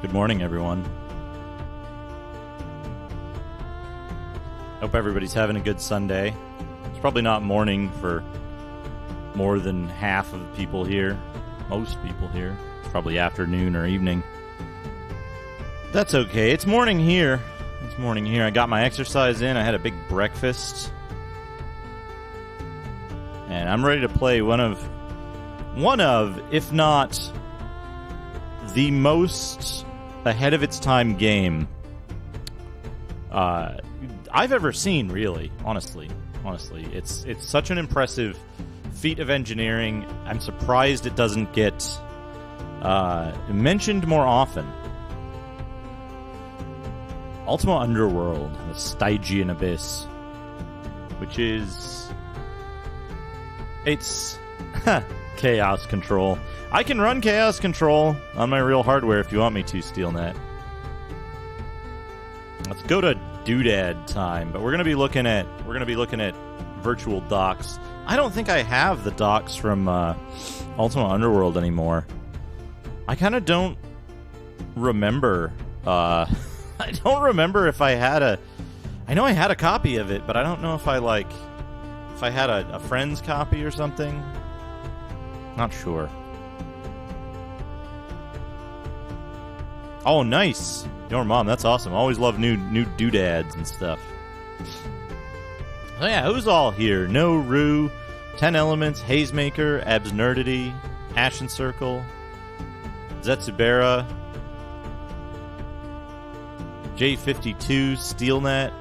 Good morning, everyone. Hope everybody's having a good Sunday. It's probably not morning for more than half of the people here. Most people here. It's probably afternoon or evening. That's okay. It's morning here. It's morning here. I got my exercise in. I had a big breakfast. And I'm ready to play one of, if not the most ahead of its time game I've ever seen, really, honestly. It's such an impressive feat of engineering. I'm surprised it doesn't get mentioned more often. Ultima Underworld, the Stygian Abyss, which is... It's... Chaos Control. I can run Chaos Control on my real hardware if you want me to, SteelNet. Let's go to Doodad time, but we're gonna be looking at virtual docks. I don't think I have the docks from Ultima Underworld anymore. I kind of don't remember. I don't remember if I had a. I know I had a copy of it, but I don't know if I had a friend's copy or something. Not sure. Oh, nice. Your mom, that's awesome. Always love new doodads and stuff. Oh yeah, who's all here? No Rue, 10 Elements, Hazemaker, Absurdity, Ashen Circle, Zetsubera, J52, SteelNet,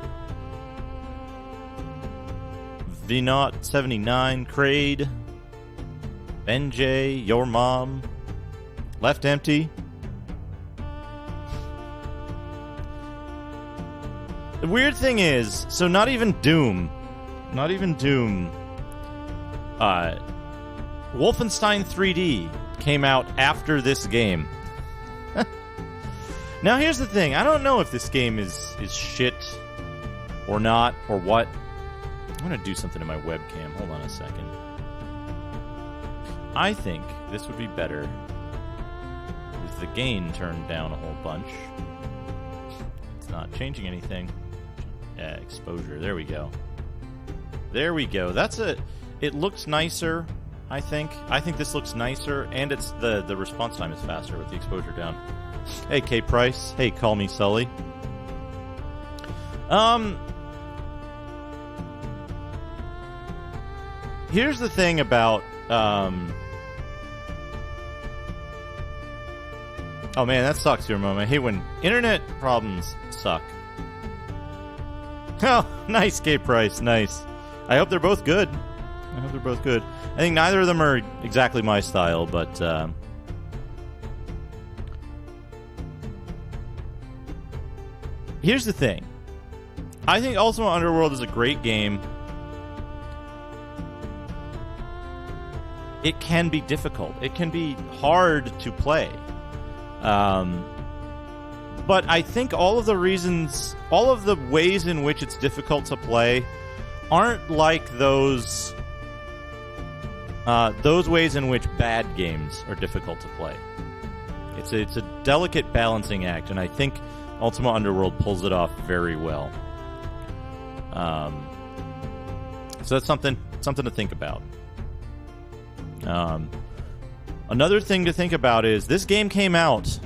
Vnot79, Crade, NJ, Your Mom, Left Empty. The weird thing is, so not even Doom, Wolfenstein 3D came out after this game. Now here's the thing, I don't know if this game is shit or not, or what. I'm gonna do something to my webcam, hold on a second. I think this would be better with the gain turned down a whole bunch. It's not changing anything. Exposure. There we go. There we go. It looks nicer, I think. I think this looks nicer, and it's the response time is faster with the exposure down. Hey, K Price. Hey, call me Sully. Here's the thing about oh man, that sucks, your mom. I hate when internet problems suck. Oh, nice, K Price, nice. I hope they're both good. I think neither of them are exactly my style, but here's the thing. I think Ultima Underworld is a great game. It can be difficult. It can be hard to play. But I think all of the ways in which it's difficult to play aren't like those ways in which bad games are difficult to play. It's a delicate balancing act, and I think Ultima Underworld pulls it off very well. So that's something to think about. Another thing to think about is this game came out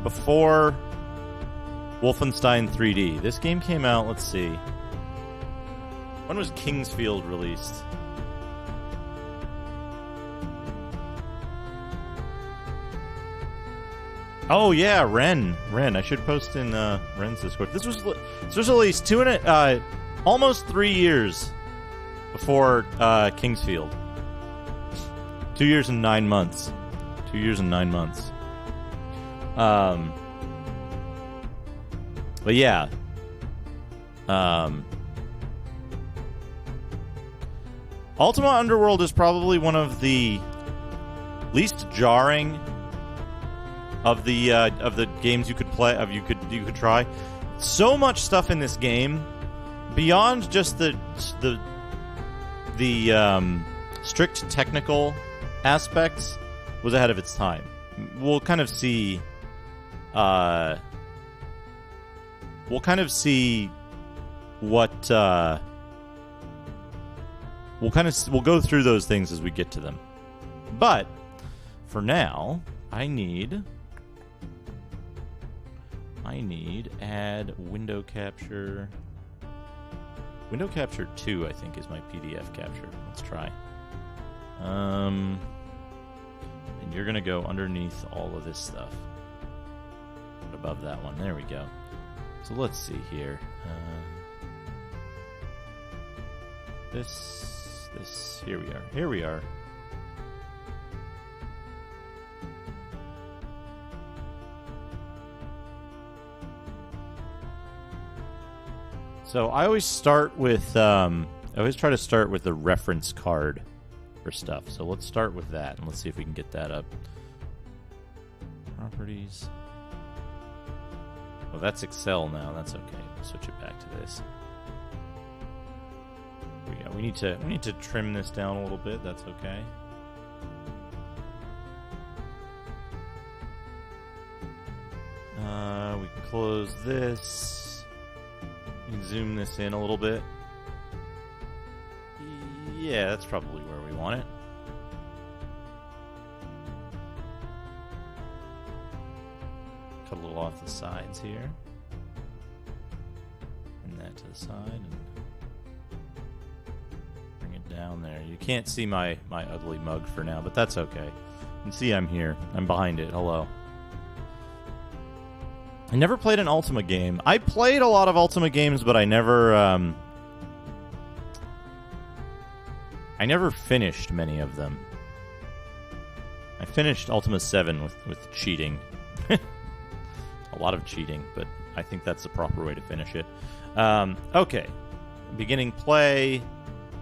before Wolfenstein 3D. This game came out, let's see. When was Kingsfield released? Oh yeah, Ren. I should post in Ren's Discord. This was released almost 3 years before Kingsfield. 2 years and 9 months. 2 years and 9 months. But yeah. Ultima Underworld is probably one of the least jarring of the games you could play, you could try. So much stuff in this game beyond just the strict technical aspects was ahead of its time. We'll kind of see we'll kind of see what we'll go through those things as we get to them. But for now, I need add window capture. Window capture 2, I think, is my PDF capture. Let's try. And you're gonna go underneath all of this stuff. Above that one. There we go. So let's see here. This, here we are. Here we are. So I always start with, I always try to start with the reference card for stuff. So let's start with that, and let's see if we can get that up. Properties. Oh, that's Excel now. That's okay. We'll switch it back to this. Here we go. We need to trim this down a little bit. That's okay. We can close this. We can zoom this in a little bit. Yeah, that's probably where we want it. Cut a little off the sides here. And that to the side. And bring it down there. You can't see my ugly mug for now, but that's okay. You can see I'm here. I'm behind it. Hello. I never played an Ultima game. I played a lot of Ultima games, but I never finished many of them. I finished Ultima 7 with cheating. A lot of cheating, but I think that's the proper way to finish it. Okay. Beginning play,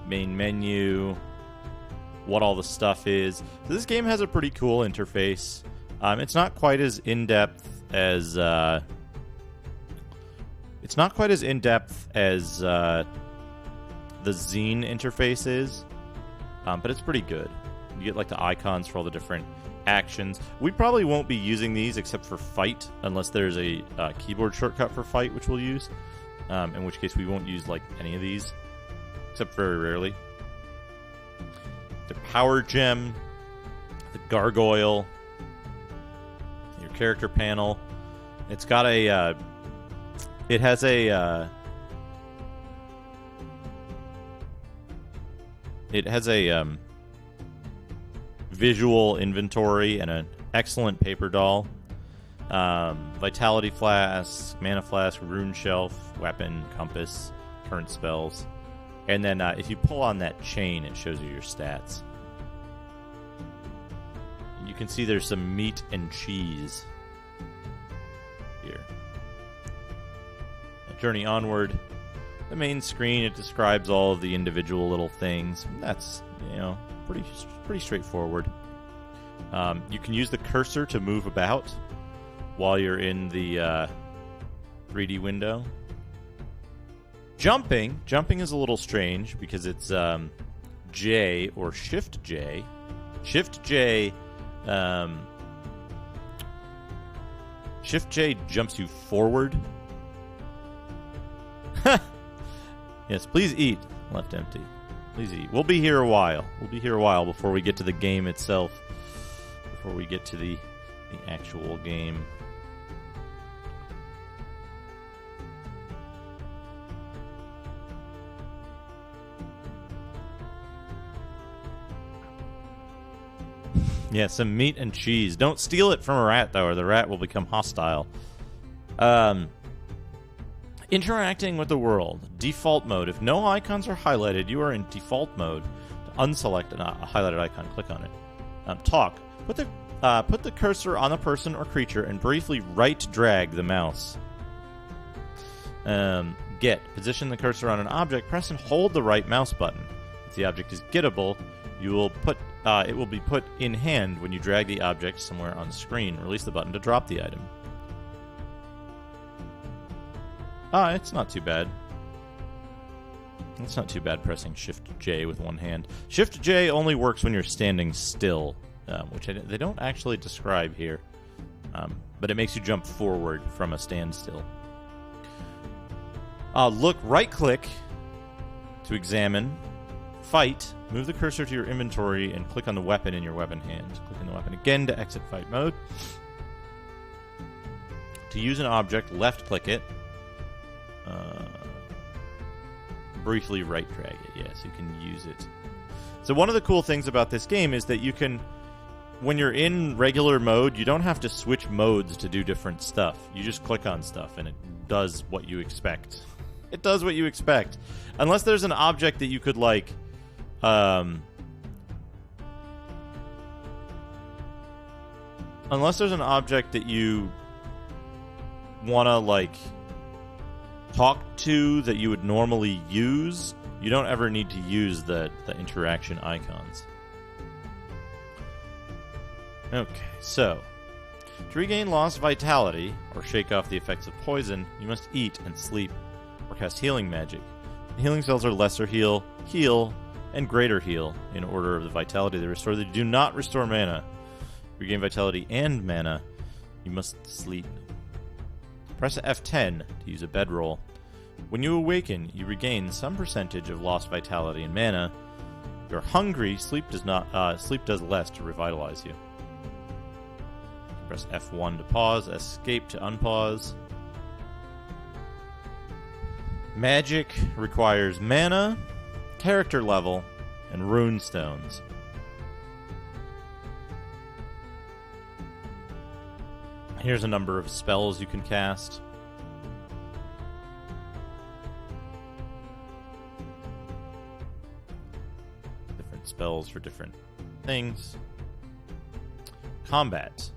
main menu, what all the stuff is. So this game has a pretty cool interface. It's not quite as in-depth as the Zine interface is, but it's pretty good. You get like the icons for all the different actions. We probably won't be using these except for fight, unless there's a keyboard shortcut for fight, which we'll use. In which case we won't use like any of these, except very rarely. The power gem, the gargoyle, your character panel. It's got a it has a visual inventory and an excellent paper doll. Vitality flask, mana flask, rune shelf, weapon, compass, current spells. And then if you pull on that chain, it shows you your stats. You can see there's some meat and cheese here. Journey onward. The main screen, it describes all of the individual little things. That's, pretty straightforward. You can use the cursor to move about while you're in the 3D window. Jumping is a little strange because it's J or Shift J. Shift J jumps you forward. Yes, please eat. Left empty. Please eat. We'll be here a while. Before we get to the game itself. Before we get to the actual game. Yeah, some meat and cheese. Don't steal it from a rat, though, or the rat will become hostile. Interacting with the world. Default mode. If no icons are highlighted, you are in default mode. To unselect a highlighted icon, click on it. Talk. Put the cursor on the person or creature and briefly right-drag the mouse. Get. Position the cursor on an object. Press and hold the right mouse button. If the object is gettable, you will it will be put in hand when you drag the object somewhere on screen. Release the button to drop the item. It's not too bad. It's not too bad pressing Shift-J with one hand. Shift-J only works when you're standing still, which they don't actually describe here. but it makes you jump forward from a standstill. Look, right-click to examine. Fight. Move the cursor to your inventory and click on the weapon in your weapon hand. Click on the weapon again to exit fight mode. To use an object, left-click it. Briefly right-drag it. Yes, you can use it. So one of the cool things about this game is that you can, when you're in regular mode, you don't have to switch modes to do different stuff. You just click on stuff and it does what you expect. It does what you expect. Unless there's an object that you could, like, unless there's an object that you want to, like, talk to that you would normally use, you don't ever need to use the interaction icons. Okay, so to regain lost vitality or shake off the effects of poison, you must eat and sleep or cast healing magic. The healing spells are lesser heal, heal, and greater heal in order of the vitality they restore. They do not restore mana. Regain vitality and mana, you must sleep. Press F10 to use a bedroll. When you awaken, you regain some percentage of lost vitality and mana. If you're hungry, sleep does less to revitalize you. Press F1 to pause, escape to unpause. Magic requires mana, character level, and rune stones. Here's a number of spells you can cast. Different spells for different things. Combat.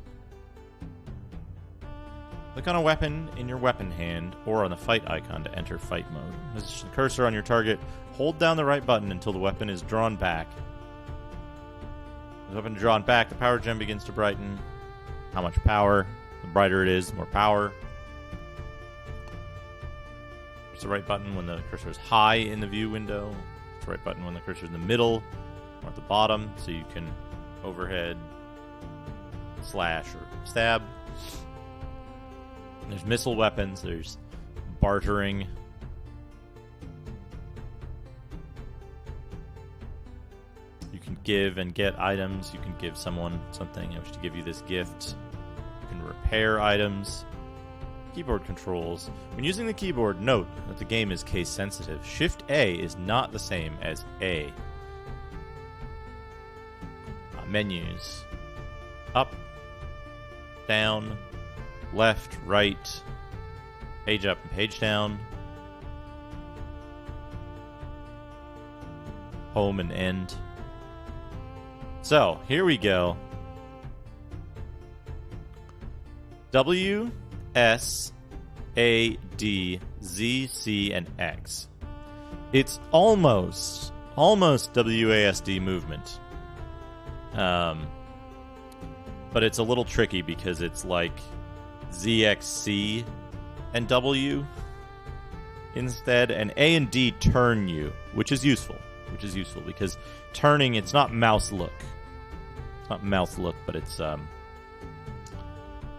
Click on a weapon in your weapon hand or on the fight icon to enter fight mode. Position the cursor on your target. Hold down the right button until the weapon is drawn back. With the weapon drawn back, the power gem begins to brighten. How much power? The brighter it is, the more power. Press the right button when the cursor is high in the view window. Press the right button when the cursor is in the middle or at the bottom, so you can overhead, slash, or stab. There's missile weapons, there's bartering. You can give and get items. You can give someone something. I wish to give you this gift. You can repair items. Keyboard controls. When using the keyboard, note that the game is case sensitive. Shift A is not the same as A. Menus. Up, down, left, right, page up and page down, home and end. So, here we go. W, S, A, D, Z, C, and X. It's almost WASD movement. But it's a little tricky because it's like ZXC and W instead, and A and D turn you, which is useful because turning, it's not mouse look. It's not mouse look, but it's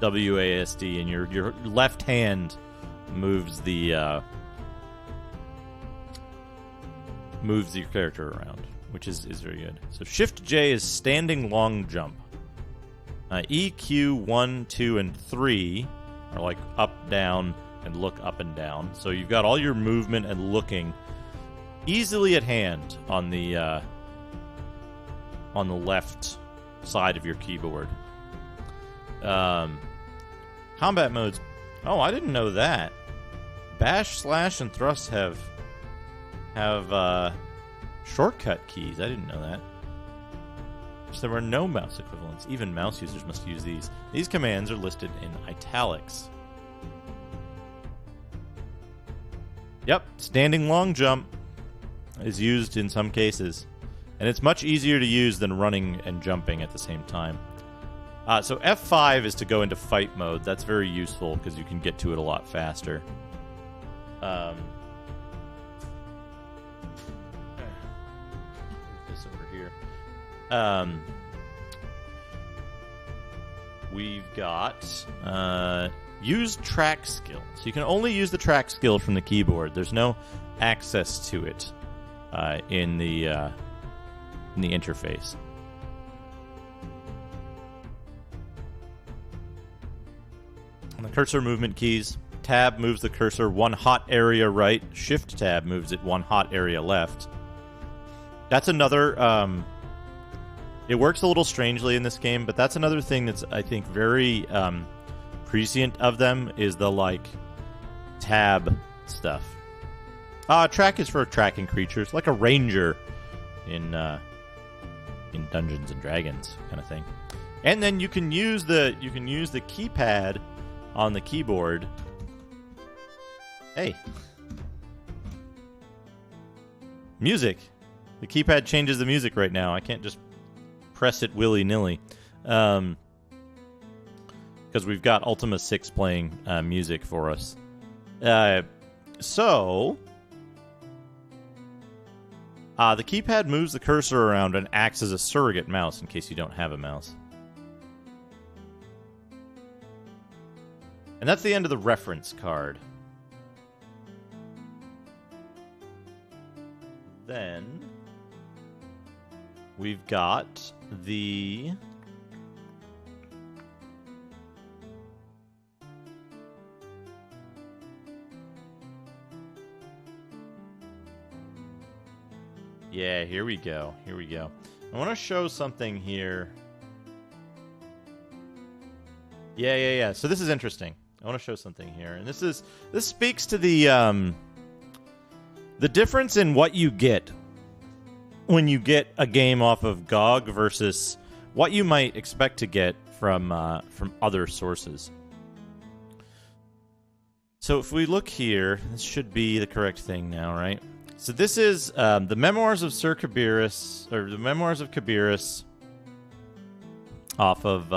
WASD, and your left hand moves your character around, which is very good. So Shift J is standing long jump. E, Q, 1, 2, and 3 are like up, down, and look up and down. So you've got all your movement and looking easily at hand on the left side of your keyboard. Combat modes. Oh, I didn't know that. Bash, slash, and thrust have shortcut keys. I didn't know that. So there were no mouse equivalents. Even mouse users must use these. These commands are listed in italics. Yep, standing long jump is used in some cases. And it's much easier to use than running and jumping at the same time. So F5 is to go into fight mode. That's very useful because you can get to it a lot faster. This over here. we've got use track skill. So you can only use the track skill from the keyboard. There's no access to it in the interface. And the cursor movement keys. Tab moves the cursor one hot area right. Shift tab moves it one hot area left. That's another... it works a little strangely in this game, but that's another thing that's, I think, very prescient of them, is the, like, tab stuff. Track is for tracking creatures, like a ranger in Dungeons and Dragons kind of thing. And then you can use the keypad on the keyboard. Hey. Music. The keypad changes the music right now. I can't just press it willy-nilly. Because we've got Ultima 6 playing music for us. So... the keypad moves the cursor around and acts as a surrogate mouse in case you don't have a mouse. And that's the end of the reference card. Then we've got the... Yeah, here we go. Here we go. I want to show something here. Yeah. So this is interesting. I want to show something here. And this speaks to the difference in what you get when you get a game off of GOG versus what you might expect to get from other sources. So if we look here, this should be the correct thing now, right? So this is the Memoirs of Sir Kabirus, or the Memoirs of Kabirus, off of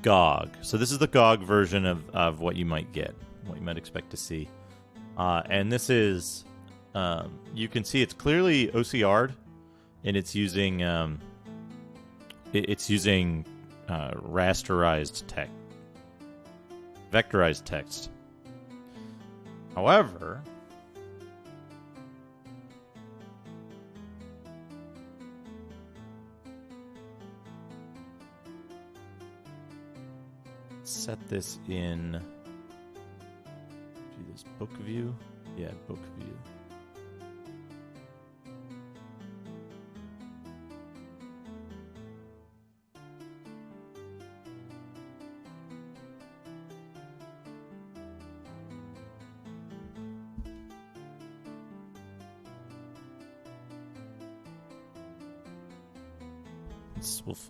GOG. So this is the GOG version of what you might get, what you might expect to see. And this is, you can see it's clearly OCR'd, and it's using rasterized text, vectorized text. However, set this in, do this book view. Yeah, book view.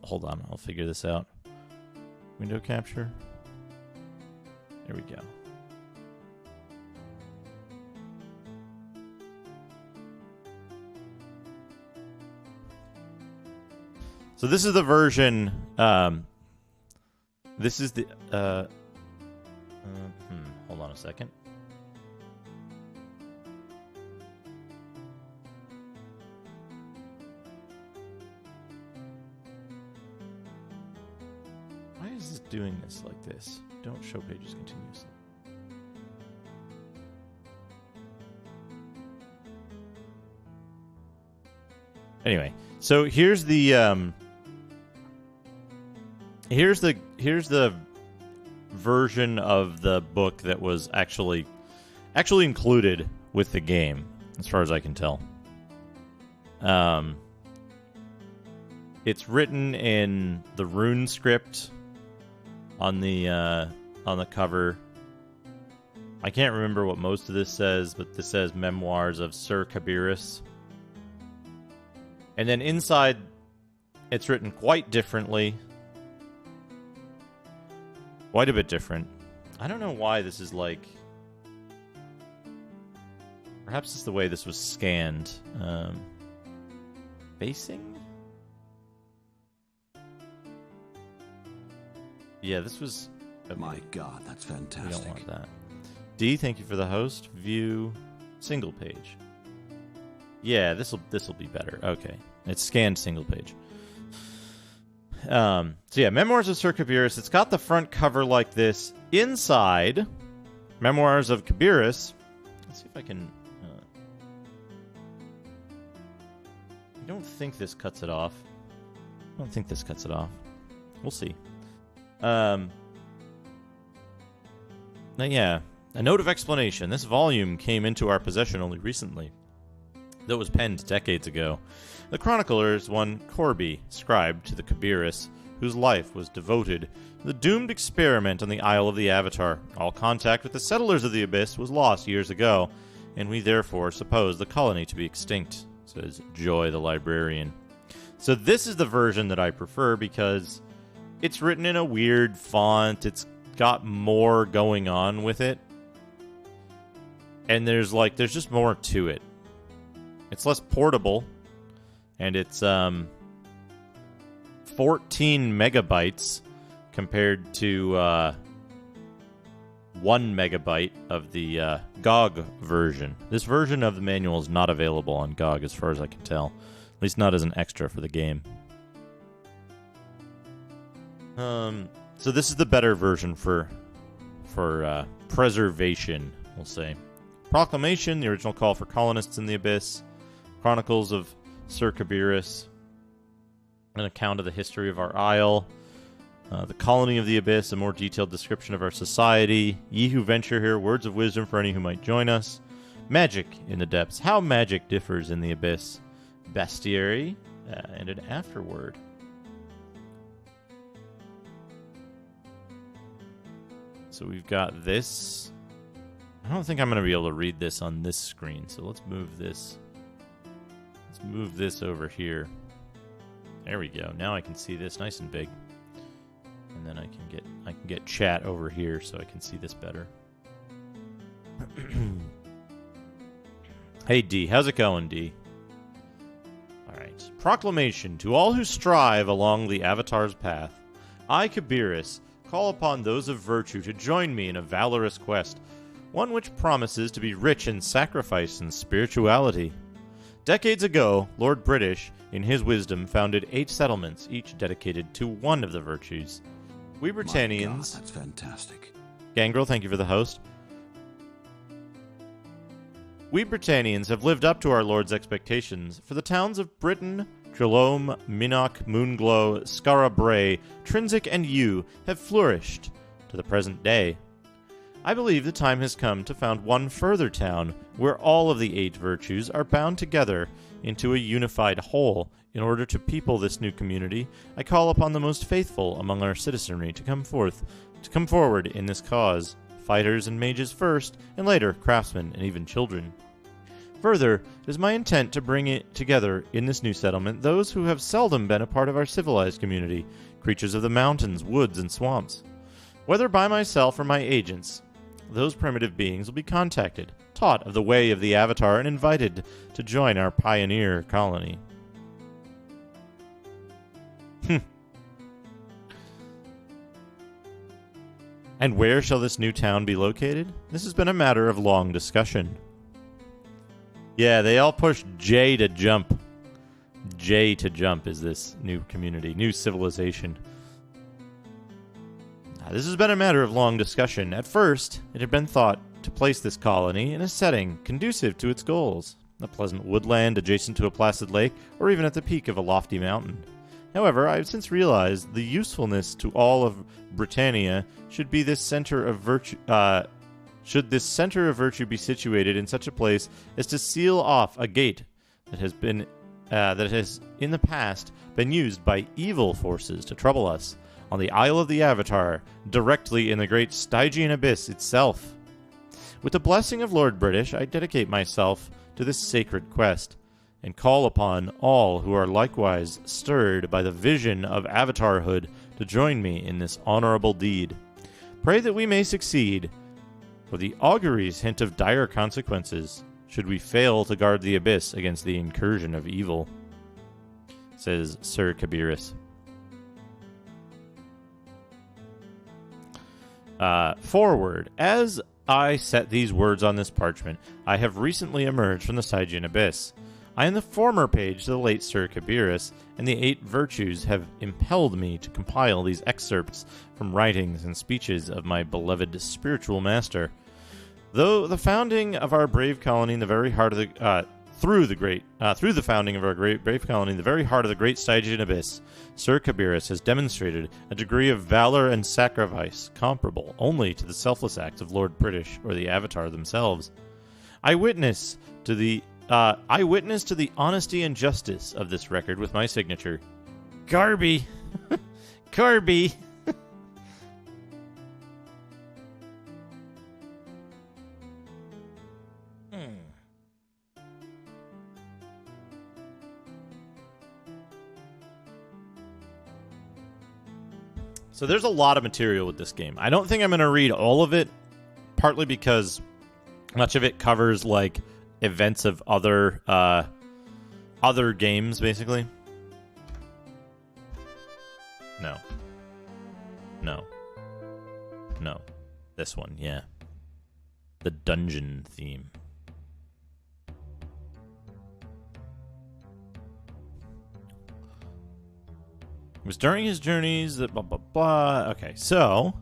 Hold on, I'll figure this out. Window capture. There we go. So this is the version. This is the. Hold on a second. Doing this like this. Don't show pages continuously. Anyway, so here's the version of the book that was actually included with the game, as far as I can tell. It's written in the rune script on the cover. I can't remember what most of this says, but this says Memoirs of Sir Kabirus. And then inside, it's written quite differently. Quite a bit different. I don't know why this is like... Perhaps it's the way this was scanned. Facing? Yeah, this was... My God, that's fantastic. We don't want that. D, thank you for the host. View, single page. Yeah, this'll be better. Okay, it's scanned single page. So yeah, Memoirs of Sir Kabirus. It's got the front cover like this. Inside, Memoirs of Kabirus. Let's see if I can... I don't think this cuts it off. We'll see. Now, yeah, a note of explanation. This volume came into our possession only recently, though it was penned decades ago. The chronicler is one Corby, scribe to the Kabirus, whose life was devoted to the doomed experiment on the Isle of the Avatar. All contact with the settlers of the Abyss was lost years ago, and we therefore suppose the colony to be extinct, says Joy the librarian. So this is the version that I prefer because it's written in a weird font. It's got more going on with it. And there's just more to it. It's less portable. And it's 14 megabytes compared to 1 megabyte of the GOG version. This version of the manual is not available on GOG as far as I can tell. At least not as an extra for the game. So this is the better version for preservation, we'll say. Proclamation, the original call for colonists in the Abyss. Chronicles of Sir Kabirus, an account of the history of our isle. The colony of the Abyss, a more detailed description of our society. Ye who venture here, words of wisdom for any who might join us. Magic in the depths, how magic differs in the Abyss. Bestiary, and an afterword. So we've got this. I don't think I'm going to be able to read this on this screen, so let's move this. Let's move this over here. There we go. Now I can see this nice and big. And then I can get chat over here so I can see this better. Hey D, how's it going, D? Alright. Proclamation to all who strive along the Avatar's path. I, Kabirus, call upon those of virtue to join me in a valorous quest, one which promises to be rich in sacrifice and spirituality. Decades ago, Lord British, in his wisdom, founded 8 settlements, each dedicated to one of the virtues. We Britannians... My God, that's fantastic. Gangrel, thank you for the host. We Britannians have lived up to our Lord's expectations, for the towns of Britain, Trelome, Minnoch, Moonglow, Scarabray, Trinsic, and Yew have flourished to the present day. I believe the time has come to found one further town where all of the 8 virtues are bound together into a unified whole. In order to people this new community, I call upon the most faithful among our citizenry to come forward in this cause, fighters and mages first, and later craftsmen and even children. Further, it is my intent to bring it together in this new settlement those who have seldom been a part of our civilized community, creatures of the mountains, woods, and swamps. Whether by myself or my agents, those primitive beings will be contacted, taught of the way of the Avatar, and invited to join our pioneer colony. And where shall this new town be located? This has been a matter of long discussion. Yeah, they all push J to jump. J to jump is this new community, new civilization. This has been a matter of long discussion. At first, it had been thought to place this colony in a setting conducive to its goals, a pleasant woodland adjacent to a placid lake, or even at the peak of a lofty mountain. However, I have since realized the usefulness to all of Britannia should this center of virtue be situated in such a place as to seal off a gate that has in the past been used by evil forces to trouble us on the Isle of the Avatar, directly in the great Stygian Abyss itself. With the blessing of Lord British, I dedicate myself to this sacred quest, and call upon all who are likewise stirred by the vision of Avatarhood to join me in this honorable deed. Pray that we may succeed, for the auguries hint of dire consequences should we fail to guard the Abyss against the incursion of evil, says Sir Kabirus. Forward. As I set these words on this parchment, I have recently emerged from the Stygian Abyss. I am the former page to the late Sir Kabirus, and the 8 virtues have impelled me to compile these excerpts from writings and speeches of my beloved spiritual master. Through the founding of our brave colony in the very heart of the through the founding of our brave colony in the very heart of the great Stygian abyss, Sir Kabirus has demonstrated a degree of valor and sacrifice comparable only to the selfless acts of Lord British or the Avatar themselves. I witness to the honesty and justice of this record with my signature. Garby. Garby. So there's a lot of material with this game. I don't think I'm going to read all of it, partly because much of it covers like events of other games, basically. No. This one, yeah. The dungeon theme. It was during his journeys that blah, blah, blah. Okay, so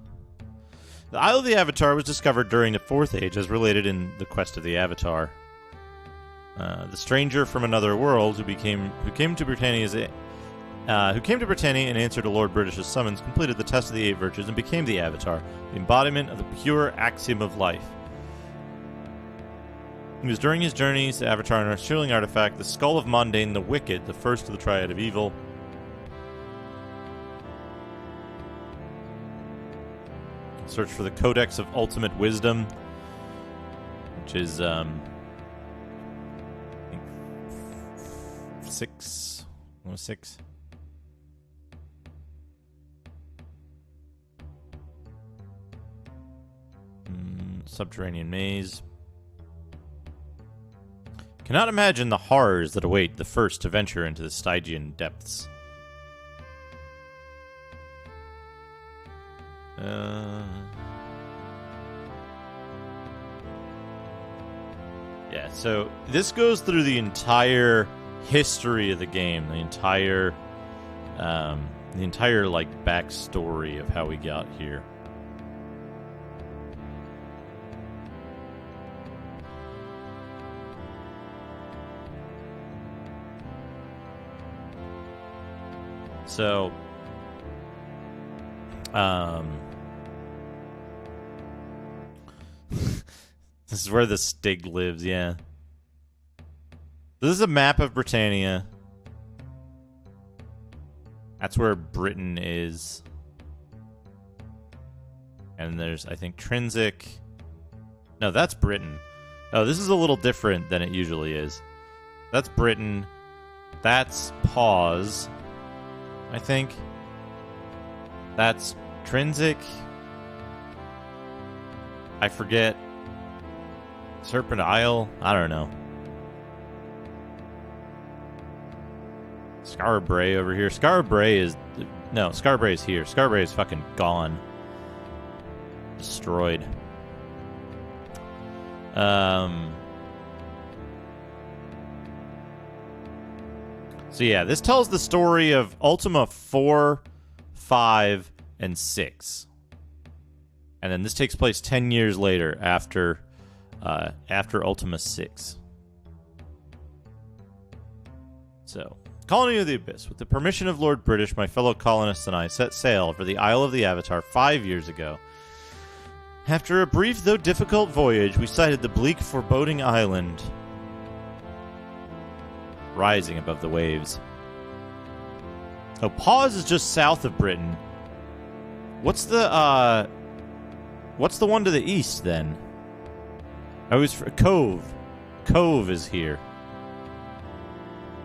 the Isle of the Avatar was discovered during the Fourth Age, as related in the Quest of the Avatar. The stranger from another world who came to Britannia and answered to Lord British's summons, completed the test of the 8 virtues and became the Avatar, the embodiment of the pure axiom of life. It was during his journeys to Avatar and a shilling artifact, the skull of Mondane the Wicked, the first of the Triad of Evil. Search for the Codex of Ultimate Wisdom, which is, I think 6. What was 6? Subterranean maze. Cannot imagine the horrors that await the first to venture into the Stygian depths. Yeah, so this goes through the entire history of the game, the entire like backstory of how we got here. So, this is where the Stig lives, yeah. This is a map of Britannia. That's where Britain is. And there's, I think, Trinsic. No, that's Britain. Oh, this is a little different than it usually is. That's Britain. That's Pause, I think. That's Trinsic. I forget. Serpent Isle? I don't know. Scarbray over here. Scarbray is... No, Scarbray is here. Scarbray is fucking gone. Destroyed. So yeah, this tells the story of Ultima 4, 5, and 6. And then this takes place 10 years later after Ultima 6. So, Colony of the Abyss. With the permission of Lord British, my fellow colonists and I set sail for the Isle of the Avatar 5 years ago. After a brief though difficult voyage, we sighted the bleak, foreboding island rising above the waves. Oh, Pause is just south of Britain. What's the one to the east then? I was Cove. Cove is here.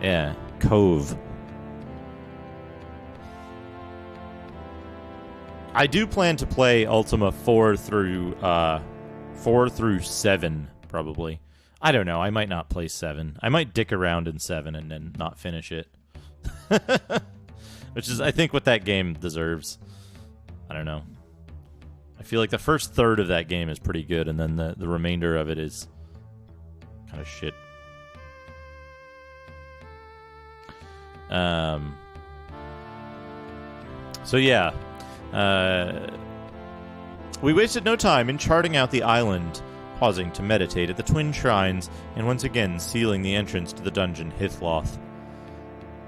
Yeah, Cove. I do plan to play Ultima 4 through 7 probably. I don't know. I might not play 7. I might dick around in 7 and then not finish it. Which is, I think, what that game deserves. I don't know. I feel like the first third of that game is pretty good, and then the remainder of it is kind of shit. So yeah, we wasted no time in charting out the island, pausing to meditate at the twin shrines, and once again sealing the entrance to the dungeon Hithloth.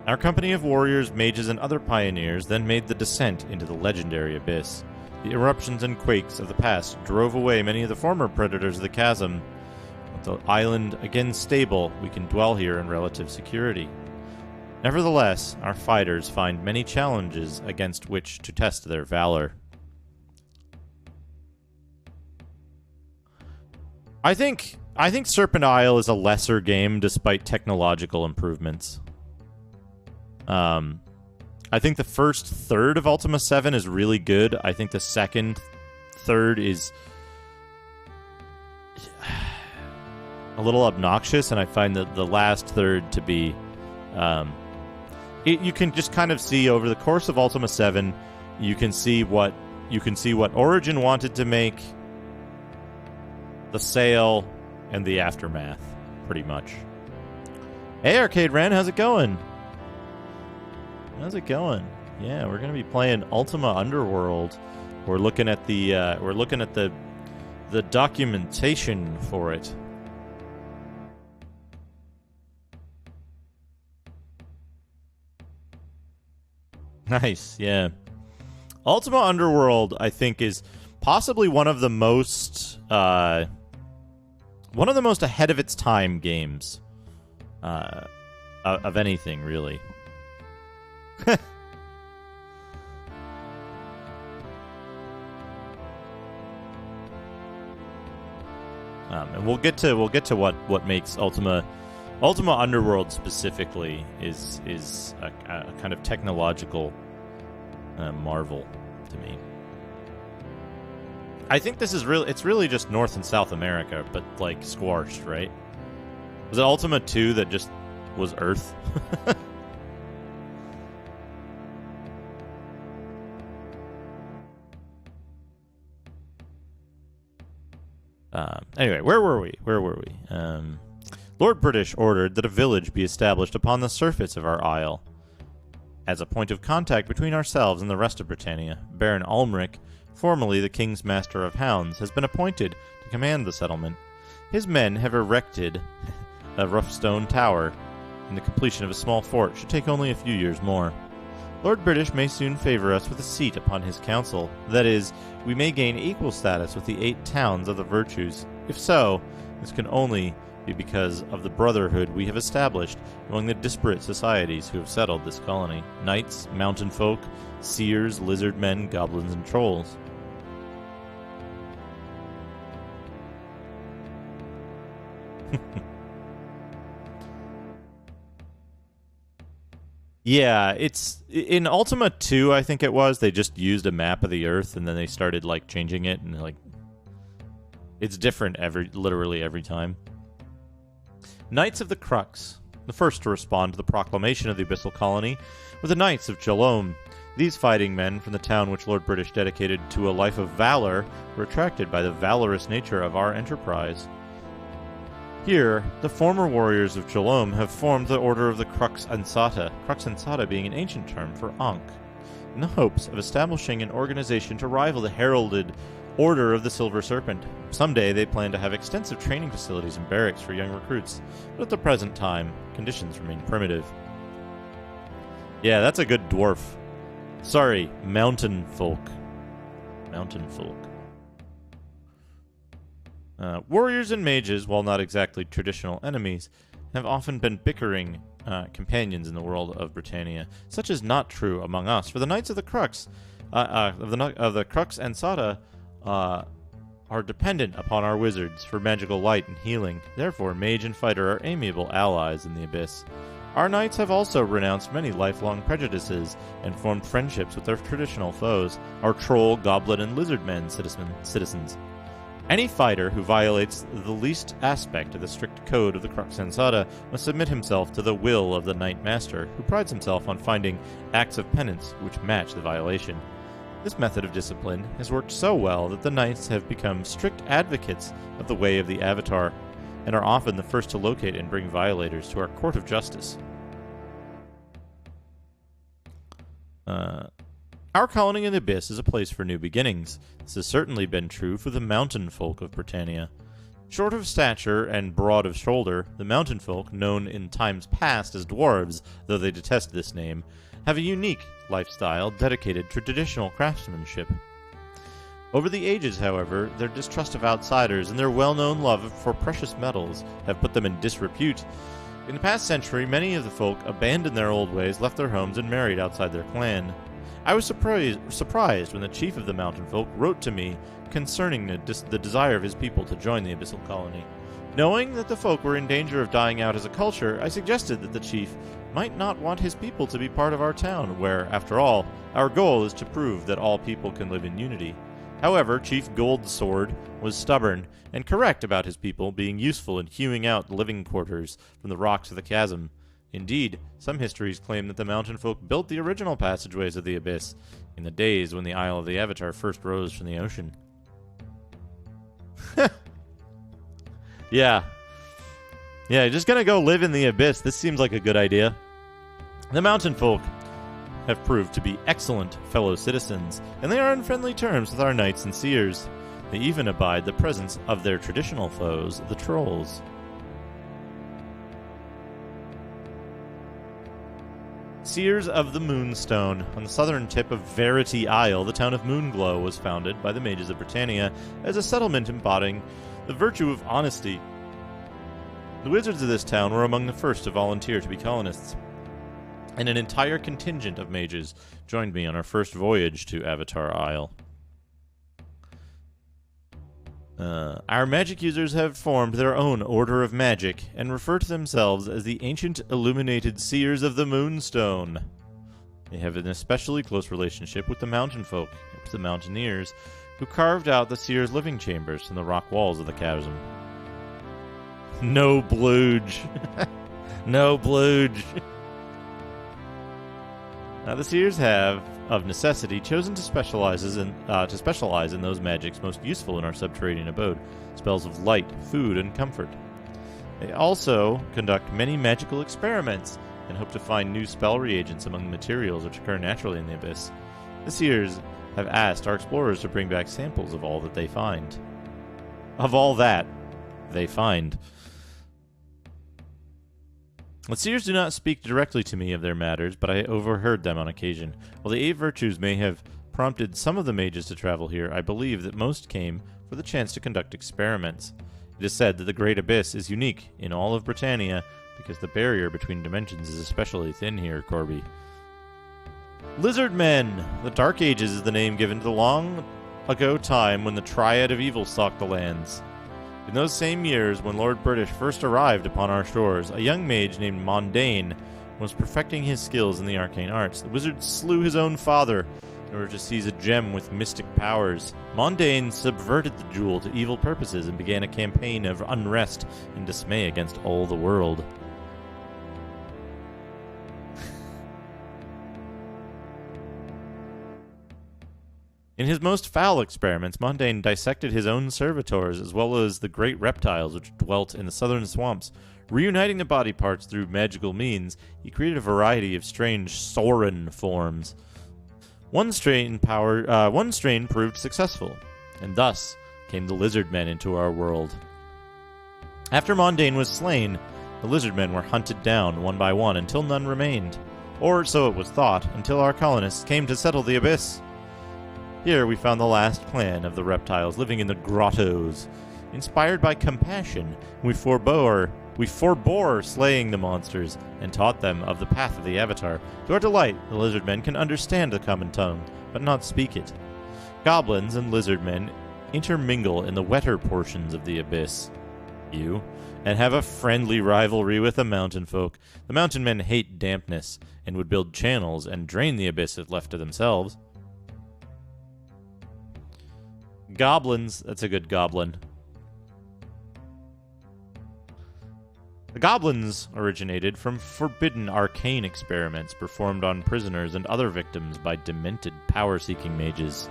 Our company of warriors, mages, and other pioneers then made the descent into the legendary abyss. The eruptions and quakes of the past drove away many of the former predators of the chasm. With the island again stable, we can dwell here in relative security. Nevertheless, our fighters find many challenges against which to test their valor. I think Serpent Isle is a lesser game despite technological improvements. I think the first third of Ultima 7 is really good. I think the second third is a little obnoxious, and I find that the last third to be... you can just kind of see over the course of Ultima 7, you can see what Origin wanted to make, the sale, and the aftermath, pretty much. Hey, Arcade Ren, how's it going? How's it going? Yeah, we're gonna be playing Ultima Underworld. We're looking at the documentation for it. Nice, yeah. Ultima Underworld, I think, is possibly one of the most ahead of its time games of anything, really. And we'll get to what makes Ultima Underworld specifically is a kind of technological marvel to me. I think this is it's really just North and South America, but like squashed, right? Was it Ultima 2 that just was Earth? Anyway, where were we? Lord British ordered that a village be established upon the surface of our isle. As a point of contact between ourselves and the rest of Britannia, Baron Ulmric, formerly the King's Master of Hounds, has been appointed to command the settlement. His men have erected a rough stone tower, and the completion of a small fort should take only a few years more. Lord British may soon favor us with a seat upon his council. That is, we may gain equal status with the 8 towns of the virtues. If so, this can only be because of the brotherhood we have established among the disparate societies who have settled this colony. Knights, mountain folk, seers, lizard men, goblins, and trolls. Yeah, it's in Ultima 2, I think it was. They just used a map of the Earth and then they started like changing it, and like it's different literally every time. Knights of the Crux. The first to respond to the proclamation of the Abyssal Colony were the Knights of Jalome. These fighting men from the town which Lord British dedicated to a life of valor were attracted by the valorous nature of our enterprise. Here, the former warriors of Jalome have formed the Order of the Crux Ansata, Crux Ansata being an ancient term for Ankh, in the hopes of establishing an organization to rival the heralded Order of the Silver Serpent. Someday they plan to have extensive training facilities and barracks for young recruits, but at the present time, conditions remain primitive. Yeah, that's a good dwarf. Sorry, mountain folk. Mountain folk. Warriors and mages, while not exactly traditional enemies, have often been bickering companions in the world of Britannia. Such is not true among us, for the Knights of the Crux, of the Crux Ansata, are dependent upon our wizards for magical light and healing. Therefore, mage and fighter are amiable allies in the Abyss. Our knights have also renounced many lifelong prejudices and formed friendships with their traditional foes, our troll, goblin, and lizard men citizens. Any fighter who violates the least aspect of the strict code of the Crux Ansata must submit himself to the will of the Knight Master, who prides himself on finding acts of penance which match the violation. This method of discipline has worked so well that the knights have become strict advocates of the way of the Avatar, and are often the first to locate and bring violators to our court of justice. Our colony in the Abyss is a place for new beginnings. This has certainly been true for the mountain folk of Britannia. Short of stature and broad of shoulder, the mountain folk, known in times past as dwarves, though they detest this name, have a unique lifestyle dedicated to traditional craftsmanship. Over the ages, however, their distrust of outsiders and their well-known love for precious metals have put them in disrepute. In the past century, many of the folk abandoned their old ways, left their homes, and married outside their clan. I was surprised when the chief of the mountain folk wrote to me concerning the desire of his people to join the abyssal colony. Knowing that the folk were in danger of dying out as a culture, I suggested that the chief might not want his people to be part of our town, where, after all, our goal is to prove that all people can live in unity. However, Chief Goldsword was stubborn and correct about his people being useful in hewing out living quarters from the rocks of the chasm. Indeed, some histories claim that the mountain folk built the original passageways of the abyss in the days when the Isle of the Avatar first rose from the ocean. Yeah, just gonna go live in the abyss. This seems like a good idea. The mountain folk have proved to be excellent fellow citizens, and they are on friendly terms with our knights and seers. They even abide the presence of their traditional foes, the trolls. Seers of the Moonstone. On the southern tip of Verity Isle, the town of Moonglow was founded by the mages of Britannia as a settlement embodying the virtue of honesty. The wizards of this town were among the first to volunteer to be colonists, and an entire contingent of mages joined me on our first voyage to Avatar Isle. Our magic users have formed their own order of magic and refer to themselves as the Ancient Illuminated Seers of the Moonstone. They have an especially close relationship with the mountain folk, with the mountaineers, who carved out the seers' living chambers from the rock walls of the chasm. No blooge. No blooge. Now, the seers have, of necessity, chosen to specialize in those magics most useful in our subterranean abode, spells of light, food, and comfort. They also conduct many magical experiments and hope to find new spell reagents among the materials which occur naturally in the abyss. The seers have asked our explorers to bring back samples of all that they find. Of all that they find. The seers do not speak directly to me of their matters, but I overheard them on occasion. While the 8 virtues may have prompted some of the mages to travel here, I believe that most came for the chance to conduct experiments. It is said that the Great Abyss is unique in all of Britannia because the barrier between dimensions is especially thin here, Corby. Lizard Men! The Dark Ages is the name given to the long ago time when the Triad of Evil stalked the lands. In those same years, when Lord British first arrived upon our shores, a young mage named Mondain was perfecting his skills in the arcane arts. The wizard slew his own father in order to seize a gem with mystic powers. Mondain subverted the jewel to evil purposes and began a campaign of unrest and dismay against all the world. In his most foul experiments, Mondain dissected his own servitors as well as the great reptiles which dwelt in the southern swamps. Reuniting the body parts through magical means, he created a variety of strange Sorin forms. One strain proved successful, and thus came the lizard men into our world. After Mondain was slain, the lizard men were hunted down one by one until none remained, or so it was thought, until our colonists came to settle the abyss. Here we found the last clan of the reptiles living in the grottos. Inspired by compassion, we forbore slaying the monsters and taught them of the path of the Avatar. To our delight, the lizard men can understand the common tongue, but not speak it. Goblins and lizard men intermingle in the wetter portions of the abyss. And have a friendly rivalry with the mountain folk. The mountain men hate dampness and would build channels and drain the abyss if left to themselves. Goblins, that's a good goblin. The goblins originated from forbidden arcane experiments performed on prisoners and other victims by demented power-seeking mages.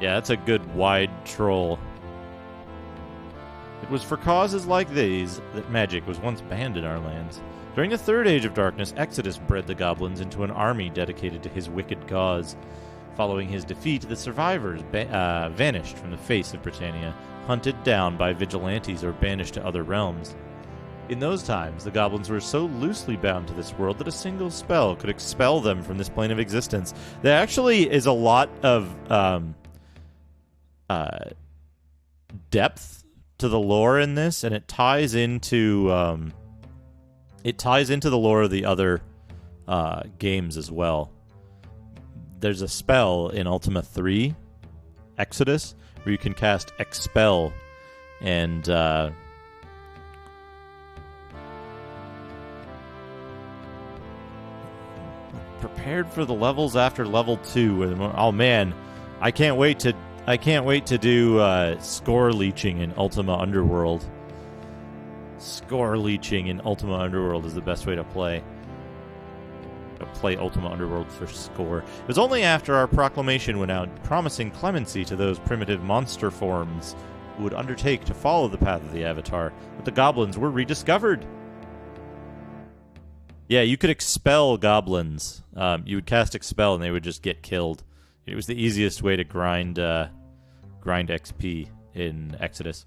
Yeah, that's a good wide troll. It was for causes like these that magic was once banned in our lands. During the Third Age of Darkness, Exodus bred the goblins into an army dedicated to his wicked cause. Following his defeat, the survivors vanished from the face of Britannia, hunted down by vigilantes or banished to other realms. In those times, the goblins were so loosely bound to this world that a single spell could expel them from this plane of existence. There actually is a lot of depth to the lore in this, and it ties into the lore of the other games as well. There's a spell in Ultima 3, Exodus, where you can cast Expel, and prepared for the levels after level 2. Oh man, I can't wait to do score leeching in Ultima Underworld. Score leeching in Ultima Underworld is the best way to play Ultima Underworld for score. It was only after our proclamation went out promising clemency to those primitive monster forms who would undertake to follow the path of the Avatar that the goblins were rediscovered. Yeah, you could expel goblins. You would cast Expel and they would just get killed. It was the easiest way to grind XP in Exodus.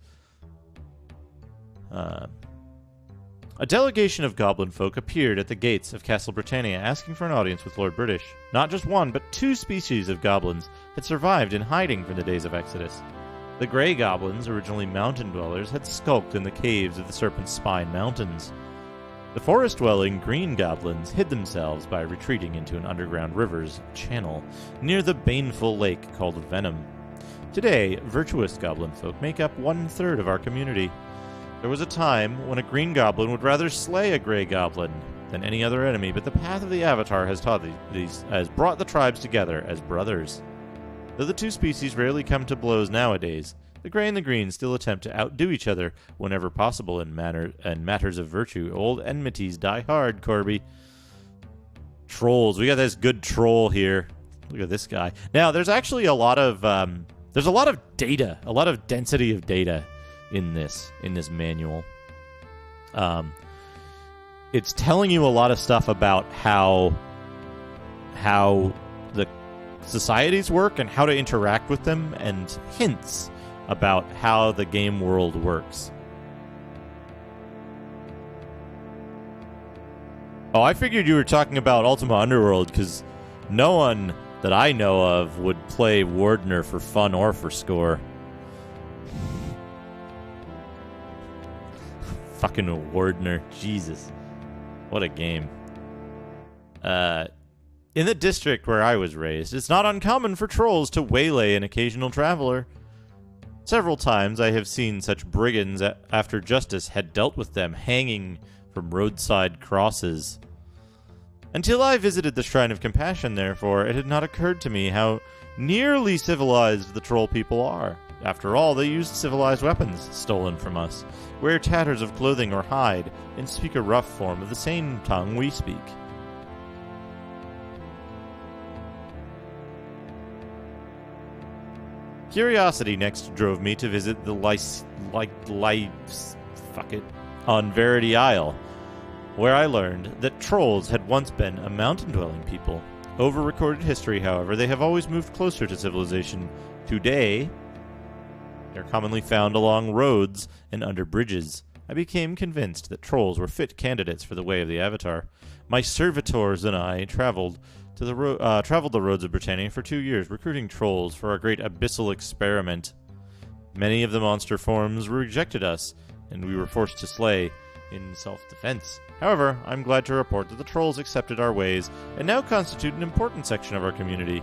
A delegation of goblin folk appeared at the gates of Castle Britannia asking for an audience with Lord British. Not just one, but 2 species of goblins had survived in hiding from the days of Exodus. The Grey Goblins, originally mountain dwellers, had skulked in the caves of the Serpent's Spine Mountains. The forest-dwelling Green Goblins hid themselves by retreating into an underground river's channel near the baneful lake called Venom. Today, virtuous goblin folk make up 1/3 of our community. There was a time when a Green Goblin would rather slay a Grey Goblin than any other enemy, but the path of the Avatar has brought the tribes together as brothers. Though the 2 species rarely come to blows nowadays, the Grey and the Green still attempt to outdo each other whenever possible in matters of virtue. Old enmities die hard, Corby. Trolls. We got this good troll here. Look at this guy. Now, there's actually a lot of data, a lot of density of data in this manual. It's telling you a lot of stuff about how the societies work and how to interact with them, and hints about how the game world works. Oh, I figured you were talking about Ultima Underworld, because no one that I know of would play Wardner for fun or for score. Fucking Wardner. Jesus. What a game. In the district where I was raised, it's not uncommon for trolls to waylay an occasional traveler. Several times I have seen such brigands after justice had dealt with them hanging from roadside crosses. Until I visited the Shrine of Compassion, therefore, it had not occurred to me how nearly civilized the troll people are. After all, they use civilized weapons stolen from us, wear tatters of clothing or hide, and speak a rough form of the same tongue we speak. Curiosity next drove me to visit the on Verity Isle, where I learned that trolls had once been a mountain-dwelling people. Over recorded history, however, they have always moved closer to civilization. Today, they're commonly found along roads and under bridges. I became convinced that trolls were fit candidates for the way of the Avatar. My servitors and I traveled the roads of Britannia for 2 years, recruiting trolls for our great abyssal experiment. Many of the monster forms rejected us, and we were forced to slay in self-defense. However, I'm glad to report that the trolls accepted our ways and now constitute an important section of our community.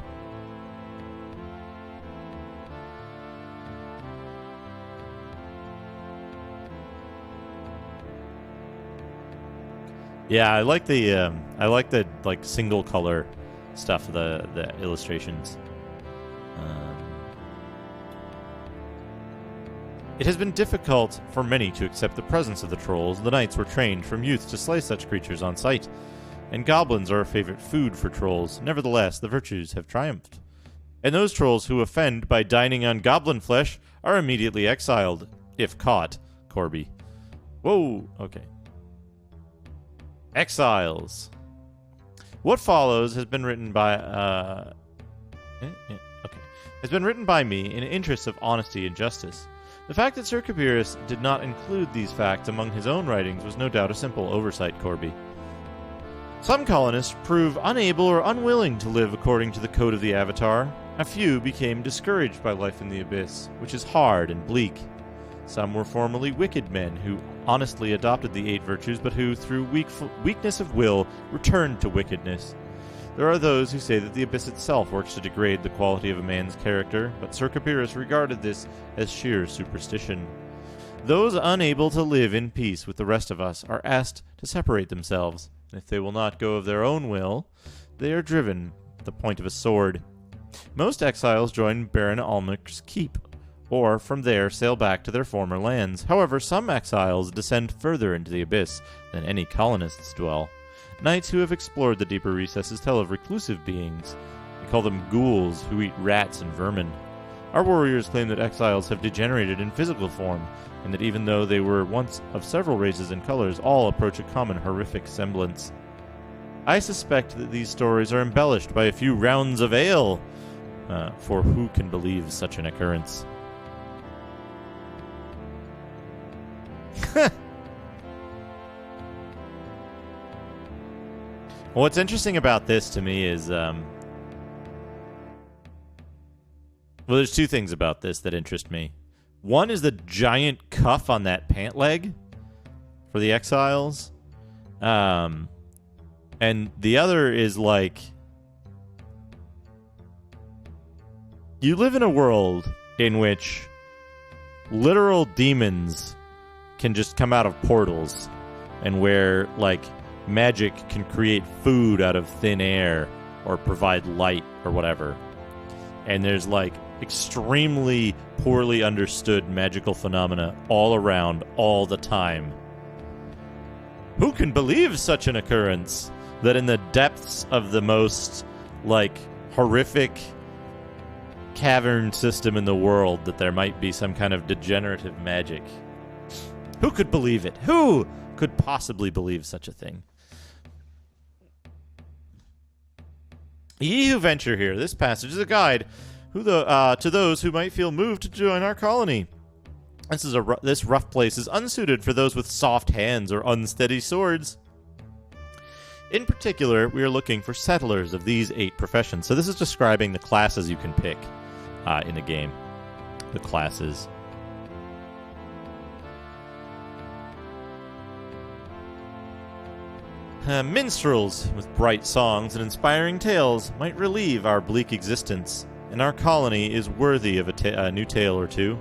Yeah, I like the single color stuff, the illustrations. It has been difficult for many to accept the presence of the trolls. The knights were trained from youth to slay such creatures on sight, and goblins are a favorite food for trolls. Nevertheless, the virtues have triumphed, and those trolls who offend by dining on goblin flesh are immediately exiled, if caught. Corby. Whoa, okay. Exiles. What follows has been written by has been written by me in interests of honesty and justice. The fact that Sir Kabirus did not include these facts among his own writings was no doubt a simple oversight, Corby. Some colonists prove unable or unwilling to live according to the code of the Avatar. A few became discouraged by life in the Abyss, which is hard and bleak. Some were formerly wicked men who honestly adopted the 8 virtues, but who, through weakness of will, returned to wickedness. There are those who say that the Abyss itself works to degrade the quality of a man's character, but Sir Kabirus regarded this as sheer superstition. Those unable to live in peace with the rest of us are asked to separate themselves. If they will not go of their own will, they are driven with the point of a sword. Most exiles join Baron Almec's keep, or from there sail back to their former lands. However, some exiles descend further into the Abyss than any colonists dwell. Knights who have explored the deeper recesses tell of reclusive beings. We call them ghouls who eat rats and vermin. Our warriors claim that exiles have degenerated in physical form, and that even though they were once of several races and colors, all approach a common horrific semblance. I suspect that these stories are embellished by a few rounds of ale, for who can believe such an occurrence? What's interesting about this to me is, well, there's two things about this that interest me. One is the giant cuff on that pant leg for the exiles. And the other is like, you live in a world in which literal demons can just come out of portals, and where, like, magic can create food out of thin air or provide light or whatever. And there's, like, extremely poorly understood magical phenomena all around, all the time. Who can believe such an occurrence? That in the depths of the most, like, horrific cavern system in the world, that there might be some kind of degenerative magic. Who could believe it? Who could possibly believe such a thing? Ye who venture here, this passage is a guide to those who might feel moved to join our colony. This rough place is unsuited for those with soft hands or unsteady swords. In particular, we are looking for settlers of these 8 professions. So this is describing the classes you can pick in the game. The classes. Minstrels with bright songs and inspiring tales might relieve our bleak existence, and our colony is worthy of a new tale or two.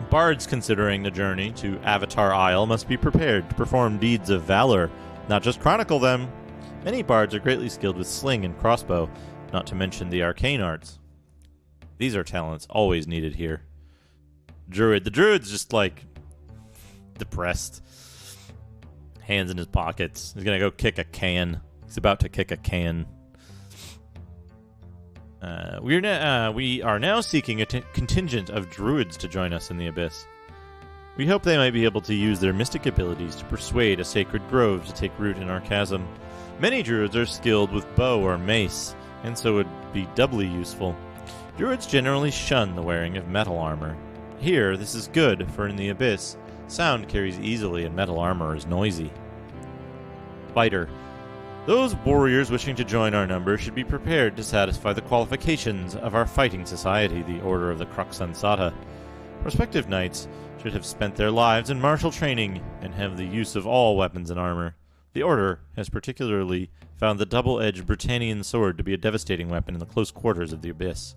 Bards considering the journey to Avatar Isle must be prepared to perform deeds of valor, not just chronicle them. Many bards are greatly skilled with sling and crossbow, not to mention the arcane arts. These are talents always needed here. Druid. The druid's just, like, depressed. Hands in his pockets. He's gonna go kick a can. He's about to kick a can. We are now seeking a contingent of druids to join us in the Abyss. We hope they might be able to use their mystic abilities to persuade a sacred grove to take root in our chasm. Many druids are skilled with bow or mace, and so would be doubly useful. Druids generally shun the wearing of metal armor. Here, this is good, for in the Abyss, sound carries easily and metal armor is noisy. Fighter. Those warriors wishing to join our number should be prepared to satisfy the qualifications of our fighting society, the Order of the Crux Ansata. Prospective knights should have spent their lives in martial training and have the use of all weapons and armor. The Order has particularly found the double-edged Britannian sword to be a devastating weapon in the close quarters of the Abyss.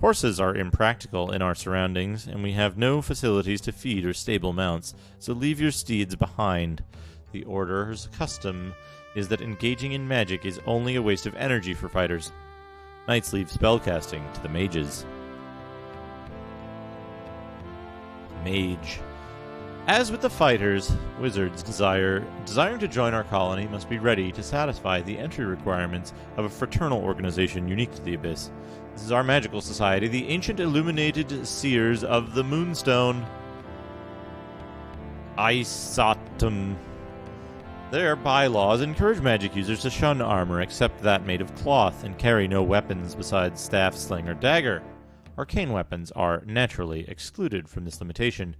Horses are impractical in our surroundings, and we have no facilities to feed or stable mounts, so leave your steeds behind. The Order's custom is that engaging in magic is only a waste of energy for fighters. Knights leave spellcasting to the mages. Mage. As with the fighters, wizards desiring to join our colony must be ready to satisfy the entry requirements of a fraternal organization unique to the Abyss. This is our magical society, the Ancient Illuminated Seers of the Moonstone. Isatum. Their bylaws encourage magic users to shun armor except that made of cloth and carry no weapons besides staff, sling, or dagger. Arcane weapons are naturally excluded from this limitation.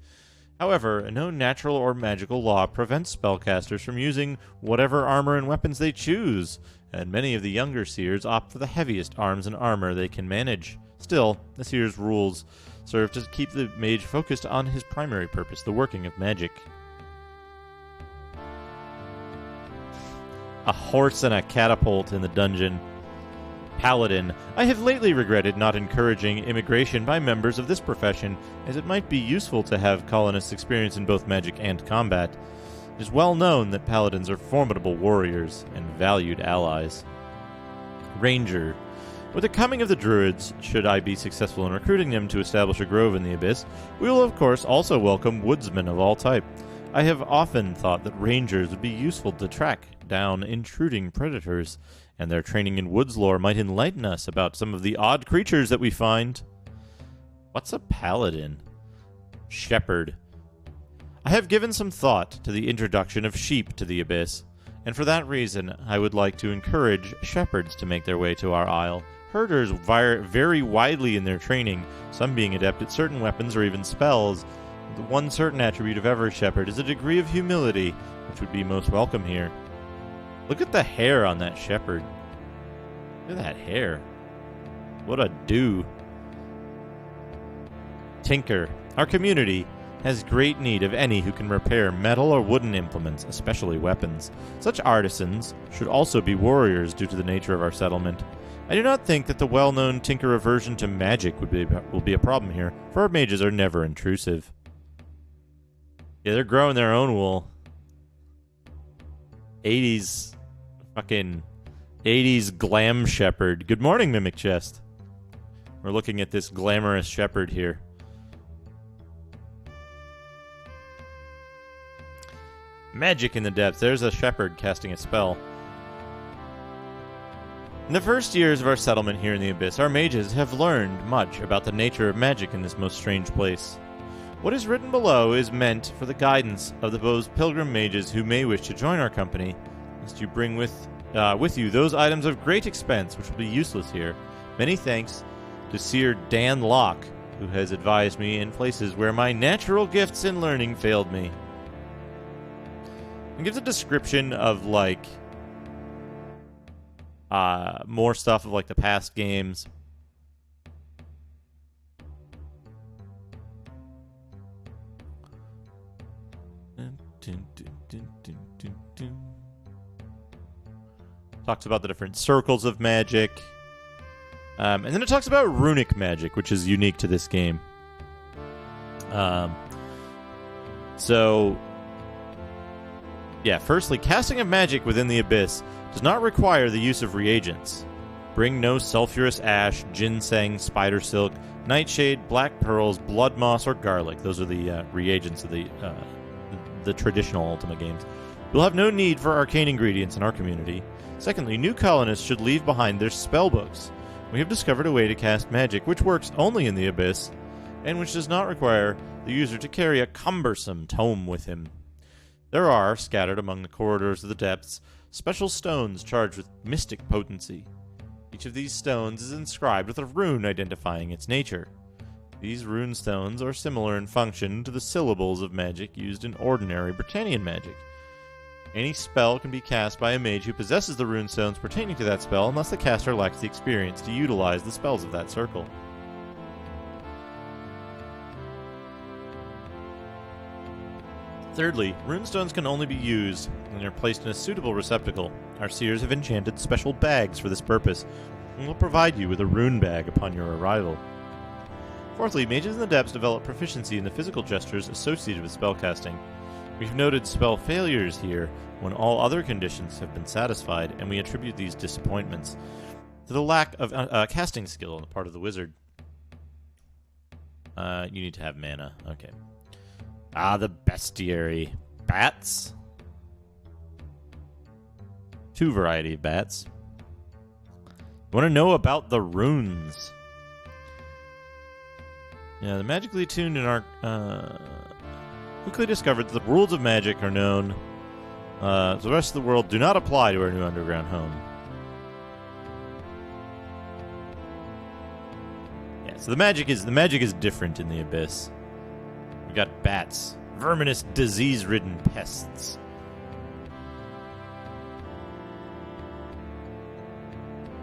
However, no natural or magical law prevents spellcasters from using whatever armor and weapons they choose, and many of the younger seers opt for the heaviest arms and armor they can manage. Still, the seer's rules serve to keep the mage focused on his primary purpose, the working of magic. A horse and a catapult in the dungeon. Paladin. I have lately regretted not encouraging immigration by members of this profession, as it might be useful to have colonists' experience in both magic and combat. It is well known that paladins are formidable warriors and valued allies. Ranger. With the coming of the druids, should I be successful in recruiting them to establish a grove in the abyss, we will of course also welcome woodsmen of all type. I have often thought that rangers would be useful to track down intruding predators, and their training in woods lore might enlighten us about some of the odd creatures that we find. What's a paladin? Shepherd. I have given some thought to the introduction of sheep to the abyss, and for that reason I would like to encourage shepherds to make their way to our isle. Herders vary widely in their training, some being adept at certain weapons or even spells. The one certain attribute of every shepherd is a degree of humility, which would be most welcome here. Look at the hair on that shepherd. Look at that hair. What a do. Tinker. Our community has great need of any who can repair metal or wooden implements, especially weapons. Such artisans should also be warriors due to the nature of our settlement. I do not think that the well-known tinker aversion to magic will be a problem here, for our mages are never intrusive. Yeah, they're growing their own wool. 80s glam shepherd. Good morning, Mimic Chest. We're looking at this glamorous shepherd here. Magic in the depths. There's a shepherd casting a spell. In the first years of our settlement here in the Abyss, our mages have learned much about the nature of magic in this most strange place. What is written below is meant for the guidance of those pilgrim mages who may wish to join our company, lest you bring with you those items of great expense which will be useless here. Many thanks to Seer Dan Locke, who has advised me in places where my natural gifts in learning failed me. It gives a description of, like, more stuff of, like, the past games. Talks about the different circles of magic. And then it talks about runic magic, which is unique to this game. Firstly, casting of magic within the Abyss does not require the use of reagents. Bring no sulfurous ash, ginseng, spider silk, nightshade, black pearls, blood moss, or garlic. Those are the reagents of the traditional Ultima games. You'll have no need for arcane ingredients in our community. Secondly, new colonists should leave behind their spellbooks. We have discovered a way to cast magic which works only in the Abyss, and which does not require the user to carry a cumbersome tome with him. There are, scattered among the corridors of the depths, special stones charged with mystic potency. Each of these stones is inscribed with a rune identifying its nature. These rune stones are similar in function to the syllables of magic used in ordinary Britannian magic. Any spell can be cast by a mage who possesses the rune stones pertaining to that spell unless the caster lacks the experience to utilize the spells of that circle. Thirdly, runestones can only be used when they're placed in a suitable receptacle. Our seers have enchanted special bags for this purpose, and will provide you with a rune bag upon your arrival. Fourthly, mages in the depths develop proficiency in the physical gestures associated with spellcasting. We've noted spell failures here when all other conditions have been satisfied, and we attribute these disappointments to the lack of casting skill on the part of the wizard. You need to have mana. Okay. The bestiary. Bats? Two variety of bats. You want to know about the runes? Yeah, the magically attuned in our... quickly discovered that the rules of magic are known to the rest of the world do not apply to our new underground home. Yeah, so the magic is different in the Abyss. We got bats, verminous, disease-ridden pests.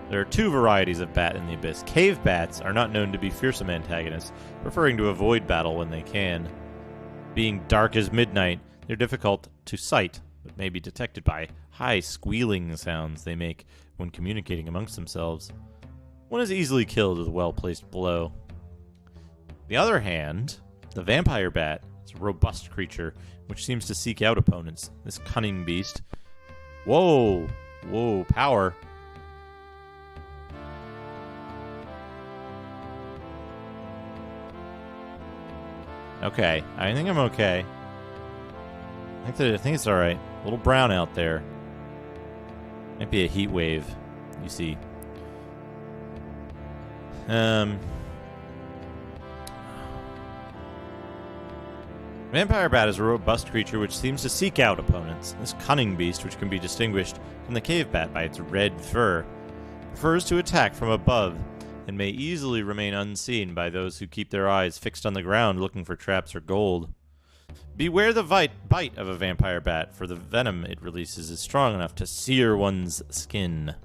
There are two varieties of bat in the Abyss. Cave bats are not known to be fearsome antagonists, preferring to avoid battle when they can. Being dark as midnight, they're difficult to sight, but may be detected by high squealing sounds they make when communicating amongst themselves. One is easily killed with a well-placed blow. On the other hand, the vampire bat is a robust creature which seems to seek out opponents. This cunning beast... Whoa! Whoa, power. Okay, I think I'm okay. I think it's alright. A little brown out there. Might be a heat wave, you see. Vampire bat is a robust creature which seems to seek out opponents. This cunning beast, which can be distinguished from the cave bat by its red fur, prefers to attack from above and may easily remain unseen by those who keep their eyes fixed on the ground looking for traps or gold. Beware the bite of a vampire bat, for the venom it releases is strong enough to sear one's skin.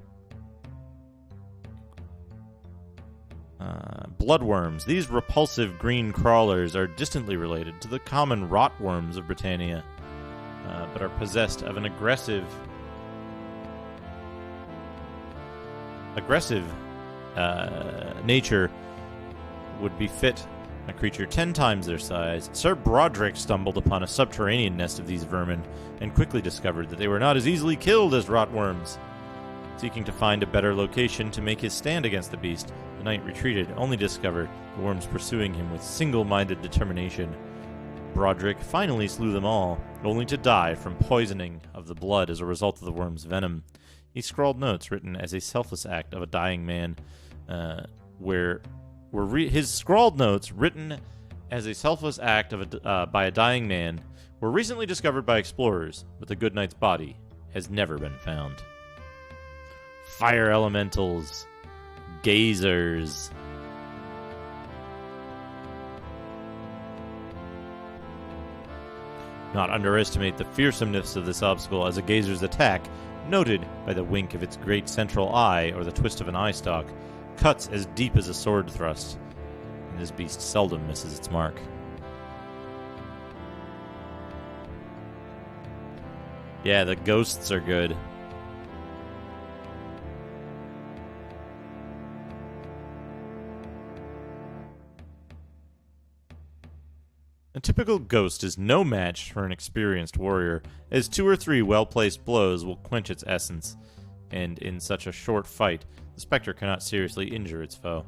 Bloodworms. These repulsive green crawlers are distantly related to the common rotworms of Britannia, but are possessed of an aggressive nature would befit a creature 10 times their size. Sir Broderick stumbled upon a subterranean nest of these vermin and quickly discovered that they were not as easily killed as rotworms. Seeking to find a better location to make his stand against the beast, the knight retreated, only to discover the worms pursuing him with single-minded determination. Broderick finally slew them all, only to die from poisoning of the blood as a result of the worm's venom. He scrawled notes written as a selfless act of a dying man, his scrawled notes written as a selfless act of by a dying man were recently discovered by explorers, but the good knight's body has never been found. Fire elementals, gazers. Not underestimate the fearsomeness of this obstacle, as a gazer's attack, noted by the wink of its great central eye or the twist of an eye stalk, cuts as deep as a sword thrust, and this beast seldom misses its mark. Yeah, the ghosts are good. A typical ghost is no match for an experienced warrior, as 2 or 3 well-placed blows will quench its essence, and in such a short fight, the specter cannot seriously injure its foe.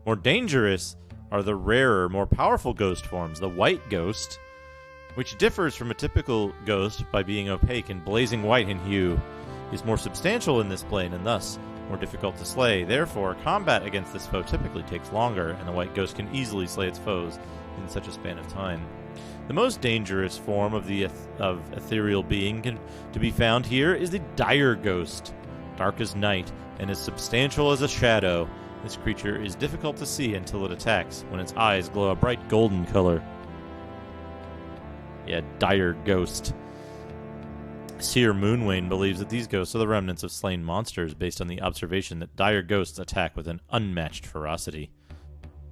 More dangerous are the rarer, more powerful ghost forms, the white ghost, which differs from a typical ghost by being opaque and blazing white in hue, is more substantial in this plane and thus more difficult to slay. Therefore, combat against this foe typically takes longer, and the white ghost can easily slay its foes in such a span of time. The most dangerous form of the ethereal being to be found here is the dire ghost, dark as night and as substantial as a shadow. This creature is difficult to see until it attacks, when its eyes glow a bright golden color. Yeah, dire ghost. Seer Moonwane believes that these ghosts are the remnants of slain monsters, based on the observation that dire ghosts attack with an unmatched ferocity.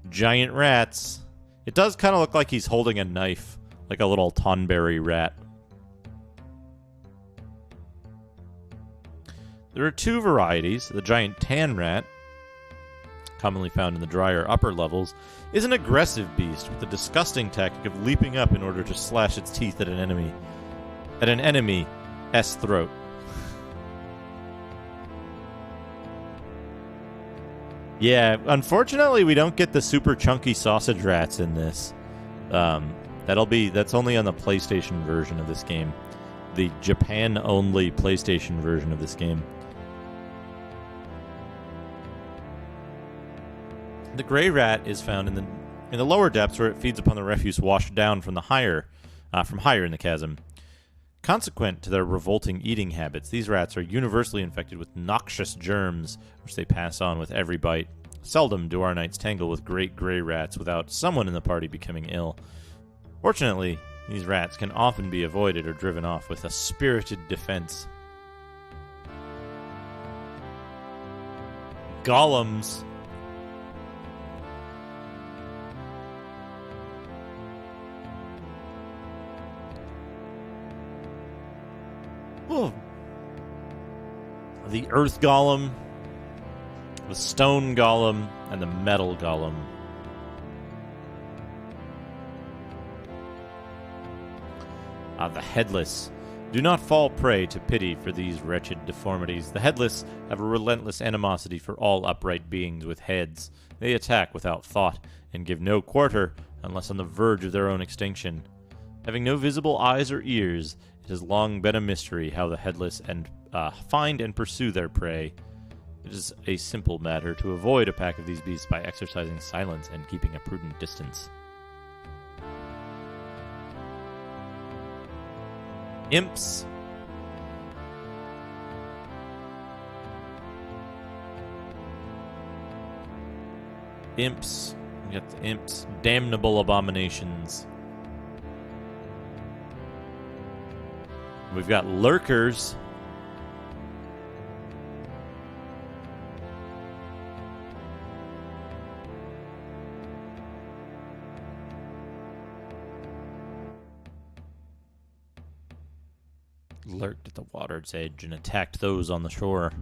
Giant rats. It does kind of look like he's holding a knife, like a little Tonberry rat. There are 2 varieties. The giant tan rat, commonly found in the drier upper levels, is an aggressive beast with the disgusting tactic of leaping up in order to slash its teeth at an enemy's throat. Yeah, unfortunately we don't get the super chunky sausage rats in this. That's only on the PlayStation version of this game. The Japan-only PlayStation version of this game. The gray rat is found in the lower depths, where it feeds upon the refuse washed down from the higher from higher in the chasm. Consequent to their revolting eating habits, these rats are universally infected with noxious germs, which they pass on with every bite. Seldom do our knights tangle with great gray rats without someone in the party becoming ill. Fortunately, these rats can often be avoided or driven off with a spirited defense. Golems. Oh. The earth golem, the stone golem, and the metal golem. The headless. Do not fall prey to pity for these wretched deformities. The headless have a relentless animosity for all upright beings with heads. They attack without thought, and give no quarter unless on the verge of their own extinction. Having no visible eyes or ears, it has long been a mystery how the headless find and pursue their prey. It is a simple matter to avoid a pack of these beasts by exercising silence and keeping a prudent distance. Imps. Imps. We got the imps. Damnable abominations. We've got lurkers. Lurked at the water's edge and attacked those on the shore.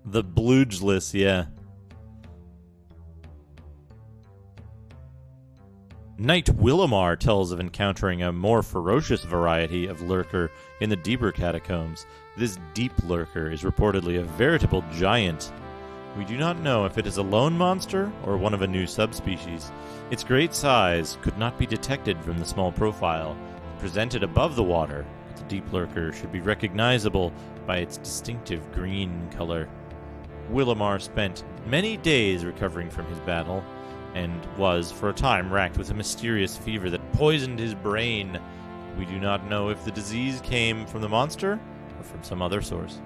The Blugeless, yeah. Knight Willamar tells of encountering a more ferocious variety of lurker in the deeper catacombs. This deep lurker is reportedly a veritable giant. We do not know if it is a lone monster or one of a new subspecies. Its great size could not be detected from the small profile presented above the water. The deep lurker should be recognizable by its distinctive green color. Willamar spent many days recovering from his battle, and was, for a time, racked with a mysterious fever that poisoned his brain. We do not know if the disease came from the monster or from some other source.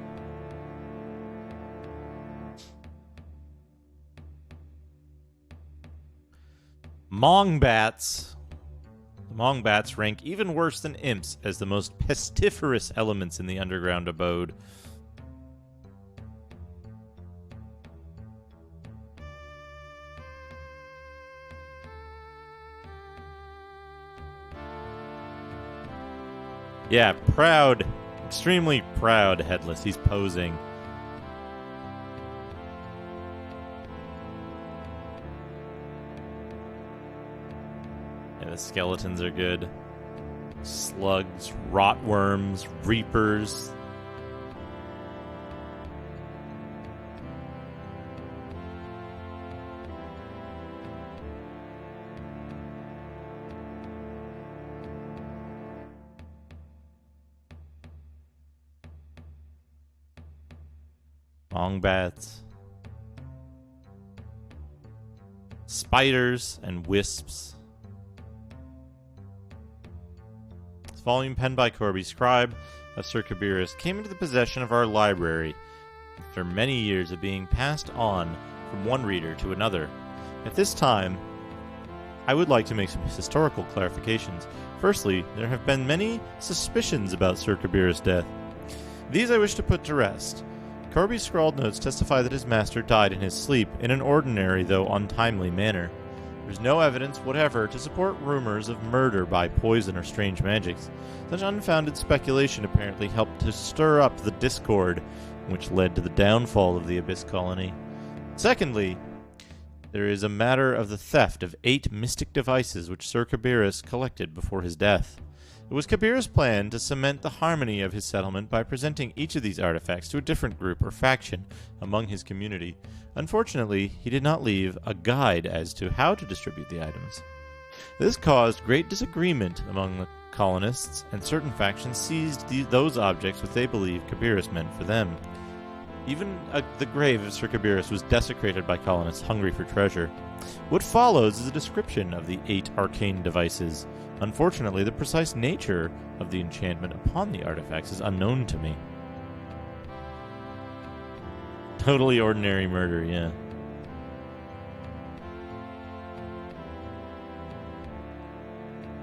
Mongbats. The Mongbats rank even worse than imps as the most pestiferous elements in the underground abode. Yeah, proud. Extremely proud, Headless. He's posing. Yeah, the skeletons are good. Slugs, rotworms, reapers. Mongbats, spiders, and wisps. This volume, penned by Corby, scribe of Sir Kabirus, came into the possession of our library after many years of being passed on from one reader to another. At this time, I would like to make some historical clarifications. Firstly, there have been many suspicions about Sir Kabirus' death. These I wish to put to rest. Corby's scrawled notes testify that his master died in his sleep in an ordinary, though untimely, manner. There is no evidence whatever to support rumors of murder by poison or strange magics. Such unfounded speculation apparently helped to stir up the discord, which led to the downfall of the Abyss Colony. Secondly, there is a matter of the theft of 8 mystic devices which Sir Kabirus collected before his death. It was Kabir's plan to cement the harmony of his settlement by presenting each of these artifacts to a different group or faction among his community. Unfortunately, he did not leave a guide as to how to distribute the items. This caused great disagreement among the colonists, and certain factions seized those objects which they believed Kabirus meant for them. Even the grave of Sir Kabirus was desecrated by colonists hungry for treasure. What follows is a description of the 8 arcane devices. Unfortunately, the precise nature of the enchantment upon the artifacts is unknown to me. Totally ordinary murder, yeah.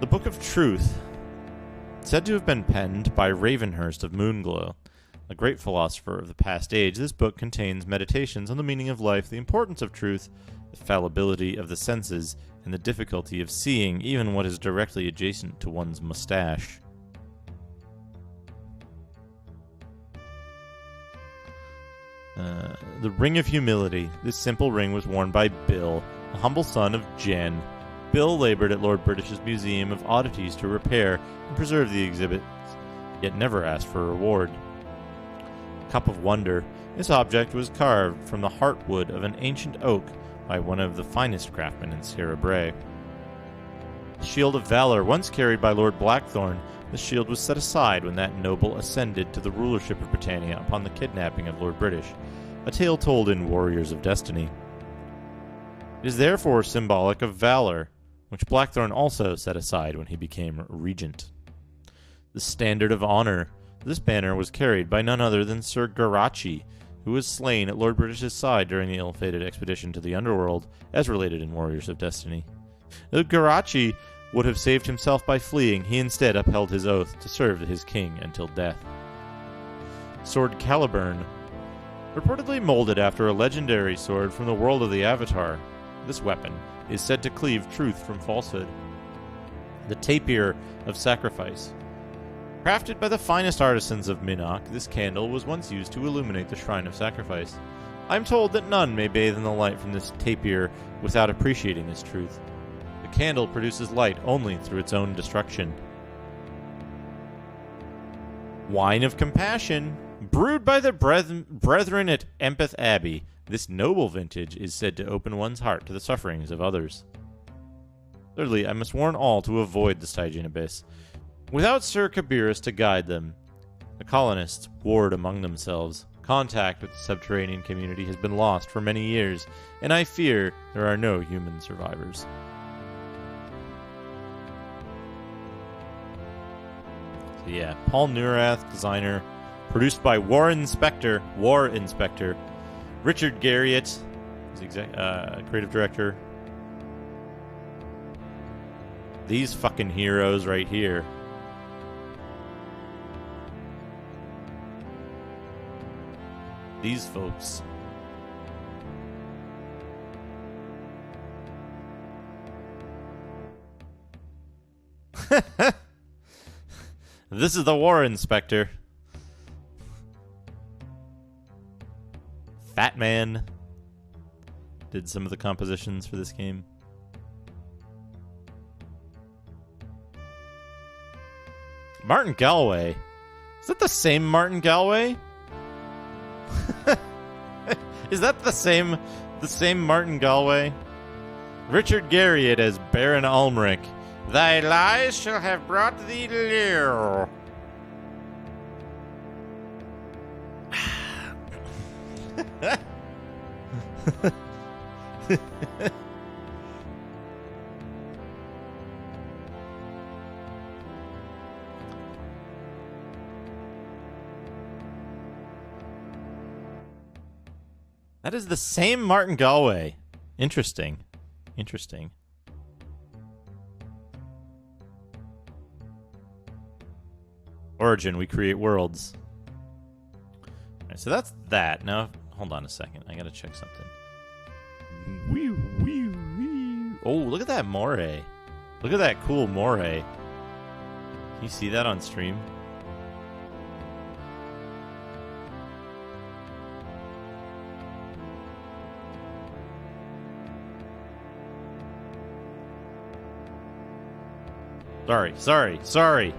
The Book of Truth, said to have been penned by Ravenhurst of Moonglow, a great philosopher of the past age. This book contains meditations on the meaning of life, the importance of truth, the fallibility of the senses, and the difficulty of seeing even what is directly adjacent to one's mustache. The Ring of Humility. This simple ring was worn by Bill, a humble son of Jen. Bill labored at Lord British's Museum of Oddities to repair and preserve the exhibits, yet never asked for a reward. Cup of Wonder. This object was carved from the heartwood of an ancient oak by one of the finest craftsmen in Sierra Bray. The Shield of Valor. Once carried by Lord Blackthorn, the shield was set aside when that noble ascended to the rulership of Britannia upon the kidnapping of Lord British, a tale told in Warriors of Destiny. It is therefore symbolic of valor, which Blackthorn also set aside when he became regent. The Standard of Honor. This banner was carried by none other than Sir Garachi, who was slain at Lord British's side during the ill-fated expedition to the Underworld, as related in Warriors of Destiny. Though Garachi would have saved himself by fleeing, he instead upheld his oath to serve his king until death. Sword Caliburn. Reportedly molded after a legendary sword from the world of the Avatar, this weapon is said to cleave truth from falsehood. The Tapir of Sacrifice. Crafted by the finest artisans of Minnoch, this candle was once used to illuminate the Shrine of Sacrifice. I am told that none may bathe in the light from this tapir without appreciating this truth. The candle produces light only through its own destruction. Wine of Compassion. Brewed by the brethren at Empeth Abbey, this noble vintage is said to open one's heart to the sufferings of others. Thirdly, I must warn all to avoid the Stygian Abyss. Without Sir Kabirus to guide them, the colonists warred among themselves. Contact with the subterranean community has been lost for many years, and I fear there are no human survivors. So yeah, Paul Neurath, designer, produced by War Inspector, Richard Garriott, creative director. These fucking heroes right here. These folks. This is the War Inspector. Fat Man did some of the compositions for this game. Martin Galway. Is that the same Martin Galway? Is that the same Martin Galway? Richard Garriott as Baron Ulmric. Thy lies shall have brought thee leer. That is the same Martin Galway. Interesting. Interesting. Origin, we create worlds. All right, so that's that. Now, hold on a second. I gotta check something. Oh, look at that moray. Look at that cool moray. Can you see that on stream? Sorry.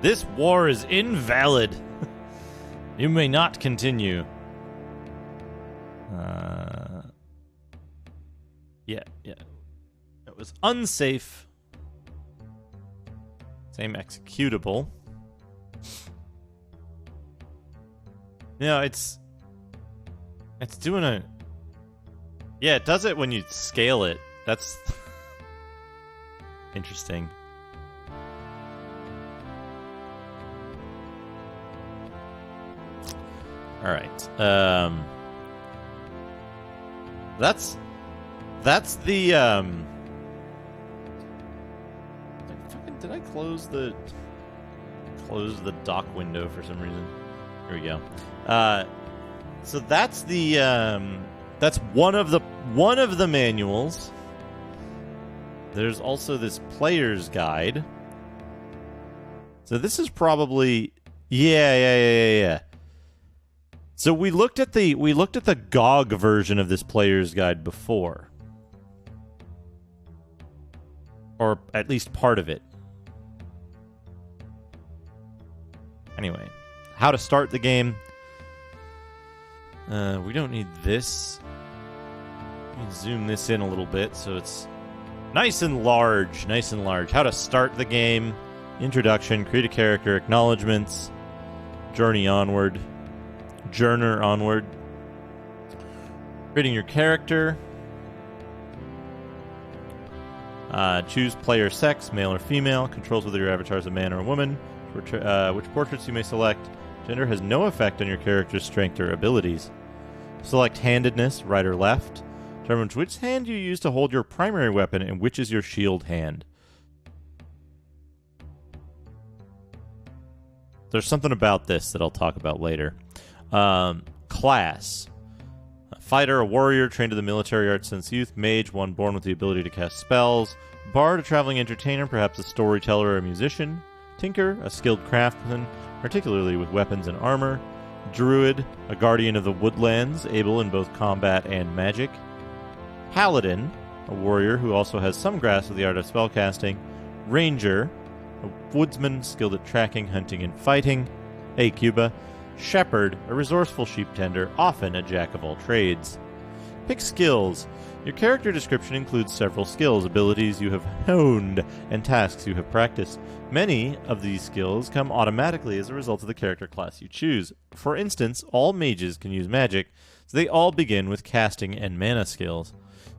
This war is invalid. You may not continue. Yeah. It was unsafe. Same executable. No, it's doing a... Yeah, it does it when you scale it. That's interesting. All right. That's the did I close the dock window for some reason? Here we go. So that's the that's one of the manuals. There's also this player's guide. So this is probably yeah. So we looked at the GOG version of this player's guide before. Or at least part of it. Anyway, how to start the game. We don't need this. Let me zoom this in a little bit so it's nice and large. Nice and large. How to start the game. Introduction, create a character, acknowledgements, journey onward. Journer onward. Creating your character. Choose player sex, male or female. Controls whether your avatar is a man or a woman. Which portraits you may select. Gender has no effect on your character's strength or abilities. Select handedness, right or left. Determines which hand you use to hold your primary weapon and which is your shield hand. There's something about this that I'll talk about later. Class. A fighter, a warrior, trained to the military arts since youth. Mage, one born with the ability to cast spells. Bard, a traveling entertainer, perhaps a storyteller or a musician. Tinker, a skilled craftsman, particularly with weapons and armor. Druid, a guardian of the woodlands, able in both combat and magic. Paladin, a warrior who also has some grasp of the art of spellcasting. Ranger, a woodsman skilled at tracking, hunting, and fighting. Hey, Cuba. Shepherd, a resourceful sheep tender, often a jack of all trades. Pick skills. Your character description includes several skills, abilities you have honed, and tasks you have practiced. Many of these skills come automatically as a result of the character class you choose. For instance, all mages can use magic, so they all begin with casting and mana skills.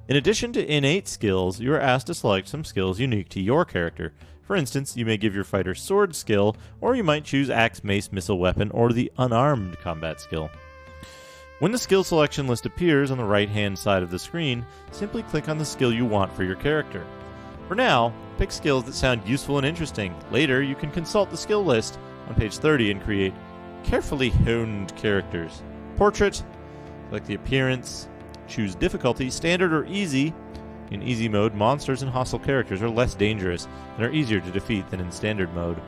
In addition to innate skills, you are asked to select some skills unique to your character. For instance, you may give your fighter sword skill, or you might choose axe, mace, missile weapon, or the unarmed combat skill. When the skill selection list appears on the right-hand side of the screen, simply click on the skill you want for your character. For now, pick skills that sound useful and interesting. Later, you can consult the skill list on page 30 and create carefully honed characters. Portrait, select the appearance, choose difficulty, standard or easy. In easy mode, monsters and hostile characters are less dangerous and are easier to defeat than in standard mode.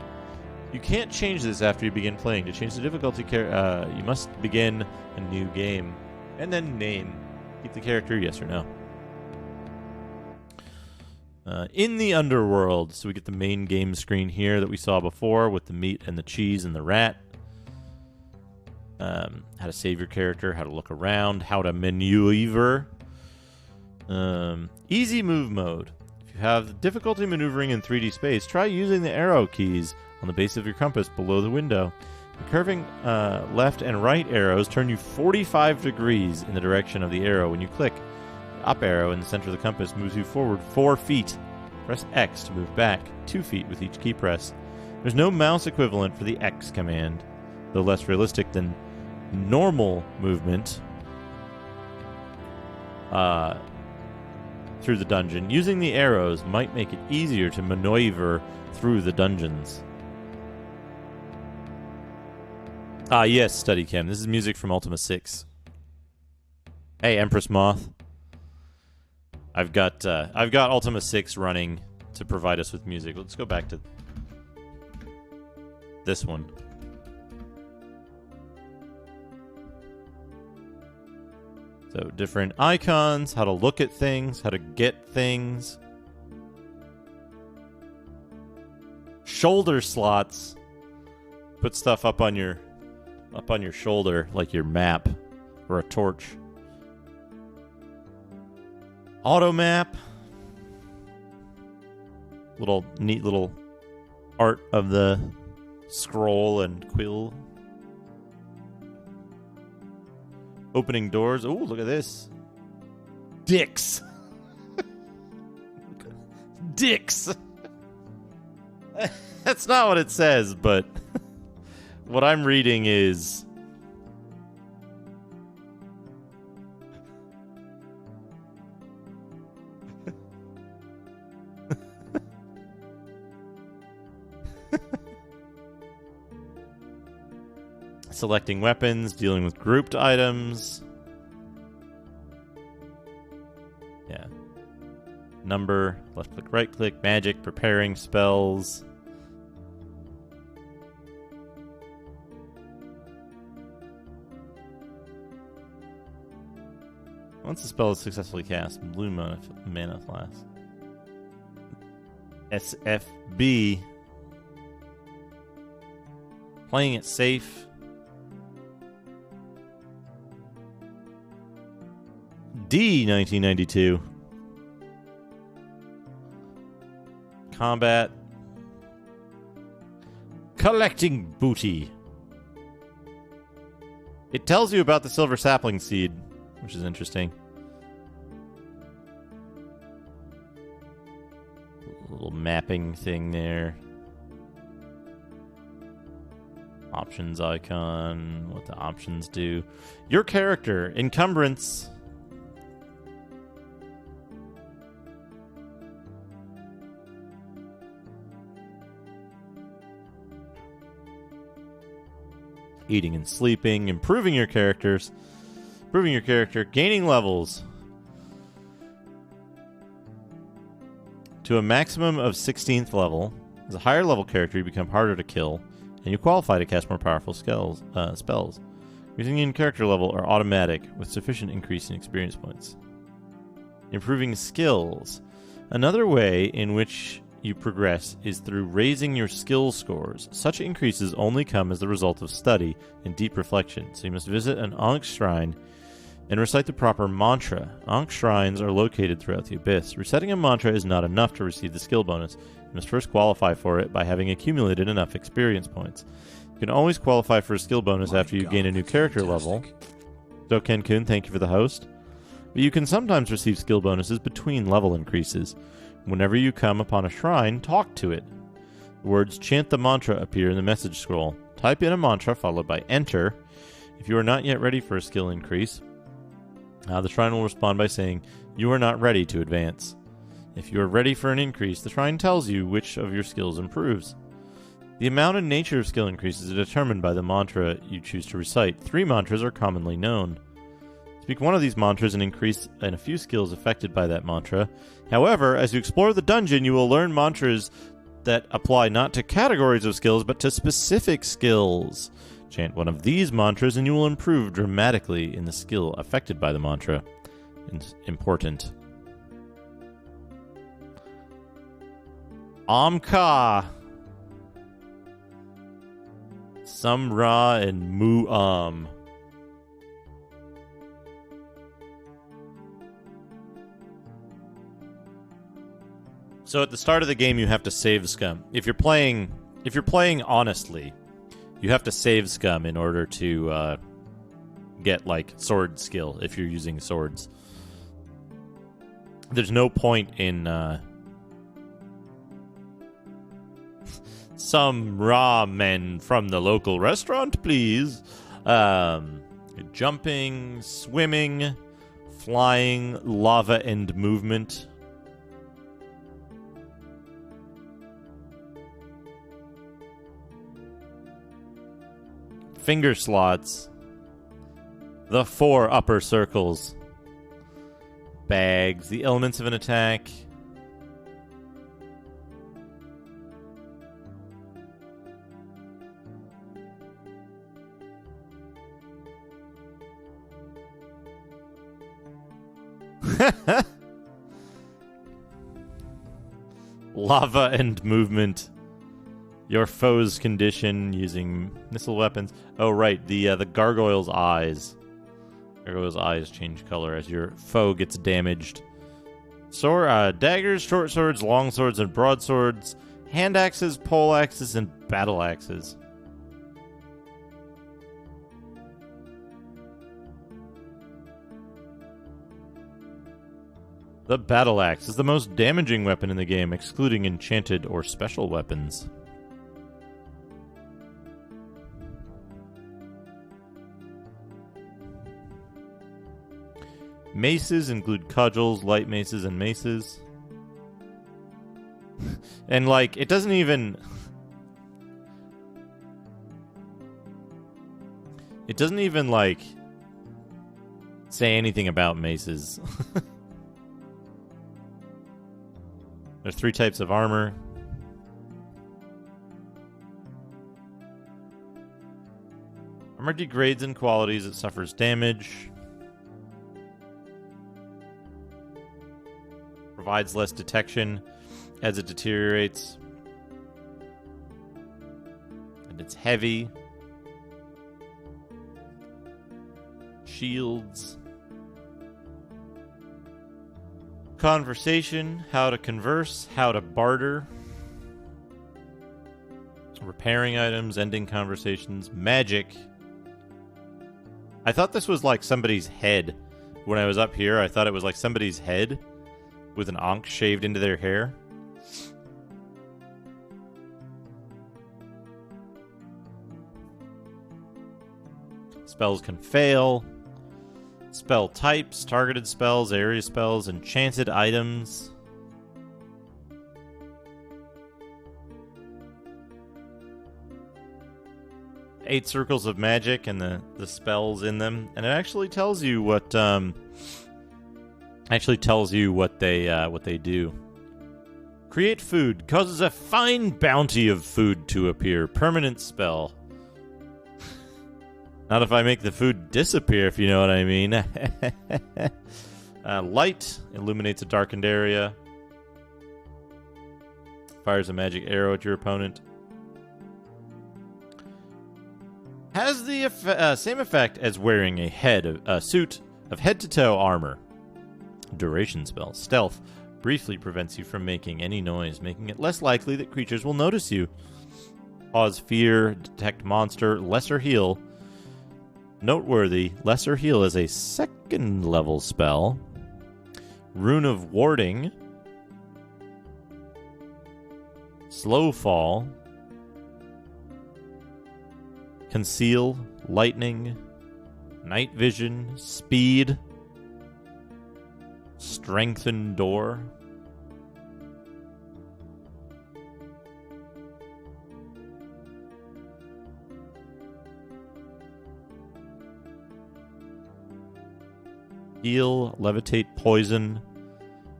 You can't change this after you begin playing. To change the difficulty, you must begin a new game. And then name. Keep the character, yes or no. In the Underworld, so we get the main game screen here that we saw before with the meat and the cheese and the rat. How to save your character, how to look around, how to maneuver. Easy move mode. If you have difficulty maneuvering in 3D space, try using the arrow keys on the base of your compass below the window. The curving left and right arrows turn you 45 degrees in the direction of the arrow. When you click, the up arrow in the center of the compass moves you forward 4 feet. Press X to move back 2 feet with each key press. There's no mouse equivalent for the X command, though less realistic than normal movement through the dungeon. Using the arrows might make it easier to maneuver through the dungeons. Yes, Study Cam. This is music from Ultima 6. Hey, Empress Moth. I've got Ultima 6 running to provide us with music. Let's go back to this one. So different icons, how to look at things, how to get things. Shoulder slots. Put stuff up on your shoulder like your map or a torch. Auto map. Neat little art of the scroll and quill. Opening doors. Oh, look at this. Dicks. Dicks. That's not what it says, but what I'm reading is selecting weapons, dealing with grouped items. Yeah. Number, left click, right click, magic, preparing spells. Once the spell is successfully cast, blue mana flask. SFB. Playing it safe. D 1992. Combat. Collecting booty. It tells you about the silver sapling seed, which is interesting. A little mapping thing there. Options icon. What the options do. Your character. Encumbrance. Eating and sleeping, improving your character, gaining levels to a maximum of 16th level. As a higher level character, you become harder to kill, and you qualify to cast more powerful spells. Using in character level are automatic, with sufficient increase in experience points. Improving skills. Another way in which you progress is through raising your skill scores. Such increases only come as the result of study and deep reflection, so you must visit an Ankh shrine and recite the proper mantra. Ankh shrines are located throughout the Abyss. Reciting a mantra is not enough to receive the skill bonus. You must first qualify for it by having accumulated enough experience points. You can always qualify for a skill bonus after you gain a new character level. So Ken-kun, thank you for the host. But you can sometimes receive skill bonuses between level increases. Whenever you come upon a shrine, talk to it. The words chant the mantra appear in the message scroll. Type in a mantra followed by enter. If you are not yet ready for a skill increase, the shrine will respond by saying, you are not ready to advance. If you are ready for an increase, the shrine tells you which of your skills improves. The amount and nature of skill increases are determined by the mantra you choose to recite. 3 mantras are commonly known. Speak one of these mantras and increase in a few skills affected by that mantra. However, as you explore the dungeon, you will learn mantras that apply not to categories of skills, but to specific skills. Chant one of these mantras and you will improve dramatically in the skill affected by the mantra. Important. Amka. Samra and Mu'am. So at the start of the game, you have to save scum. If you're playing honestly, you have to save scum in order to get like sword skill if you're using swords. There's no point in some ramen from the local restaurant, please. Jumping, swimming, flying, lava, and movement. Finger slots. The 4 upper circles. Bags. The elements of an attack. Lava and movement. Your foe's condition using missile weapons. Oh, right. The gargoyle's eyes. Gargoyle's eyes change color as your foe gets damaged. Daggers, short swords, long swords, and broadswords hand axes, pole axes, and battle axes. The battle axe is the most damaging weapon in the game, excluding enchanted or special weapons. Maces include cudgels, light maces, and maces. And, like, it doesn't even... It doesn't even, like, say anything about maces. There's 3 types of armor. Armor degrades in qualities, it suffers damage. Provides less detection as it deteriorates. And it's heavy. Shields. Conversation, how to converse, how to barter. Repairing items, ending conversations. Magic. I thought this was like somebody's head. When I was up here, I thought it was like somebody's head with an ankh shaved into their hair. Spells can fail. Spell types, targeted spells, area spells, enchanted items. Eight circles of magic and the spells in them, and it actually tells you what they do. Create food causes a fine bounty of food to appear. Permanent spell. Not if I make the food disappear, if you know what I mean. Light illuminates a darkened area. Fires a magic arrow at your opponent. Has the same effect as wearing a suit of head-to-toe armor. Duration spell. Stealth briefly prevents you from making any noise, making it less likely that creatures will notice you. Cause fear, detect monster, lesser heal. Noteworthy, lesser heal is a 2nd level spell. Rune of warding. Slow fall. Conceal, lightning, night vision, speed, strengthen door. Heal, levitate poison,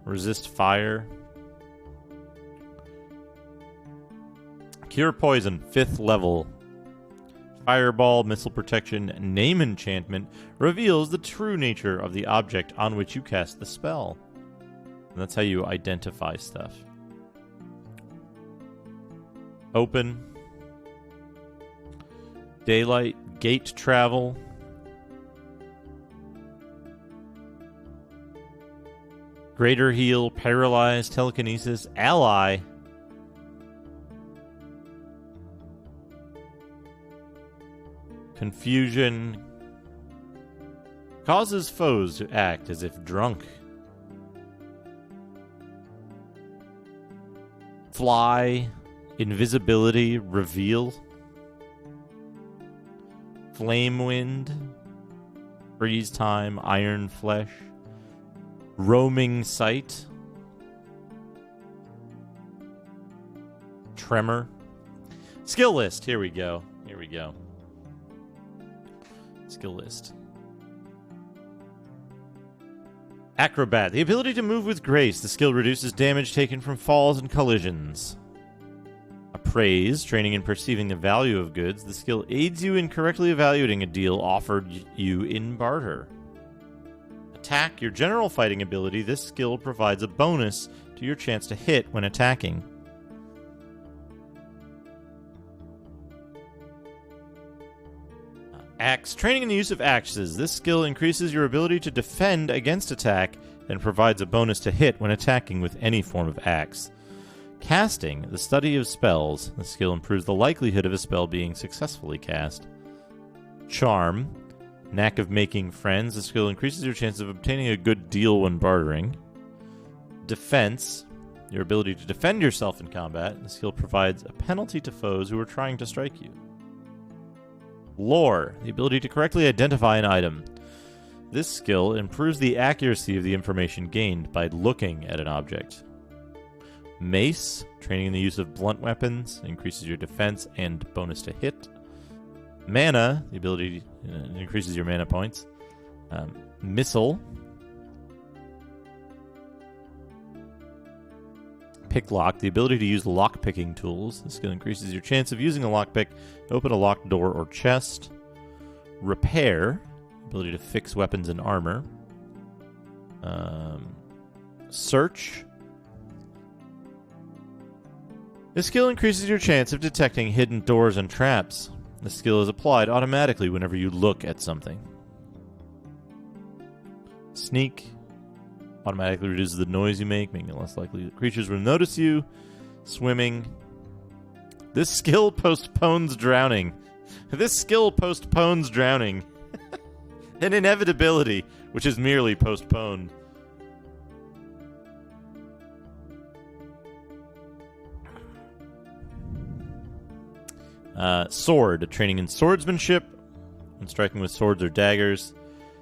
resist fire. Cure poison, 5th level. Fireball, missile protection, name enchantment reveals the true nature of the object on which you cast the spell. And that's how you identify stuff. Open. Daylight, gate travel. Greater heal, paralyze, telekinesis, ally. Confusion. Causes foes to act as if drunk. Fly. Invisibility. Reveal. Flame wind. Freeze time. Iron flesh. Roaming sight. Tremor. Skill list. Here we go. Here we go. Skill list. Acrobat. The ability to move with grace. The skill reduces damage taken from falls and collisions. Appraise. Training in perceiving the value of goods. The skill aids you in correctly evaluating a deal offered you in barter. Attack. Your general fighting ability. This skill provides a bonus to your chance to hit when attacking. Axe. Training in the use of axes. This skill increases your ability to defend against attack and provides a bonus to hit when attacking with any form of axe. Casting, the study of spells. The skill improves the likelihood of a spell being successfully cast. Charm, knack of making friends. The skill increases your chance of obtaining a good deal when bartering. Defense, your ability to defend yourself in combat. The skill provides a penalty to foes who are trying to strike you. Lore, the ability to correctly identify an item. This skill improves the accuracy of the information gained by looking at an object. Mace, training in the use of blunt weapons, increases your defense and bonus to hit. Mana, the ability increases your mana points. Missile. Picklock, the ability to use lock-picking tools. This skill increases your chance of using a lockpick to open a locked door or chest. Repair, ability to fix weapons and armor. Search. This skill increases your chance of detecting hidden doors and traps. The skill is applied automatically whenever you look at something. Sneak. Automatically reduces the noise you make, making it less likely that creatures will notice you. Swimming. This skill postpones drowning. This skill postpones drowning. An inevitability, which is merely postponed. Sword, training in swordsmanship and striking with swords or daggers.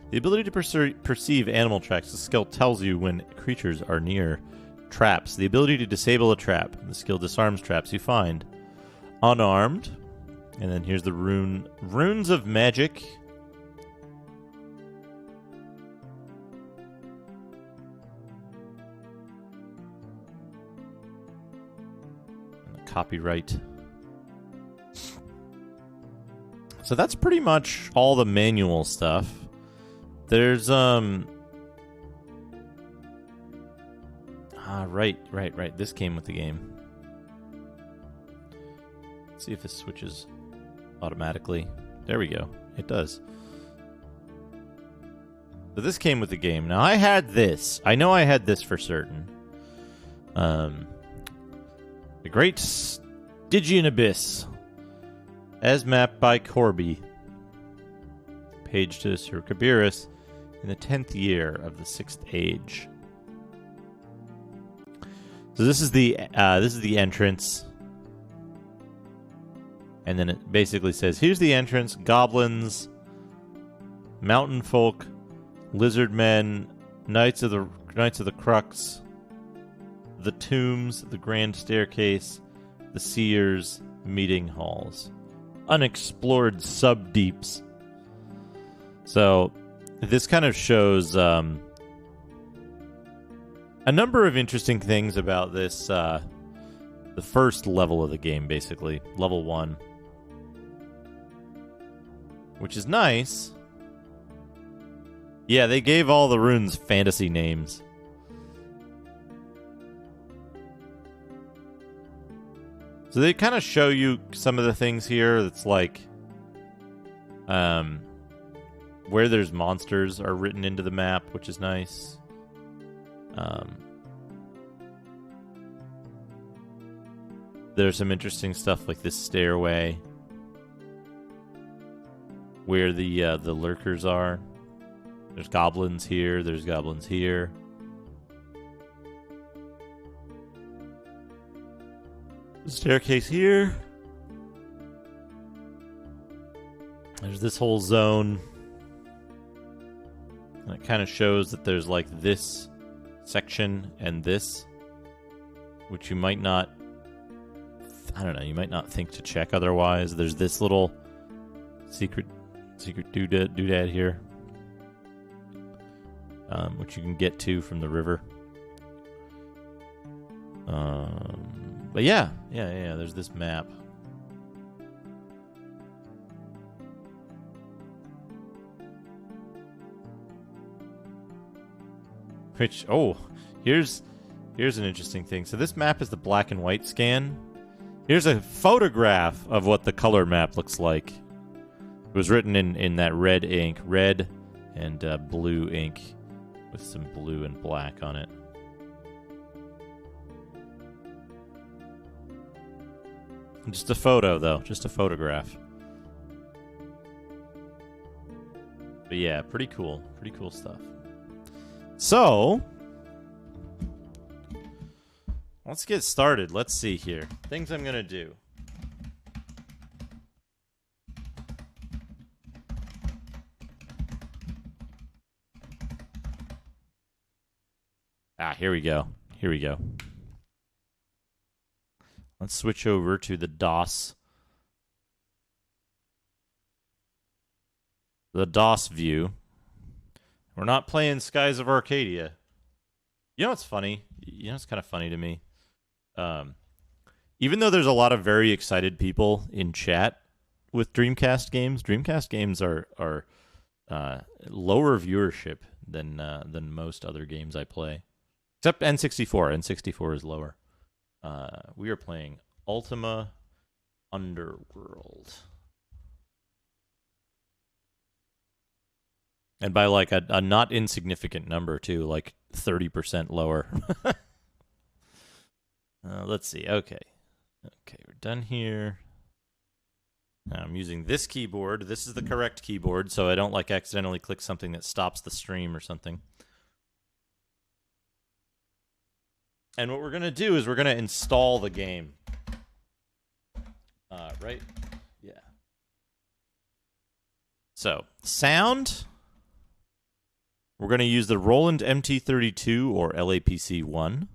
The ability to perceive animal tracks. The skill tells you when creatures are near. Traps, the ability to disable a trap. The skill disarms traps you find. Unarmed, and then here's the runes of magic. Copyright. So that's pretty much all the manual stuff. There's right. This came with the game. Let's see if this switches automatically. There we go. It does. So this came with the game. Now I had this. I know I had this for certain. The Great Stygian Abyss, as mapped by Corby. Page to Sir Kabirus in the 10th year of the 6th age. So this is the entrance, and then it basically says, here's the entrance: goblins, mountain folk, lizard men, knights of the crux, the tombs, the grand staircase, the seers, meeting halls, unexplored subdeeps. So this kind of shows a number of interesting things about this, the first level of the game, basically, level 1, which is nice. Yeah, they gave all the runes fantasy names. So they kind of show you some of the things here that's like, where there's monsters are written into the map, which is nice. There's some interesting stuff like this stairway, where the lurkers are. There's goblins here. There's goblins here. The staircase here. There's this whole zone. And it kind of shows that there's like this section and this, which you might not, I don't know, you might not think to check otherwise. There's this little secret doodad here, which you can get to from the river. But yeah, there's this map. Which, here's an interesting thing. So this map is the black and white scan. Here's a photograph of what the color map looks like. It was written in that red ink, red and blue ink with some blue and black on it. Just a photo, though. Just a photograph. But yeah, pretty cool. Pretty cool stuff. So, let's get started. Let's see here. Things I'm going to do. Here we go. Here we go. Let's switch over to the DOS. The DOS view. We're not playing Skies of Arcadia. You know what's funny? You know what's kind of funny to me? Even though there's a lot of very excited people in chat with Dreamcast games are lower viewership than most other games I play. Except N64. N64 is lower. We are playing Ultima Underworld. And by like a not insignificant number, too, like 30% lower. Let's see. Okay, we're done here. Now I'm using this keyboard. This is the correct keyboard, so I don't like accidentally click something that stops the stream or something. And what we're going to do is we're going to install the game. Right? Yeah. So, sound. We're going to use the Roland MT32 or LAPC-1.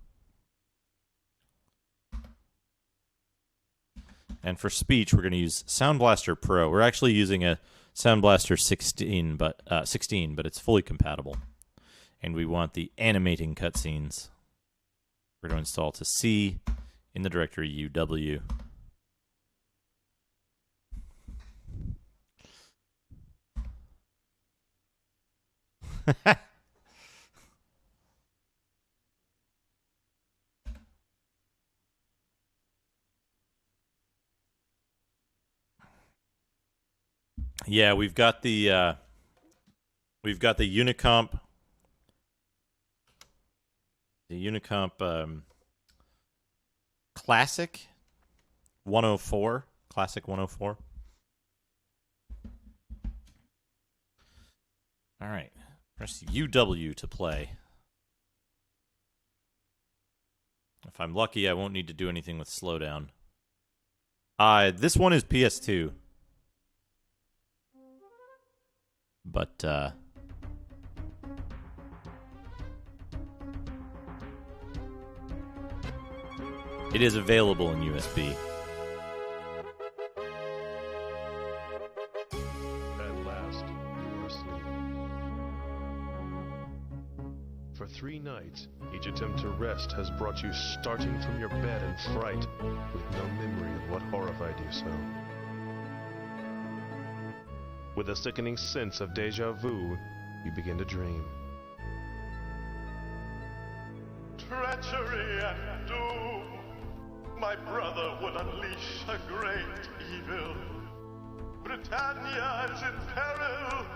And for speech, we're going to use Sound Blaster Pro. We're actually using a Sound Blaster 16, but it's fully compatible. And we want the animating cutscenes. We're going to install to C in the directory UW. Yeah, we've got the Unicomp. The Unicomp Classic 104. Classic 104. All right. Press UW to play. If I'm lucky, I won't need to do anything with slowdown. This one is PS2. But, it is available in USB. At last, you are asleep. For 3 nights, each attempt to rest has brought you starting from your bed in fright, with no memory of what horrified you so. With a sickening sense of deja vu, you begin to dream. Treachery and doom. My brother would unleash a great evil. Britannia is in peril.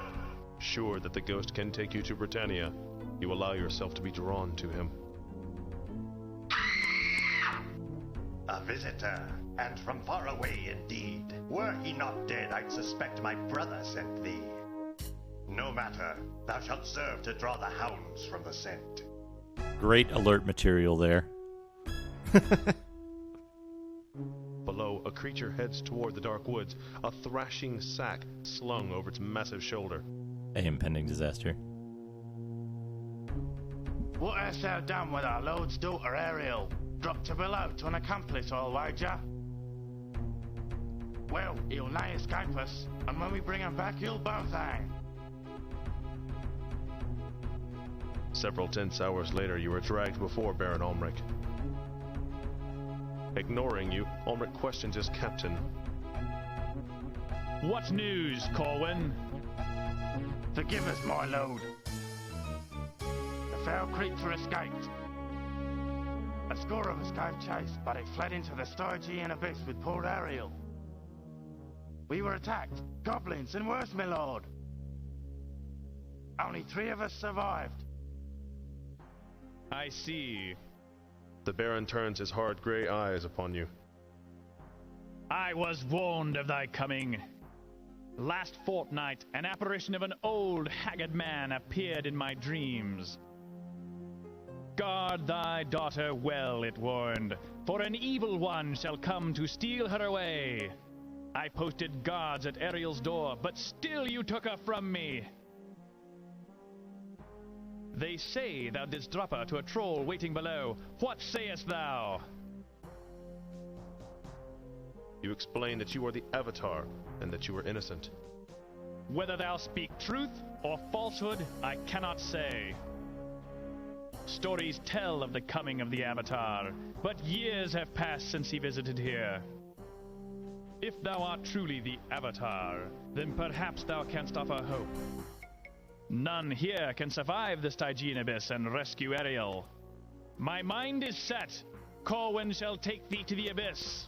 Sure that the ghost can take you to Britannia, you allow yourself to be drawn to him. A visitor, and from far away indeed. Were he not dead, I'd suspect my brother sent thee. No matter, thou shalt serve to draw the hounds from the scent. Great alert material there. Below, a creature heads toward the dark woods, a thrashing sack slung over its massive shoulder. A impending disaster. What hast thou done with our lord's daughter Ariel? Dropped her below to an accomplice, I'll wager. Well, he'll nigh escape us, and when we bring him back, you'll both hang. Several tense hours later, you are dragged before Baron Ulmric. Ignoring you, Ulmric questions his captain. What news, Corwin? Forgive us, my lord. The foul creature escaped. A score of us gave chase, but it fled into the Stygian abyss with poor Ariel. We were attacked, goblins and worse, my lord. Only 3 of us survived. I see. The Baron turns his hard gray eyes upon you. I was warned of thy coming. Last fortnight, an apparition of an old, haggard man appeared in my dreams. Guard thy daughter well, it warned, for an evil one shall come to steal her away. I posted guards at Ariel's door, but still you took her from me. They say thou didst drop her to a troll waiting below. What sayest thou? You explain that you are the Avatar, and that you are innocent. Whether thou speak truth or falsehood, I cannot say. Stories tell of the coming of the Avatar, but years have passed since he visited here. If thou art truly the Avatar, then perhaps thou canst offer hope. None here can survive the Stygian abyss and rescue Ariel. My mind is set. Corwin shall take thee to the abyss.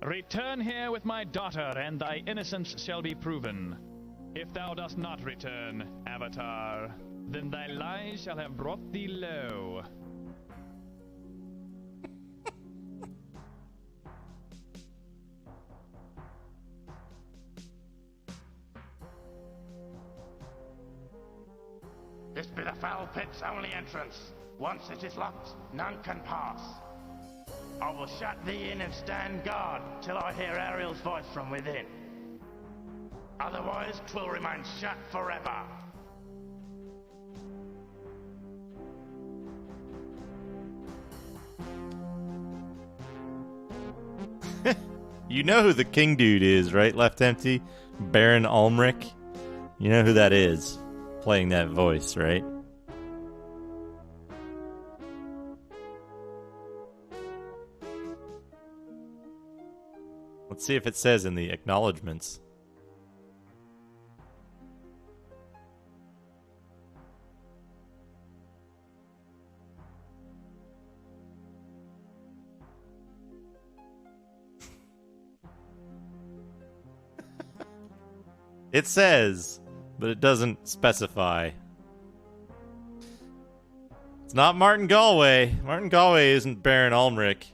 Return here with my daughter, and thy innocence shall be proven. If thou dost not return, Avatar, then thy lies shall have brought thee low. This be the foul pit's only entrance. Once it is locked, none can pass. I will shut thee in and stand guard till I hear Ariel's voice from within. Otherwise, 'twill remain shut forever. You know who the king dude is, right? Left Empty? Baron Ulmric? You know who that is, playing that voice, right? Let's see if it says in the acknowledgements. It says, but it doesn't specify. It's not Martin Galway. Martin Galway isn't Baron Ulmric.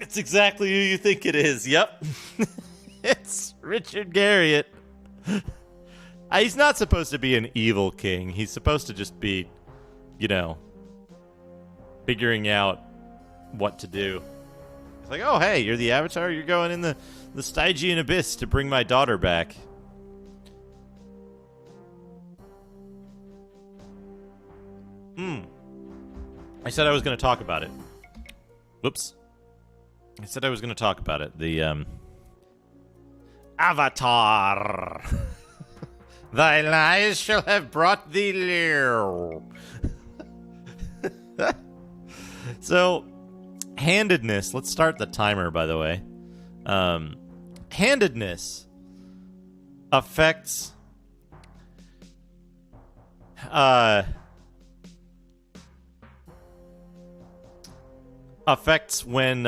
It's exactly who you think it is. Yep. It's Richard Garriott. He's not supposed to be an evil king. He's supposed to just be, you know, figuring out what to do. It's like, oh, hey, you're the Avatar. You're going in the Stygian abyss to bring my daughter back. I said I was going to talk about it. Whoops. I said I was going to talk about it. The, Avatar. Thy lies shall have brought thee low. So, handedness. Let's start the timer, by the way. Handedness affects when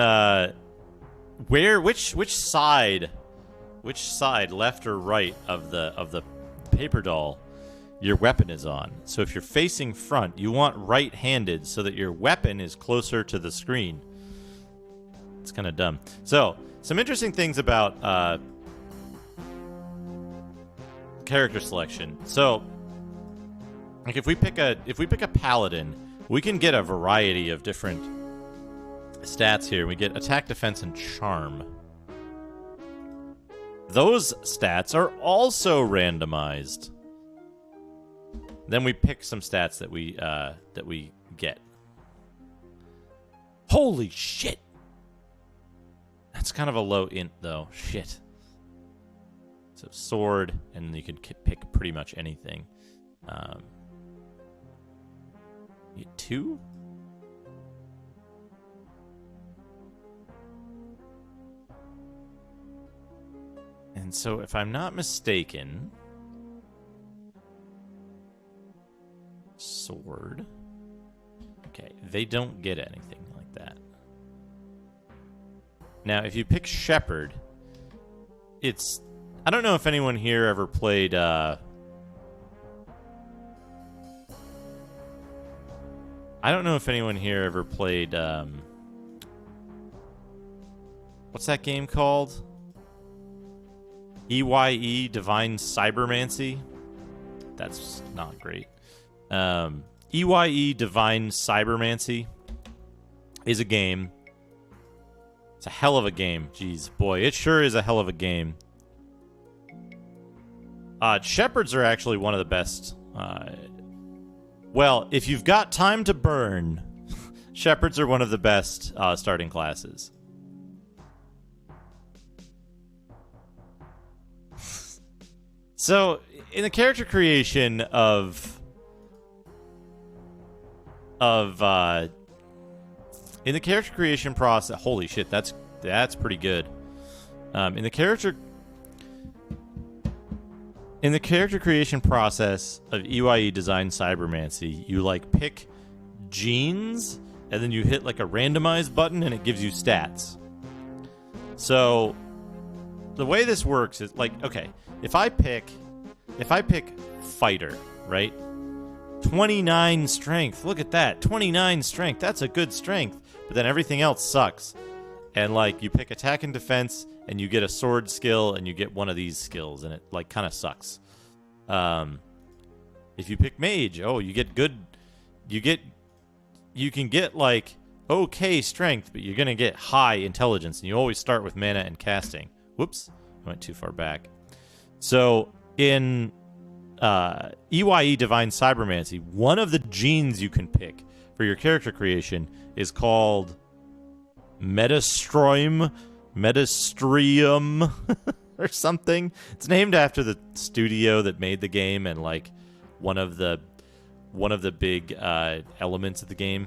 which side, left or right of the paper doll your weapon is on. So if you're facing front, you want right-handed so that your weapon is closer to the screen. It's kind of dumb. So, some interesting things about character selection. So, like if we pick a paladin, we can get a variety of different stats here. We get attack, defense, and charm. Those stats are also randomized. Then we pick some stats that we get. Holy shit! That's kind of a low int, though. Shit. So sword, and you can pick pretty much anything. You get 2? And so, if I'm not mistaken, sword. Okay, they don't get anything like that. Now, if you pick Shepherd, it's... I don't know if anyone here ever played... I I don't know if anyone here ever played, what's that game called? EYE, Divine Cybermancy? That's not great. EYE, Divine Cybermancy is a game. It's a hell of a game. Jeez, boy, it sure is a hell of a game. Shepherds are actually one of the best. Well, if you've got time to burn, Shepherds are one of the best starting classes. So, in the character creation of in the character creation process, holy shit, that's pretty good. In the character creation process of EYE Design Cybermancy, you like pick genes and then you hit like a randomize button and it gives you stats. So the way this works is like, okay, if I pick fighter, right? 29 strength. Look at that. 29 strength. That's a good strength. But then everything else sucks. And like you pick attack and defense and you get a sword skill and you get one of these skills and it like kind of sucks. If you pick mage, oh, you get good. You can get like okay strength, but you're going to get high intelligence and you always start with mana and casting. Whoops. I went too far back. So in EYE Divine Cybermancy, one of the genes you can pick for your character creation is called Metastrium or something. It's named after the studio that made the game and like one of the big elements of the game.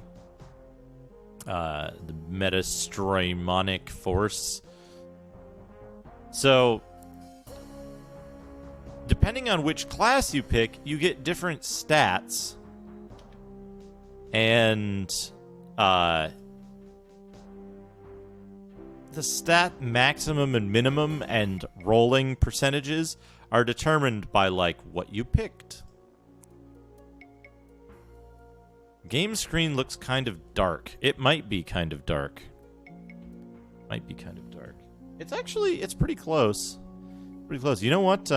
The Metastriumonic Force. So depending on which class you pick, you get different stats. And the stat maximum and minimum and rolling percentages are determined by like what you picked. Game screen looks kind of dark. It might be kind of dark. It's pretty close. Pretty close. You know what?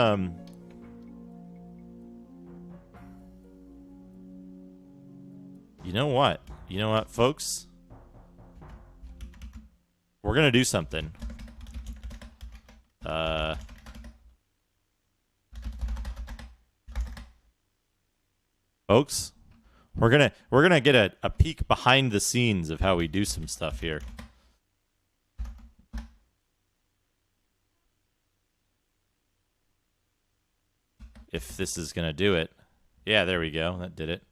You know what, folks? We're gonna do something. Folks, we're gonna get a peek behind the scenes of how we do some stuff here. If this is gonna do it. Yeah, there we go. That did it.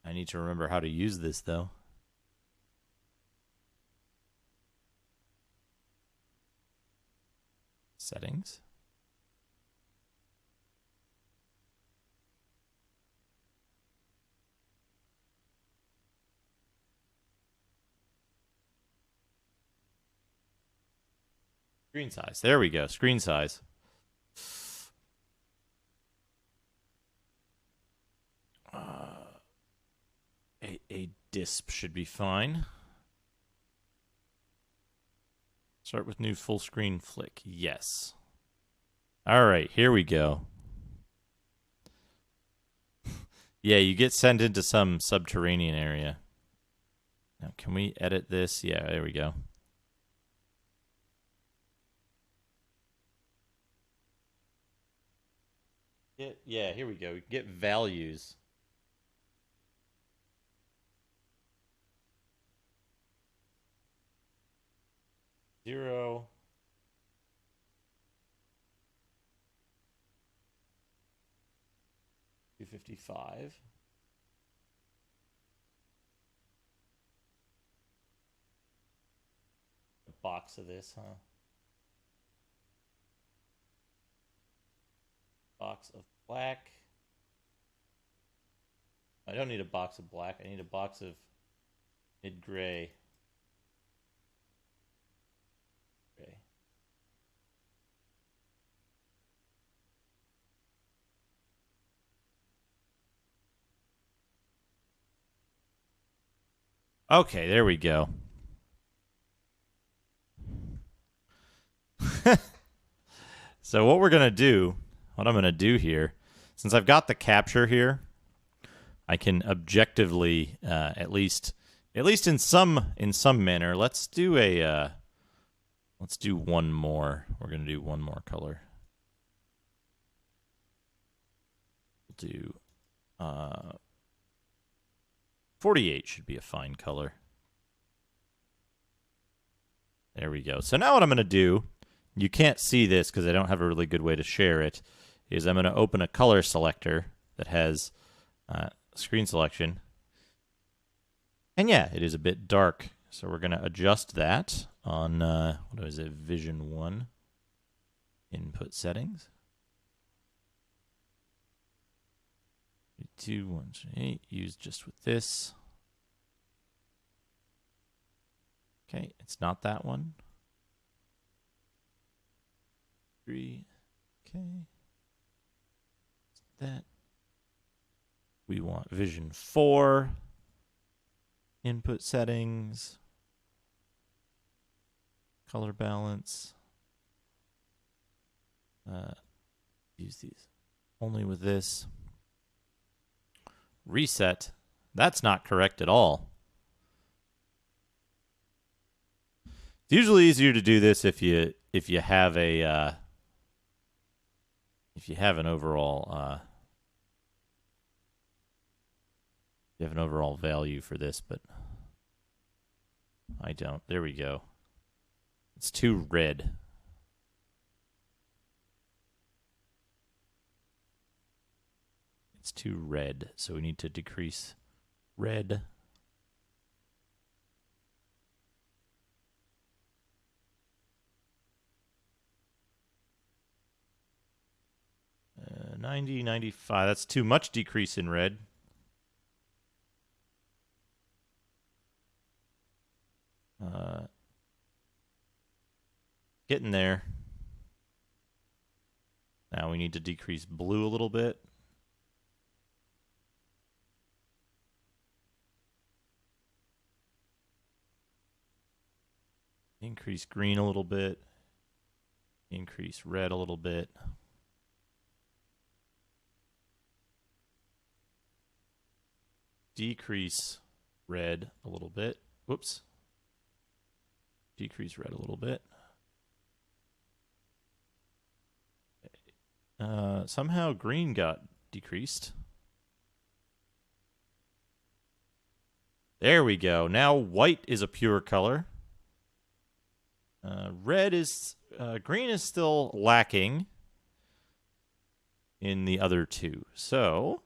I need to remember how to use this, though. Settings. Screen size. There we go. Screen size. A disp should be fine. Start with new full screen flick. Yes. All right, here we go. Yeah, you get sent into some subterranean area. Now, can we edit this? Yeah, there we go. Yeah, here we go. We get values. Zero. $255. A box of this, huh? Box of black. I don't need a box of black. I need a box of mid-gray. Okay, there we go. So what I'm going to do here, since I've got the capture here, I can objectively, at least in some manner, let's do one more. We're going to do one more color. We'll do 48 should be a fine color. There we go. So now what I'm going to do, you can't see this because I don't have a really good way to share it, is I'm going to open a color selector that has screen selection. And yeah, it is a bit dark. So we're going to adjust that on, what is it, Vision 1, input settings. 2.1.8, use just with this. Okay, it's not that one. 3, okay. That. We want Vision 4, input settings, color balance. Use these only with this. Reset. That's not correct at all. It's usually easier to do this if you have a if you have an overall value for this, but I don't. There we go. It's too red. It's too red, so we need to decrease red. Uh, 90, 95. That's too much decrease in red. Getting there. Now we need to decrease blue a little bit. Increase green a little bit. Increase red a little bit. Decrease red a little bit. Whoops. Decrease red a little bit. Somehow green got decreased. There we go. Now white is a pure color. Green is still lacking in the other two. So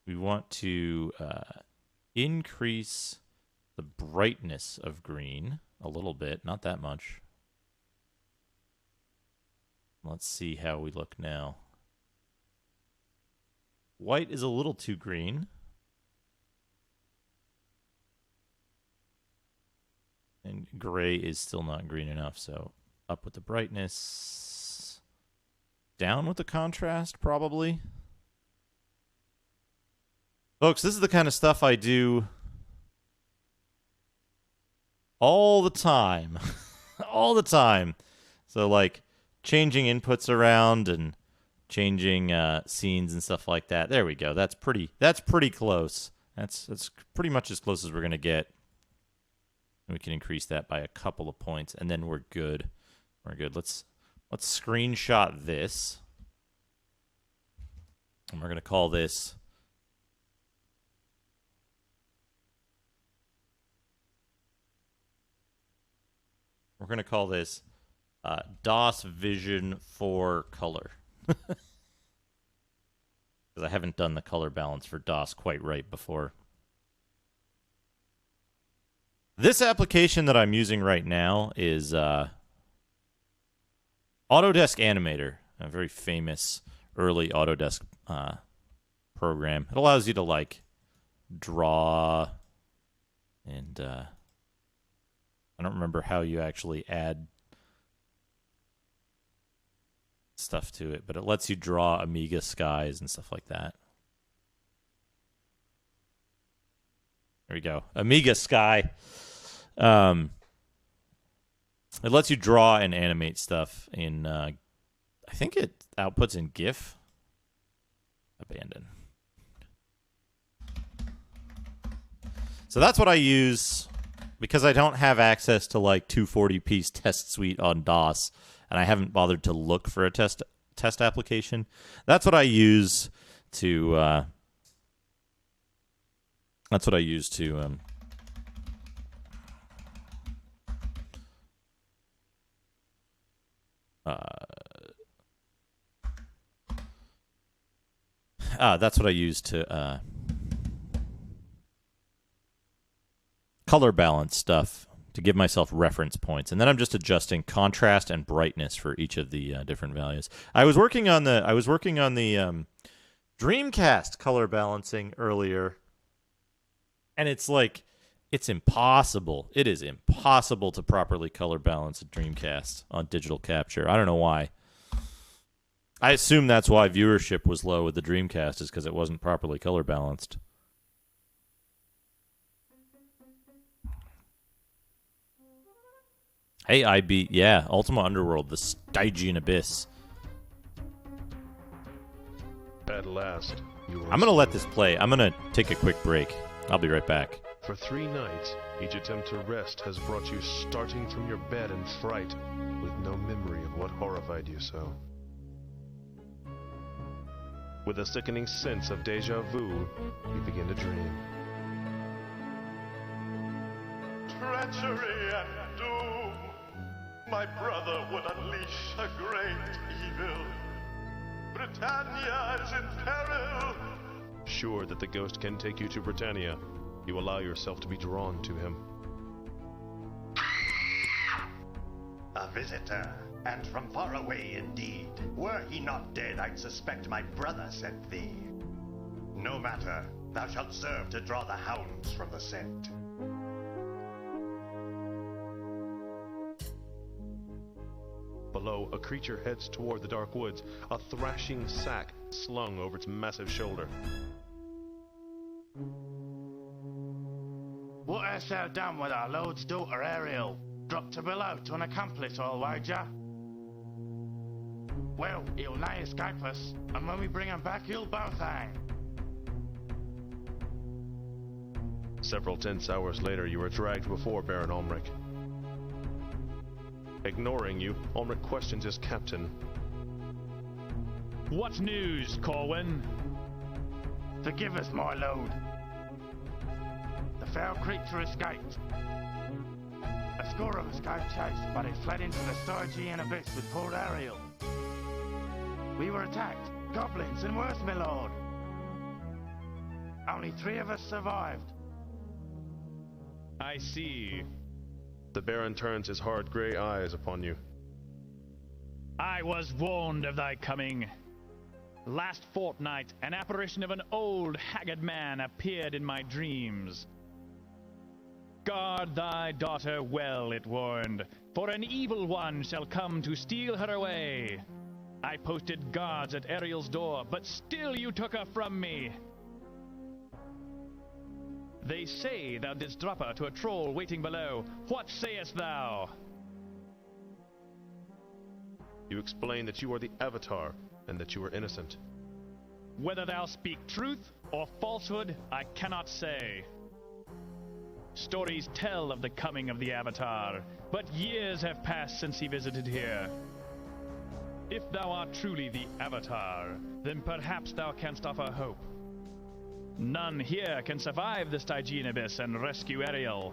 we want to increase the brightness of green a little bit, not that much. Let's see how we look now. White is a little too green. And gray is still not green enough, so up with the brightness. Down with the contrast, probably. Folks, this is the kind of stuff I do all the time. All the time. So, like, changing inputs around and changing scenes and stuff like that. There we go. That's pretty close. That's pretty much as close as we're going to get. We can increase that by a couple of points, and then we're good. We're good. Let's screenshot this. And we're going to call this... We're going to call this DOS Vision 4 Color. Because I haven't done the color balance for DOS quite right before. This application that I'm using right now is Autodesk Animator, a very famous early Autodesk program. It allows you to, like, draw and... I don't remember how you actually add stuff to it, but it lets you draw Amiga skies and stuff like that. There we go. Amiga Sky. It lets you draw and animate stuff in, I think it outputs in GIF. Abandon. So that's what I use because I don't have access to like 240p's test suite on DOS, and I haven't bothered to look for a test application. That's what I use to. That's what I use to. That's what I use to color balance stuff to give myself reference points, and then I'm just adjusting contrast and brightness for each of the different values. I was working on the Dreamcast color balancing earlier, and it's like it's impossible. It is impossible to properly color balance a Dreamcast on digital capture. I don't know why. I assume that's why viewership was low with the Dreamcast, is because it wasn't properly color balanced. Hey, Ultima Underworld, the Stygian Abyss. At last, I'm going to let this play. I'm going to take a quick break. I'll be right back. For 3 nights, each attempt to rest has brought you starting from your bed in fright, with no memory of what horrified you so. With a sickening sense of deja vu, you begin to dream. Treachery and doom. My brother would unleash a great evil. Britannia is in peril. Sure that the ghost can take you to Britannia, you allow yourself to be drawn to him. A visitor, and from far away indeed. Were he not dead, I'd suspect my brother sent thee. No matter, thou shalt serve to draw the hounds from the scent. Below, a creature heads toward the dark woods, a thrashing sack slung over its massive shoulder. What hast thou done with our lord's daughter Ariel? Dropped her below to an accomplice, I'll wager. Well, he'll nigh escape us, and when we bring him back, he'll both hang. Several tense hours later, you are dragged before Baron Ulmric. Ignoring you, Ulmric questions his captain. What news, Corwin? Forgive us, my lord. The foul creature escaped. A score of us gave chase, but he fled into the Stygian abyss with poor Ariel. We were attacked, goblins and worse, my lord. Only 3 of us survived. I see. The Baron turns his hard grey eyes upon you. I was warned of thy coming. Last fortnight, an apparition of an old, haggard man appeared in my dreams. Guard thy daughter well, it warned, for an evil one shall come to steal her away. I posted guards at Ariel's door, but still you took her from me. They say thou didst drop her to a troll waiting below. What sayest thou? You explain that you are the Avatar, and that you are innocent. Whether thou speak truth or falsehood, I cannot say. Stories tell of the coming of the Avatar, but years have passed since he visited here. If thou art truly the Avatar, then perhaps thou canst offer hope. None here can survive the Stygian abyss and rescue Ariel.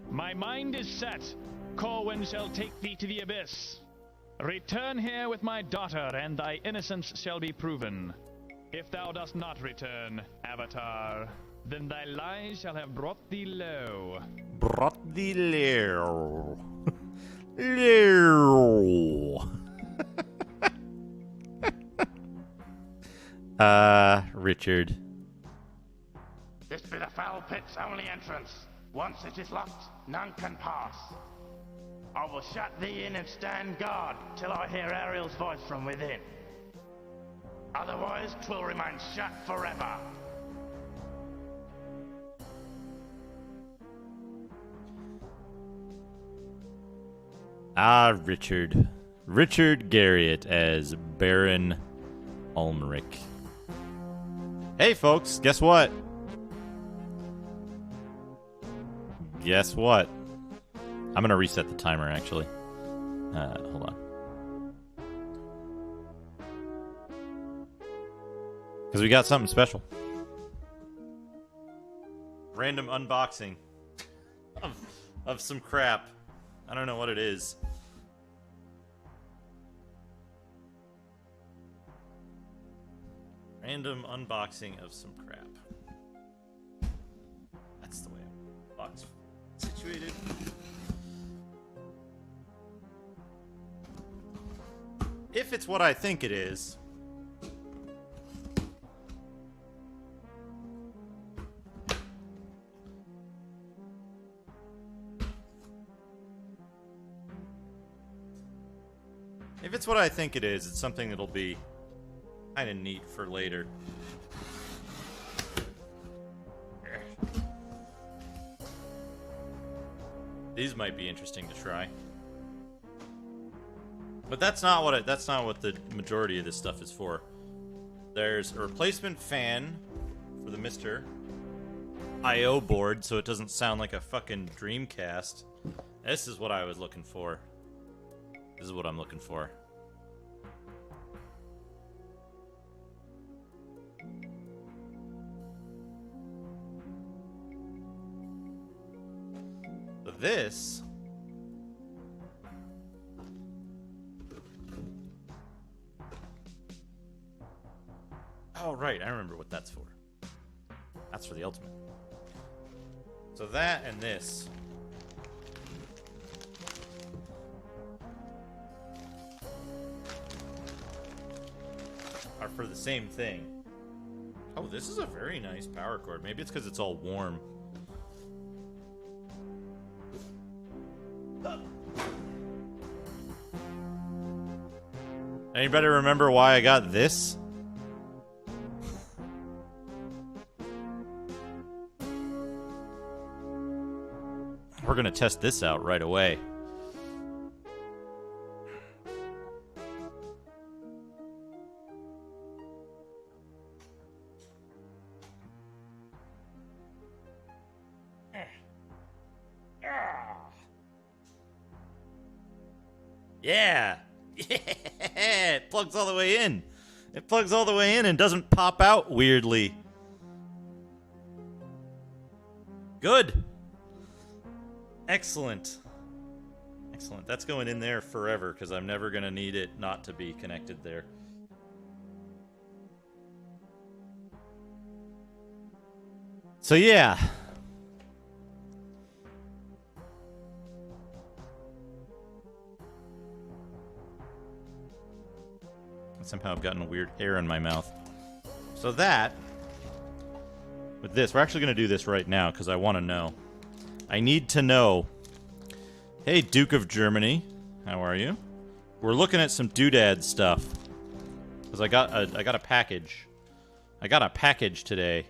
My mind is set. Corwin shall take thee to the abyss. Return here with my daughter, and thy innocence shall be proven. If thou dost not return, Avatar, then thy lies shall have brought thee low. Brought thee low. Low. Richard. This be the foul pit's only entrance. Once it is locked, none can pass. I will shut thee in and stand guard till I hear Ariel's voice from within. Otherwise, 'twill remain shut forever. Ah, Richard. Richard Garriott as Baron Ulmric. Hey, folks, guess what? Guess what? I'm going to reset the timer, actually. Hold on. Because we got something special. Random unboxing of some crap. I don't know what it is. Random unboxing of some crap. That's the way a box situated. If it's what I think it is. If it's what I think it is, it's something that'll be kind of neat for later. These might be interesting to try. But that's not what the majority of this stuff is for. There's a replacement fan for the Mr. I/O board so it doesn't sound like a fucking Dreamcast. This is what I was looking for. This is what I'm looking for. But this... Oh, right, I remember what that's for. That's for the Ultimate. So that and this... are for the same thing. Oh, this is a very nice power cord. Maybe it's because it's all warm. Anybody remember why I got this? We're gonna test this out right away. Yeah! Yeah! It plugs all the way in. It plugs all the way in and doesn't pop out weirdly. Good. Excellent. Excellent. That's going in there forever because I'm never going to need it not to be connected there. So yeah. Somehow I've gotten a weird hair in my mouth. So that, with this, we're actually going to do this right now because I want to know. I need to know. Hey, Duke of Germany, how are you? We're looking at some doodad stuff because I got a package. I got a package today.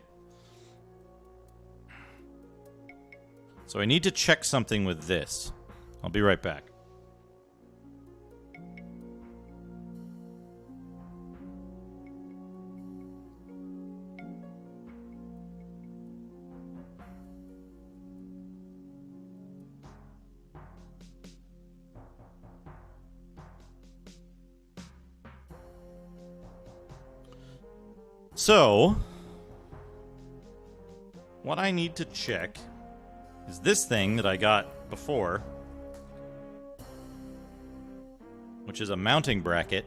So I need to check something with this. I'll be right back. So, what I need to check is this thing that I got before, which is a mounting bracket.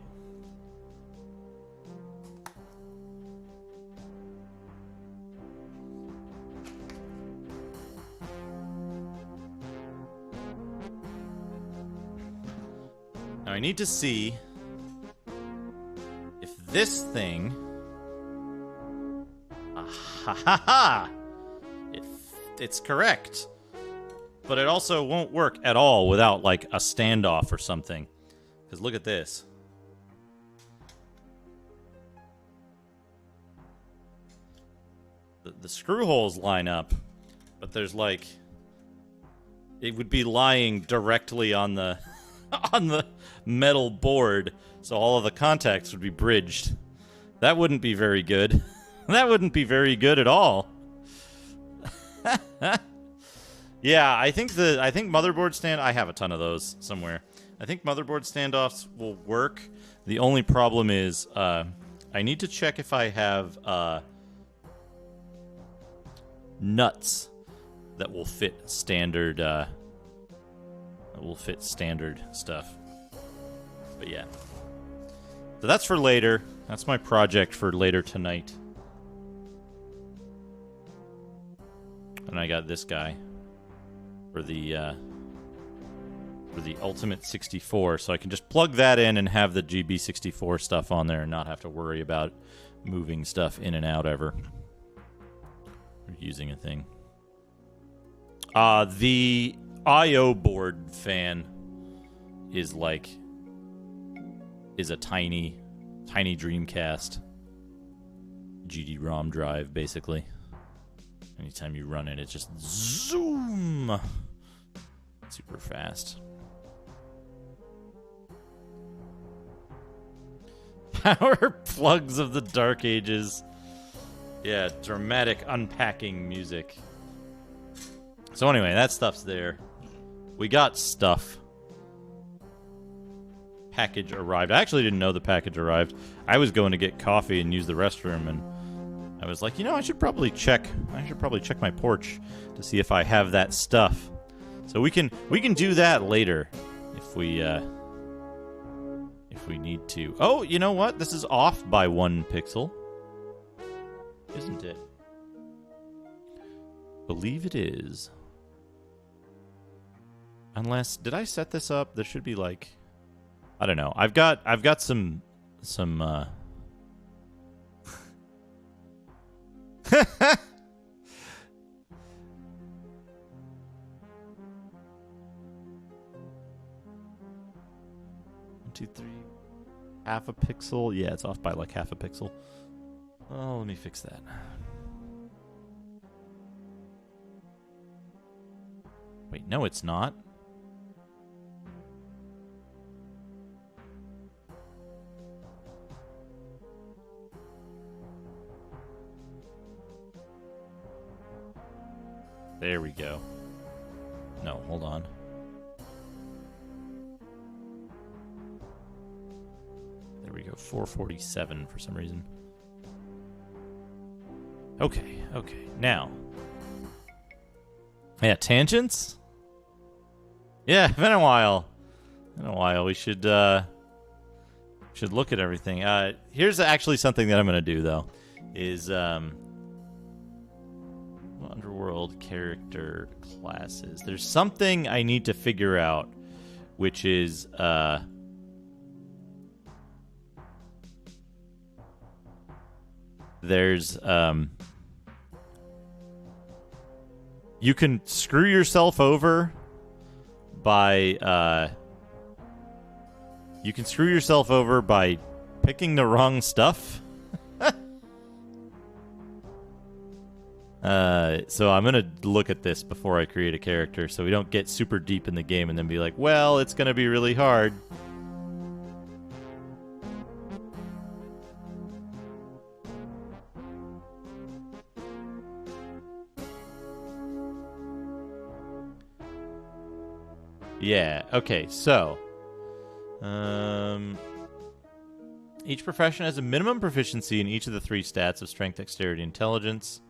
Now I need to see if this thing... Ha ha ha! It's correct. But it also won't work at all without, like, a standoff or something. Because look at this. The screw holes line up, but there's, like... It would be lying directly on the on the metal board, so all of the contacts would be bridged. That wouldn't be very good. That wouldn't be very good at all. Yeah, I think motherboard stand. I have a ton of those somewhere. I think motherboard standoffs will work. The only problem is I need to check if I have nuts that will fit standard stuff. But yeah. So that's for later. That's my project for later tonight. And I got this guy for the Ultimate 64, so I can just plug that in and have the GB64 stuff on there and not have to worry about moving stuff in and out ever. Or using a thing. The I/O board fan is a tiny Dreamcast GD-ROM drive, basically. Anytime you run it, it just zoom super fast. Power plugs of the Dark Ages. Yeah, dramatic unpacking music. So anyway, that stuff's there. We got stuff. Package arrived. I actually didn't know the package arrived. I was going to get coffee and use the restroom, and I was like, I should probably check my porch to see if I have that stuff. So we can do that later if we need to. Oh, you know what? This is off by 1 pixel. Isn't it? Believe it is. Unless, did I set this up? There should be I don't know. I've got some 2, 3, half a pixel. Yeah, it's off by half a pixel. Oh, let me fix that. Wait, no, it's not. There we go. No, hold on. There we go. 447 for some reason. Okay. Now. Yeah, tangents? Yeah, been a while. We should look at everything. Here's actually something that I'm going to do, though. Is, Underworld character classes. There's something I need to figure out, which is there's you can screw yourself over by picking the wrong stuff. So I'm gonna look at this before I create a character, so we don't get super deep in the game and then be like, well, it's gonna be really hard. Yeah, okay, so each profession has a minimum proficiency in each of the 3 stats of strength, dexterity, intelligence.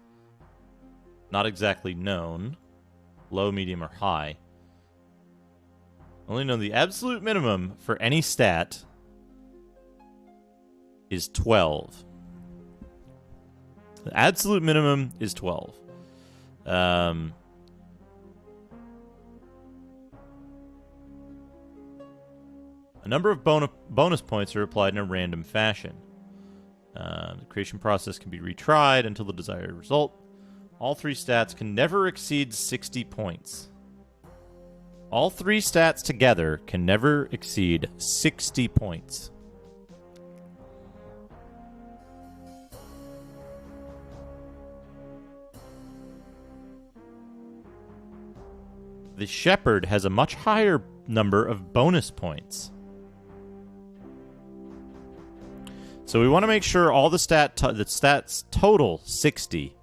Not exactly known. Low, medium, or high. Only know the absolute minimum for any stat is 12. The absolute minimum is 12. A number of bonus points are applied in a random fashion. The creation process can be retried until the desired result. All 3 stats can never exceed 60 points. All 3 stats together can never exceed 60 points. the Shepherd has a much higher number of bonus points. So we want to make sure all the stats total 60.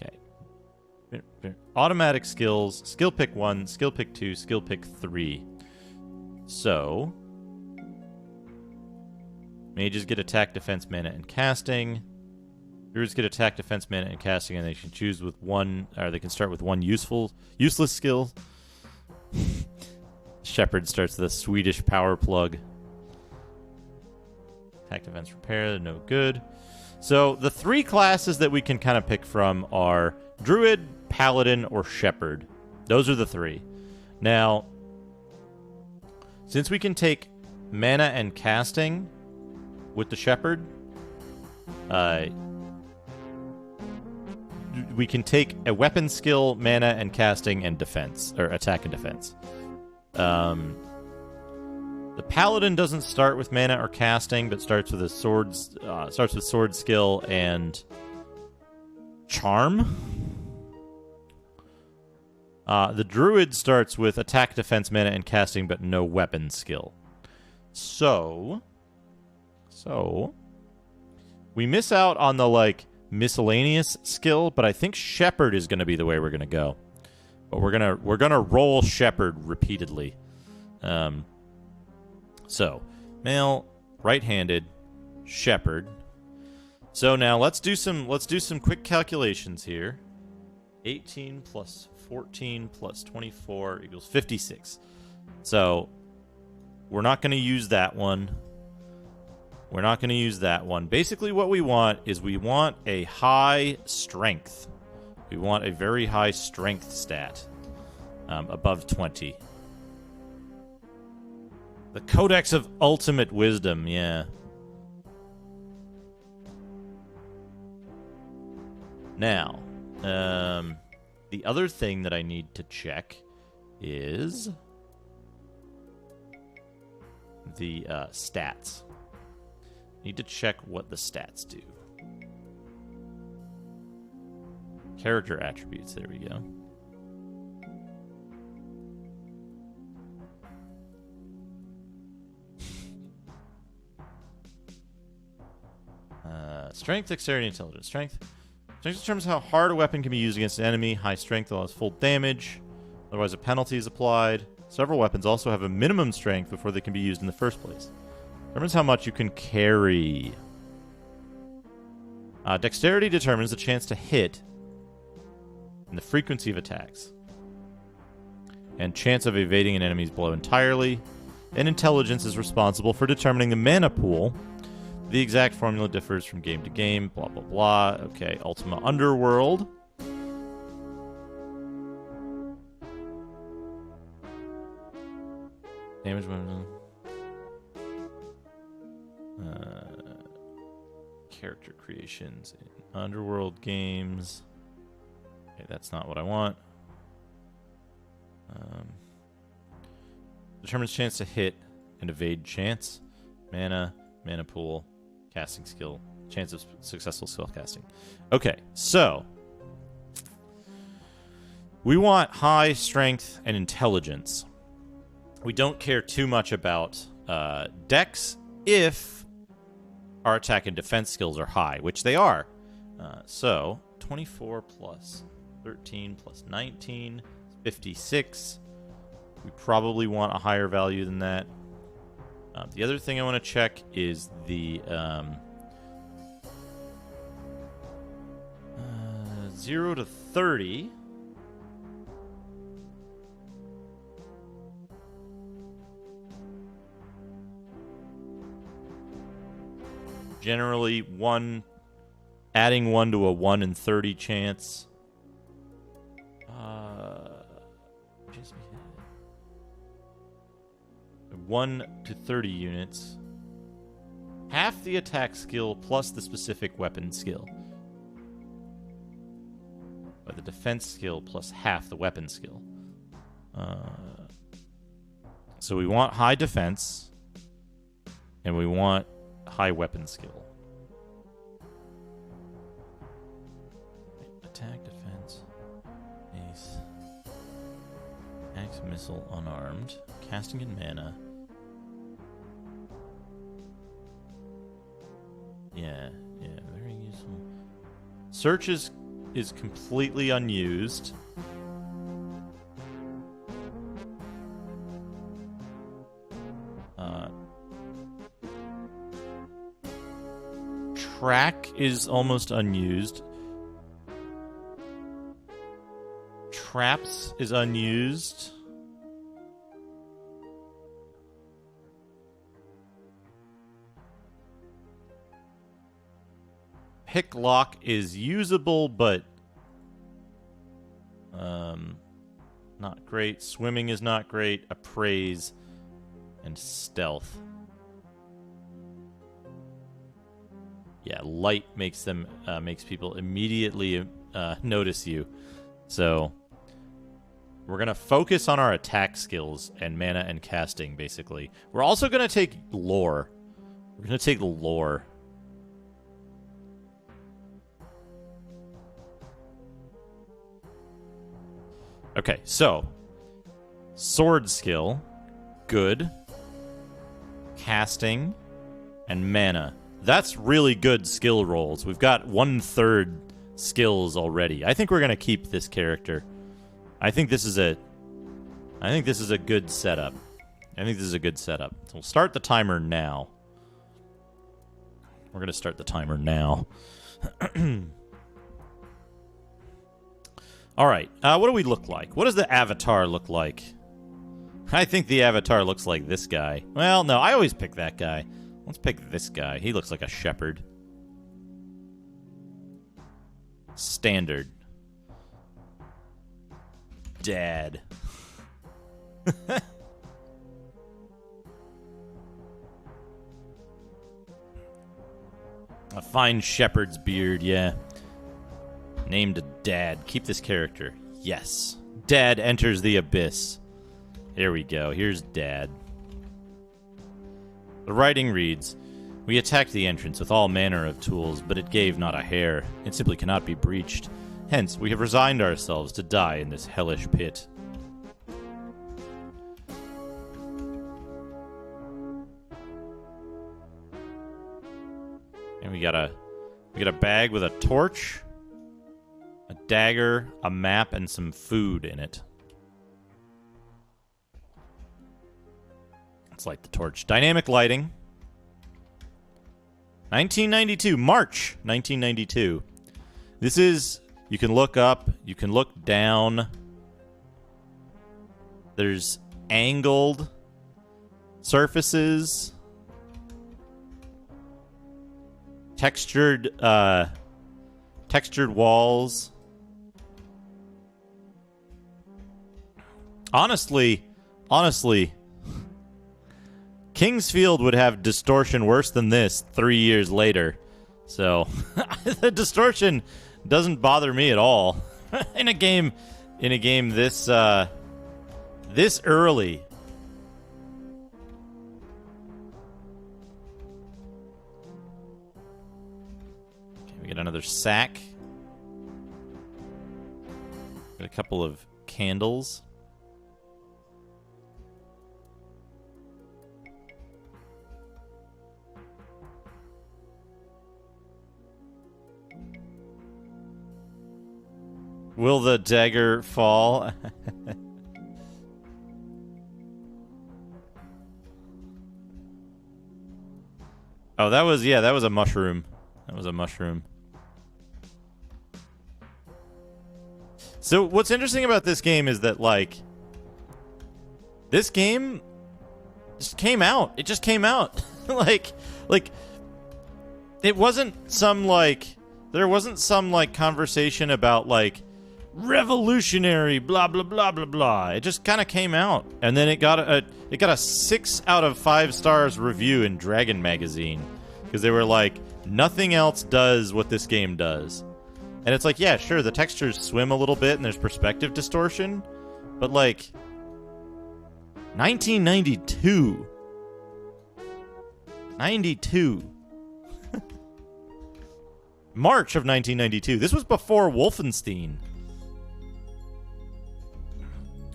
Okay. Automatic skills, skill pick 1, skill pick 2, skill pick 3. So mages get attack, defense, mana, and casting. Druids get attack, defense, mana, and casting, and they can choose with one, or they can start with one useless skill. Shepherd starts with a Swedish power plug. Attack, defense, repair, no good. So the 3 classes that we can kind of pick from are Druid, Paladin, or Shepherd. Those are the 3. Now, since we can take mana and casting with the Shepherd, we can take a weapon skill, mana, and casting, and defense, or attack and defense. The Paladin doesn't start with mana or casting, but starts with sword skill and charm. The Druid starts with attack, defense, mana, and casting, but no weapon skill. So we miss out on the miscellaneous skill, but I think Shepherd is going to be the way we're going to go. But we're gonna roll Shepherd repeatedly. So male, right-handed, Shepherd. So now let's do some quick calculations here. 18 plus 14 plus 24 equals 56. So we're not going to use that one. Basically what we want is we want a high strength. We want a very high strength stat. Above 20. The Codex of Ultimate Wisdom, yeah. Now, the other thing that I need to check is the stats. Need to check what the stats do. Character attributes, there we go. Strength, dexterity, intelligence. Strength determines how hard a weapon can be used against an enemy. High strength allows full damage. Otherwise, a penalty is applied. Several weapons also have a minimum strength before they can be used in the first place. Determines how much you can carry. Dexterity determines the chance to hit and the frequency of attacks. And chance of evading an enemy's blow entirely. And intelligence is responsible for determining the mana pool. The exact formula differs from game to game, blah, blah, blah. Okay, Ultima Underworld. Damage weapon. Character creations in Underworld games. Okay, that's not what I want. Determines chance to hit and evade chance. Mana pool. Casting skill. Chance of successful skill casting. Okay, so we want high strength and intelligence. We don't care too much about dex if our attack and defense skills are high, which they are. So 24 plus 13 plus 19 is 56. We probably want a higher value than that. The other thing I want to check is the 0 to 30. Generally, adding 1 to a 1 in 30 chance. 1 to 30 units. Half the attack skill plus the specific weapon skill. But the defense skill plus half the weapon skill. So we want high defense. And we want high weapon skill. Attack, defense, ace. Axe, missile, unarmed. Casting and mana. Yeah, very useful. Search is completely unused. Track is almost unused. Traps is unused. Pick lock is usable, but not great. Swimming is not great. Appraise and stealth. Yeah, light makes them makes people immediately notice you. So we're gonna focus on our attack skills and mana and casting. Basically, we're also gonna take lore. We're gonna take lore. Okay, so sword skill, good. Casting and mana. That's really good skill rolls. We've got 1/3 skills already. I think we're gonna keep this character. I think this is a good setup. So we'll start the timer now. We're gonna start the timer now. All right. What do we look like? What does the avatar look like? I think the avatar looks like this guy. Well, no, I always pick that guy. Let's pick this guy. He looks like a shepherd. Standard. Dad. A fine shepherd's beard, yeah. Named Dad. Keep this character. Yes. Dad enters the abyss. Here we go. Here's Dad. The writing reads, "We attacked the entrance with all manner of tools, but it gave not a hair. It simply cannot be breached. Hence, we have resigned ourselves to die in this hellish pit." And we got a bag with a torch, a dagger, a map, and some food in it. Let's light the torch. Dynamic lighting. 1992, March 1992. This is, you can look up, you can look down. There's angled surfaces. Textured walls. Honestly, Kingsfield would have distortion worse than this 3 years later. So, the distortion doesn't bother me at all. in a game this early. Okay, we get another sack. Got a couple of candles. Will the dagger fall? Oh, that was a mushroom. That was a mushroom. So what's interesting about this game is that, like, this game just came out. It just came out. like it wasn't some, like, there wasn't some, like, conversation about, like, revolutionary blah blah blah blah blah. It just kind of came out, and then it got a 6 out of 5 stars review in Dragon Magazine, because they were like, nothing else does what this game does. And it's like, yeah, sure, the textures swim a little bit and there's perspective distortion, but, like, 1992. 92. March of 1992. This was before Wolfenstein.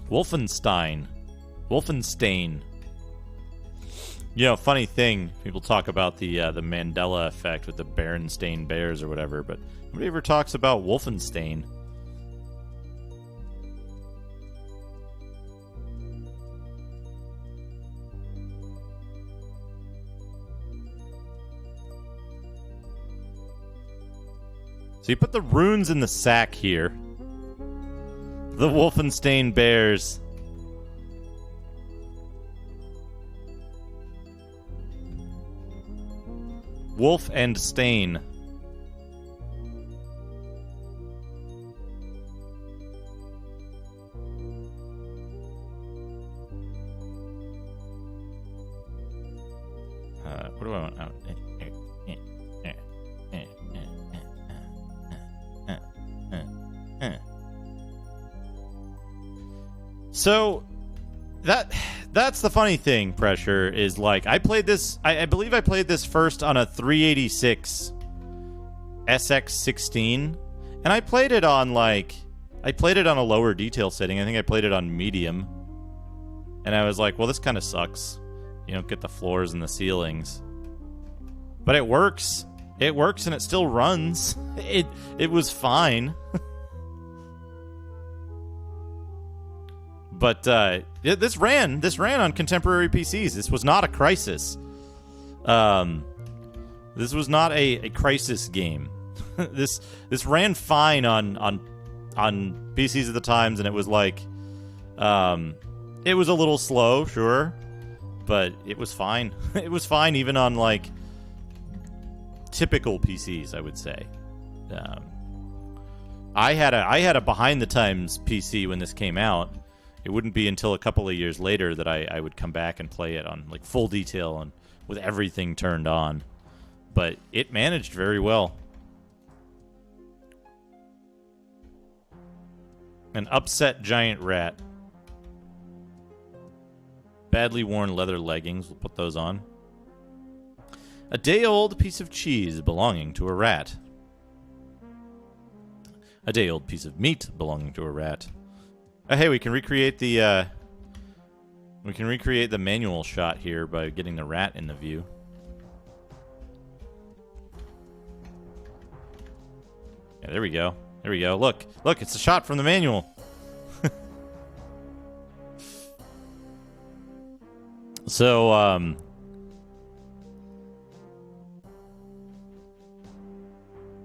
Wolfenstein. You know, funny thing, people talk about the Mandela effect with the Berenstain Bears or whatever, but nobody ever talks about Wolfenstein. So you put the runes in the sack here. The Wolfenstein Bears. Wolf and Stain. What do I want? So that's the funny thing, Pressure, is like I played this, I believe I played this first on a 386 SX16, and I played it on a lower detail setting. I think I played it on medium, and I was like, well, this kind of sucks. You don't get the floors and the ceilings, but it works. It works and it still runs. It was fine. But this ran on contemporary PCs. This was not a Crisis. This was not a Crisis game. This ran fine on PCs at the times, and it was like, it was a little slow, sure, but it was fine. It was fine even on like typical PCs, I would say. I had a behind the times PC when this came out. It wouldn't be until a couple of years later that I would come back and play it on like full detail and with everything turned on. But it managed very well. An upset giant rat. Badly worn leather leggings. We'll put those on. A day-old piece of cheese belonging to a rat. A day-old piece of meat belonging to a rat. Hey, we can recreate the manual shot here by getting the rat in the view. Yeah, there we go. There we go. Look, it's a shot from the manual. So,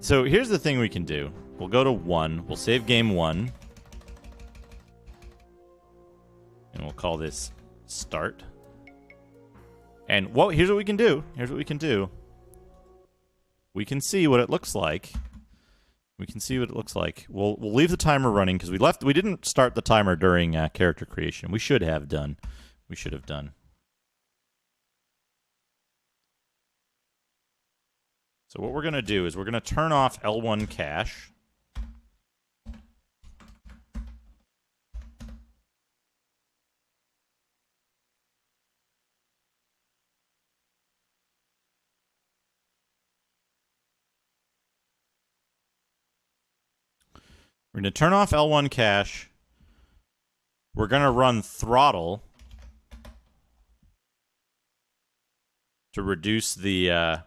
so here's the thing we can do. We'll go to 1. We'll save game 1. And we'll call this start. And here's what we can do. We can see what it looks like. We'll leave the timer running because we didn't start the timer during character creation. We should have done. So what we're going to do is we're going to turn off L1 cache. We're going to turn off L1 cache. We're going to run throttle to reduce the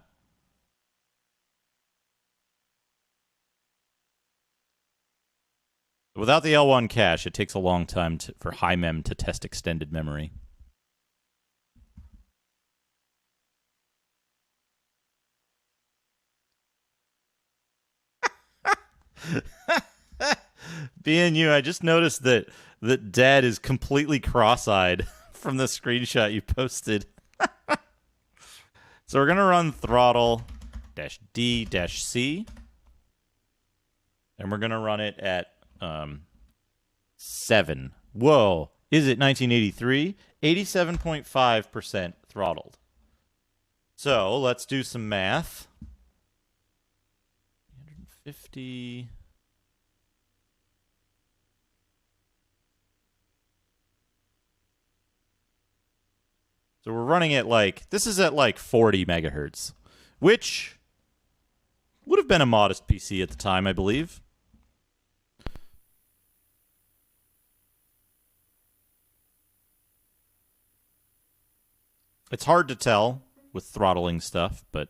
without the L1 cache, it takes a long time for HiMem to test extended memory. BNU, I just noticed that Dad is completely cross-eyed from the screenshot you posted. So we're going to run throttle -D-C. And we're going to run it at 7. Whoa. Is it 1983? 87.5% throttled. So let's do some math. 150... So we're running at this is at 40 megahertz, which Would have been a modest PC at the time, I believe. It's hard to tell with throttling stuff, but...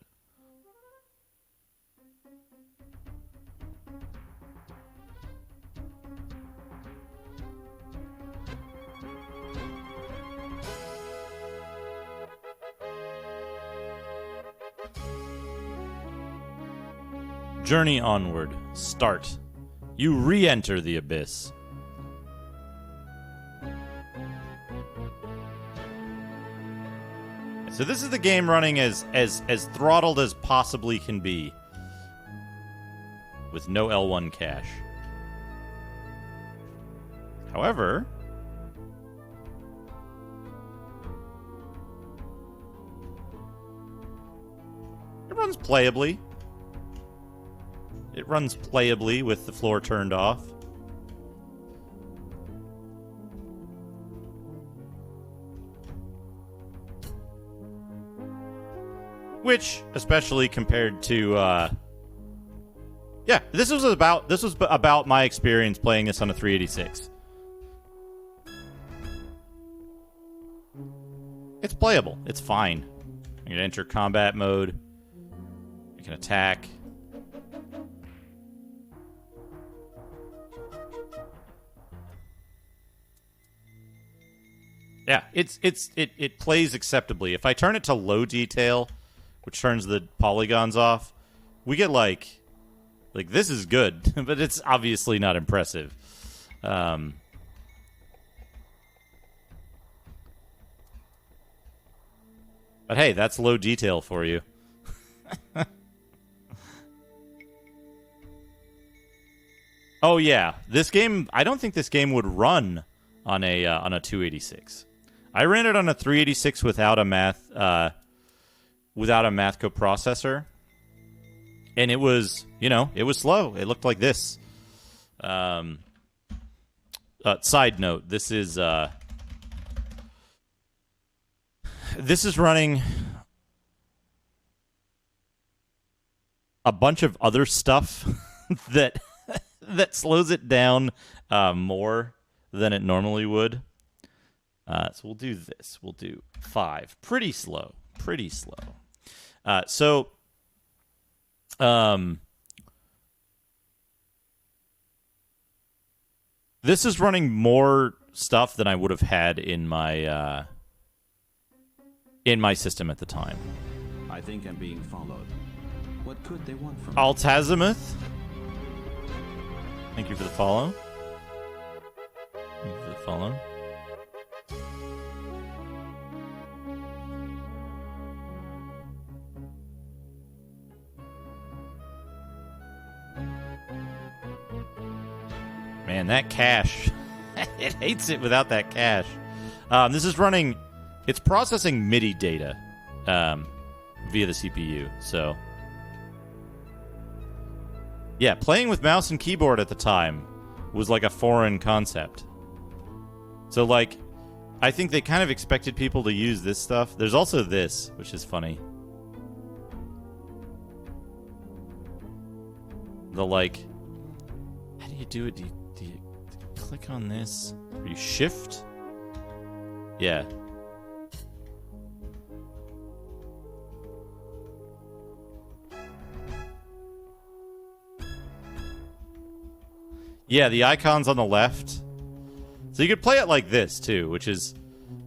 Journey onward. Start. You re-enter the abyss. So this is the game running as throttled as possibly can be, with no L1 cache. However, it runs playably. It runs playably with the floor turned off. Which, especially compared to, yeah, this was about my experience playing this on a 386. It's playable. It's fine. You can enter combat mode. You can attack. Yeah, it plays acceptably. If I turn it to low detail, which turns the polygons off, we get like this is good, but it's obviously not impressive. But hey, that's low detail for you. Oh yeah, this game. I don't think this game would run on a 286. I ran it on a 386 without a math coprocessor, and it was, it was slow. It looked like this. Side note: this is running a bunch of other stuff that slows it down more than it normally would. So we'll do this. We'll do 5. Pretty slow. This is running more stuff than I would have had in my system at the time. I think I'm being followed. What could they want from me? Altazimuth, thank you for the follow. Man, that cache. It hates it without that cache. This is running... It's processing MIDI data via the CPU, so... Yeah, playing with mouse and keyboard at the time was like a foreign concept. So, I think they kind of expected people to use this stuff. There's also this, which is funny. How do you do it? Do you click on this? Or you shift? Yeah. Yeah, the icon's on the left. So you could play it like this, too, which is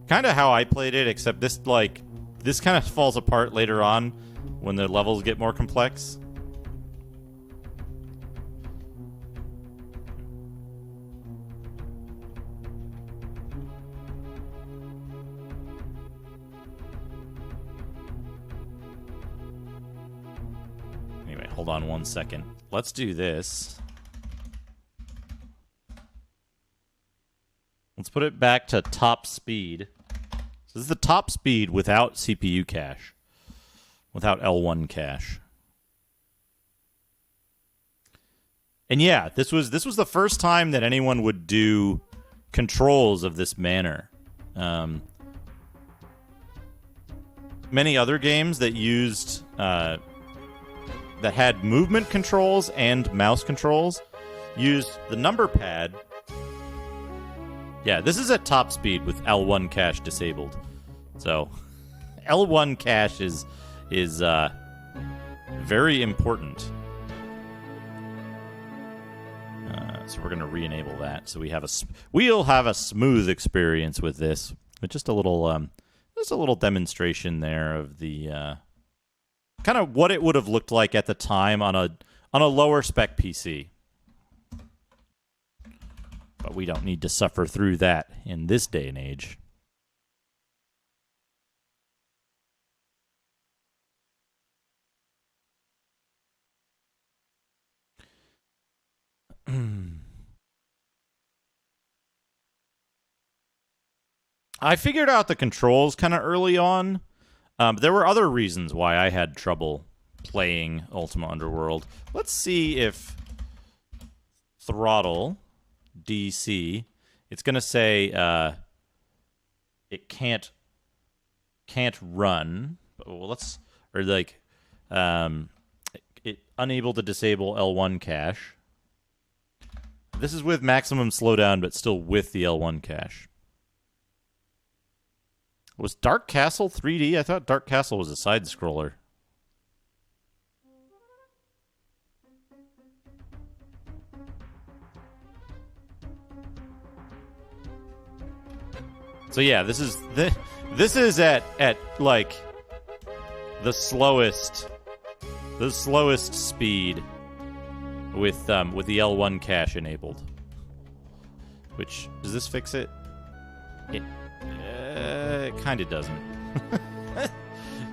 kind of how I played it, except this kind of falls apart later on when the levels get more complex. Anyway, hold on one second. Let's do this. Let's put it back to top speed. So this is the top speed without CPU cache. Without L1 cache. And yeah, this was the first time that anyone would do controls of this manner. Many other games that used that had movement controls and mouse controls used the number pad. Yeah, this is at top speed with L1 cache disabled. So L1 cache is very important. So we're going to re-enable that. So we'll have a smooth experience with this. With just a little demonstration there of the kind of what it would have looked like at the time on a lower spec PC. But we don't need to suffer through that in this day and age. I figured out the controls kind of early on. There were other reasons why I had trouble playing Ultima Underworld. Let's see if throttle DC. It's gonna say it can't run. It unable to disable L1 cache. This is with maximum slowdown, but still with the L1 cache. Was Dark Castle 3D? I thought Dark Castle was a side-scroller. So yeah, this is at like the slowest speed with the L1 cache enabled. Which, does this fix it? It kind of doesn't.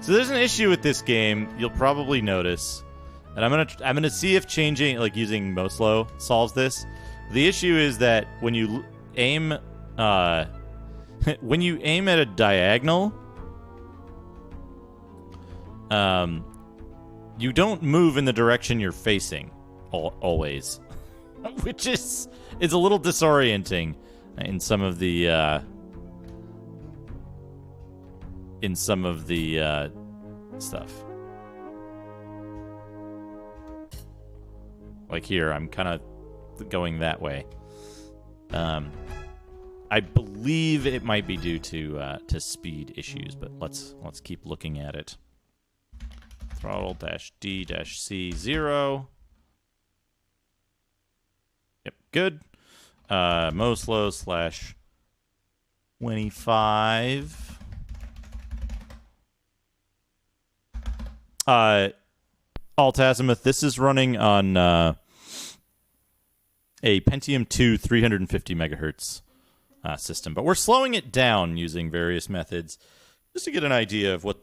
So there's an issue with this game. You'll probably notice, and I'm gonna see if changing, like using Moslow, solves this. The issue is that when you aim, when you aim at a diagonal, you don't move in the direction you're facing always, which is a little disorienting in some of the stuff. Like here, I'm kind of going that way. I believe it might be due to speed issues, but let's keep looking at it. Throttle -D-C 0. Yep, good. Moslow /25. Alt-Azimuth, this is running on a Pentium 2 350 megahertz system, but we're slowing it down using various methods just to get an idea of what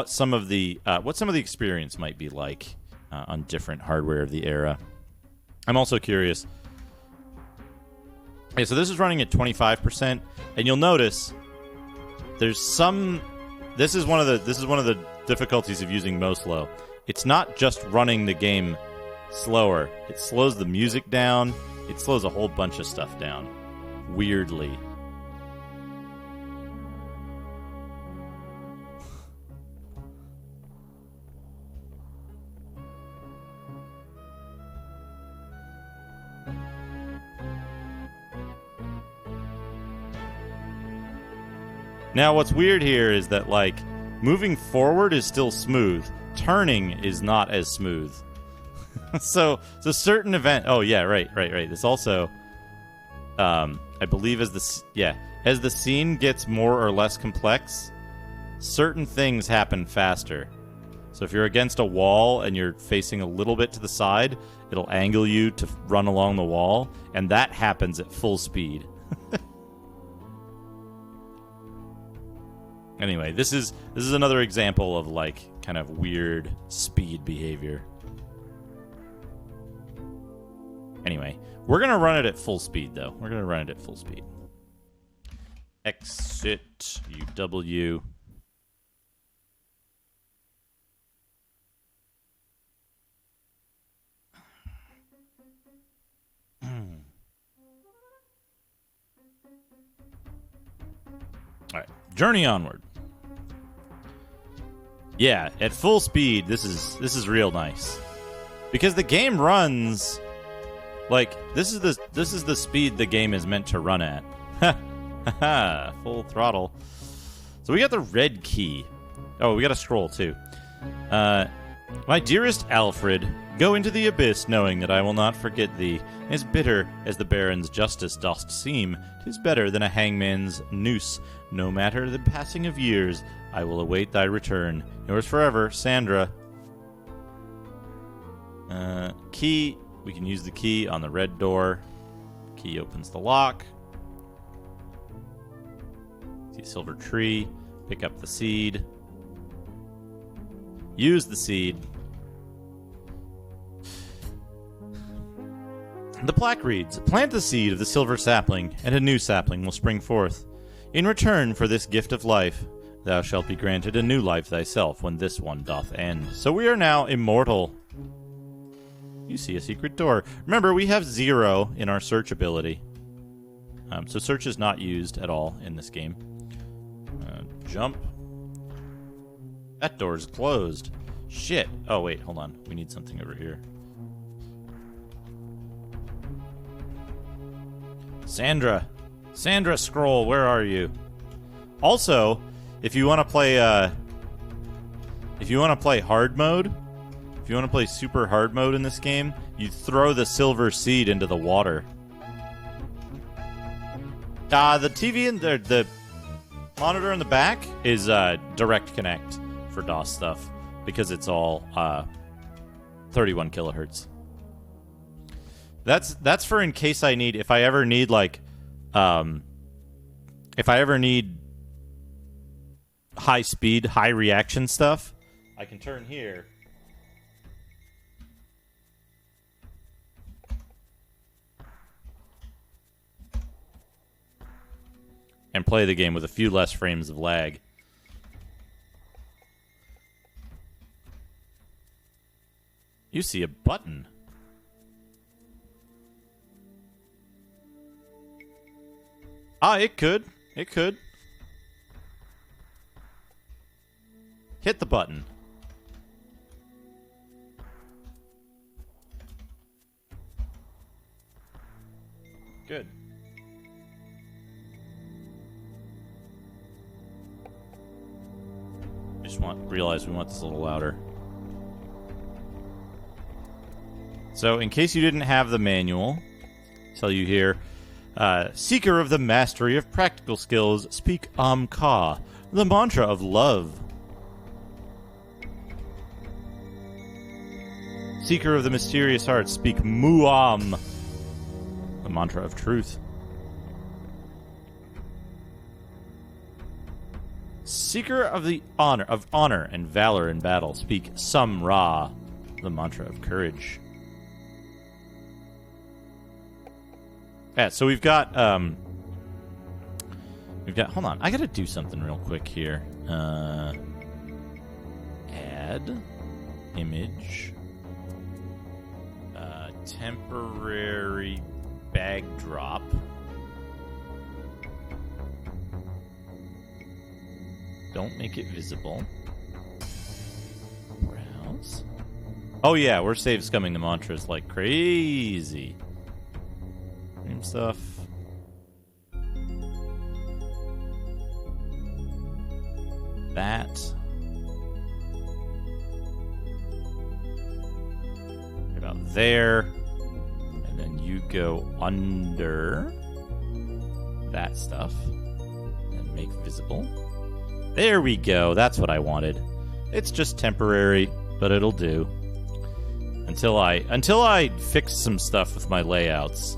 some of the experience might be like on different hardware of the era. I'm also curious. Okay, so this is running at 25%, and you'll notice there's some. This is one of the difficulties of using Moslow. It's not just running the game slower. It slows the music down. It slows a whole bunch of stuff down. Weirdly. Now, what's weird here is that, like, moving forward is still smooth. Turning is not as smooth. So certain event. Oh yeah, right. This also, I believe, as the scene gets more or less complex, certain things happen faster. So if you're against a wall and you're facing a little bit to the side, it'll angle you to run along the wall, and that happens at full speed. Anyway, this is another example of, like, kind of weird speed behavior. Anyway, we're going to run it at full speed, though. We're going to run it at full speed. Exit UW. All right, journey onward. Yeah, at full speed, this is real nice. Because the game runs like this is the speed the game is meant to run at. Ha full throttle. So we got the red key. Oh, we got a scroll too. My dearest Alfred, go into the abyss, knowing that I will not forget thee. As bitter as the Baron's justice dost seem, 'tis better than a hangman's noose. No matter the passing of years, I will await thy return. Yours forever, Sandra. Key. We can use the key on the red door. Key opens the lock. See a silver tree. Pick up the seed. Use the seed. The plaque reads, plant the seed of the silver sapling, and a new sapling will spring forth. In return for this gift of life, thou shalt be granted a new life thyself when this one doth end. So we are now immortal. You see a secret door. Remember, we have 0 in our search ability. So search is not used at all in this game. Jump. That door's closed. Shit. Oh, wait, hold on. We need something over here. Sandra. Sandra Scroll, where are you? Also, if you want to play hard mode, if you want to play super hard mode in this game, you throw the silver seed into the water. The TV and the monitor in the back is direct connect for DOS stuff because it's all 31 kilohertz. That's for in case I need, if I ever need high speed, high reaction stuff, I can turn here. And play the game with a few less frames of lag. You see a button. It could. It could. Hit the button. Good. Realize we want this a little louder. So, in case you didn't have the manual, I'll tell you here, seeker of the mastery of practical skills, speak Ka, the mantra of love. Seeker of the mysterious arts, speak Muam, the mantra of truth. Seeker of the honor and valor in battle, speak Samra, the mantra of courage. Yeah, so we've got hold on, I gotta do something real quick here. Add image, temporary bag drop. Don't make it visible. Browse. Oh yeah, we're save scumming the mantras like crazy. Same stuff. That. About there. And then you go under that stuff and make visible. There we go. That's what I wanted. It's just temporary, but it'll do. Until I fix some stuff with my layouts.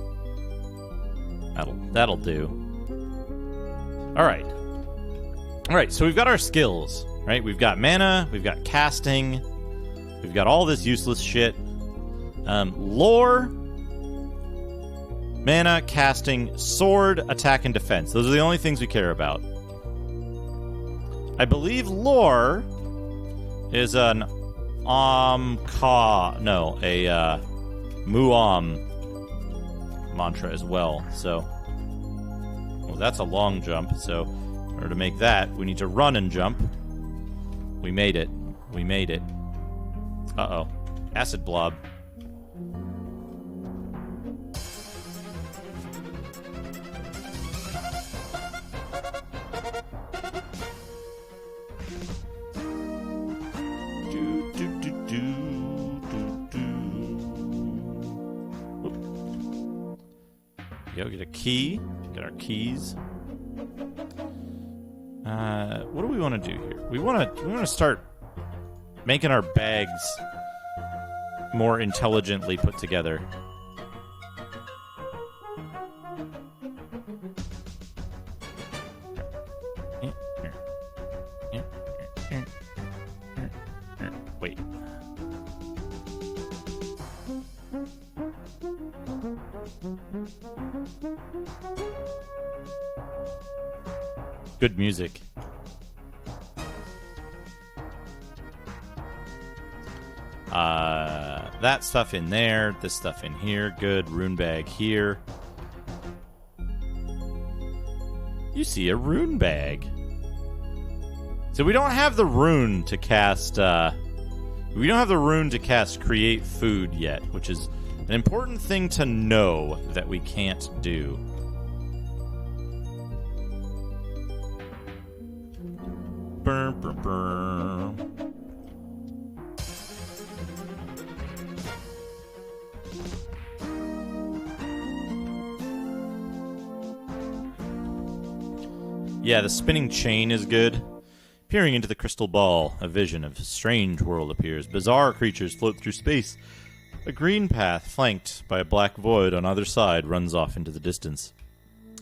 That'll do. All right, so we've got our skills, right? We've got mana, we've got casting, we've got all this useless shit. Lore, mana, casting, sword, attack, and defense. Those are the only things we care about. I believe lore is an Muam mantra as well. So, well, that's a long jump. So, in order to make that, we need to run and jump. We made it. We made it. Uh-oh. Acid blob. Go get a key. Get our keys. What do we want to do here? We want to start making our bags more intelligently put together. Wait. Good music. That stuff in there, this stuff in here, good. Rune bag here. You see a rune bag. So we don't have the rune to cast, we don't have the rune to cast create food yet, which is an important thing to know that we can't do. Burr, burr, burr. Yeah, the spinning chain is good. Peering into the crystal ball, a vision of a strange world appears. Bizarre creatures float through space. A green path, flanked by a black void on either side, runs off into the distance.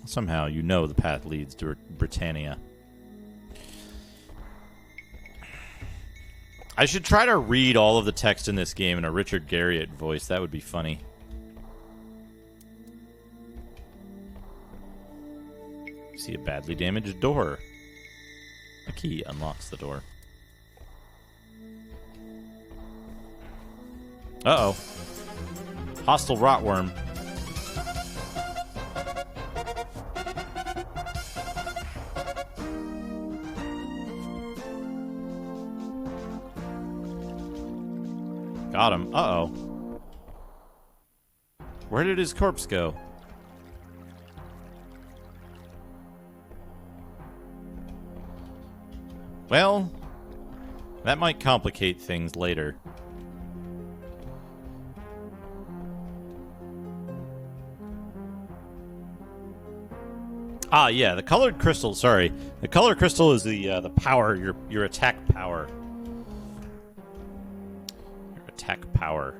Somehow, you know the path leads to Britannia. I should try to read all of the text in this game in a Richard Garriott voice. That would be funny. See a badly damaged door. A key unlocks the door. Uh-oh. Hostile rotworm. Got him. Uh-oh. Where did his corpse go? Well, that might complicate things later. Ah, yeah, the colored crystal, sorry. The color crystal is the power, your attack power. Your attack power.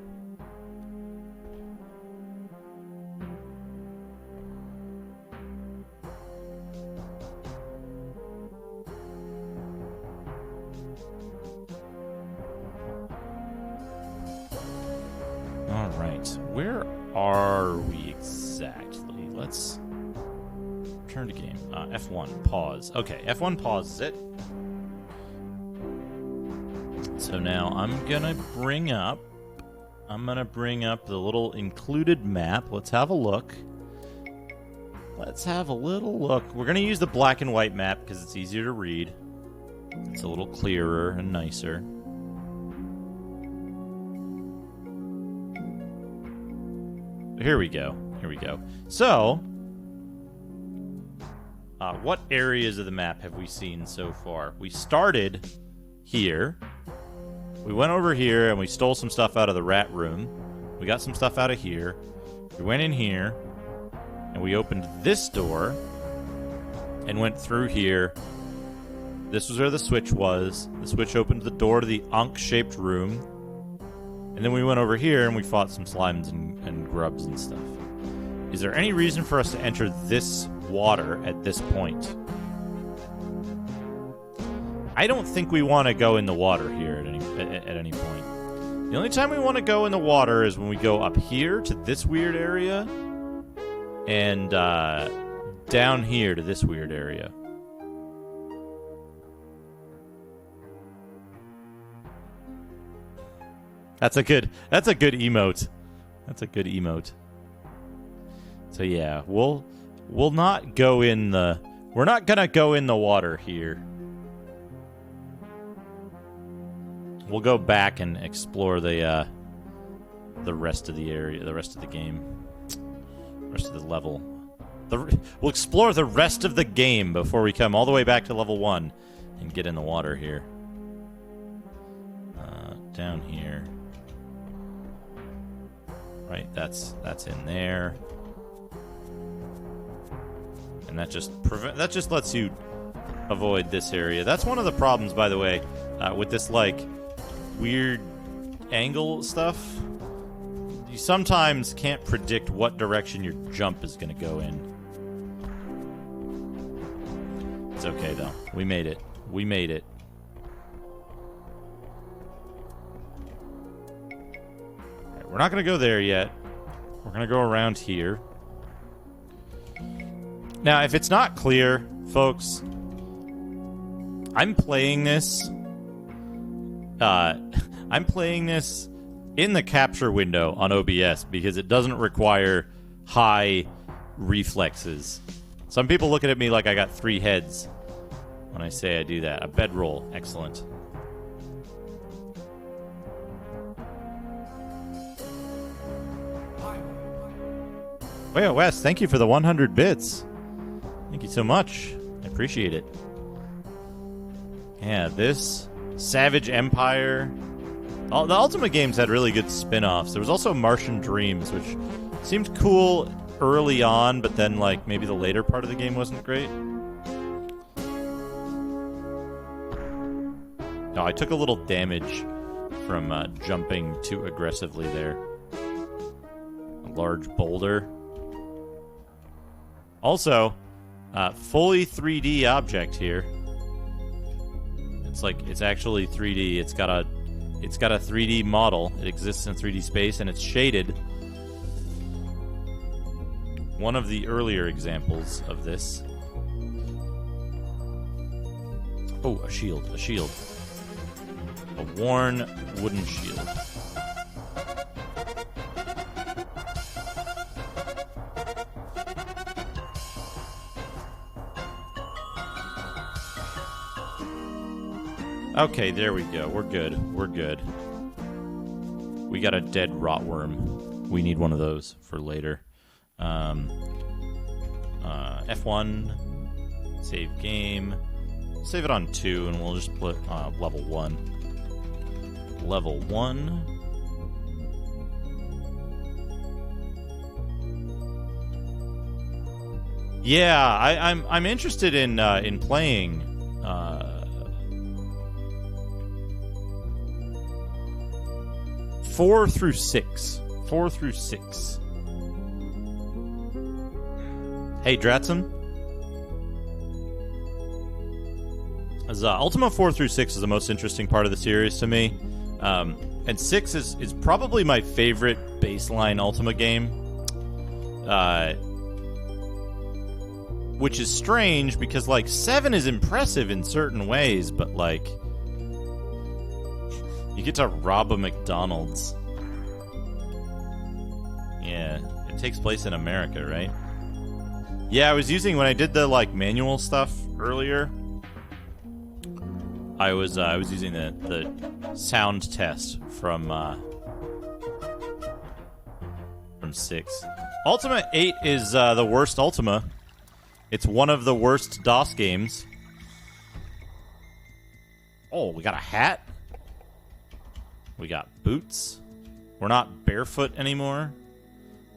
All right, where are we exactly? Let's turn to game. F1, pause. Okay, F1 pauses it. So now I'm gonna bring up the little included map. Let's have a look. Let's have a little look. We're gonna use the black and white map because it's easier to read. It's a little clearer and nicer. Here we go. Here we go. So, what areas of the map have we seen so far? We started here. We went over here and we stole some stuff out of the rat room. We got some stuff out of here. We went in here and we opened this door and went through here. This was where the switch was. The switch opened the door to the Ankh-shaped room. And then we went over here and we fought some slimes and grubs and stuff. Is there any reason for us to enter this water at this point? I don't think we want to go in the water here at any point. The only time we want to go in the water is when we go up here to this weird area and down here to this weird area. That's a good emote. That's a good emote. So yeah, we'll not go in the... We're not gonna go in the water here. We'll go back and explore the rest of the area, the rest of the game, rest of the level. We'll explore the rest of the game before we come all the way back to level 1 and get in the water here. Down here. Right, that's in there. And that just lets you avoid this area. That's one of the problems, by the way, with this like weird angle stuff. You sometimes can't predict what direction your jump is going to go in. It's okay though. We made it. We made it. Right, we're not going to go there yet. We're going to go around here. Now, if it's not clear, folks, I'm playing this in the capture window on OBS because it doesn't require high reflexes. Some people look at me like I got 3 heads when I say I do that. A bedroll. Excellent. Oh yeah, Wes, thank you for the 100 bits. Thank you so much. I appreciate it. Yeah, this Savage Empire. The Ultima games had really good spin-offs. There was also Martian Dreams, which seemed cool early on, but then like maybe the later part of the game wasn't great. No, I took a little damage from jumping too aggressively there. A large boulder. Also, fully 3D object here. It's actually 3D. It's got a 3D model. It exists in 3D space and it's shaded. One of the earlier examples of this. Oh, a shield. A shield. A worn wooden shield. Okay, there we go. We're good. We're good. We got a dead rotworm. We need one of those for later. F1. Save game. Save it on 2, and we'll just put level 1. Level 1. Yeah, I'm interested in playing 4 through 6. 4 through 6. Hey, Dratson. Ultima 4 through 6 is the most interesting part of the series to me. And 6 is probably my favorite baseline Ultima game. Which is strange because, like, 7 is impressive in certain ways, but, like, you get to rob a McDonald's. Yeah, it takes place in America, right? Yeah, I was using, when I did the, like, manual stuff earlier, I was using the sound test from 6. Ultima 8 is the worst Ultima. It's one of the worst DOS games. Oh, we got a hat. We got boots. We're not barefoot anymore.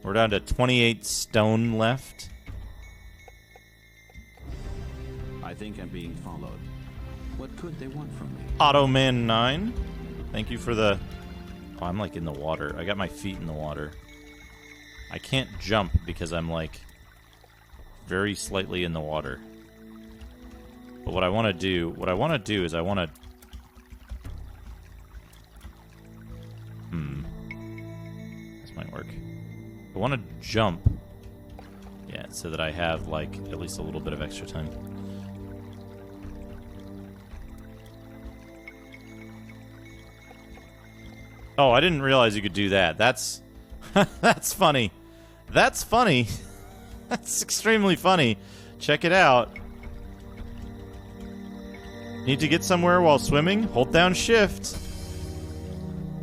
We're down to 28 stone left. I think I'm being followed. What could they want from me? Ottoman 9. Thank you for the... Oh, I'm like in the water. I got my feet in the water. I can't jump because I'm like very slightly in the water. But what I want to do is I want to... This might work. I want to jump. Yeah, so that I have like at least a little bit of extra time. Oh, I didn't realize you could do that. That's that's funny. That's funny. That's extremely funny. Check it out. Need to get somewhere while swimming? Hold down shift.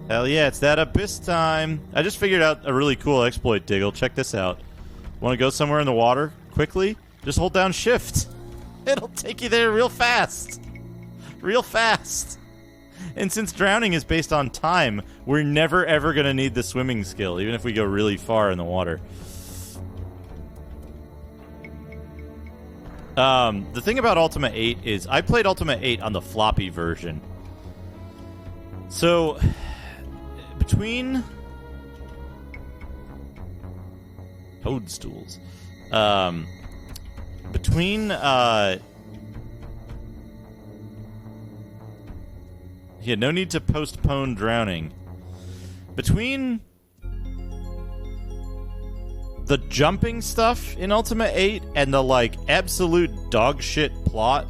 Hell yeah, it's that abyss time. I just figured out a really cool exploit, Diggle. Check this out. Want to go somewhere in the water quickly? Just hold down shift. It'll take you there real fast. Real fast. And since drowning is based on time, we're never ever going to need the swimming skill, even if we go really far in the water. The thing about Ultima 8 is I played Ultima 8 on the floppy version. So, between toadstools, between yeah, no need to postpone drowning. Between the jumping stuff in Ultima 8 and the like absolute dog shit plot,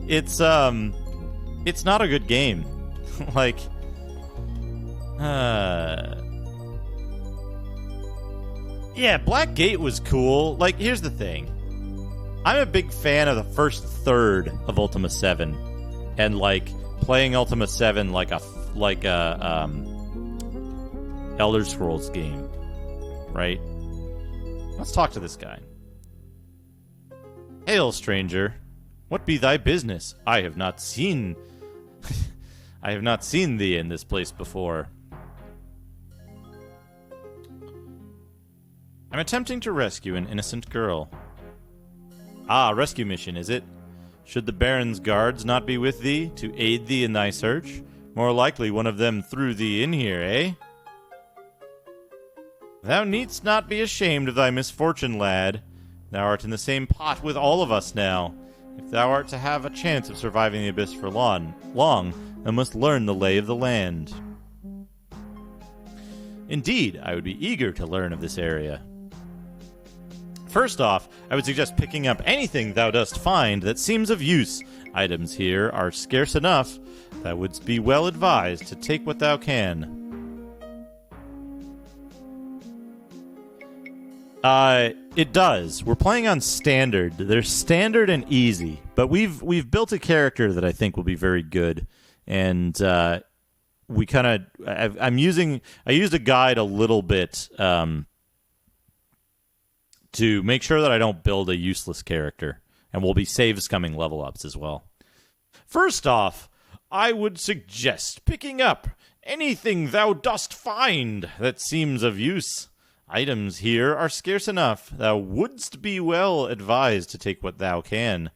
it's not a good game. Like, yeah, Black Gate was cool. Like, here's the thing. I'm a big fan of the first third of Ultima 7. And, like, playing Ultima 7 like a Elder Scrolls game. Right? Let's talk to this guy. Hail, stranger. What be thy business? I have not seen thee in this place before. I'm attempting to rescue an innocent girl. Ah, rescue mission, is it? Should the Baron's guards not be with thee, to aid thee in thy search? More likely one of them threw thee in here, eh? Thou needst not be ashamed of thy misfortune, lad. Thou art in the same pot with all of us now. If thou art to have a chance of surviving the abyss for long, thou must learn the lay of the land. Indeed, I would be eager to learn of this area. First off, I would suggest picking up anything thou dost find that seems of use. Items here are scarce enough. Thou wouldst be well advised to take what thou can. It does. We're playing on standard. There's standard and easy, but we've built a character that I think will be very good, and we kind of I used a guide a little bit to make sure that I don't build a useless character, and we'll be saves coming level ups as well. First off, I would suggest picking up anything thou dost find that seems of use. Items here are scarce enough. Thou wouldst be well advised to take what thou can.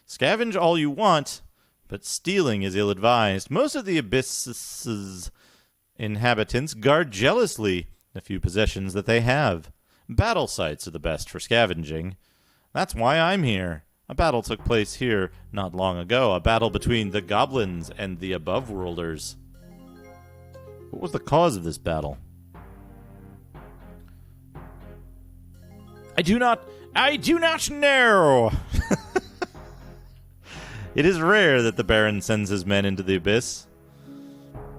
Scavenge all you want, but stealing is ill-advised. Most of the abyss's inhabitants guard jealously the few possessions that they have. Battle sites are the best for scavenging. That's why I'm here. A battle took place here not long ago, a battle between the goblins and the above-worlders. What was the cause of this battle? I do not know. It is rare that the Baron sends his men into the abyss.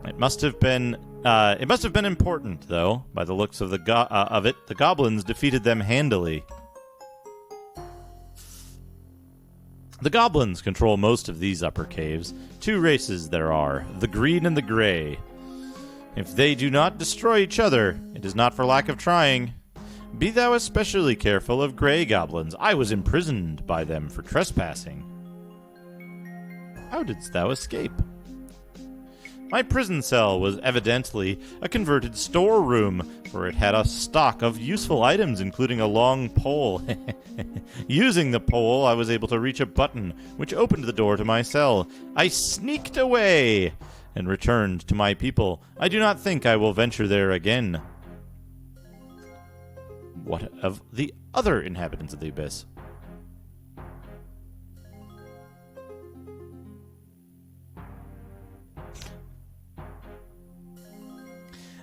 It must have been important, though. By the looks of the goblins defeated them handily. The goblins control most of these upper caves. 2 races there are, the green and the gray. If they do not destroy each other, it is not for lack of trying. Be thou especially careful of gray goblins. I was imprisoned by them for trespassing. How didst thou escape? My prison cell was evidently a converted storeroom, for it had a stock of useful items, including a long pole. Using the pole, I was able to reach a button, which opened the door to my cell. I sneaked away and returned to my people. I do not think I will venture there again. What of the other inhabitants of the abyss?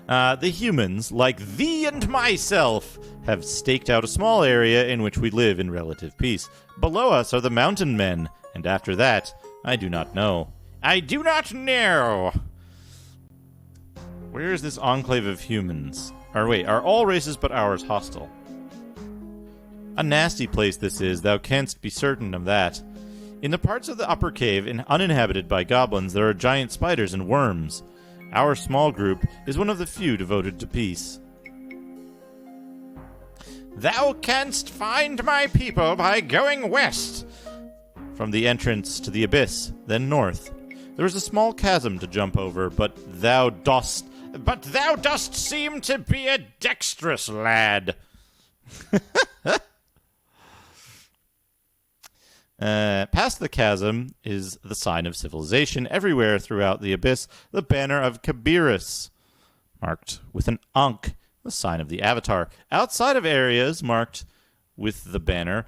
The humans, like thee and myself, have staked out a small area in which we live in relative peace. Below us are the mountain men, and after that, I do not know. I do not know! Where is this enclave of humans? Are all races but ours hostile? A nasty place this is, thou canst be certain of that. In the parts of the upper cave uninhabited by goblins, there are giant spiders and worms. Our small group is one of the few devoted to peace. Thou canst find my people by going west. From the entrance to the abyss, then north. There is a small chasm to jump over, but thou dost seem to be a dexterous lad. Past the chasm is the sign of civilization. Everywhere throughout the abyss, the banner of Kabirus, marked with an Ankh, the sign of the Avatar. Outside of areas marked with the banner,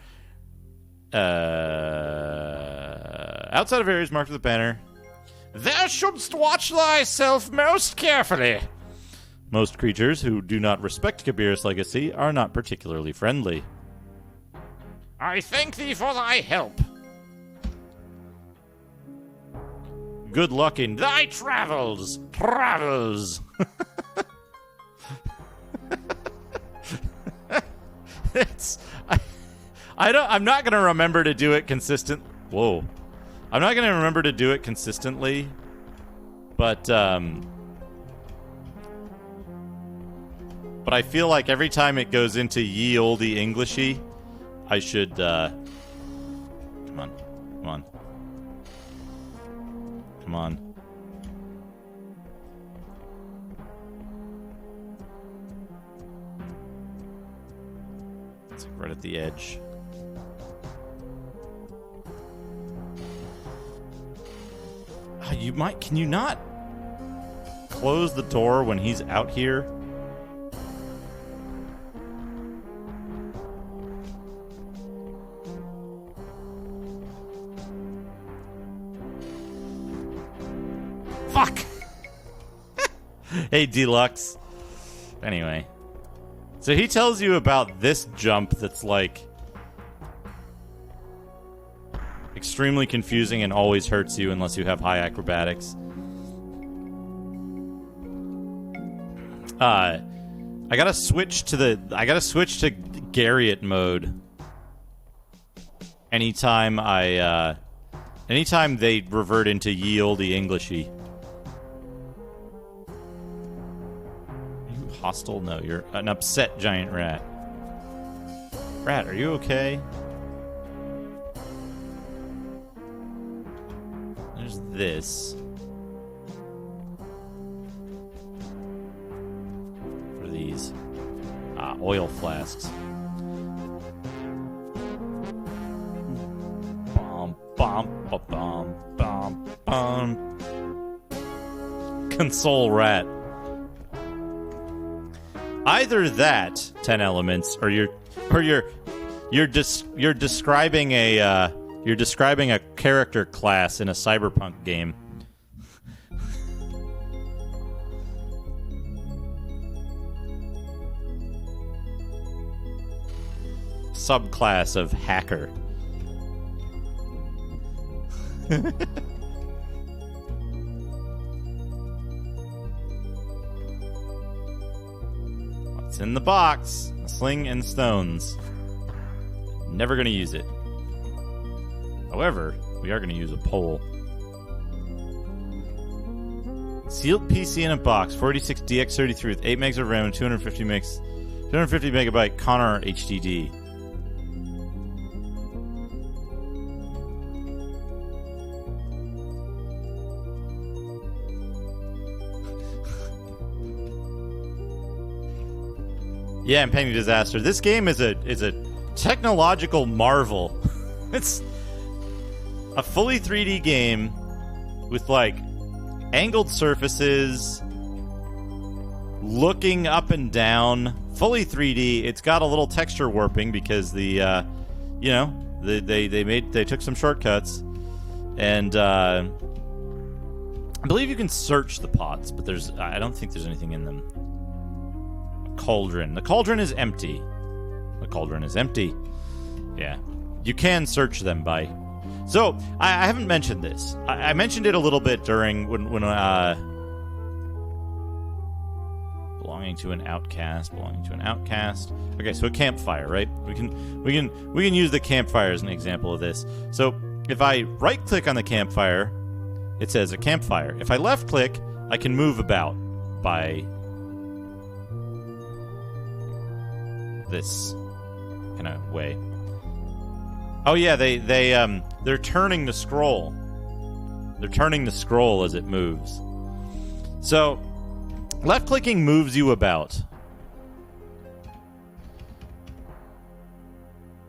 thou shouldst watch thyself most carefully. Most creatures who do not respect Kabir's legacy are not particularly friendly. I thank thee for thy help. Good luck in thy travels. I'm not going to remember to do it consistent. Whoa. I'm not going to remember to do it consistently, but I feel like every time it goes into ye olde Englishy, I should, come on. It's like right at the edge. Can you not close the door when he's out here? Fuck! Hey, Deluxe. Anyway. So he tells you about this jump that's like extremely confusing and always hurts you unless you have high acrobatics. I gotta switch to Garriott mode anytime they revert into ye olde Englishy. Are you hostile? No, you're an upset giant rat. Rat, are you okay? There's this. What are these? Oil flasks. Bom, bom, bom, bom, bom. Console rat. Either that, 10 elements, or you're describing a character class in a cyberpunk game. Subclass of hacker. What's in the box? A sling and stones. Never gonna use it. However, we are gonna use a pole. Sealed PC in a box, 486 DX33 with 8 megs of RAM and 250 megabyte Connor HDD. Yeah, Impending Disaster. This game is a technological marvel. It's a fully 3D game with like angled surfaces, looking up and down, fully 3D. It's got a little texture warping because they took some shortcuts, and I believe you can search the pots, but I don't think there's anything in them. Cauldron. The cauldron is empty. Yeah. You can search them by... So, I haven't mentioned this. I mentioned it a little bit during when belonging to an outcast. Okay, so a campfire, right? We can use the campfire as an example of this. So, if I right-click on the campfire, it says a campfire. If I left-click, I can move about by this kind of way. Oh yeah, they're turning the scroll. They're turning the scroll as it moves. So, left-clicking moves you about.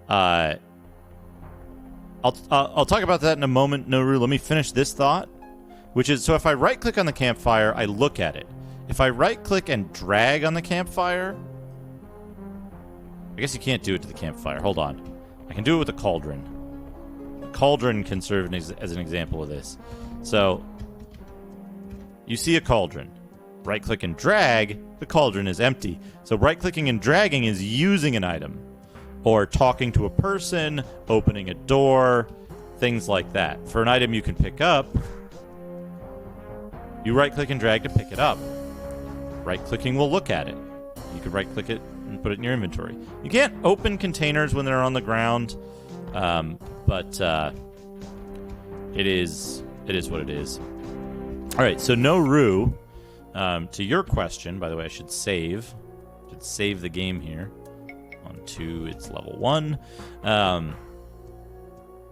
I'll talk about that in a moment, Noru. Let me finish this thought, which is, so if I right-click on the campfire, I look at it. If I right-click and drag on the campfire, I guess you can't do it to the campfire. Hold on. I can do it with the cauldron. The cauldron can serve as an example of this. So, you see a cauldron. Right-click and drag, the cauldron is empty. So right-clicking and dragging is using an item, or talking to a person, opening a door, things like that. For an item you can pick up, you right-click and drag to pick it up. Right-clicking will look at it. You can right-click it and put it in your inventory. You can't open containers when they're on the ground, but it is what it is. All right, so Noru, to your question, by the way, I should save the game here onto its level 1, and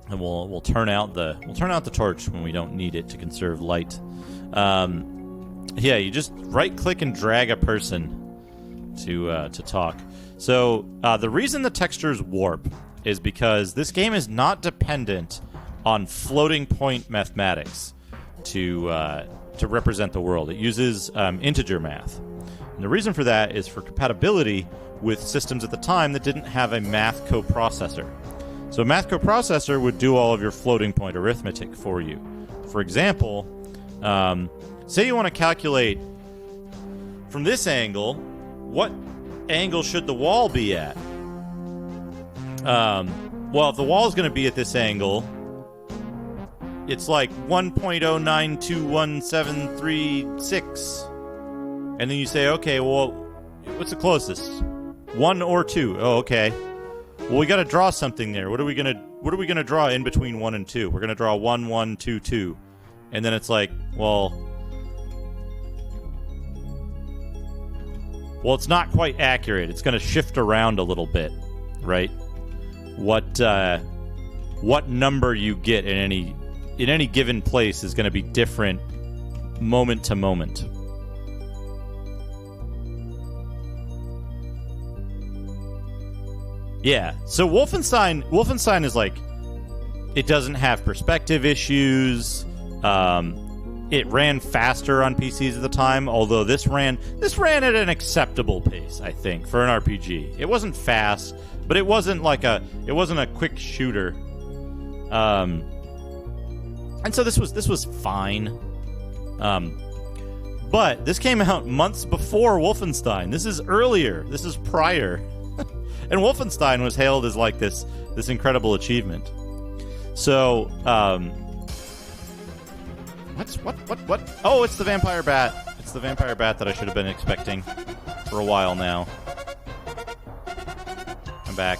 we'll turn out the torch when we don't need it to conserve light. Yeah, you just right click and drag a person to talk. So the reason the textures warp is because this game is not dependent on floating point mathematics to represent the world. It uses integer math. And the reason for that is for compatibility with systems at the time that didn't have a math coprocessor. So a math coprocessor would do all of your floating point arithmetic for you. For example, say you want to calculate from this angle, what angle should the wall be at? Well, if the wall is going to be at this angle, it's like 1.09217336. And then you say, okay, well, what's the closest? 1 or 2? Oh, okay. Well, we got to draw something there. What are we gonna draw in between 1 and 2? We're gonna draw 1, 1, 2, 2. And then it's like, well, it's not quite accurate. It's going to shift around a little bit, right? What number you get in any given place is going to be different moment to moment. Yeah. So Wolfenstein is like, it doesn't have perspective issues. It ran faster on PCs at the time, although this ran at an acceptable pace, I think, for an RPG. It wasn't fast, but it wasn't a quick shooter. And so this was fine. But this came out months before Wolfenstein. This is earlier. This is prior. And Wolfenstein was hailed as like this incredible achievement. So, What? Oh, it's the vampire bat. It's the vampire bat that I should have been expecting for a while now. I'm back.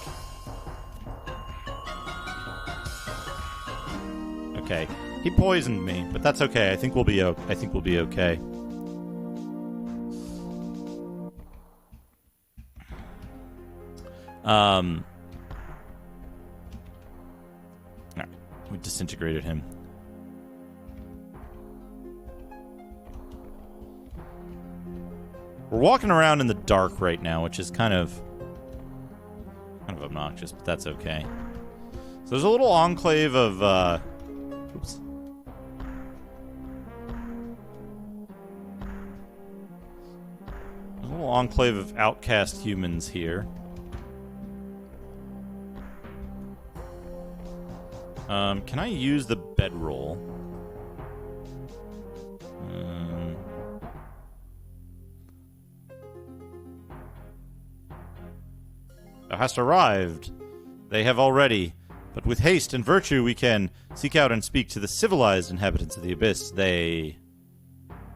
Okay. He poisoned me, but that's okay. I think we'll be okay. Alright. We disintegrated him. We're walking around in the dark right now, which is kind of obnoxious, but that's okay. So there's a little enclave of oops. There's a little enclave of outcast humans here. Can I use the bedroll? Thou hast arrived. They have already. But with haste and virtue we can seek out and speak to the civilized inhabitants of the abyss. They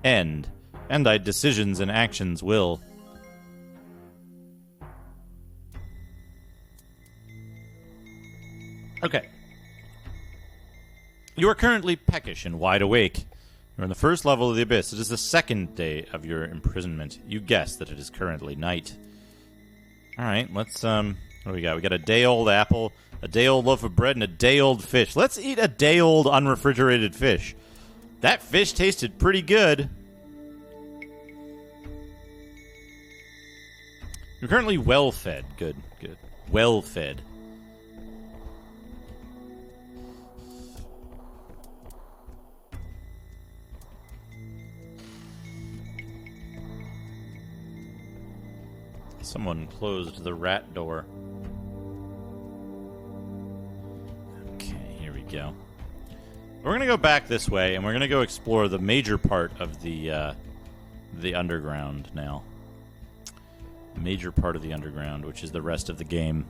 end, and thy decisions and actions will. Okay. You are currently peckish and wide awake. You're on the first level of the Abyss. It is the second day of your imprisonment. You guess that it is currently night. Alright, let's, what do we got? We got a day-old apple, a day-old loaf of bread, and a day-old fish. Let's eat a day-old unrefrigerated fish. That fish tasted pretty good. You're currently well-fed. Good, good. Well-fed. Someone closed the rat door. Okay, here we go. We're going to go back this way, and we're going to go explore the major part of the underground now. Major part of the underground, which is the rest of the game.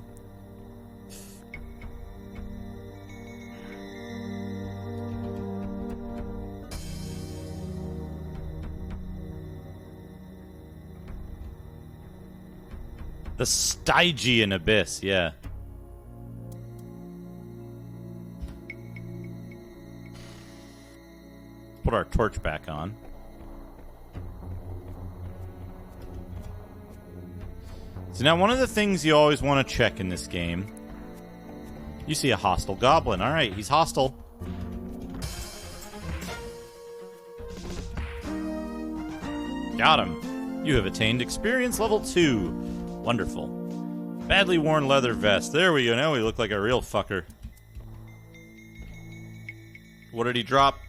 The Stygian Abyss, yeah. Put our torch back on. So now one of the things you always want to check in this game, you see a hostile goblin. Alright, he's hostile. Got him. You have attained experience level 2. Wonderful. Badly worn leather vest. There we go. Now we look like a real fucker. What did he drop?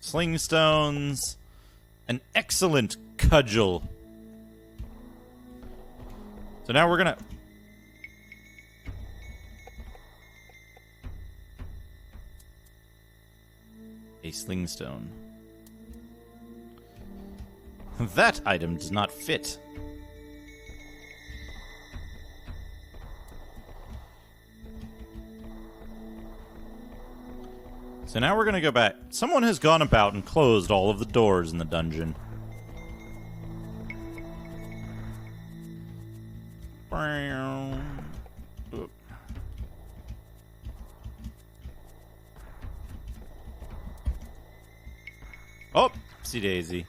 Sling stones. An excellent cudgel. So now we're gonna... A sling stone. That item does not fit. So now we're going to go back. Someone has gone about and closed all of the doors in the dungeon. Oh, see Daisy.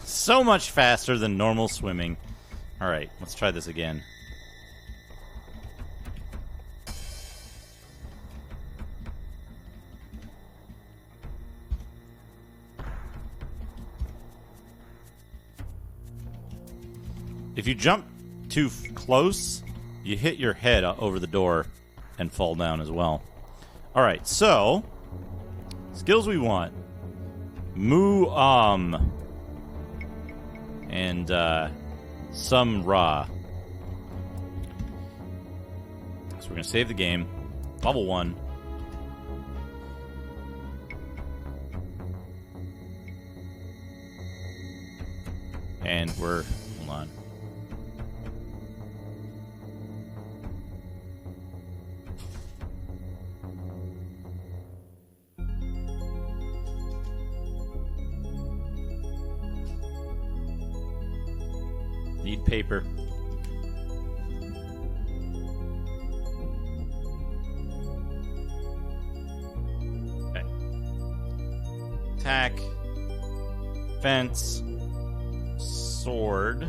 So much faster than normal swimming. Alright, let's try this again. If you jump too close, you hit your head over the door and fall down as well. Alright, so skills we want. And some Ra. So we're going to save the game. Level 1. And we're... Hold on. Need paper. Okay. Attack. Fence. Sword.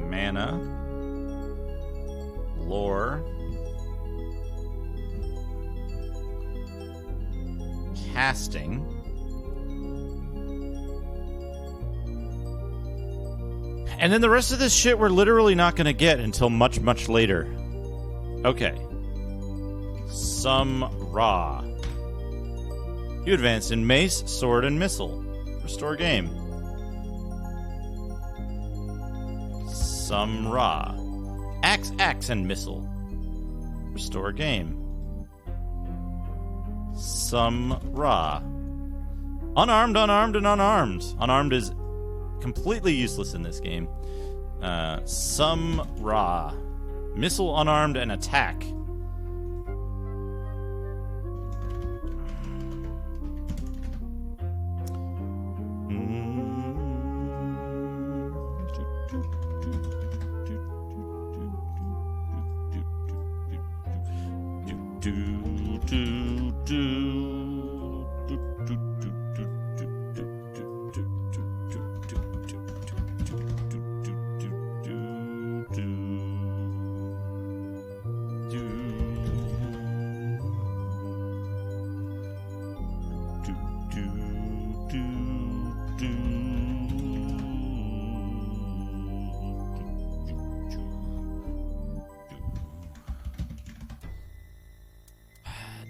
Mana. Lore. Casting. And then the rest of this shit we're literally not going to get until much, much later. Okay. Some Ra. You advanced in mace, sword, and missile. Restore game. Some Ra. Axe, and missile. Restore game. Some Ra. Unarmed, and unarmed. Unarmed is completely useless in this game. Some Ra. Missile, unarmed, and attack.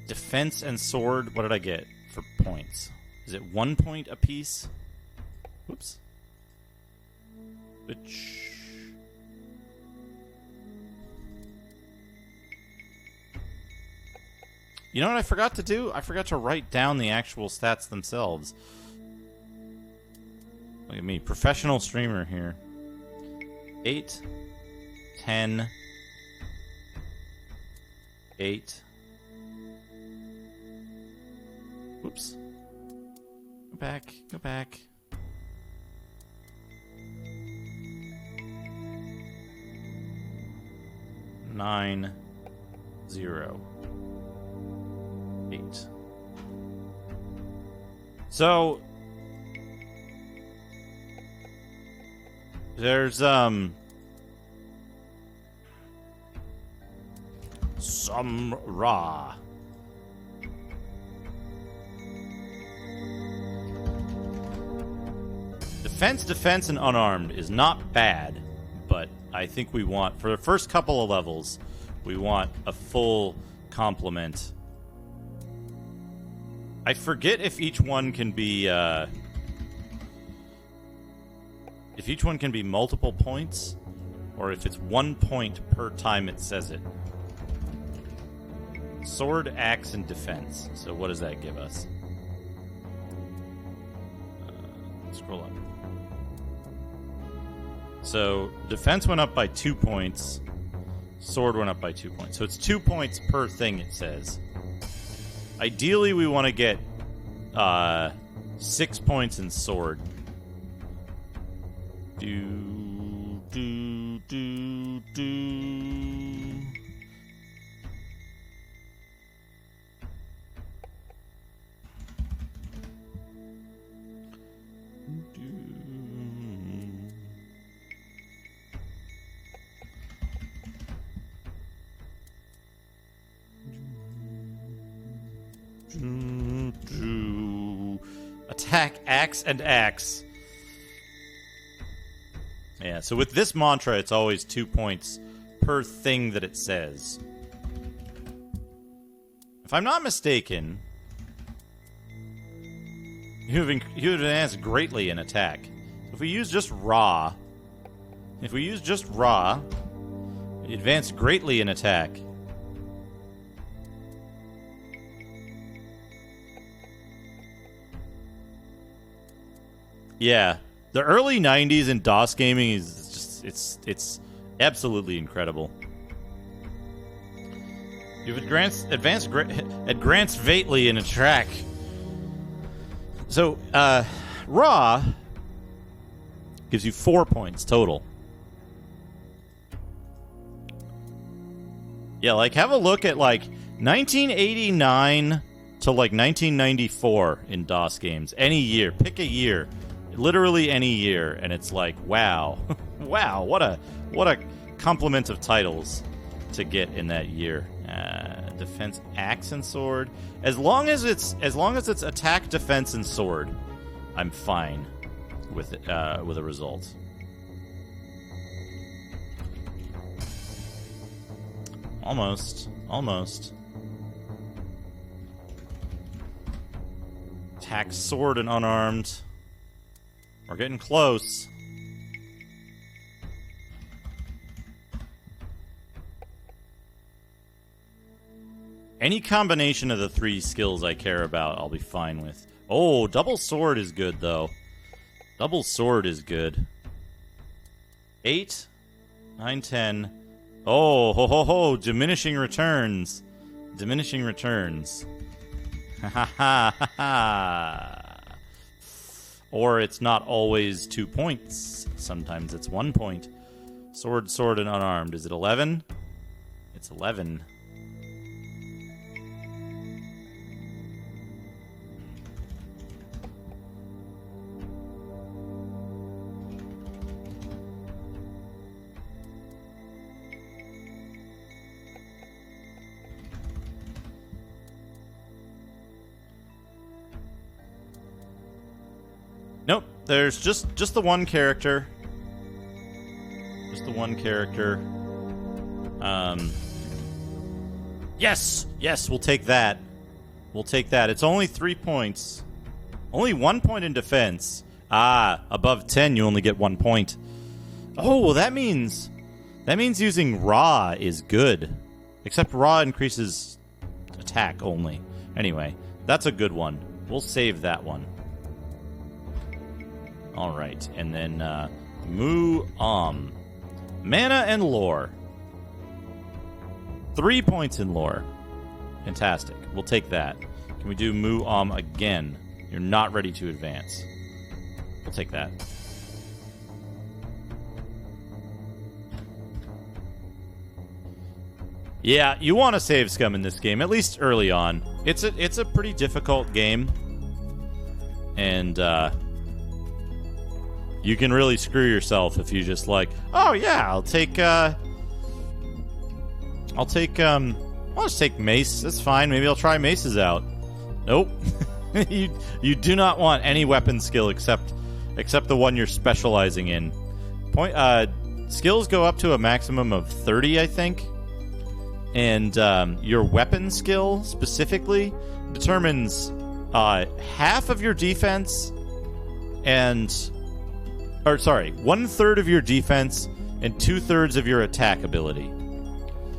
Defense and sword, what did I get for points? Is it 1 point apiece? Whoops. Bitch. You know what I forgot to do? I forgot to write down the actual stats themselves. Look at me, professional streamer here. 8, 10, 8. Whoops. Go back, go back. Nine, 0, 8. So there's some raw. Defense, and unarmed is not bad, but I think we want, for the first couple of levels, we want a full complement. I forget if each one can be, multiple points, or if it's 1 point per time it says it. Sword, axe, and defense. So what does that give us? Scroll up. So defense went up by 2 points. Sword went up by 2 points. So it's 2 points per thing, it says. Ideally, we want to get 6 points in sword. Attack, axe, and axe. Yeah, so with this mantra, it's always 2 points per thing that it says. If I'm not mistaken, you advance greatly in attack. If we use just raw, you advance greatly in attack. Yeah, the early 90s in DOS gaming is just, it's absolutely incredible. You've advanced greatly in attack. So, raw gives you 4 points total. Yeah, like, have a look at, like, 1989 to, like, 1994 in DOS games. Any year. Pick a year. Literally any year, and it's like, wow. Wow, what a complement of titles to get in that year. Defense, axe, and sword. As long as it's attack, defense, and sword, I'm fine with it, with a result. Almost. Attack, sword, and unarmed. We're getting close. Any combination of the 3 skills I care about, I'll be fine with. Oh, double sword is good, though. Double sword is good. 8, 9, 10. Oh, ho, ho, ho. Diminishing returns. Diminishing returns. Ha, ha, ha, ha, ha. Or it's not always 2 points. Sometimes it's 1 point. Sword, sword, and unarmed. Is it 11? It's 11. Nope, there's just the one character. Just the one character. Yes, we'll take that. We'll take that. It's only 3 points. Only 1 point in defense. Above 10 you only get 1 point. Oh, well that means using Raw is good. Except Raw increases attack only. Anyway, that's a good one. We'll save that one. Alright, and then Mu-Am. Mana and lore. 3 points in lore. Fantastic. We'll take that. Can we do Mu-Am again? You're not ready to advance. We'll take that. Yeah, you want to save scum in this game, at least early on. It's a pretty difficult game. And, you can really screw yourself if you just like, oh yeah, I'll just take mace. That's fine. Maybe I'll try maces out. Nope. you do not want any weapon skill except the one you're specializing in. Skills go up to a maximum of 30, I think. And your weapon skill specifically determines half of your defense and 1/3 of your defense and 2/3 of your attack ability.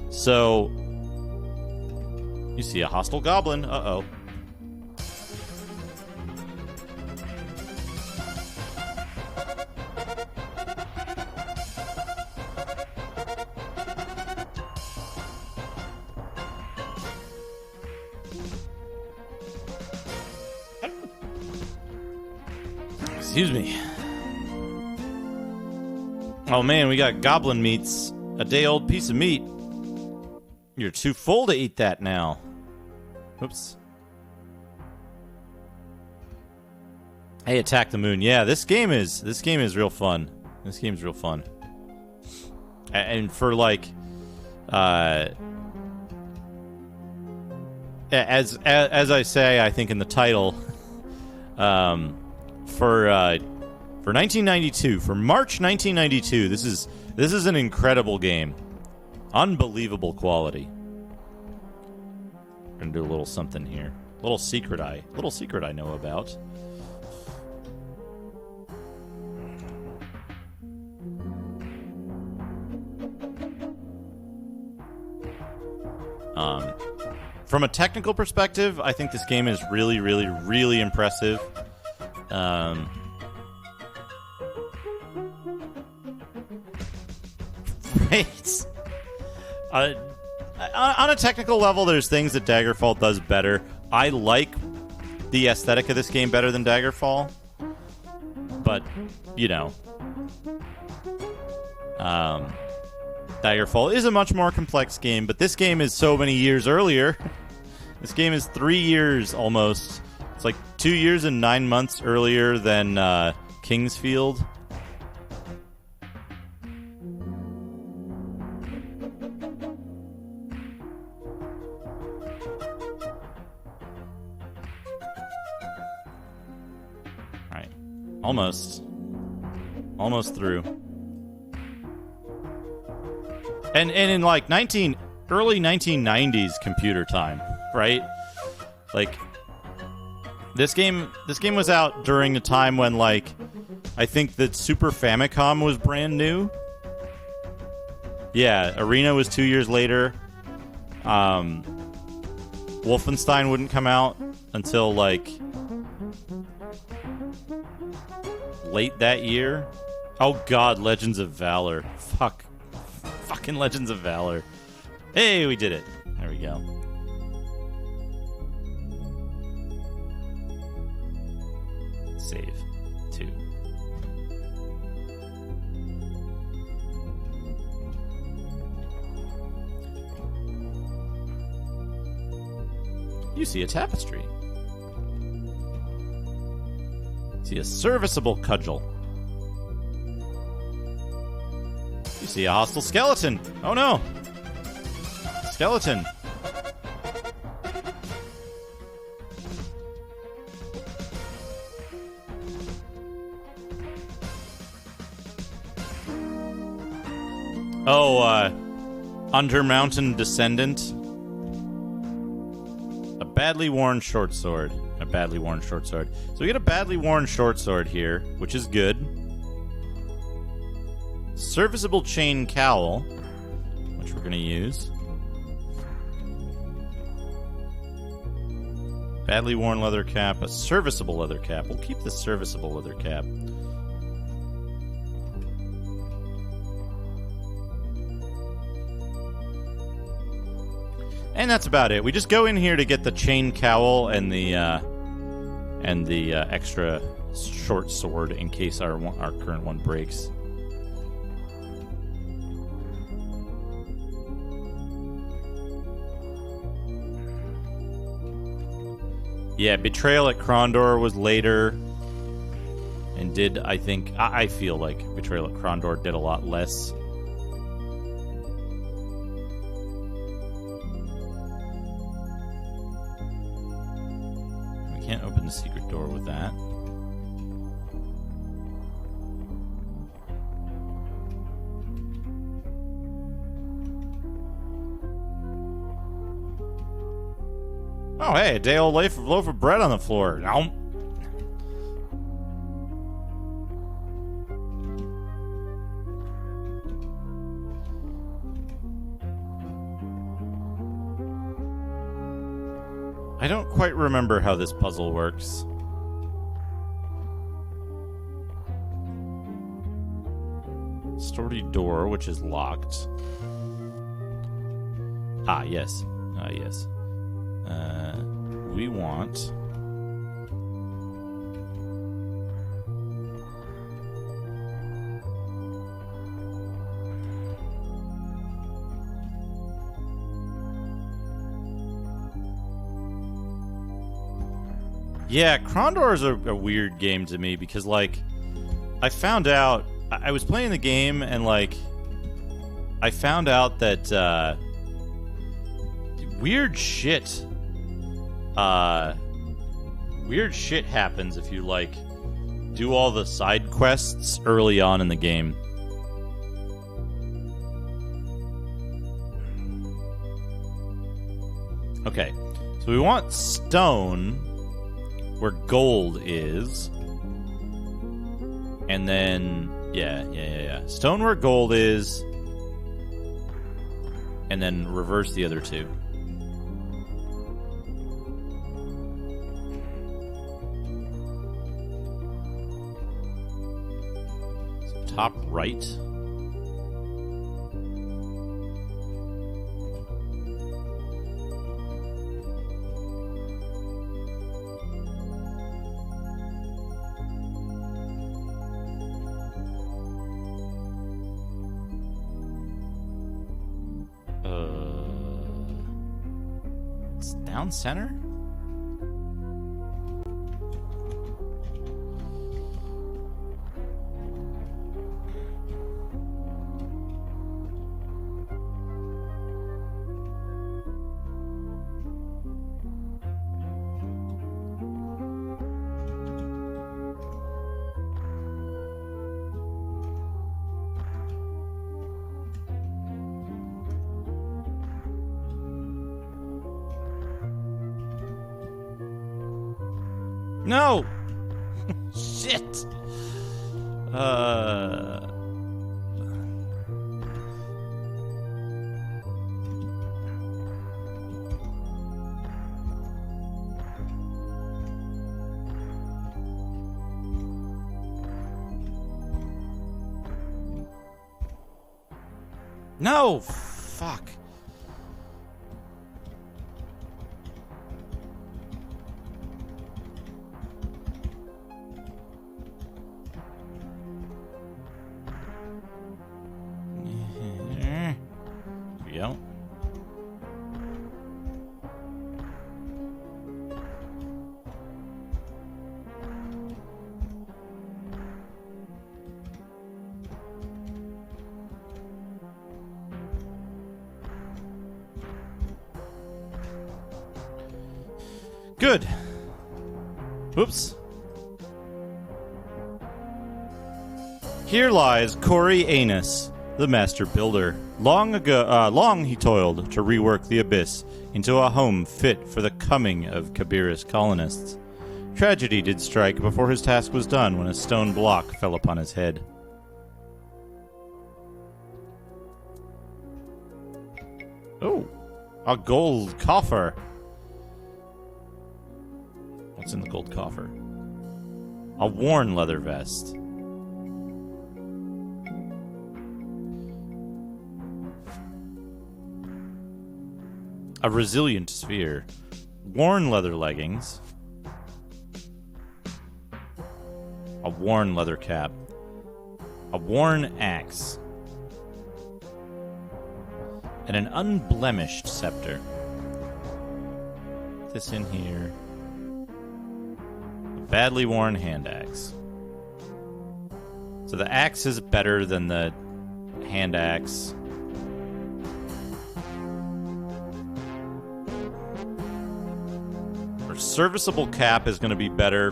So, you see a hostile goblin. Uh-oh. Excuse me. Oh man, we got goblin meats. A day-old piece of meat. You're too full to eat that now. Oops. Hey, Attack the Moon. Yeah, this game is real fun. This game's real fun. And for like as I say, I think in the title, for 1992, for March 1992, this is an incredible game. Unbelievable quality. Gonna do a little something here. Little secret I know about. From a technical perspective, I think this game is really, really, really impressive. Right. On a technical level, there's things that Daggerfall does better. I like the aesthetic of this game better than Daggerfall. But, you know. Daggerfall is a much more complex game, but this game is so many years earlier. This game is 3 years almost. It's like 2 years and 9 months earlier than Kingsfield. Alright. Almost through. And in like early 1990s computer time, right? Like this game was out during a time when like I think that Super Famicom was brand new. Yeah, Arena was 2 years later. Wolfenstein wouldn't come out until like late that year. Oh god, Legends of Valor. Fucking Legends of Valor. Hey, we did it. There we go. Save. too. You see a tapestry. See a serviceable cudgel. You see a hostile skeleton. Oh no! Skeleton. Oh, Undermountain Descendant. A badly worn short sword. A badly worn short sword. So we get a badly worn short sword here, which is good. Serviceable chain cowl, which we're going to use. Badly worn leather cap, a serviceable leather cap. We'll keep the serviceable leather cap. And that's about it. We just go in here to get the chain cowl and the extra short sword in case our current one breaks. Yeah, Betrayal at Krondor was later, and did, I think, I feel like Betrayal at Krondor did a lot less. We can't open the secret door with that. Oh, hey, a day-old loaf of bread on the floor. No. I don't quite remember how this puzzle works. Sturdy door, which is locked. Ah, yes. Ah, yes. We want... Yeah, Krondor is a weird game to me because, like, I found out... I was playing the game and, like, I found out that, weird shit happens if you, like, do all the side quests early on in the game. Okay, so we want stone where gold is. And then, yeah. Stone where gold is. And then reverse the other two. Top right. It's down center? No! Shit! No! Fuck. Good. Oops. Here lies Corey Anus, the master builder. Long he toiled to rework the abyss into a home fit for the coming of Kabira's colonists. Tragedy did strike before his task was done when a stone block fell upon his head. Oh, a gold coffer. What's in the gold coffer? A worn leather vest. A resilient sphere. Worn leather leggings. A worn leather cap. A worn axe. And an unblemished scepter. Put this in here. A badly worn hand axe. So the axe is better than the hand axe. Our serviceable cap is going to be better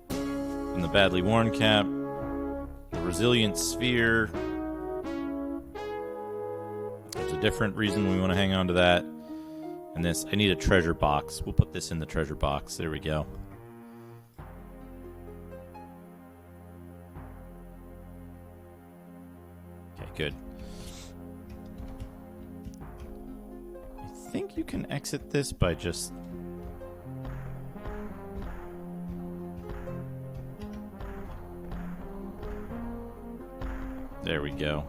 than the badly worn cap. The resilient sphere. There's a different reason we want to hang on to that. And this, I need a treasure box. We'll put this in the treasure box. There we go. Okay, good. I think you can exit this by just... There we go.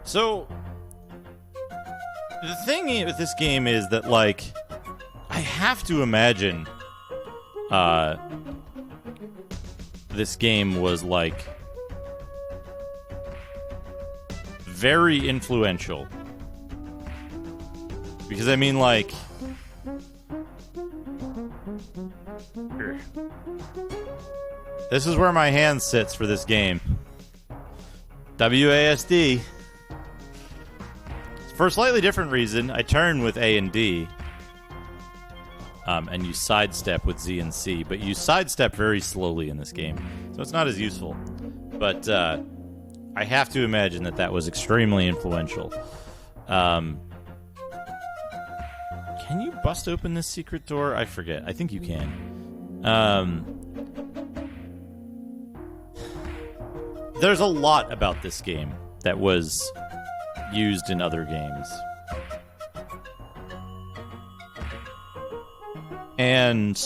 So, the thing with this game is that, like, I have to imagine this game was, like, very influential. Because, I mean, like... This is where my hand sits for this game. WASD. For a slightly different reason, I turn with A and D. And you sidestep with Z and C. But you sidestep very slowly in this game. So it's not as useful. But I have to imagine that that was extremely influential. Can you bust open this secret door? I forget. I think you can. There's a lot about this game that was used in other games. And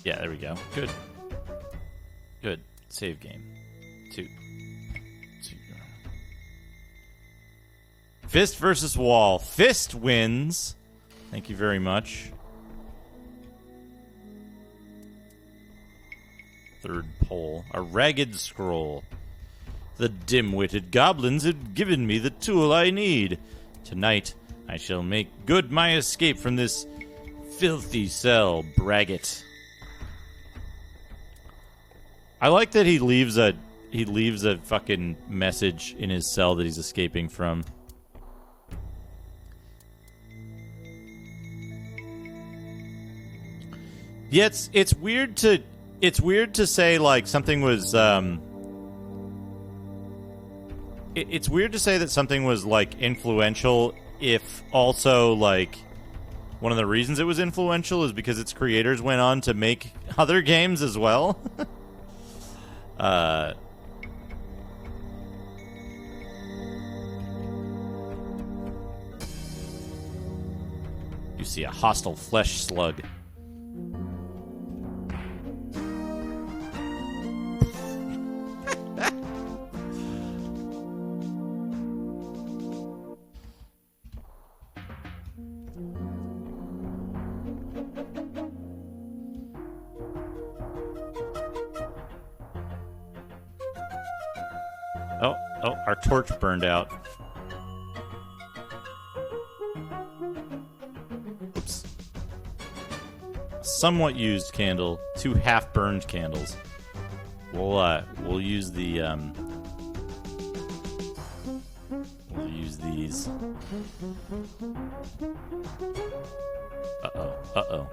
yeah, there we go. Good. Good. Save game. Two. Fist versus wall. Fist wins. Thank you very much. Third pole. A ragged scroll. The dim-witted goblins have given me the tool I need. Tonight, I shall make good my escape from this filthy cell, braggart. I like that he leaves a fucking message in his cell that he's escaping from. Yeah, it's weird to say like something was it's weird to say that something was like influential if also like one of the reasons it was influential is because its creators went on to make other games as well. You see a hostile flesh slug. Oh, Oh, our torch burned out. Oops. Somewhat used candle. 2 half-burned candles. We'll use the, we'll use these. Uh-oh. Uh-oh.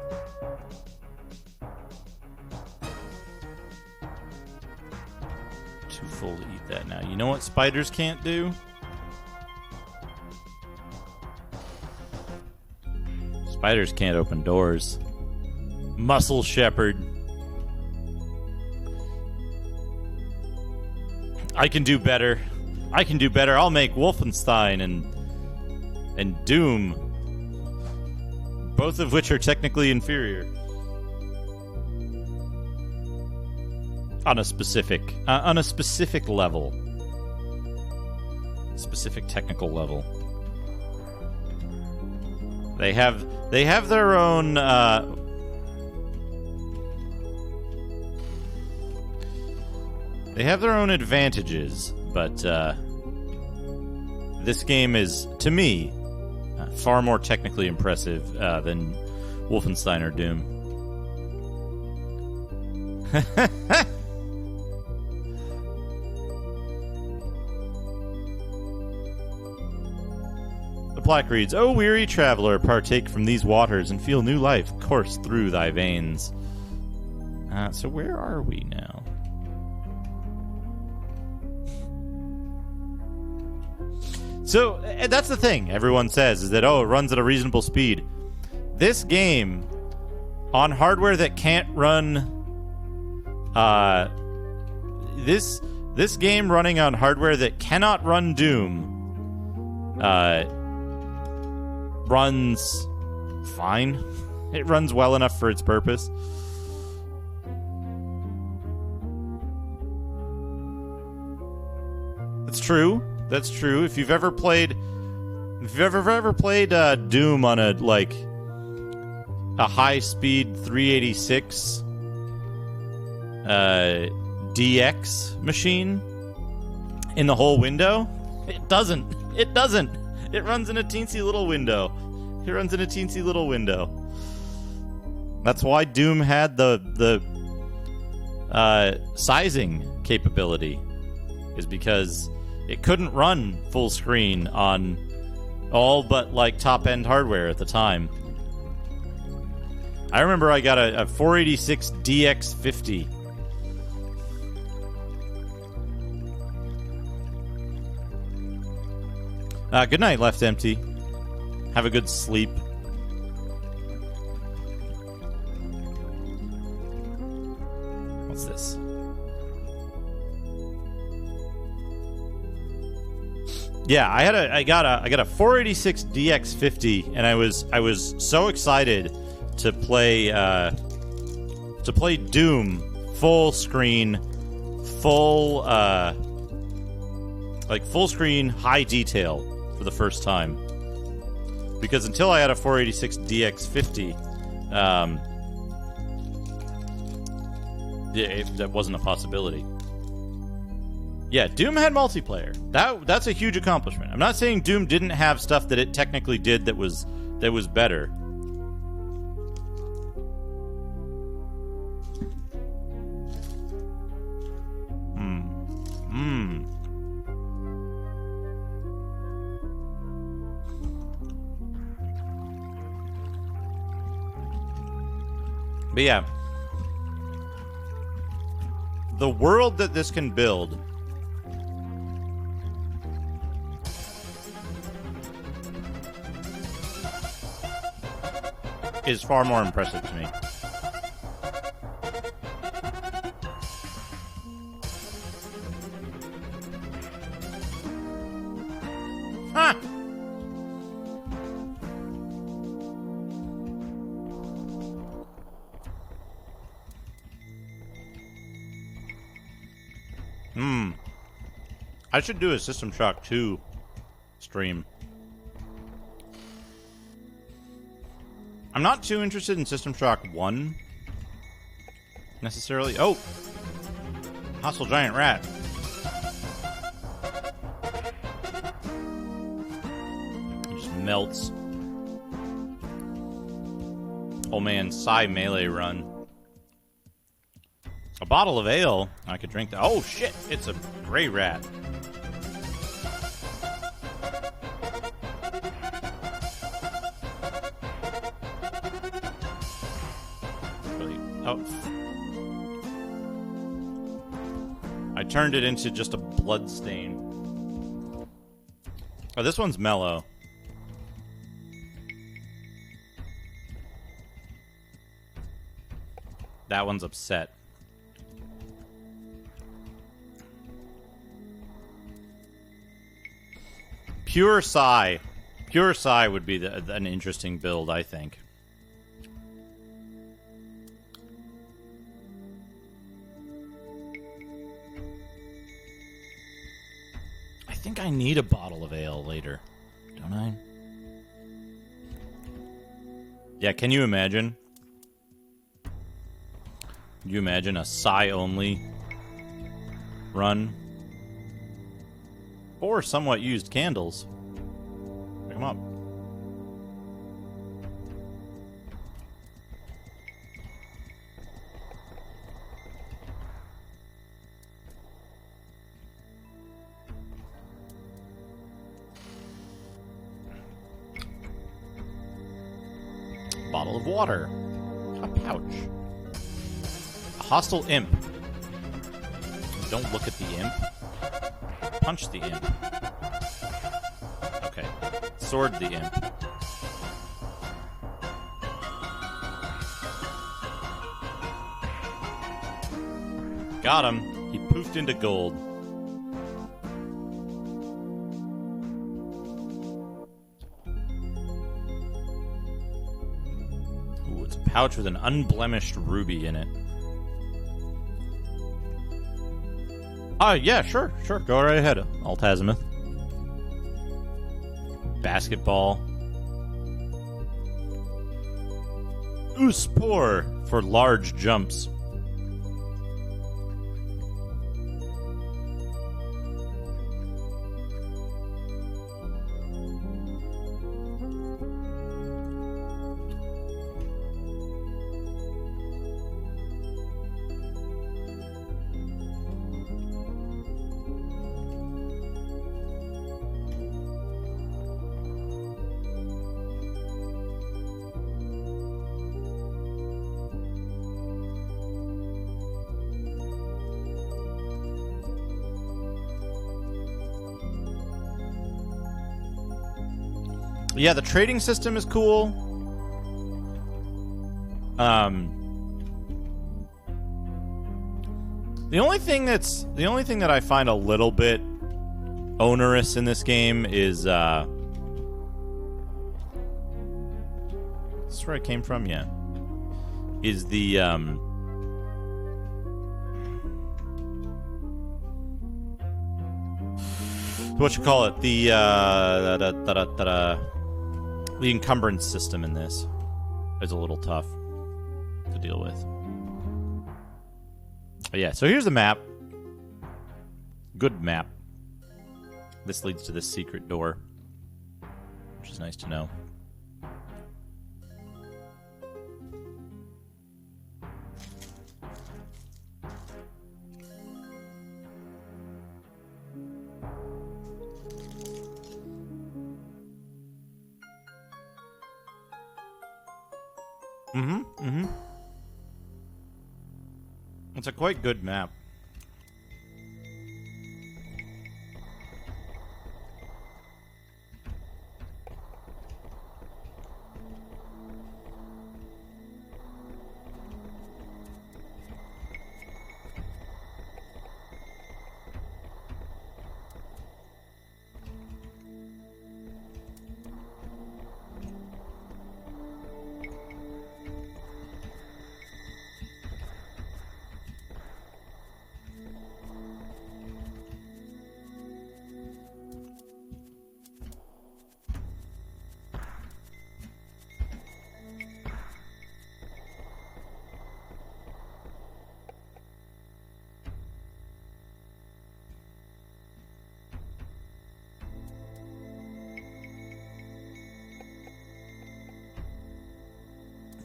Too full to eat that now. You know what spiders can't do? Spiders can't open doors. Muscle Shepherd. I can do better. I can do better. I'll make Wolfenstein and Doom, both of which are technically inferior on a specific level, specific technical level. They have their own. They have their own advantages, but this game is, to me, far more technically impressive than Wolfenstein or Doom. The plaque reads, "O weary traveler, partake from these waters and feel new life course through thy veins." So where are we now? So, that's the thing everyone says, is that, oh, it runs at a reasonable speed. This game, on hardware that can't run... This game running on hardware that cannot run Doom, runs fine. It runs well enough for its purpose. That's true. That's true. If you've ever played Doom on a high-speed 386 DX machine in the whole window, it doesn't. It runs in a teensy little window. That's why Doom had the sizing capability, is because it couldn't run full screen on all but top-end hardware at the time. I remember I got a 486 DX50. Good night, Left Empty. Have a good sleep. What's this? Yeah, I got a 486 DX50, and I was so excited to play Doom full screen, full screen high detail for the first time. Because until I had a 486 DX50, that wasn't a possibility. Yeah, Doom had multiplayer. That's a huge accomplishment. I'm not saying Doom didn't have stuff that it technically did that was better. But yeah, the world that this can build is far more impressive to me. Huh. I should do a System Shock 2 stream. I'm not too interested in System Shock 1 necessarily. Oh! Hostile giant rat. melts. Oh man, Psy melee run. A bottle of ale. I could drink that. Oh shit, it's a gray rat. Really? Oh. I turned it into just a blood stain. Oh, this one's mellow. That one's upset. Pure Psy. Pure Psy would be an interesting build, I think. I think I need a bottle of ale later, don't I? Yeah, can you imagine? Can you imagine a Psy-only run? Or somewhat used candles. Pick them up. Bottle of water. A pouch. A hostile imp. Don't look at the imp. Punch the imp. Okay. Sword the imp. Got him. He poofed into gold. Ooh, it's a pouch with an unblemished ruby in it. Yeah, sure. Go right ahead, Altazimuth. Basketball. Oospore for large jumps. Yeah, the trading system is cool. The only thing that I find a little bit onerous in this game is this is where I came from, yeah. Is the what you call it? The encumbrance system in this is a little tough to deal with. But yeah, so here's the map. Good map. This leads to this secret door, which is nice to know. It's a quite good map.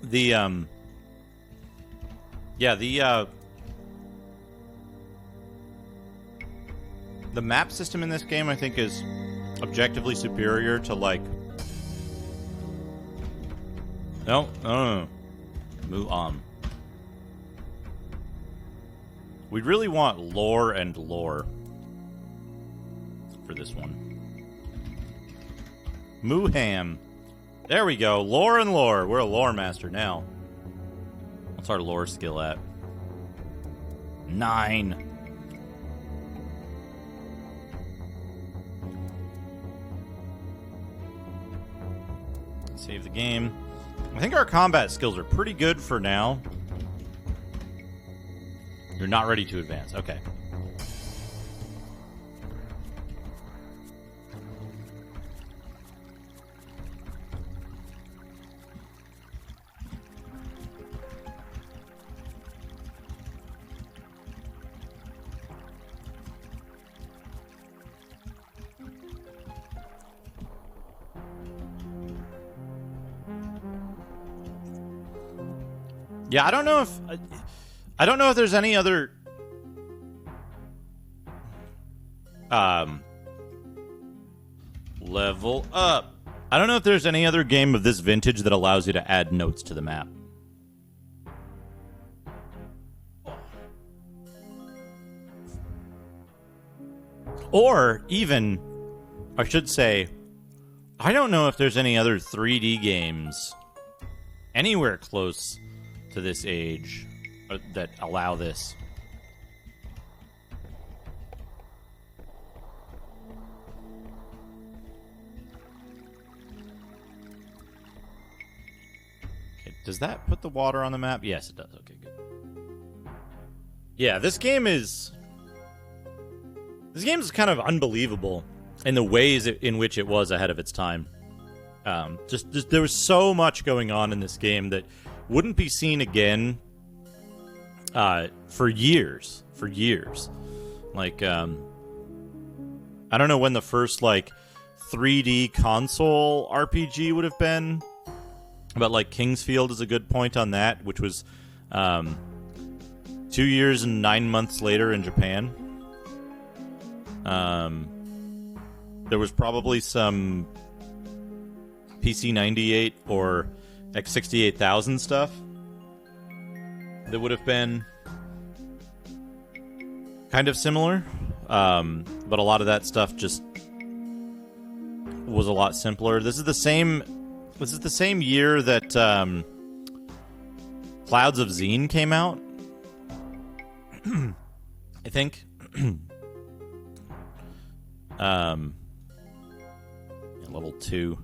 The map system in this game, I think, is objectively superior to, like... No. Move on. We really want lore and lore for this one. Mooham. There we go. Lore and lore. We're a lore master now. What's our lore skill at? 9. Save the game. I think our combat skills are pretty good for now. You're not ready to advance. Okay. Yeah, I don't know if there's any other level up. I don't know if there's any other game of this vintage that allows you to add notes to the map. Or even, I should say, I don't know if there's any other 3D games anywhere close to this age that allow this. Okay, does that put the water on the map? Yes, it does. Okay, good. Yeah, this game is kind of unbelievable in the ways in which it was ahead of its time. Just there was so much going on in this game that wouldn't be seen again for years. Like, I don't know when the first, like, 3D console RPG would have been, but, like, Kingsfield is a good point on that, which was 2 years and 9 months later in Japan. There was probably some PC 98 or X68000 stuff that would have been kind of similar, but a lot of that stuff just was a lot simpler. This is the same year that Clouds of Xene came out, I think. Level 2.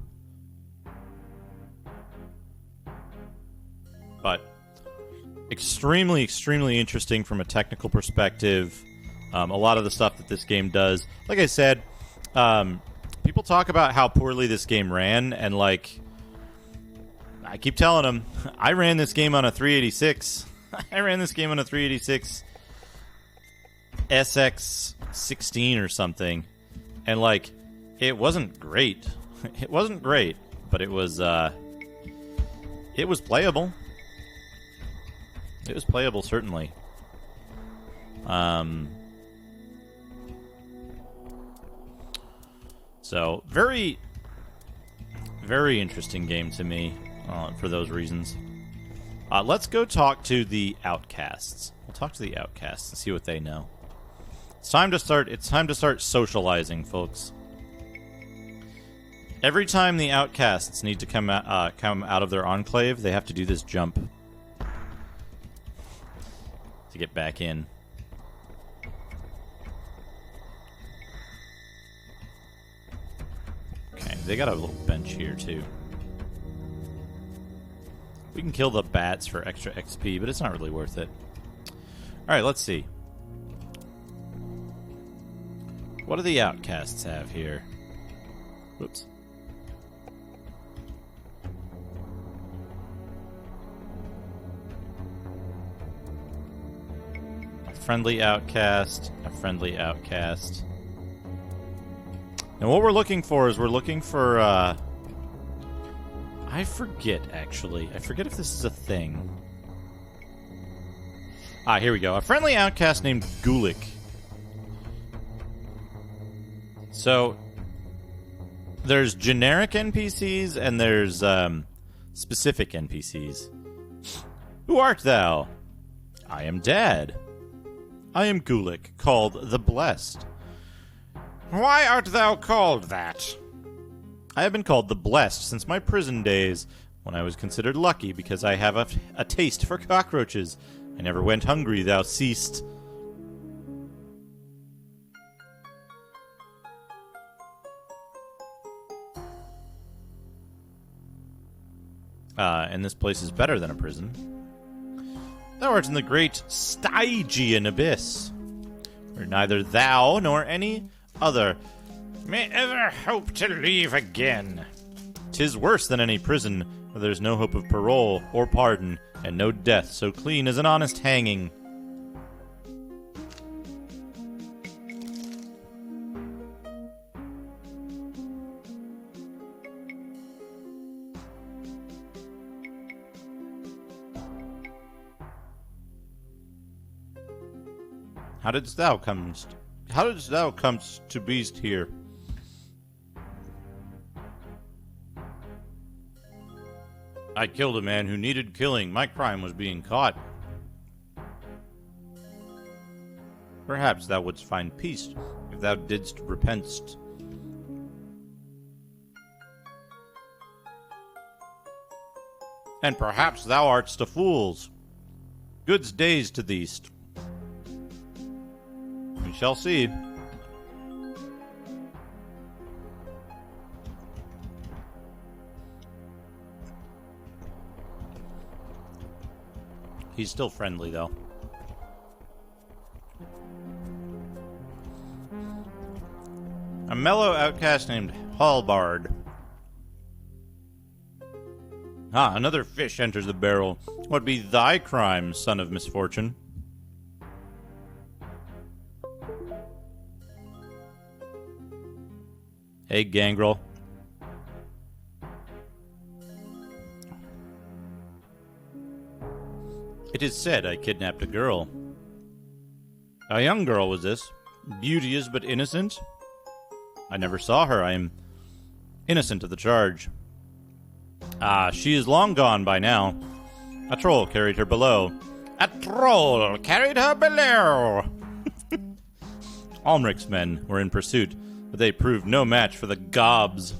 But extremely, extremely interesting from a technical perspective. A lot of the stuff that this game does. Like I said, people talk about how poorly this game ran, and, like, I keep telling them, I ran this game on a 386. I ran this game on a 386 SX16 or something. And, like, it wasn't great. It wasn't great, but it was playable. It was playable, certainly. So, very, very interesting game to me for those reasons. Let's go talk to the Outcasts. We'll talk to the Outcasts and see what they know. It's time to start socializing, folks. Every time the Outcasts need to come out of their enclave, they have to do this jump to get back in. Okay, they got a little bench here, too. We can kill the bats for extra XP, but it's not really worth it. Alright, let's see. What do the Outcasts have here? Whoops. A friendly outcast, a friendly outcast. And what we're looking for is we're looking for I forget, actually. I forget if this is a thing. Ah, here we go. A friendly outcast named Gulik. So, there's generic NPCs and there's specific NPCs. Who art thou? I am Dad. I am Gulik, called the Blessed. Why art thou called that? I have been called the Blessed since my prison days, when I was considered lucky because I have a taste for cockroaches. I never went hungry, thou seest. And this place is better than a prison. Thou art in the great Stygian abyss, where neither thou nor any other may ever hope to leave again. 'Tis worse than any prison, where there's no hope of parole or pardon, and no death so clean as an honest hanging. How didst thou come to beast here? I killed a man who needed killing. My crime was being caught. Perhaps thou wouldst find peace if thou didst repentst. And perhaps thou artst a fool's. Good's days to theest. We shall see. He's still friendly, though. A mellow outcast named Halbard. Ah, another fish enters the barrel. What be thy crime, son of misfortune? Hey, Gangrel. It is said I kidnapped a girl. A young girl was this, beauteous but innocent. I never saw her. I am innocent of the charge. Ah, she is long gone by now. A troll carried her below. A troll carried her below! Almric's men were in pursuit, but they proved no match for the gobs.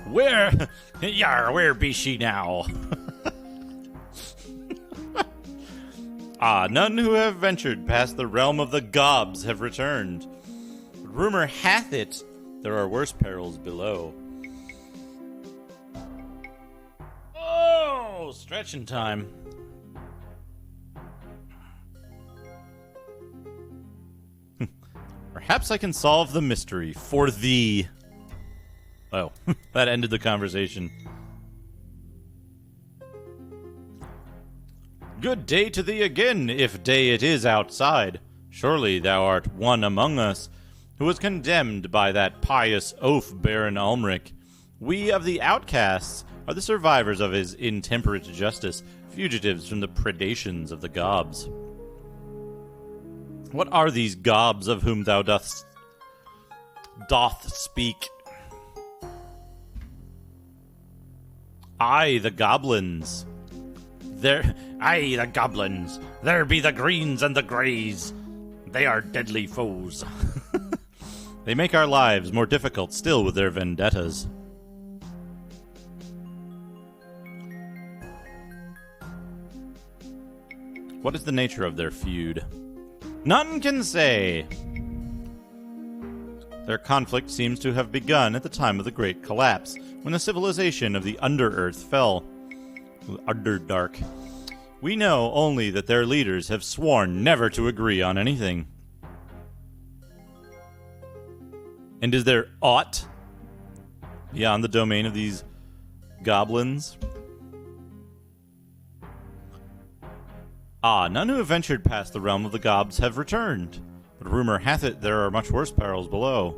Where be she now? Ah, none who have ventured past the realm of the gobs have returned. But rumor hath it there are worse perils below. Oh, stretching time. Perhaps I can solve the mystery for thee. Oh, that ended the conversation. Good day to thee again, if day it is outside. Surely thou art one among us, who was condemned by that pious oaf Baron Ulmric. We of the outcasts are the survivors of his intemperate justice, fugitives from the predations of the gobs. What are these gobs of whom thou doth speak? Aye, the goblins. The goblins. There be the greens and the greys. They are deadly foes. They make our lives more difficult still with their vendettas. What is the nature of their feud? None can say. Their conflict seems to have begun at the time of the Great Collapse, when the civilization of the Underearth fell. Underdark. We know only that their leaders have sworn never to agree on anything. And is there aught beyond the domain of these goblins? Ah, none who have ventured past the realm of the gobs have returned, but rumor hath it there are much worse perils below.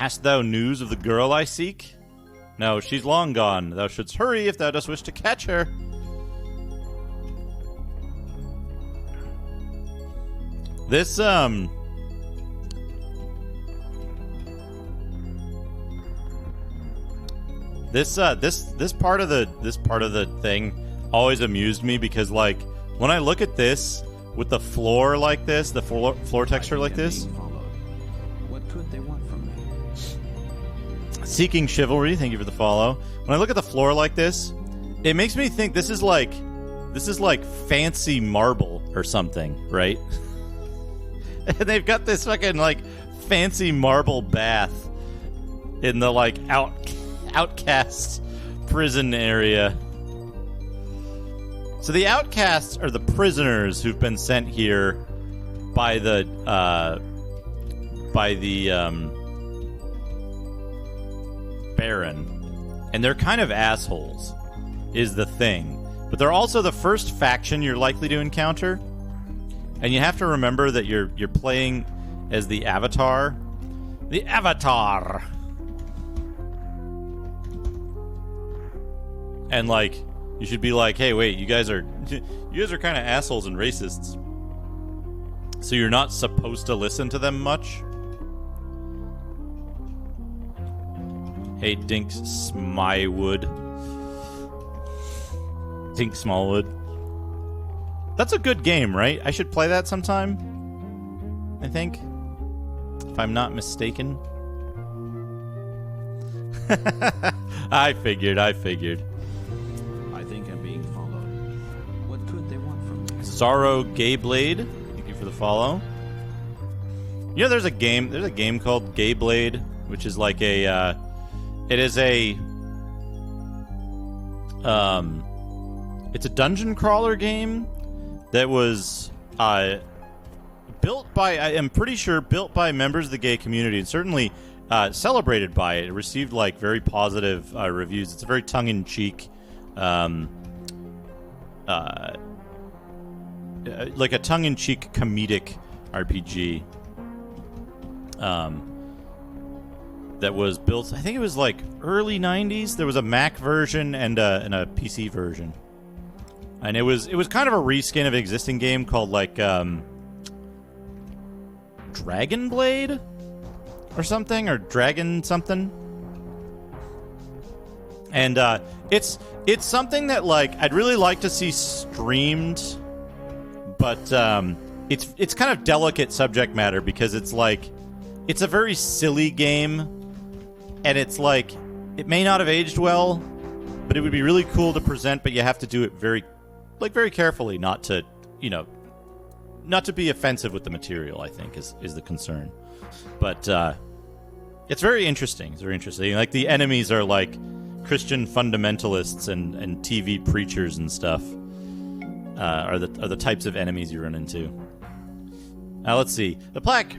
Hast thou news of the girl I seek? No, she's long gone. Thou shouldst hurry if thou dost wish to catch her. This part of the thing always amused me because, like, when I look at this with the floor like this, the floor texture like this. What could they want from me? Seeking Chivalry, thank you for the follow. When I look at the floor like this, it makes me think this is like fancy marble or something, right? And they've got this fucking like fancy marble bath in the like outcast prison area. So the outcasts are the prisoners who've been sent here by the Baron, and they're kind of assholes, is the thing. But they're also the first faction you're likely to encounter, and you have to remember that you're playing as the Avatar. The Avatar, and like. You should be like, hey, wait, you guys are kind of assholes and racists. So you're not supposed to listen to them much. Hey, Dink Smallwood. Dink Smallwood. That's a good game, right? I should play that sometime. I think. If I'm not mistaken. I figured. I think I'm being followed. What could they want from me? Sorrow Gayblade, thank you for the follow. You know, there's a game called Gayblade, which is like a, it's a dungeon crawler game that was built by, I am pretty sure, built by members of the gay community, and certainly celebrated by it. It received like very positive reviews. It's a very tongue-in-cheek, like a tongue-in-cheek comedic RPG that was built, I think it was like early 90s. There was a Mac version and a PC version, and it was kind of a reskin of an existing game called like Dragon Blade or something, or Dragon something. And it's something that like I'd really like to see streamed, but it's kind of delicate subject matter because it's like it's a very silly game, and it's like it may not have aged well, but it would be really cool to present. But you have to do it very carefully, not to be offensive with the material, I think is the concern. But it's very interesting. It's very interesting. Like the enemies are like Christian fundamentalists and TV preachers and stuff are the types of enemies you run into. Now let's see. The plaque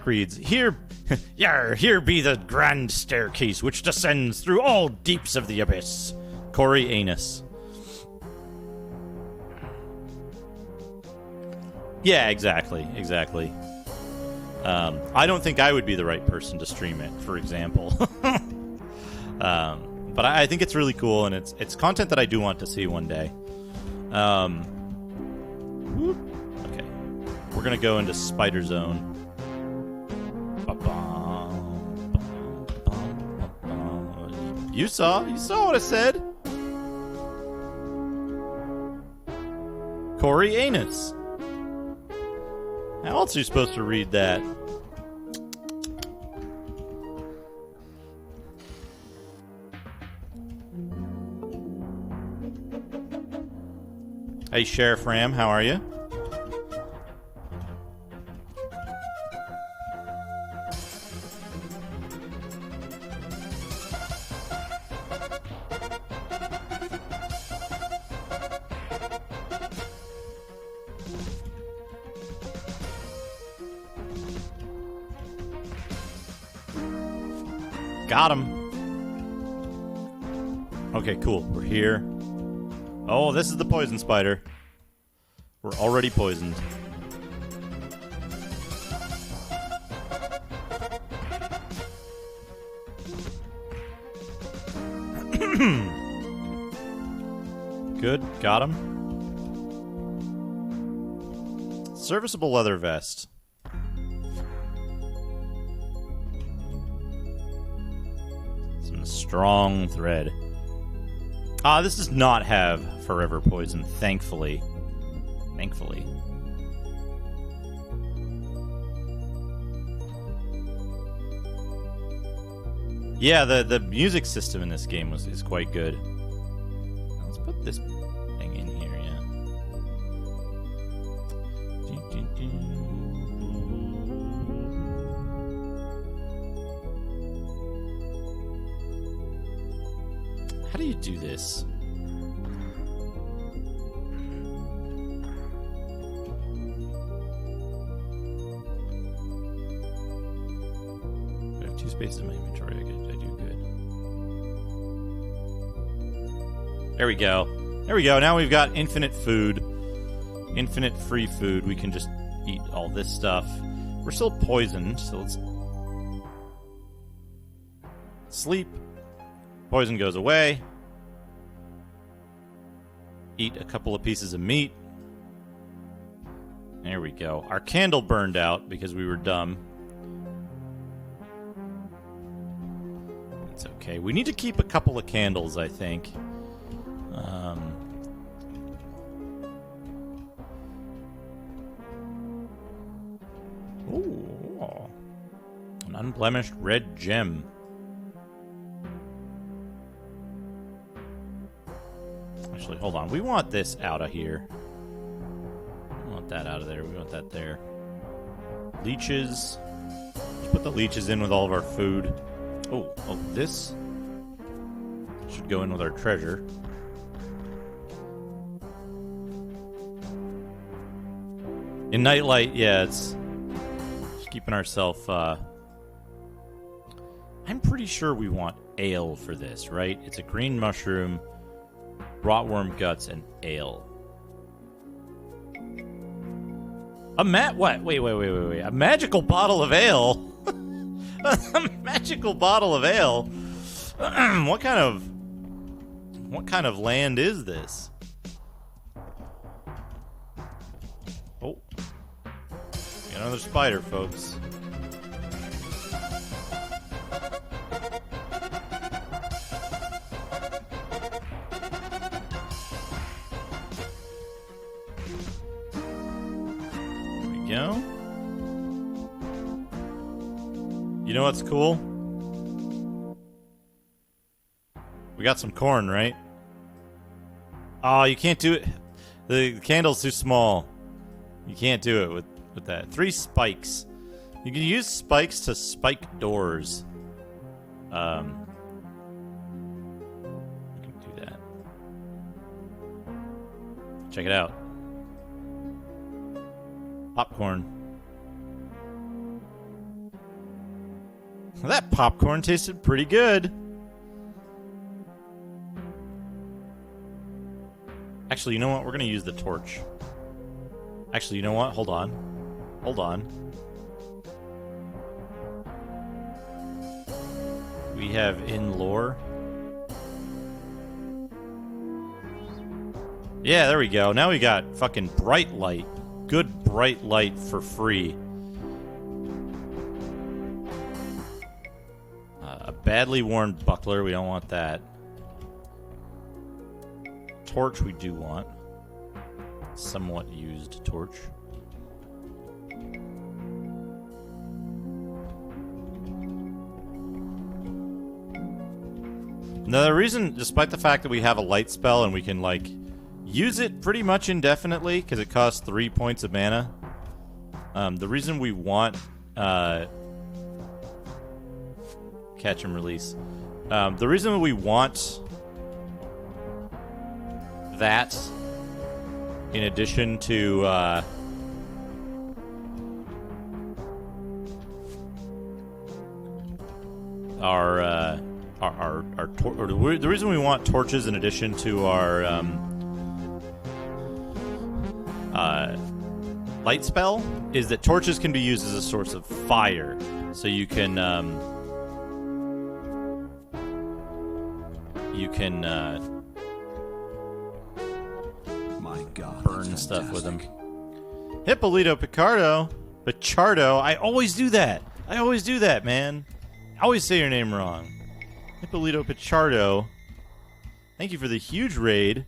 reads, "Here be the grand staircase which descends through all deeps of the abyss." Corey Anus. Yeah, exactly. I don't think I would be the right person to stream it, for example. But I think it's really cool, and it's content that I do want to see one day. Okay. We're going to go into Spider Zone. You saw what I said. Corey Anus. How else are you supposed to read that? Hey, Sheriff Ram, how are you? Got him. Okay, cool. We're here. Oh, this is the poison spider. We're already poisoned. Good, got him. Serviceable leather vest. Some strong thread. This does not have forever poison, thankfully. Thankfully. Yeah, the music system in this game is quite good. Let's put this thing in here, yeah. How do you do this? I have 2 spaces in my inventory. I do good. There we go. There we go. Now we've got infinite food. Infinite free food. We can just eat all this stuff. We're still poisoned, so let's sleep. Poison goes away. Eat a couple of pieces of meat. There we go. Our candle burned out because we were dumb. It's okay. We need to keep a couple of candles, I think. Ooh. An unblemished red gem. Actually, hold on. We want this out of here. We want that out of there. We want that there. Leeches. Let's put the leeches in with all of our food. Oh, this should go in with our treasure. In Nightlight, yeah, it's just keeping ourselves, I'm pretty sure we want ale for this, right? It's a green mushroom, rotworm guts, and ale. Wait. A magical bottle of ale? A magical bottle of ale? What kind of land is this? Oh. Got another spider, folks. Go. You know what's cool? We got some corn, right? Oh, you can't do it. The candle's too small. You can't do it with that. 3 spikes. You can use spikes to spike doors. You can do that. Check it out. Popcorn. That popcorn tasted pretty good. Actually, you know what? We're going to use the torch. Actually, you know what? Hold on. Hold on. We have in lore. Yeah, there we go. Now we got fucking bright light. Good bright light for free. A badly worn buckler. We don't want that. Torch we do want. Somewhat used torch. Now the reason, despite the fact that we have a light spell and we can like use it pretty much indefinitely because it costs 3 points of mana, the reason we want catch and release, the reason we want that in addition to the reason we want torches in addition to our light spell is that torches can be used as a source of fire, so you can burn stuff with him. Hippolito Pichardo. I always do that. Man. I always say your name wrong. Hippolito Pichardo. Thank you for the huge raid.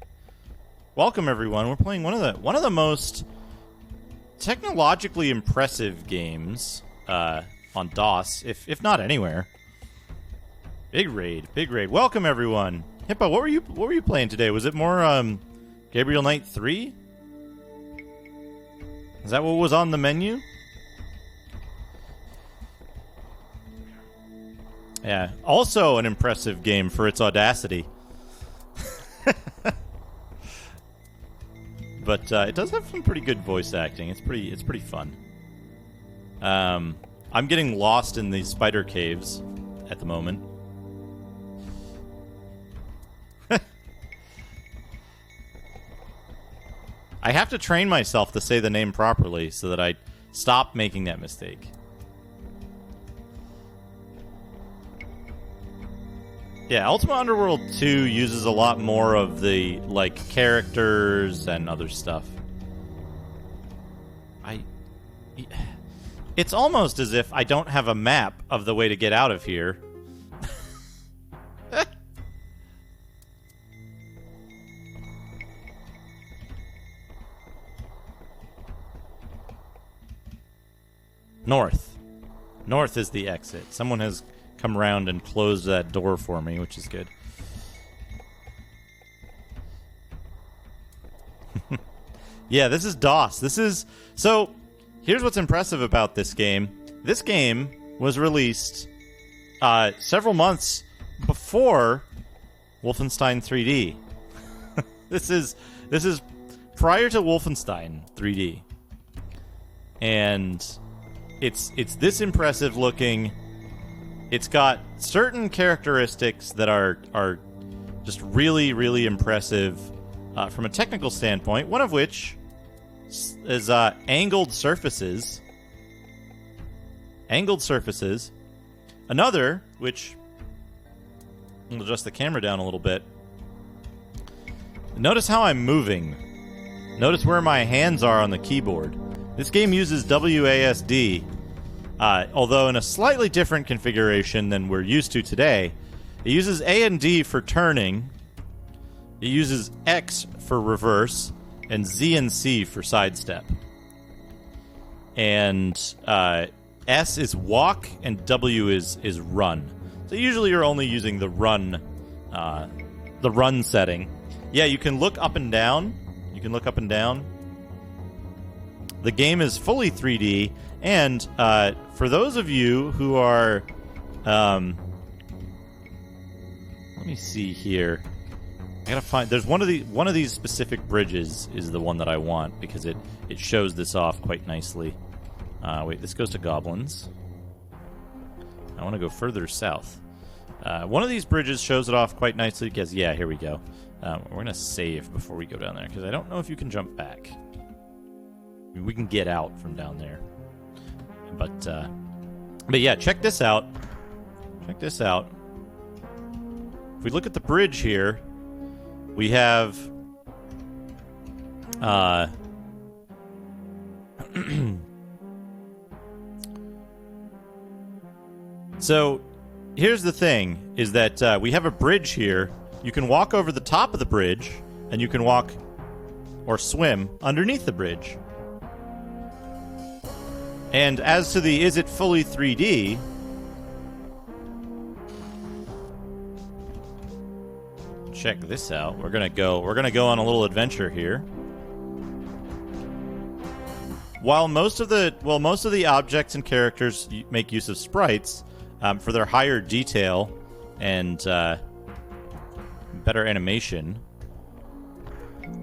Welcome, everyone. We're playing one of the most technologically impressive games on DOS, if not anywhere. Big raid. Welcome, everyone. Hippo, what were you playing today? Was it more Gabriel Knight 3? Is that what was on the menu? Yeah. Also an impressive game for its audacity. But it does have some pretty good voice acting. It's pretty fun. I'm getting lost in these spider caves at the moment. I have to train myself to say the name properly so that I stop making that mistake. Yeah, Ultima Underworld 2 uses a lot more of the, like, characters and other stuff. It's almost as if I don't have a map of the way to get out of here. North. North is the exit. Someone has come around and closed that door for me, which is good. Yeah, this is DOS. So, here's what's impressive about this game. This game was released several months before Wolfenstein 3D. This is prior to Wolfenstein 3D. And it's this impressive looking. It's got certain characteristics that are just really, really impressive from a technical standpoint, one of which is angled surfaces. Another, which I'll adjust the camera down a little bit. Notice how I'm moving. Notice where my hands are on the keyboard. This game uses WASD, although in a slightly different configuration than we're used to today. It uses A and D for turning, it uses X for reverse, and Z and C for sidestep. And S is walk, and W is run. So usually you're only using the run setting. Yeah, you can look up and down. The game is fully 3D, and for those of you who are, let me see here. I gotta find. There's one of these specific bridges is the one that I want because it shows this off quite nicely. Wait, this goes to goblins. I want to go further south. One of these bridges shows it off quite nicely because here we go. We're gonna save before we go down there because I don't know if you can jump back. I mean, we can get out from down there, but yeah, check this out. If we look at the bridge here, we have so here's the thing, is that we have a bridge here. You can walk over the top of the bridge, and you can walk or swim underneath the bridge. And as to the is it fully 3D, check this out. We're gonna go on a little adventure here. While most of the objects and characters make use of sprites for their higher detail and better animation,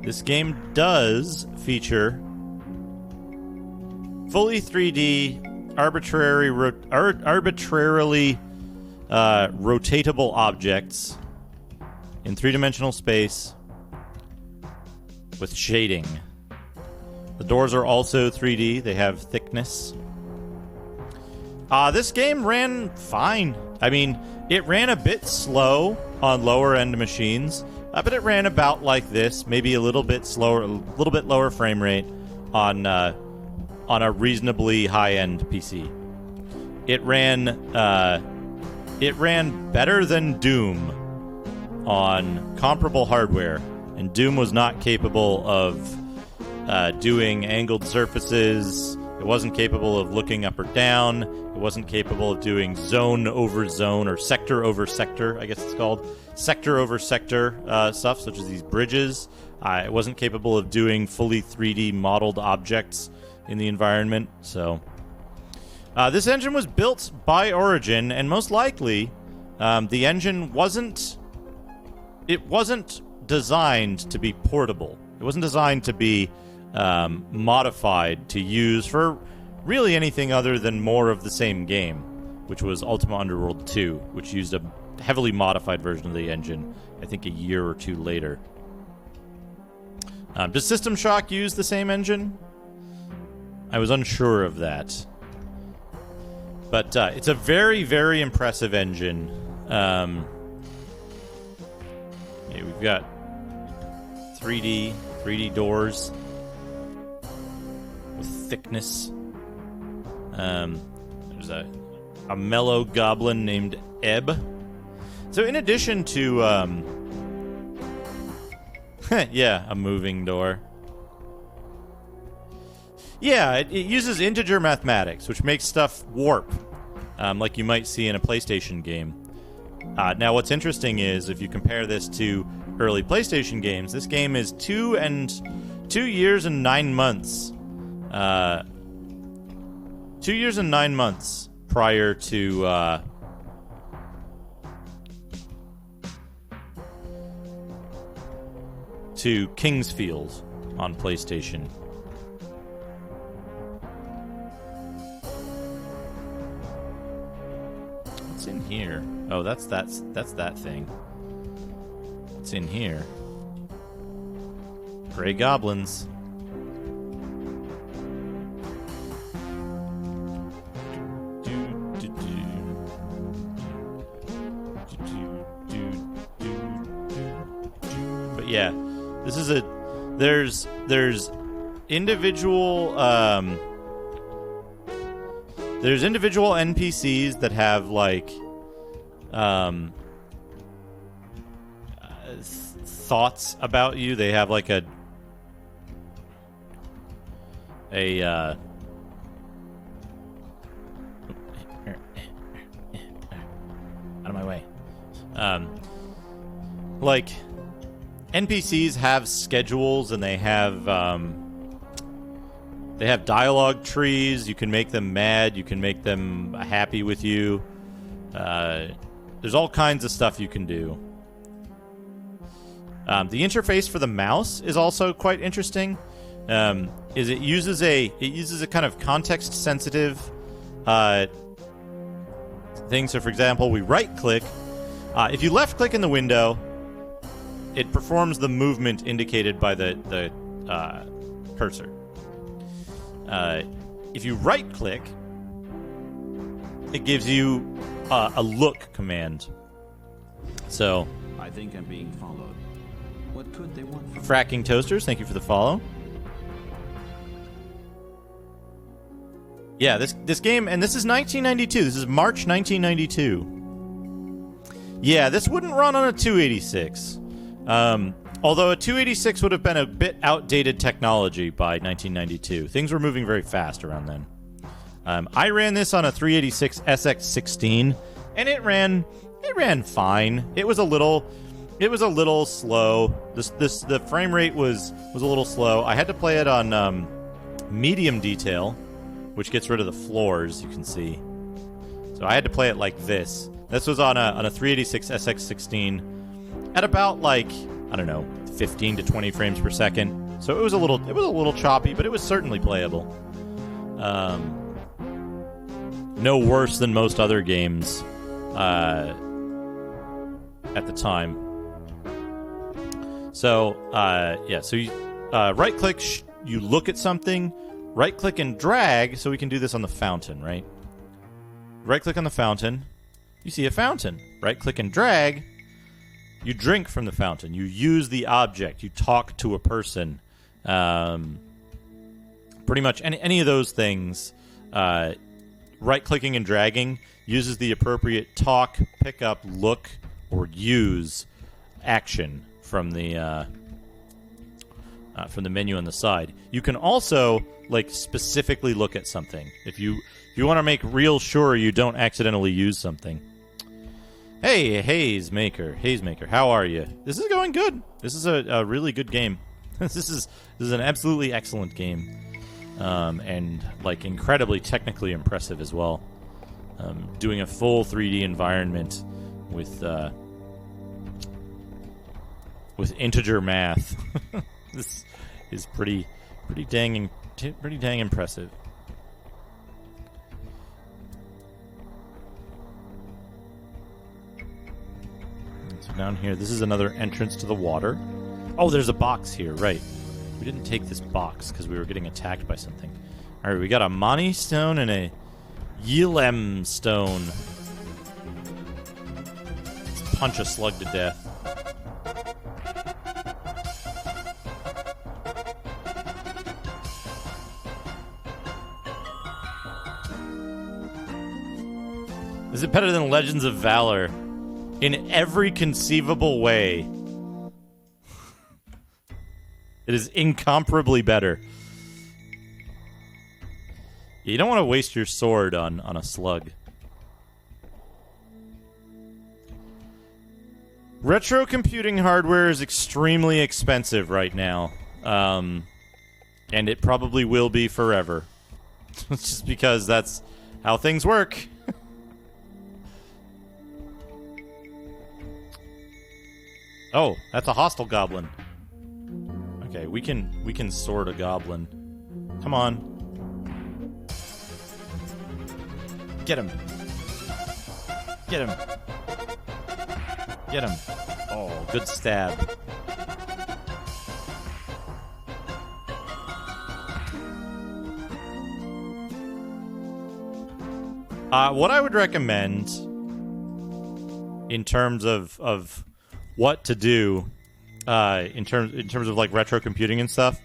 this game does feature fully 3D, arbitrarily rotatable objects in three-dimensional space with shading. The doors are also 3D. They have thickness. This game ran fine. I mean, it ran a bit slow on lower-end machines, But it ran about like this, maybe a little bit slower, a little bit lower frame rate on a reasonably high-end PC. It ran better than Doom on comparable hardware, and Doom was not capable of doing angled surfaces. It wasn't capable of looking up or down. It wasn't capable of doing zone over zone or sector over sector, I guess it's called. Sector over sector stuff, such as these bridges. It wasn't capable of doing fully 3D modeled objects in the environment. So this engine was built by Origin, and most likely the engine wasn't designed to be portable. It wasn't designed to be modified to use for really anything other than more of the same game, which was Ultima Underworld 2, which used a heavily modified version of the engine, I think a year or two later. Does System Shock use the same engine? I was unsure of that. But it's a very, very impressive engine. Yeah, we've got 3D doors with thickness. There's a mellow goblin named Ebb. So in addition to yeah, a moving door. Yeah, it uses integer mathematics, which makes stuff warp, like you might see in a PlayStation game. Now, what's interesting is, if you compare this to early PlayStation games, this game is 2 years and 9 months. 2 years and 9 months prior to Kingsfield on PlayStation. What's in here? Oh, that's that thing. What's in here? Gray goblins. But yeah, this is there's individual NPCs that have like thoughts about you. They have like out of my way. Like NPCs have schedules, and they have dialogue trees. You can make them mad. You can make them happy with you. There's all kinds of stuff you can do. The interface for the mouse is also quite interesting. It uses a kind of context sensitive thing. So, for example, we right click. If you left click in the window, it performs the movement indicated by the cursor. If you right click, it gives you a look command. So, I think I'm being followed. What could they want from Fracking Toasters, thank you for the follow. Yeah, this game, and this is 1992. This is March 1992. Yeah, this wouldn't run on a 286. Although a 286 would have been a bit outdated technology by 1992. Things were moving very fast around then. I ran this on a 386 SX16, and it ran fine. It was a little slow. The frame rate was a little slow. I had to play it on medium detail, which gets rid of the floors, you can see. So I had to play it like this. This was on a 386 SX16 at about, like, I don't know, 15 to 20 frames per second. So it was a little choppy, but it was certainly playable. No worse than most other games at the time. So yeah, so you right click, you look at something, right click and drag. So we can do this on the fountain, right? Right click on the fountain, you see a fountain. Right click and drag, You drink from the fountain. You use the object. You talk to a person. Pretty much any of those things. Right-clicking and dragging uses the appropriate talk, pick up, look, or use action from the menu on the side. You can also specifically look at something if you want to make real sure you don't accidentally use something. Hey, Hazemaker, how are you? This is going good. This is a really good game. This is an absolutely excellent game, and incredibly technically impressive as well. Doing a full 3D environment with integer math. This is pretty dang impressive. So down here, this is another entrance to the water. Oh, there's a box here, right. We didn't take this box because we were getting attacked by something. Alright, we got a Mani stone and a Yilem stone. Let's punch a slug to death. Is it better than Legends of Valor? In every conceivable way. It is incomparably better. You don't want to waste your sword on a slug. Retro computing hardware is extremely expensive right now. And it probably will be forever. Just because that's how things work. Oh, that's a hostile goblin. Okay, we can sword a goblin. Come on. Get him. Get him. Get him. Oh, good stab. What I would recommend in terms of what to do in terms of retro computing and stuff,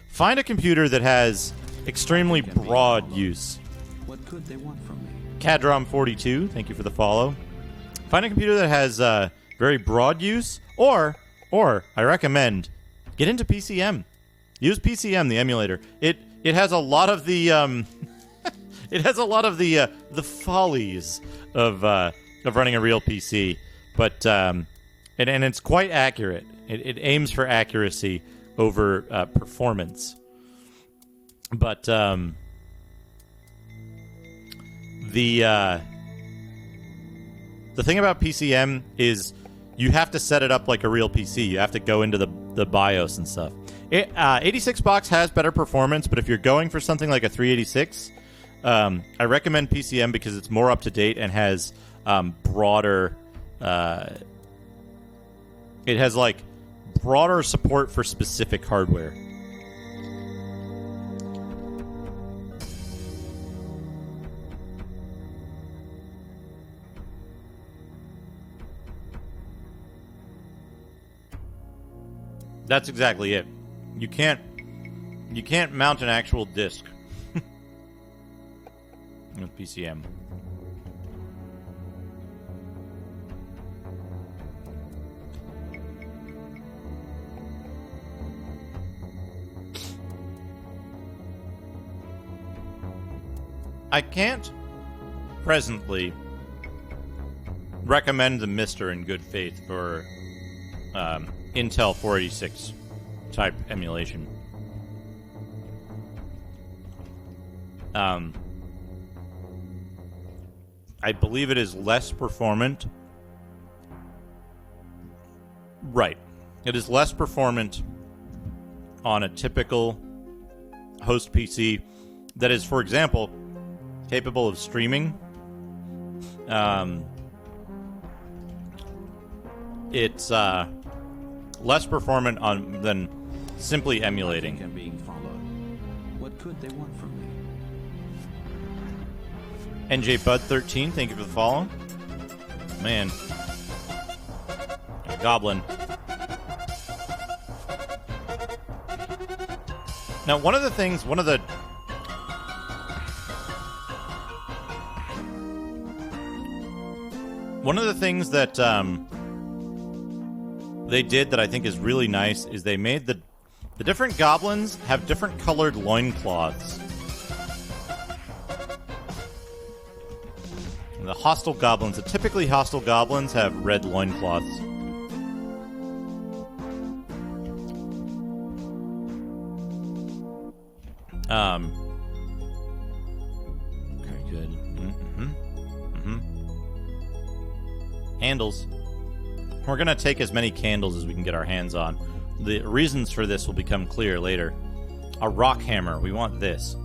find a computer that has extremely broad use. What could they want from me? Cadrom42, thank you for the follow. Find a computer that has very broad use, or I recommend get into PCM. Use PCM, the emulator. It has a lot of the it has a lot of the follies of running a real PC, but and it's quite accurate. It aims for accuracy over performance. But the thing about PCM is you have to set it up like a real PC. You have to go into the BIOS and stuff. 86 box has better performance, but if you're going for something like a 386, I recommend PCM because it's more up to date and has broader. It has broader support for specific hardware. That's exactly it. You can't mount an actual disc with PCM. I can't presently recommend the Mister in good faith for Intel 486 type emulation. I believe it is less performant. Right. It is less performant on a typical host PC that is, for example, capable of streaming. It's less performant than simply emulating. I think I'm being followed. What could they want from me? NJ Bud 13, thank you for the follow. Man. goblin. Now, one of the things that they did that I think is really nice is they made the different goblins have different colored loincloths. The hostile goblins, the typically hostile goblins have red loincloths. Very good. Handles. We're going to take as many candles as we can get our hands on. The reasons for this will become clear later. A rock hammer. We want this.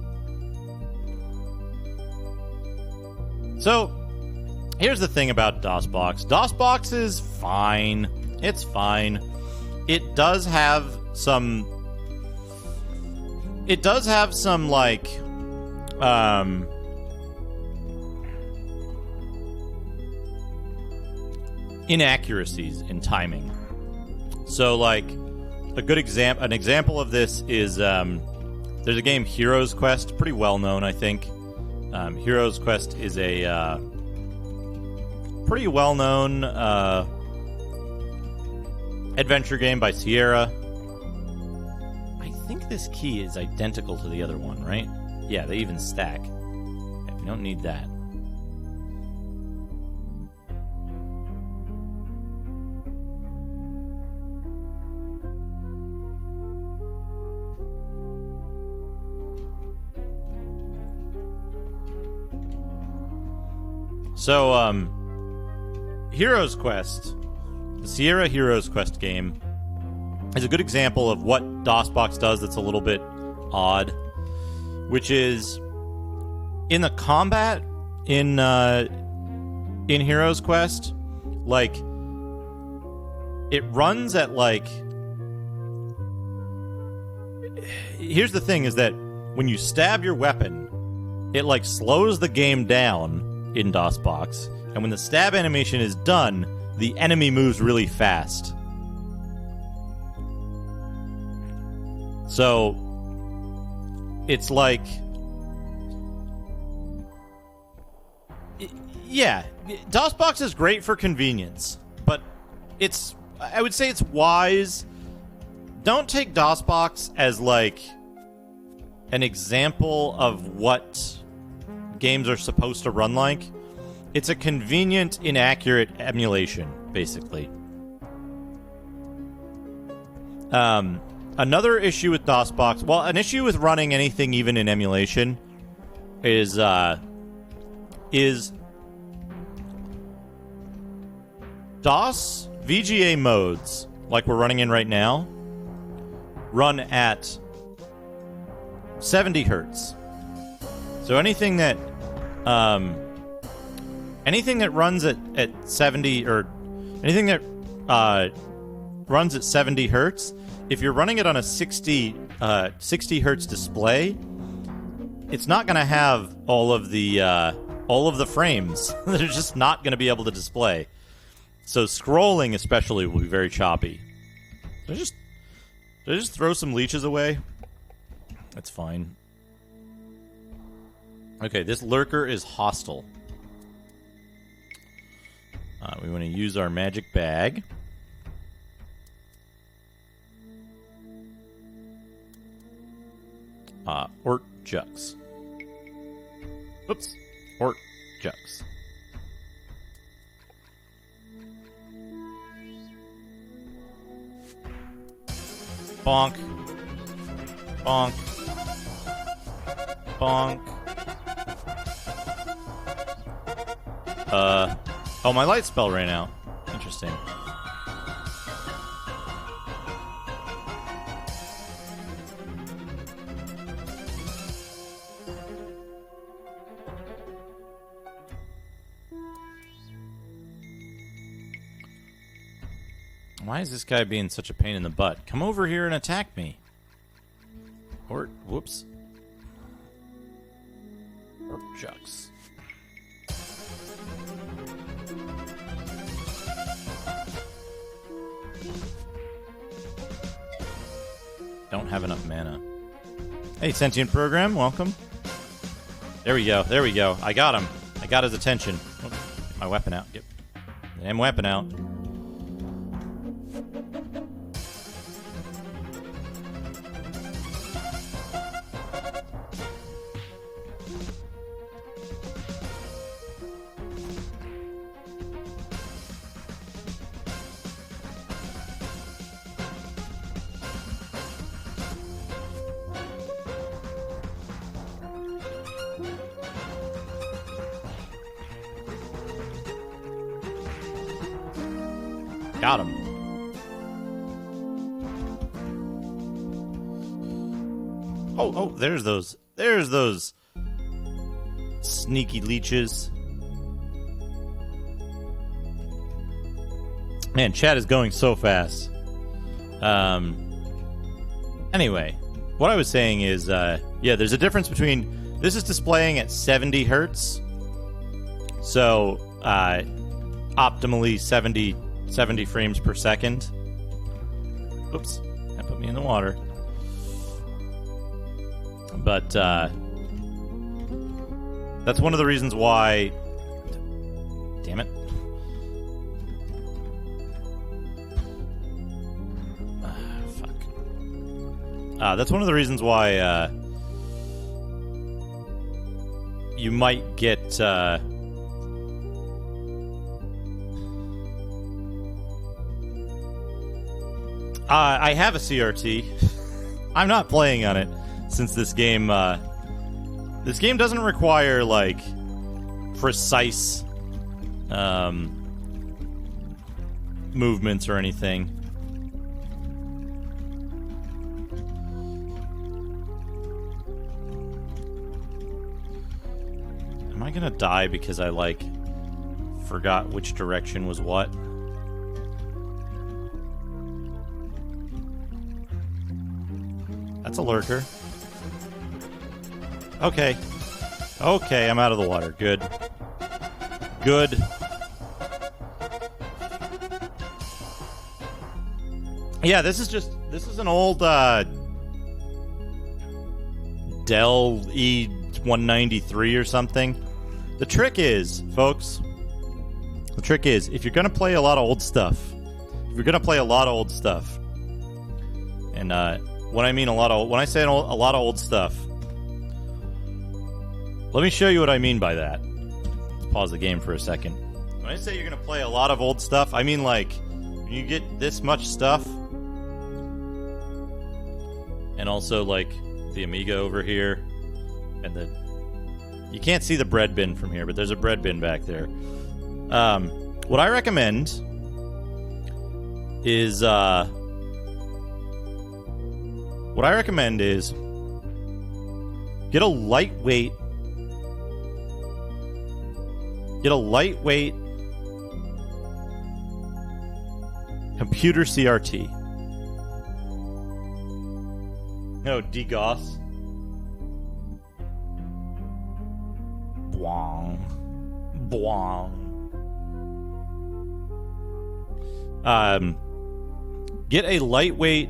So, here's the thing about DOSBox. DOSBox is fine. It's fine. It does have some... like... inaccuracies in timing. So, like, an example of this is there's a game, Heroes Quest, pretty well known, I think. Heroes Quest is a pretty well known adventure game by Sierra. I think this key is identical to the other one, right? Yeah, they even stack. Okay, we don't need that. So, Heroes Quest, the Sierra Heroes Quest game, is a good example of what DOSBox does that's a little bit odd, which is in the combat in Heroes Quest, like, it runs at, like... Here's the thing, is that when you stab your weapon, it, like, slows the game down in DOSBox, and when the stab animation is done, the enemy moves really fast. So, it's like... yeah, DOSBox is great for convenience, but I would say it's wise. Don't take DOSBox as, like, an example of what games are supposed to run like. It's a convenient, inaccurate emulation, basically. Another issue with DOSBox, well, an issue with running anything even in emulation is DOS VGA modes, like we're running in right now, run at 70 hertz. So anything that runs at 70, or anything that runs at 70 hertz, if you're running it on a 60 hertz display, it's not going to have all of the frames. They're just not going to be able to display. So scrolling especially will be very choppy. Did I just throw some leeches away? That's fine. Okay, this lurker is hostile. We want to use our magic bag. Ort Jux. Oops. Ort Jux. Bonk. Bonk. Bonk. Oh, my light spell ran out. Interesting. Why is this guy being such a pain in the butt? Come over here and attack me. Or, whoops. Or Jux. don't have enough mana. Hey, sentient program, welcome. There we go. There we go. I got him. I got his attention. Oh, get my weapon out. Get the damn weapon out. Got him. Oh, there's those. There's those sneaky leeches. Man, chat is going so fast. Anyway, what I was saying is, yeah, there's a difference between... This is displaying at 70 hertz. So, optimally 70 frames per second. Oops, that put me in the water. But that's one of the reasons why... Damn it. Fuck. That's one of the reasons why you might get... I have a CRT. I'm not playing on it since this game doesn't require like precise movements or anything. Am I gonna die because I like forgot which direction was what? That's a lurker. Okay. Okay, I'm out of the water. Good. Good. Yeah, this is an old Dell E193 or something. The trick is, folks, if you're gonna play a lot of old stuff, and when I mean when I say a lot of old stuff, let me show you what I mean by that. Let's pause the game for a second. When I say you're going to play a lot of old stuff, I mean like when you get this much stuff, and also like the Amiga over here, and you can't see the bread bin from here, but there's a bread bin back there. What I recommend is get a lightweight computer CRT. No, DGOS. Bwong. Get a lightweight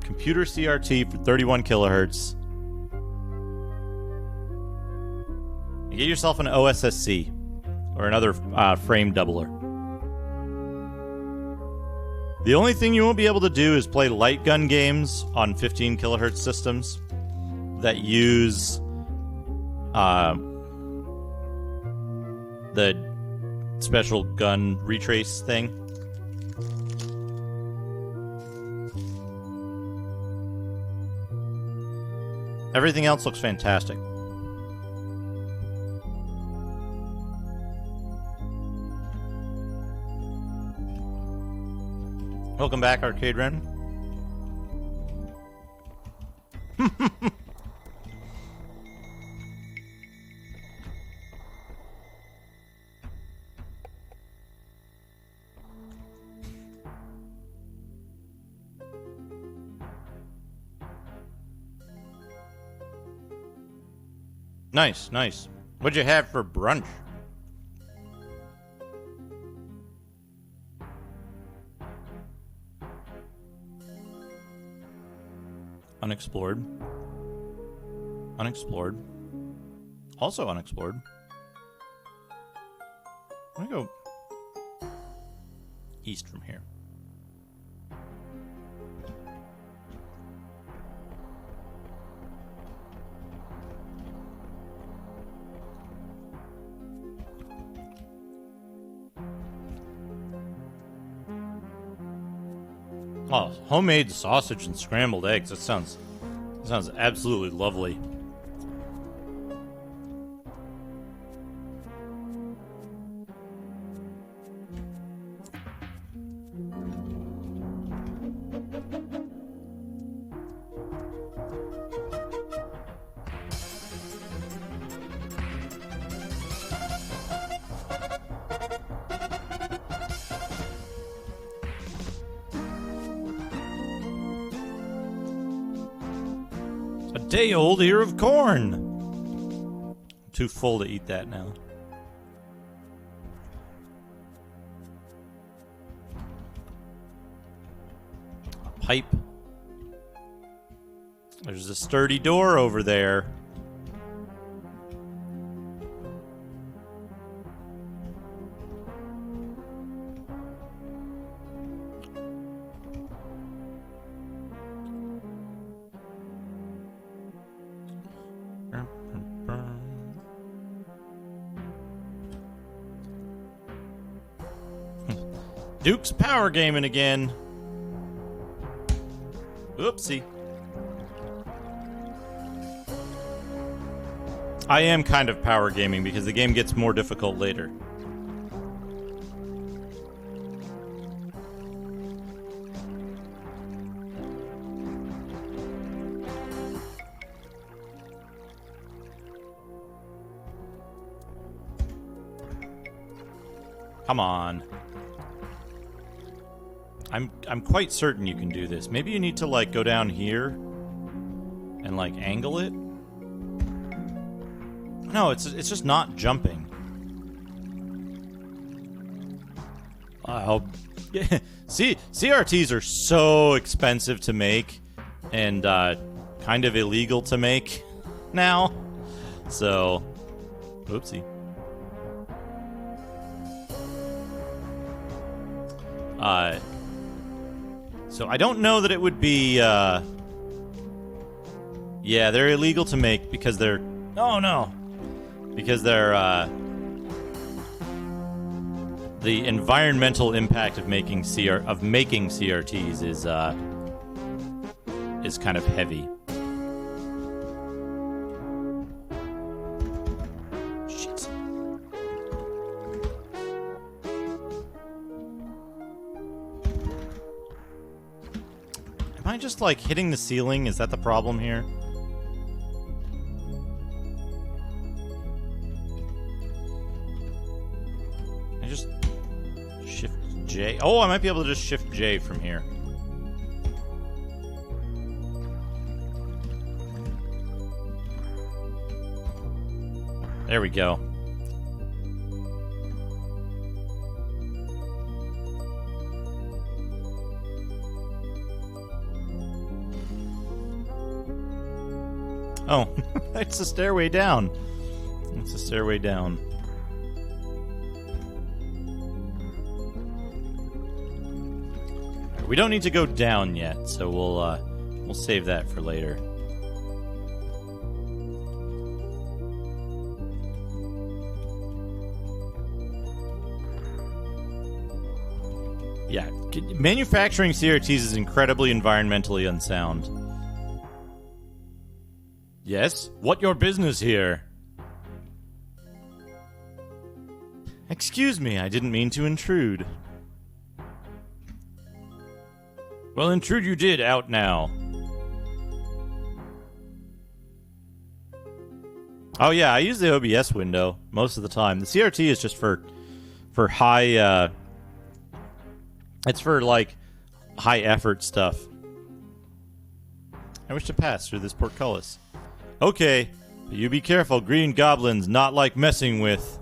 computer CRT for 31 kilohertz. Get yourself an OSSC or another frame doubler. The only thing you won't be able to do is play light gun games on 15 kilohertz systems that use the special gun retrace thing. Everything else looks fantastic. Welcome back, Arcade Ren. Nice, nice. What'd you have for brunch? Unexplored. Unexplored. Also unexplored. I'm gonna go east from here. Oh, homemade sausage and scrambled eggs. That sounds absolutely lovely. Day-old ear of corn. I'm too full to eat that now. A pipe. There's a sturdy door over there. Duke's power gaming again. Oopsie. I am kind of power gaming because the game gets more difficult later. Come on. I'm quite certain you can do this. Maybe you need to like go down here and like angle it. No, it's just not jumping. See, CRTs are so expensive to make and kind of illegal to make now. So, oopsie. So I don't know that it would be, yeah, they're illegal to make because they're, oh no, because they're, the environmental impact of making CRTs is kind of heavy. Shit. Am I just like hitting the ceiling? Is that the problem here? I just shift J. Oh, I might be able to just shift J from here. There we go. Oh, it's a stairway down. It's a stairway down. We don't need to go down yet, so we'll save that for later. Yeah, manufacturing CRTs is incredibly environmentally unsound. Yes? What your business here? Excuse me, I didn't mean to intrude. Well, intrude you did, out now. Oh yeah, I use the OBS window most of the time. The CRT is just for high, it's for, like, high effort stuff. I wish to pass through this portcullis. Okay, but you be careful. Green goblins not like messing with.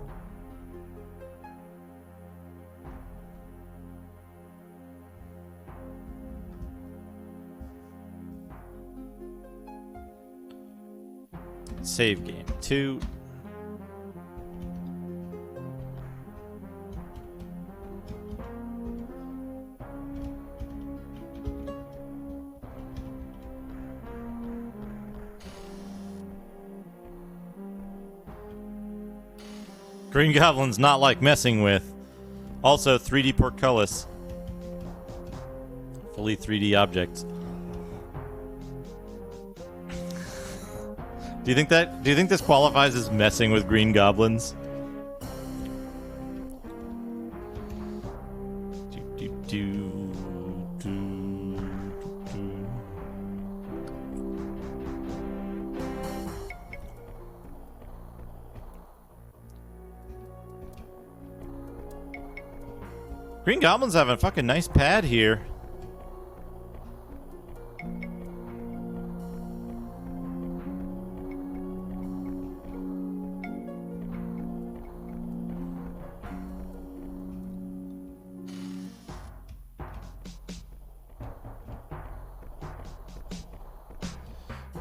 Save game. 2. Green Goblin's not like messing with. Also, 3D portcullis. Fully 3D objects. Do you think this qualifies as messing with Green Goblins? Green Goblins have a fucking nice pad here.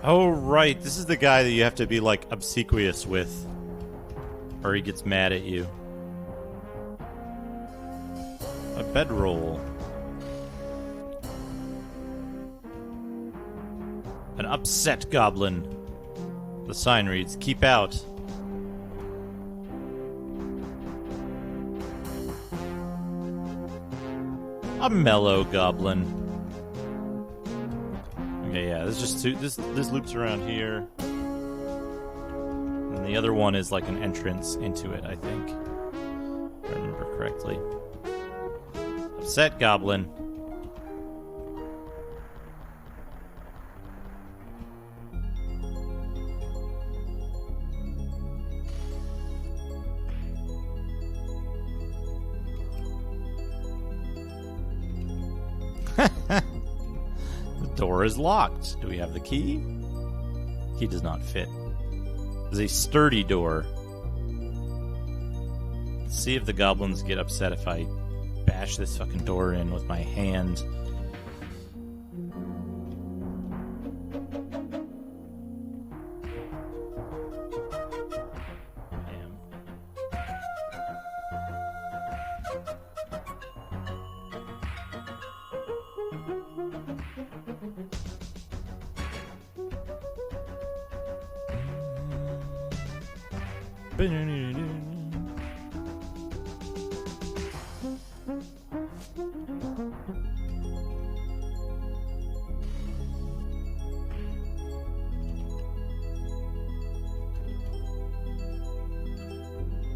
Oh, right. This is the guy that you have to be, like, obsequious with. Or he gets mad at you. A bedroll. An upset goblin. The sign reads, "Keep out." A mellow goblin. Okay, yeah, this just this loops around here. And the other one is like an entrance into it, I think. If I remember correctly. Upset goblin. The door is locked. Do we have the key? Key does not fit. It's a sturdy door. Let's see if the goblins get upset if I bash this fucking door in with my hand.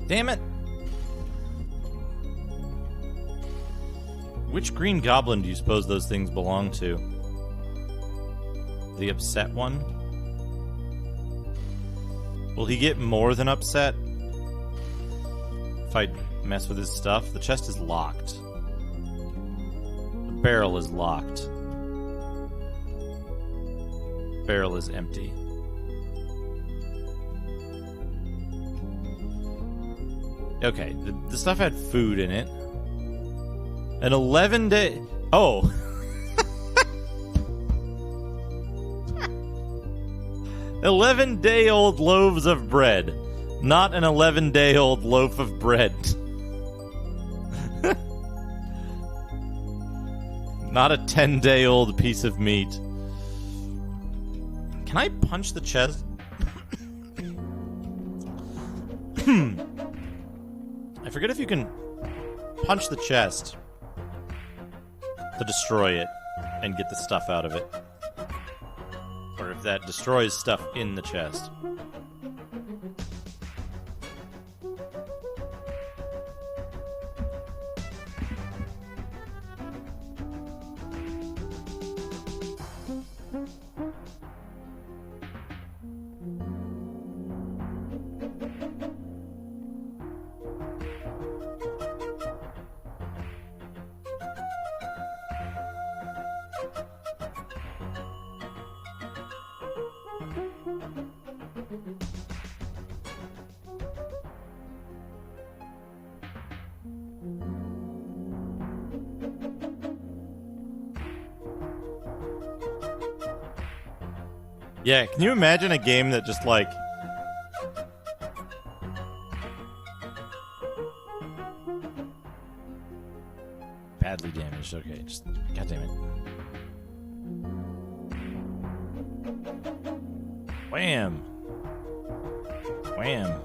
Damn it! Which green goblin do you suppose those things belong to? The upset one? Will he get more than upset if I mess with his stuff? The chest is locked. The barrel is locked. The barrel is empty. Okay, the stuff had food in it. An 11-day... Oh! 11-day-old loaves of bread. Not an 11-day-old loaf of bread. Not a 10-day-old piece of meat. Can I punch the chest? I forget if you can punch the chest to destroy it and get the stuff out of it. Or if that destroys stuff in the chest. Yeah, can you imagine a game that just, like, Badly damaged. Okay, just... God damn it. Wham! Wham!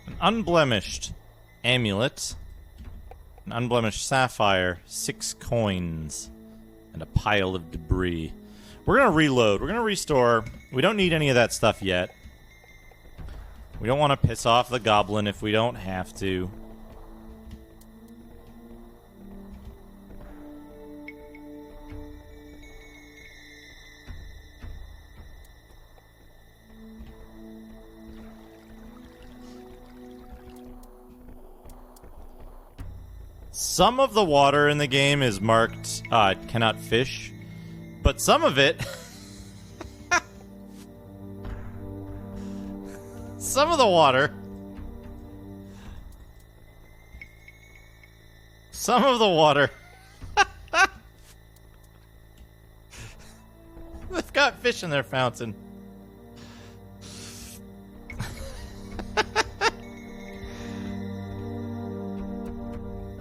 An unblemished amulet, an unblemished sapphire, 6 coins, and a pile of debris. We're going to reload. We're going to restore. We don't need any of that stuff yet. We don't want to piss off the goblin if we don't have to. Some of the water in the game is marked cannot fish, but some of it... some of the water... some of the water... they've got fish in their fountain.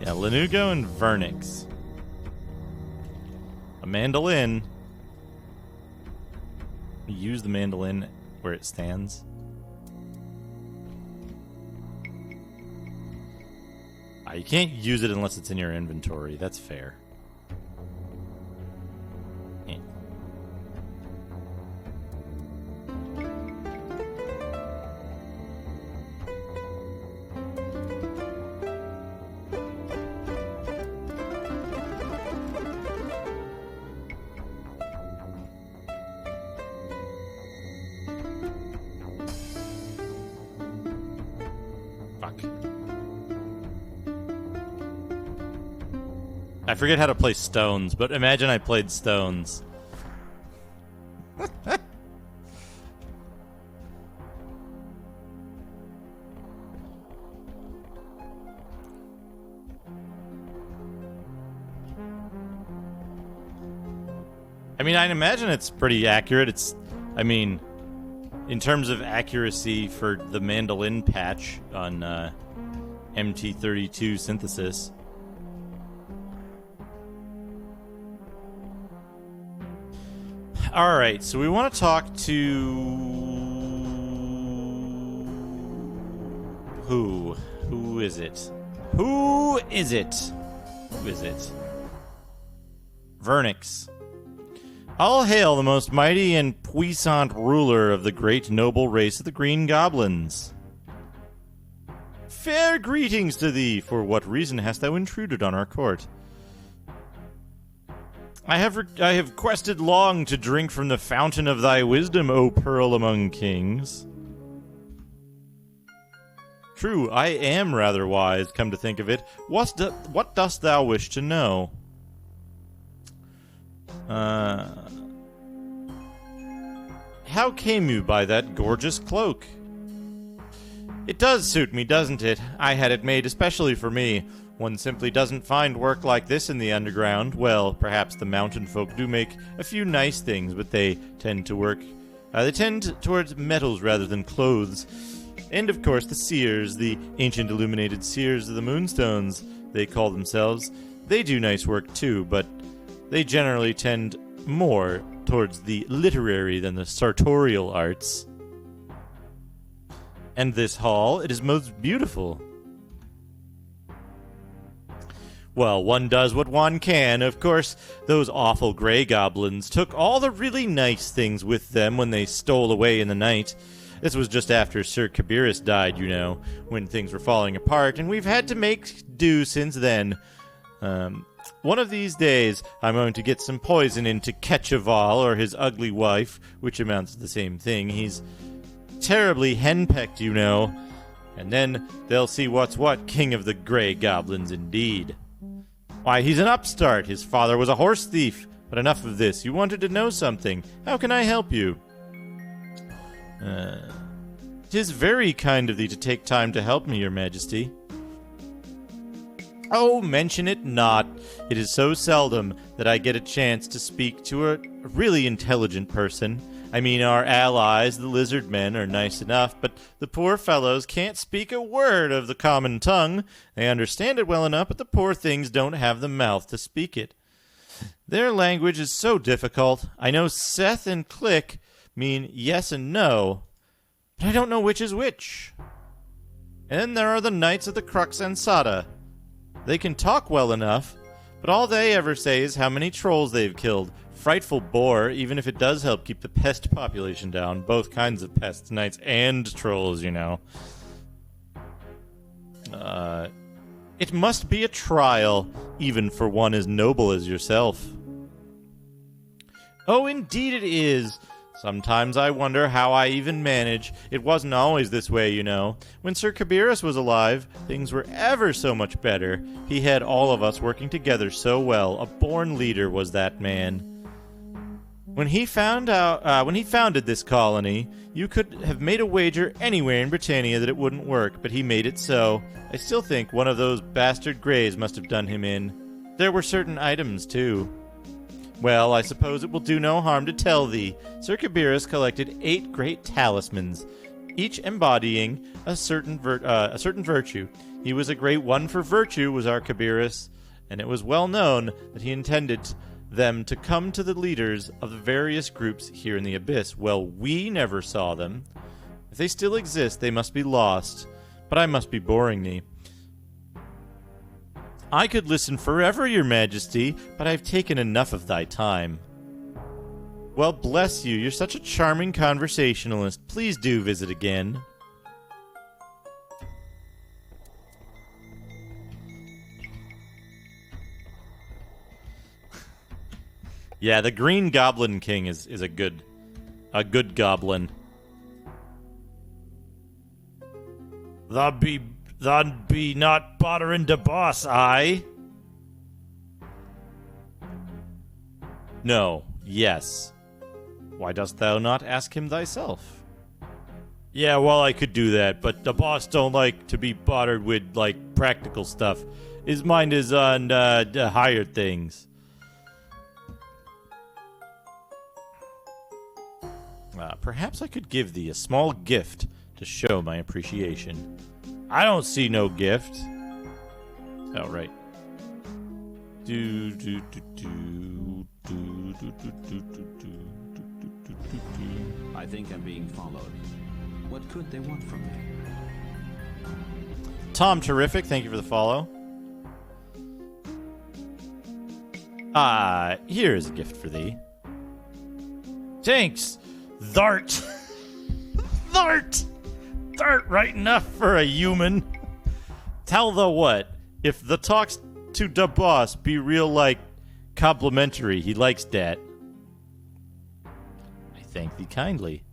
Yeah, Lanugo and Vernix. A mandolin. Use the mandolin where it stands. You can't use it unless it's in your inventory. That's fair. Yeah. I forget how to play stones, but imagine I played stones. I mean, I imagine it's pretty accurate. I mean, in terms of accuracy for the mandolin patch on MT32 synthesis. Alright, so we want to talk to... Who? Who is it? Who is it? Who is it? Vernix. All hail the most mighty and puissant ruler of the great noble race of the Green Goblins. Fair greetings to thee. For what reason hast thou intruded on our court? I have quested long to drink from the fountain of thy wisdom, O Pearl among kings. True, I am rather wise, come to think of it. What dost thou wish to know? How came you by that gorgeous cloak? It does suit me, doesn't it? I had it made especially for me. One simply doesn't find work like this in the underground. Well, perhaps the mountain folk do make a few nice things, but they tend towards metals rather than clothes. And of course the seers, the ancient illuminated seers of the moonstones, they call themselves. They do nice work too, but they generally tend more towards the literary than the sartorial arts. And this hall, it is most beautiful. Well, one does what one can. Of course, those awful gray goblins took all the really nice things with them when they stole away in the night. This was just after Sir Kabirus died, you know, when things were falling apart, and we've had to make do since then. One of these days, I'm going to get some poison into Ketchaval or his ugly wife, which amounts to the same thing. He's terribly henpecked, you know. And then they'll see what's what, king of the gray goblins indeed. Why, he's an upstart. His father was a horse thief. But enough of this. You wanted to know something. How can I help you? 'Tis very kind of thee to take time to help me, your majesty. Oh, mention it not. It is so seldom that I get a chance to speak to a really intelligent person. I mean, our allies, the lizard men, are nice enough, but the poor fellows can't speak a word of the common tongue. They understand it well enough, but the poor things don't have the mouth to speak it. Their language is so difficult. I know Seth and Click mean yes and no, but I don't know which is which. And then there are the Knights of the Crux Ansata. They can talk well enough, but all they ever say is how many trolls they've killed. Frightful bore, even if it does help keep the pest population down. Both kinds of pests, knights and trolls, you know. It must be a trial, even for one as noble as yourself. Oh, indeed it is. Sometimes I wonder how I even manage. It wasn't always this way, you know. When Sir Kabirus was alive, things were ever so much better. He had all of us working together so well. A born leader was that man. When he founded this colony, you could have made a wager anywhere in Britannia that it wouldn't work, but he made it so. I still think one of those bastard Greys must have done him in. There were certain items, too. Well, I suppose it will do no harm to tell thee. Sir Kabirus collected 8 great talismans, each embodying a certain virtue. He was a great one for virtue, was our Kabirus, and it was well known that he intended them to come to the leaders of the various groups here in the Abyss. Well, we never saw them. If they still exist, they must be lost. But I must be boring thee. I could listen forever, your majesty, but I've taken enough of thy time. Well, bless you, you're such a charming conversationalist. Please do visit again. Yeah, the Green Goblin King is a good goblin. Thou be not bothering the boss, aye? No, yes. Why dost thou not ask him thyself? Yeah, well, I could do that, but the boss don't like to be bothered with, like, practical stuff. His mind is on the higher things. Perhaps I could give thee a small gift to show my appreciation. I don't see no gift. Oh, right. I think I'm being followed. What could they want from me? Tom Terrific, thank you for the follow. Here is a gift for thee. Thanks, Thart. Thart! Thart right enough for a human. Tell the what, if the talks to the boss be real, like, complimentary, he likes that. I thank thee kindly.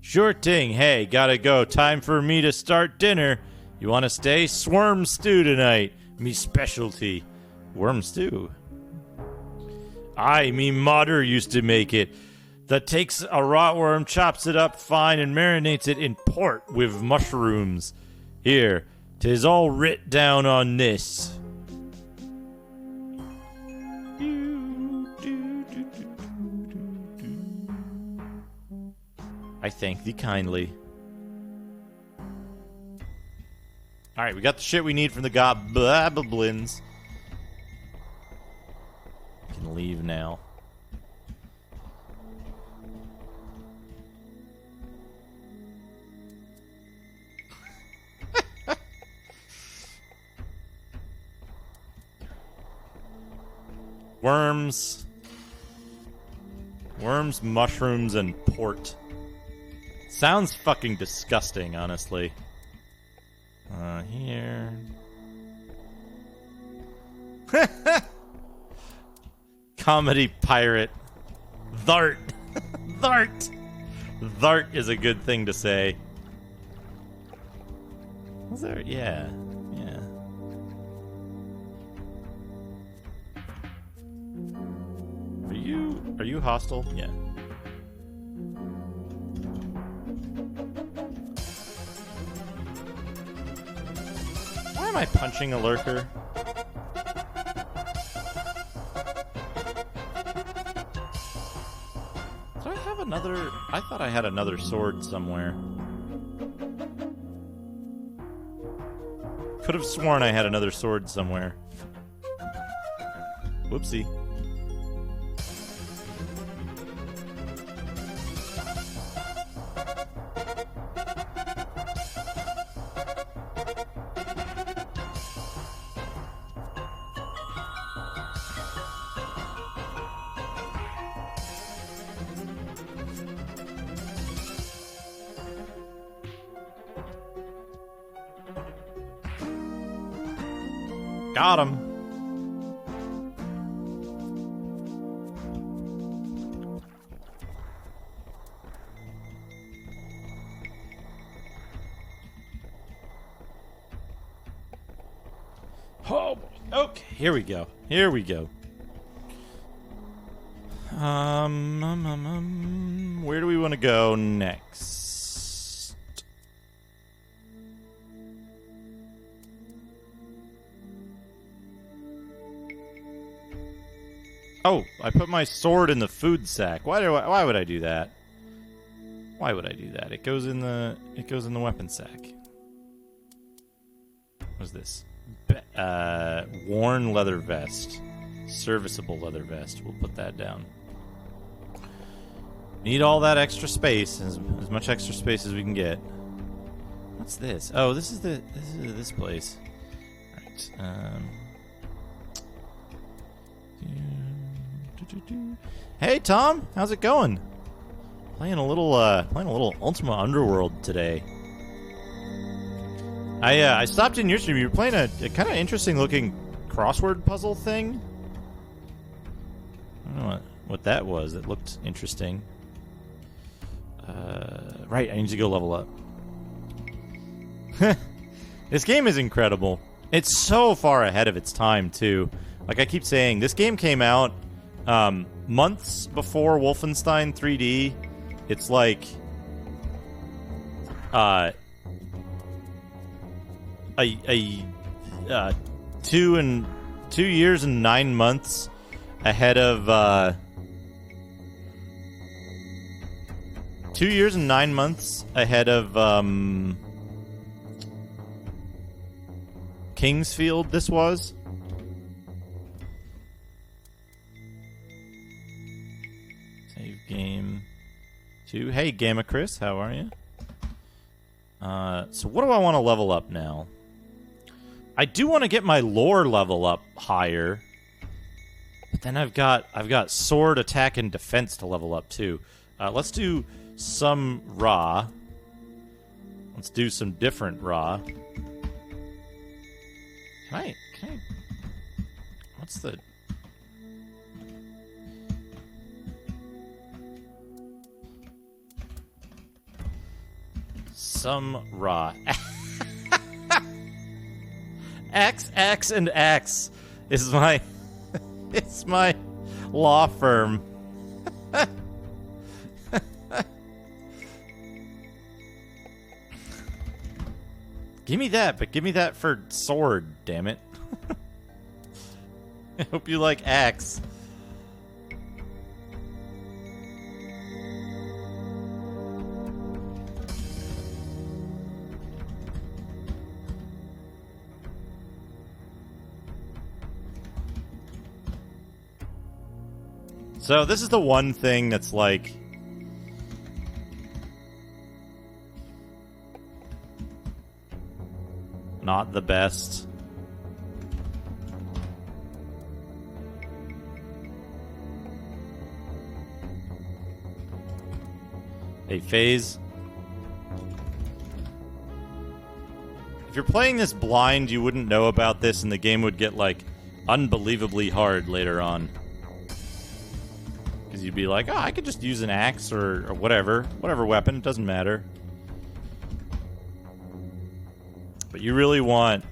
Sure thing. Hey, gotta go. Time for me to start dinner. You wanna stay? Swarm stew tonight. Me specialty. Worm stew. Me mother used to make it. That takes a rotworm, chops it up fine, and marinates it in port with mushrooms. Here, 'tis all writ down on this. I thank thee kindly. Alright, we got the shit we need from the goblins. We can leave now. Worms, mushrooms, and port. Sounds fucking disgusting, honestly. Here. Comedy pirate. Thart. Thart. Thart is a good thing to say. Was there? Yeah. Yeah. Are you hostile? Yeah. Why am I punching a lurker? another... I thought I had another sword somewhere. Could have sworn I had another sword somewhere. Whoopsie. Got him. Oh, okay. Here we go. Here we go. Where do we want to go next? Oh, I put my sword in the food sack. Why would I do that? Why would I do that? It goes in the weapon sack. What's this? Worn leather vest. Serviceable leather vest. We'll put that down. Need all that extra space, as much extra space as we can get. What's this? Oh, this is this place. All right. Hey Tom, how's it going? Playing a little Ultima Underworld today. I stopped in your stream. You were playing a kind of interesting looking crossword puzzle thing. I don't know what that was. It looked interesting. Right, I need to go level up. This game is incredible. It's so far ahead of its time too. Like I keep saying, this game came out months before Wolfenstein 3D. It's like 2 years and 9 months ahead of 2 years and 9 months ahead of Kingsfield. This was. Game 2. Hey, Gamma Chris, how are you? So what do I want to level up now? I do want to get my lore level up higher, but then I've got sword, attack, and defense to level up too. Let's do some raw. Let's do some different raw. Can I? What's the? Some raw. X and X is my it's my law firm. Give me that, but give me that for sword, damn it. I hope you like X. So this is the one thing that's like not the best. Hey, FaZe. If you're playing this blind, you wouldn't know about this, and the game would get, like, unbelievably hard later on. Because you'd be like, oh, I could just use an axe or whatever weapon, it doesn't matter. But you really want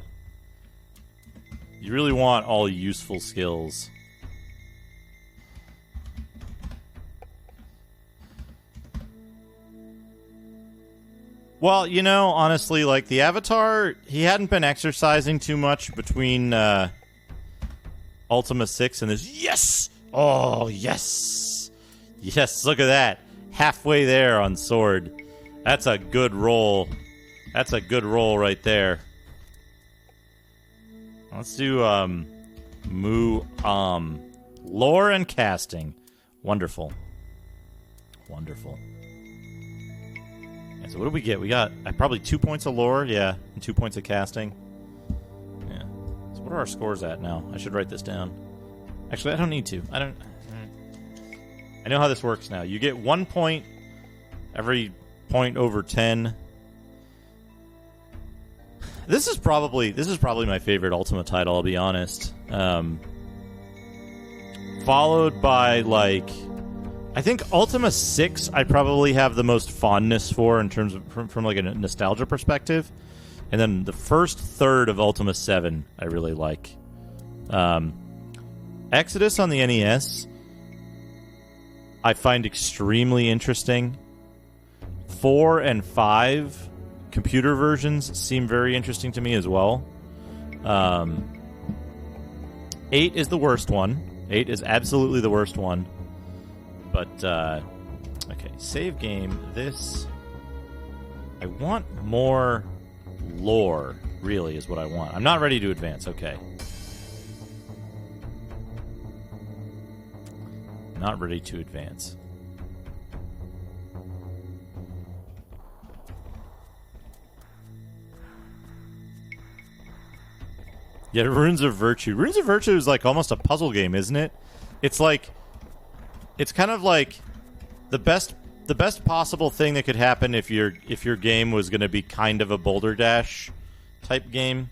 all useful skills. Well, you know, honestly, like, the Avatar, he hadn't been exercising too much between Ultima 6 and this. Yes! Oh, yes! Yes, look at that. halfway there on sword. That's a good roll. That's a good roll right there. Let's do lore and casting. Wonderful. Wonderful. And so what do we get? We got probably 2 points of lore, yeah, and 2 points of casting. Yeah. So what are our scores at now? I should write this down. Actually, I don't need to. I know how this works now. You get 1 point every point over 10. This is probably my favorite Ultima title, I'll be honest. Followed by, like, I think Ultima 6 I probably have the most fondness for in terms of from like a nostalgia perspective. And then the first third of Ultima 7 I really like. Exodus on the NES I find extremely interesting. 4 and 5 computer versions seem very interesting to me as well. 8 is the worst one. 8 is absolutely the worst one. But, okay, save game. This, I want more lore, really, is what I want. I'm not ready to advance, okay. Not ready to advance. Yeah, Runes of Virtue. Runes of Virtue is like almost a puzzle game, isn't it? It's like, it's kind of like the best possible thing that could happen if your game was going to be kind of a Boulder Dash type game.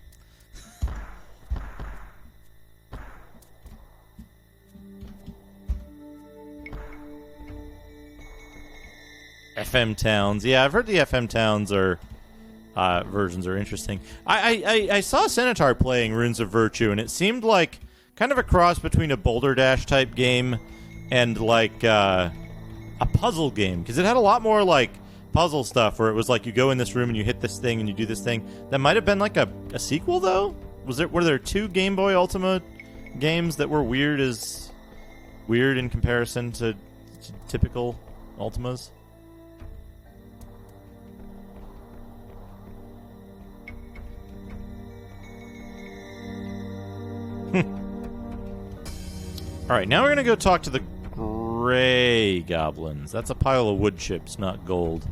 FM Towns. Yeah, I've heard the FM Towns versions are interesting. I saw Senator playing Runes of Virtue, and it seemed like kind of a cross between a Boulder Dash type game and like a puzzle game, because it had a lot more like puzzle stuff where it was like you go in this room and you hit this thing and you do this thing. That might have been like a sequel, though. Were there 2 Game Boy Ultima games that were weird in comparison to typical Ultimas? Alright, now we're going to go talk to the gray goblins. That's a pile of wood chips, not gold.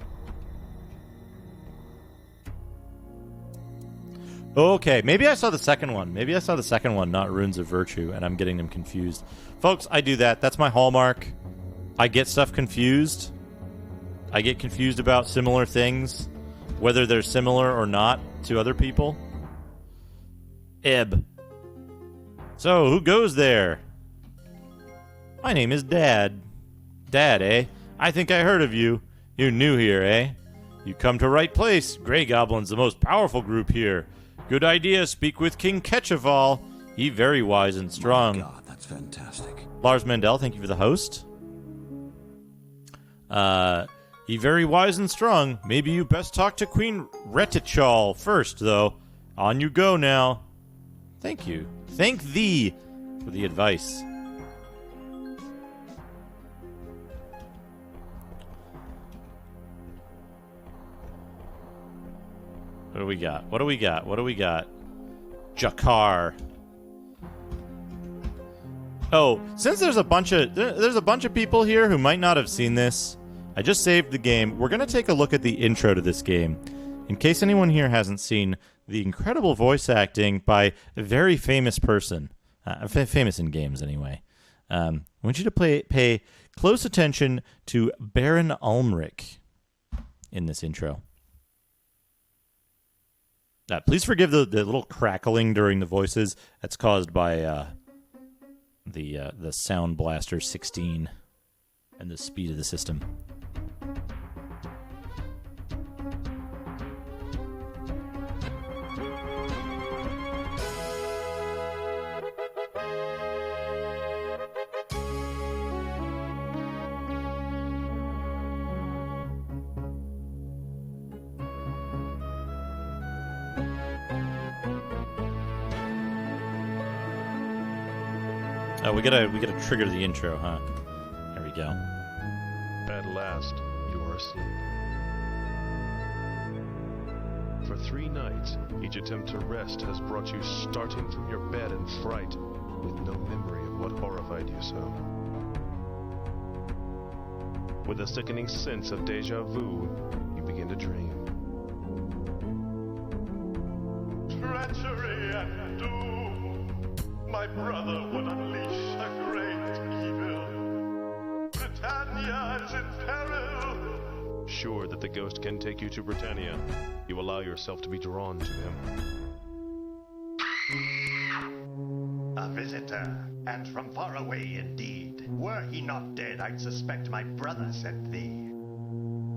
Okay, maybe I saw the second one. Maybe I saw the second one, not Runes of Virtue, and I'm getting them confused. Folks, I do that. That's my hallmark. I get stuff confused. I get confused about similar things, whether they're similar or not to other people. Ebb. So, who goes there? My name is Dad. Dad, eh? I think I heard of you. You're new here, eh? You come to right place. Grey Goblin's the most powerful group here. Good idea. Speak with King Ketchaval. He very wise and strong. My God, that's fantastic. Lars Mandel, thank you for the host. He very wise and strong. Maybe you best talk to Queen Retichal first, though. On you go now. Thank you. Thank thee for the advice. What do we got? What do we got? What do we got? Jakar. Oh, since there's a bunch of people here who might not have seen this, I just saved the game. We're going to take a look at the intro to this game. In case anyone here hasn't seen the incredible voice acting by a very famous person. Famous in games, anyway. I want you to pay close attention to Baron Ulmric in this intro. Please forgive the little crackling during the voices. That's caused by the Sound Blaster 16 and the speed of the system. Oh, we gotta trigger the intro, huh? There we go. At last, you are asleep. For 3 nights, each attempt to rest has brought you starting from your bed in fright, with no memory of what horrified you so. With a sickening sense of deja vu, you begin to dream. Treachery and doom. My brother would unleash a great evil. Britannia is in peril. Sure that the ghost can take you to Britannia, you allow yourself to be drawn to him. A visitor, and from far away indeed. Were he not dead, I'd suspect my brother sent thee.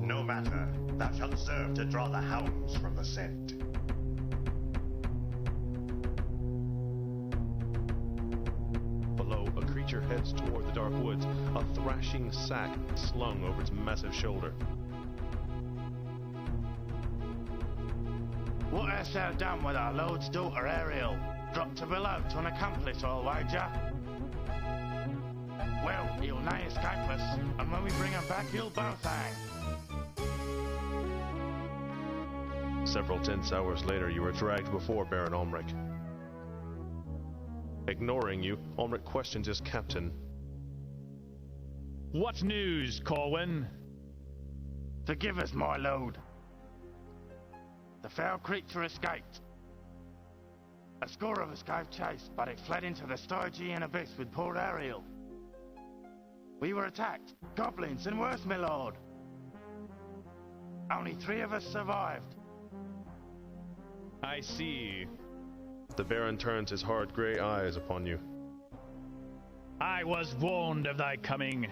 No matter, thou shalt serve to draw the hounds from the scent. Below, a creature heads toward the dark woods, a thrashing sack slung over its massive shoulder. What hast thou done with our lord's daughter Ariel? Dropped her below to an accomplice, I'll wager. Well, he'll nigh escape us, and when we bring him back, you'll both hang. Several tense hours later, you are dragged before Baron Ulmric. Ignoring you, Ulmric questions his captain. What news, Corwin? Forgive us, my lord. The foul creature escaped. A score of us gave chase, but it fled into the Stygian abyss with poor Ariel. We were attacked, goblins and worse, my lord. Only 3 of us survived. I see. The Baron turns his hard grey eyes upon you. I was warned of thy coming.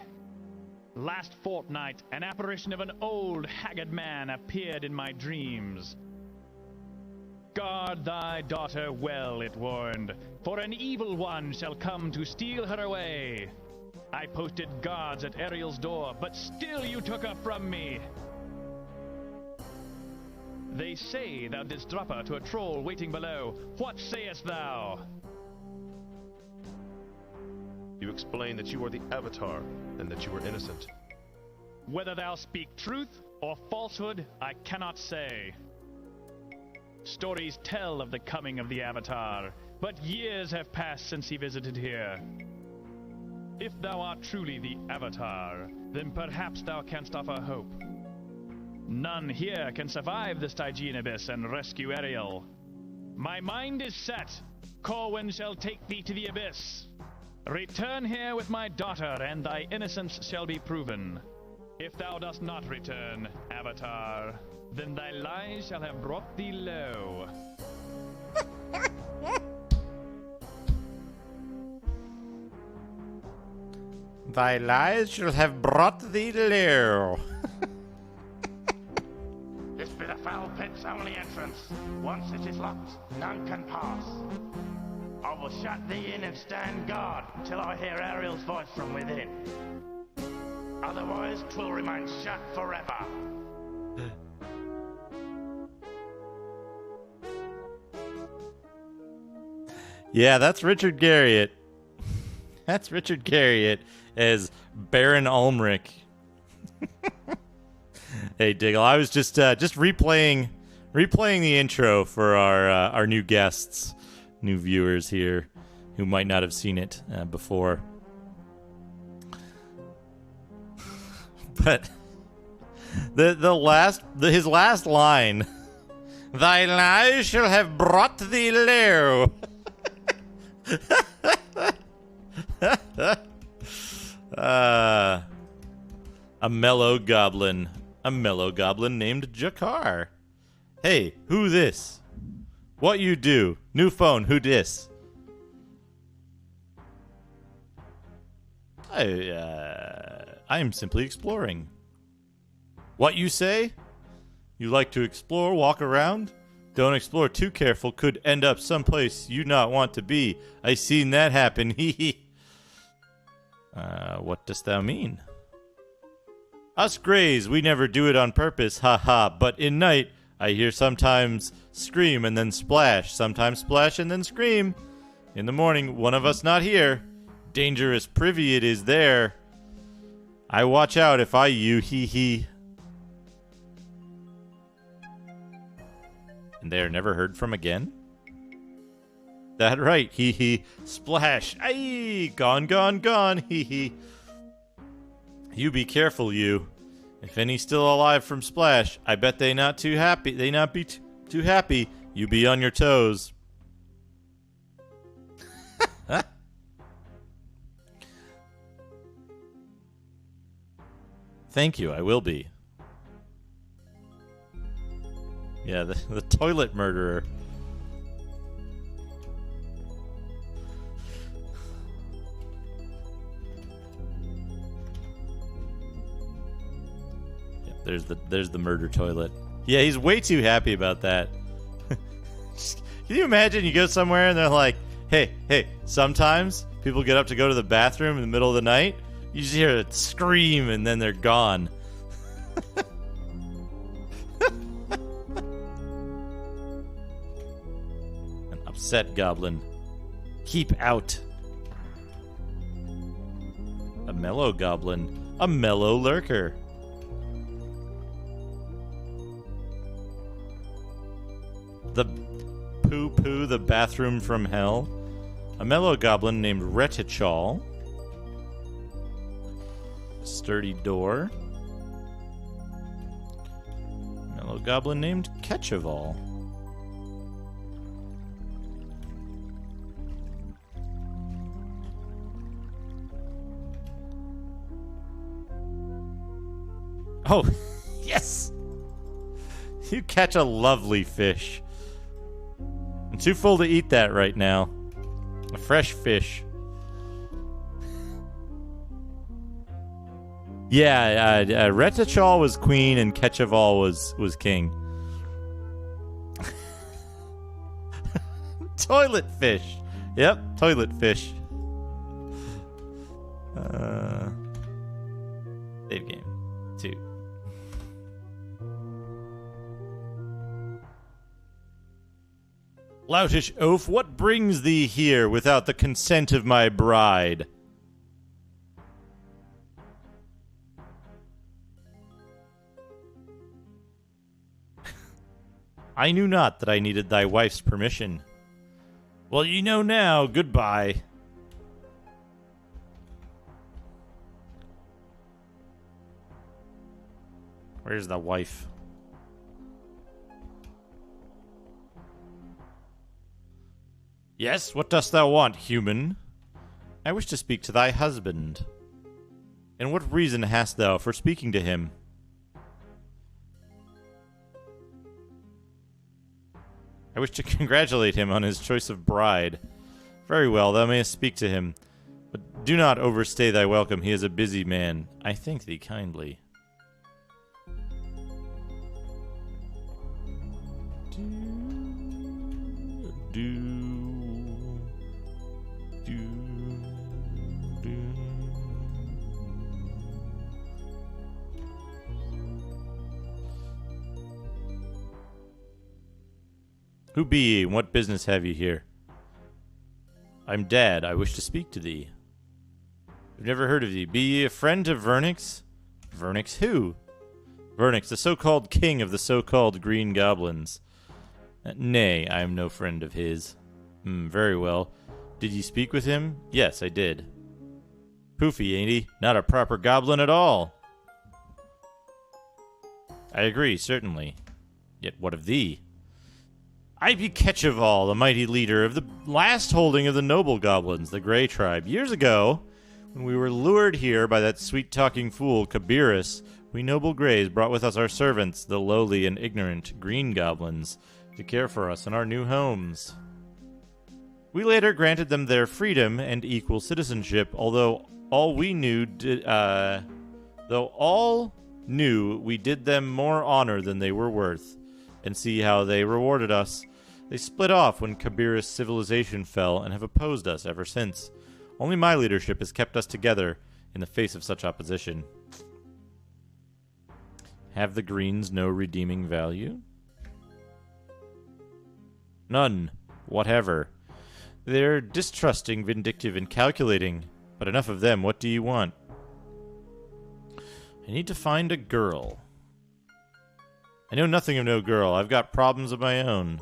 Last fortnight, an apparition of an old, haggard man appeared in my dreams. Guard thy daughter well, it warned, for an evil one shall come to steal her away. I posted guards at Ariel's door, but still you took her from me. They say thou didst drop her to a troll waiting below. What sayest thou? You explain that you are the Avatar, and that you are innocent. Whether thou speak truth or falsehood, I cannot say. Stories tell of the coming of the Avatar, but years have passed since he visited here. If thou art truly the Avatar, then perhaps thou canst offer hope. None here can survive the Stygian abyss and rescue Ariel. My mind is set. Corwin shall take thee to the abyss. Return here with my daughter, and thy innocence shall be proven. If thou dost not return, Avatar, then thy lies shall have brought thee low. Thy lies shall have brought thee low. This be the foul pit's only entrance. Once it is locked, none can pass. I will shut thee in and stand guard till I hear Ariel's voice from within. Otherwise, 'twill remain shut forever. Yeah, that's Richard Garriott. That's Richard Garriott as Baron Ulmric. Hey, Diggle, I was just replaying the intro for our new guests, new viewers here who might not have seen it before. But his last line, "Thy lies shall have brought thee low." A mellow goblin named Jakar. Hey, who this? What you do? New phone, who dis? I'm simply exploring. What you say? You like to explore, walk around? Don't explore too careful, could end up someplace you not want to be. I seen that happen, hee. What dost thou mean? Us greys, we never do it on purpose, ha, but in night, I hear sometimes scream and then splash, sometimes splash and then scream. In the morning, one of us not here. Dangerous privy it is there. I watch out if I you, hee hee. And they are never heard from again? That right, hee hee. Splash. Aye, gone, gone, gone, hee hee. You be careful, you. If any still alive from Splash, I bet they not too happy. They not be too happy. You be on your toes. Thank you, I will be. Yeah, the toilet murderer. Yeah, there's the murder toilet. Yeah, he's way too happy about that. Can you imagine you go somewhere and they're like, hey, sometimes people get up to go to the bathroom in the middle of the night. You just hear it scream and then they're gone. An upset goblin. Keep out. A mellow goblin. A mellow lurker. The poo-poo, the bathroom from hell. A mellow goblin named Retichal. Sturdy door. Mellow goblin named Ketchaval. Oh, yes! You catch a lovely fish. I'm too full to eat that right now. A fresh fish. Yeah, Retichal was queen and Ketchaval was king. Toilet fish. Yep, toilet fish. Save game. 2. Loutish oaf, what brings thee here without the consent of my bride? I knew not that I needed thy wife's permission. Well, you know now. Goodbye. Where's the wife? Yes, what dost thou want, human? I wish to speak to thy husband. And what reason hast thou for speaking to him? I wish to congratulate him on his choice of bride. Very well, thou mayest speak to him. But do not overstay thy welcome, he is a busy man. I thank thee kindly. Who be ye, and what business have ye here? I'm Dad, I wish to speak to thee. I've never heard of thee. Be ye a friend to Vernix? Vernix who? Vernix, the so-called king of the so-called green goblins. Nay, I am no friend of his. Very well. Did ye speak with him? Yes, I did. Poofy, ain't he? Not a proper goblin at all. I agree, certainly. Yet what of thee? I be Ketchaval, the mighty leader of the last holding of the noble goblins, the Grey tribe. Years ago, when we were lured here by that sweet-talking fool, Kabirus, we noble Greys brought with us our servants, the lowly and ignorant green goblins, to care for us in our new homes. We later granted them their freedom and equal citizenship, though all knew we did them more honor than they were worth. And see how they rewarded us. They split off when Kabir's civilization fell and have opposed us ever since. Only my leadership has kept us together in the face of such opposition. Have the Greens no redeeming value? None. Whatever. They're distrusting, vindictive, and calculating. But enough of them. What do you want? I need to find a girl. I know nothing of no girl. I've got problems of my own.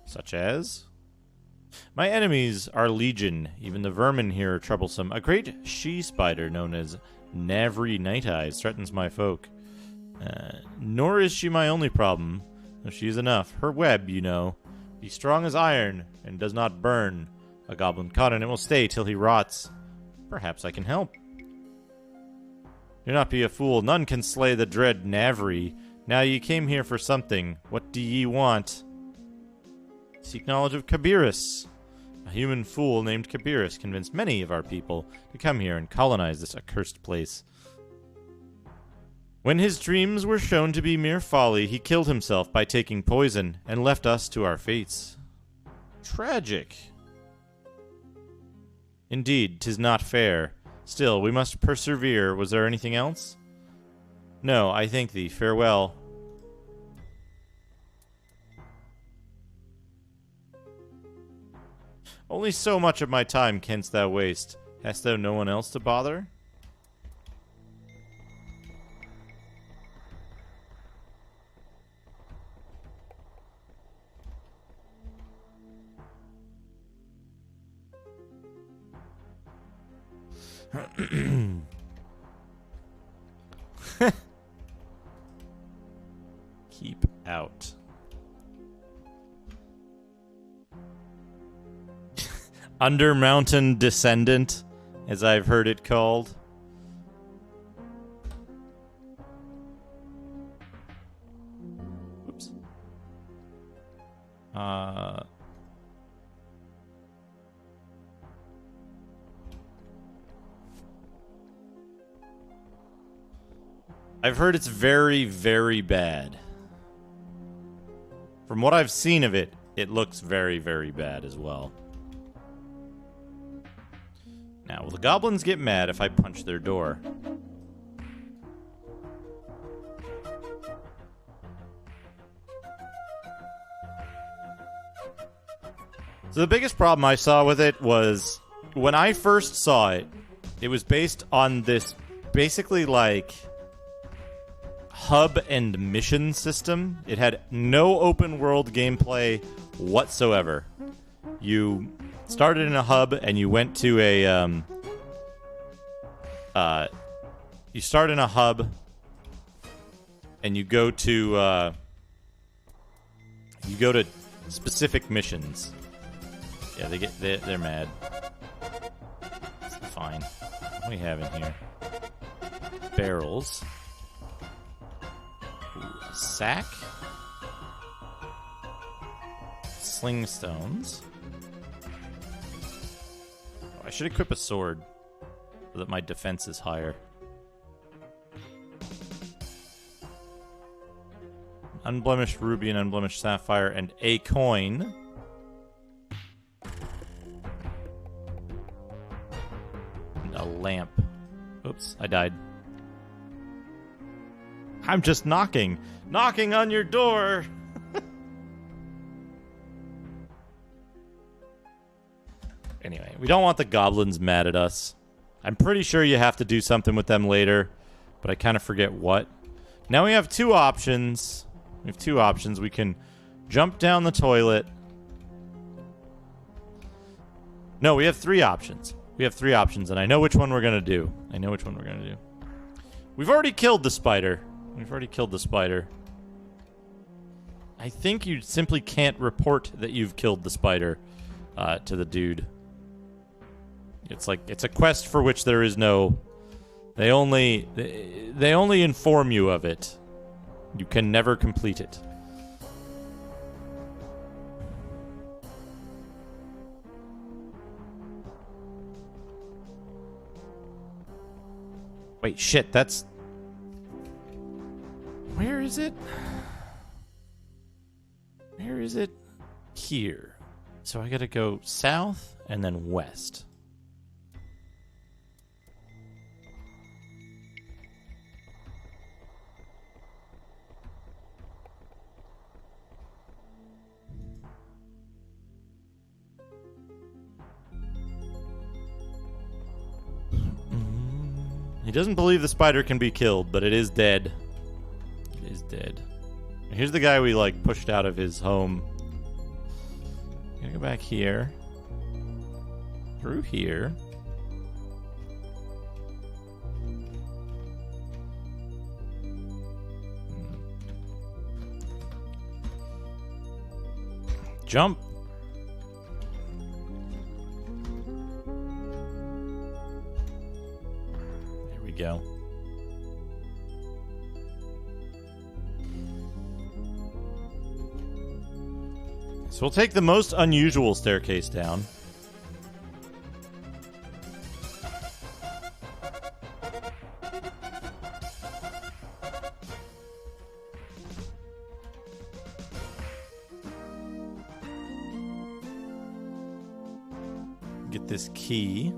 Such as? My enemies are legion. Even the vermin here are troublesome. A great she-spider known as Navri Night Eyes threatens my folk. Nor is she my only problem. No, she's enough. Her web, you know, be strong as iron and does not burn. A goblin caught in it will stay till he rots. Perhaps I can help. Do not be a fool. None can slay the dread Navri. Now ye came here for something. What do ye want? Seek knowledge of Kabirus. A human fool named Kabirus convinced many of our people to come here and colonize this accursed place. When his dreams were shown to be mere folly, he killed himself by taking poison and left us to our fates. Tragic. Indeed, 'tis not fair. Still, we must persevere. Was there anything else? No, I thank thee. Farewell. Only so much of my time canst thou waste. Hast thou no one else to bother? Keep out. Undermountain Descendant, as I've heard it called. Oops. I've heard it's very, very bad. From what I've seen of it, it looks very, very bad as well. Now, will the goblins get mad if I punch their door? So the biggest problem I saw with it was, when I first saw it, it was based on this basically like hub and mission system. It had no open world gameplay whatsoever. You started in a hub and you went to a you start in a hub and you go to specific missions. Yeah, they're mad. It's fine. What do we have in here? Barrels. Ooh, a sack. Sling stones. I should equip a sword so that my defense is higher. Unblemished ruby and unblemished sapphire and a coin. And a lamp. Oops, I died. I'm just knocking. Knocking on your door! Anyway, we don't want the goblins mad at us. I'm pretty sure you have to do something with them later, but I kind of forget what. Now we have two options. We can jump down the toilet. No, we have three options. And I know which one we're going to do. We've already killed the spider. I think you simply can't report that you've killed the spider to the dude. It's a quest for which there is no. They only inform you of it. You can never complete it. Wait, shit, that's... Where is it? Where is it? Here. So I gotta go south and then west. doesn't believe the spider can be killed, but it is dead. It is dead. Here's the guy we, like, pushed out of his home. Gonna go back here. Through here. Jump. There we go. So we'll take the most unusual staircase down. Get this key.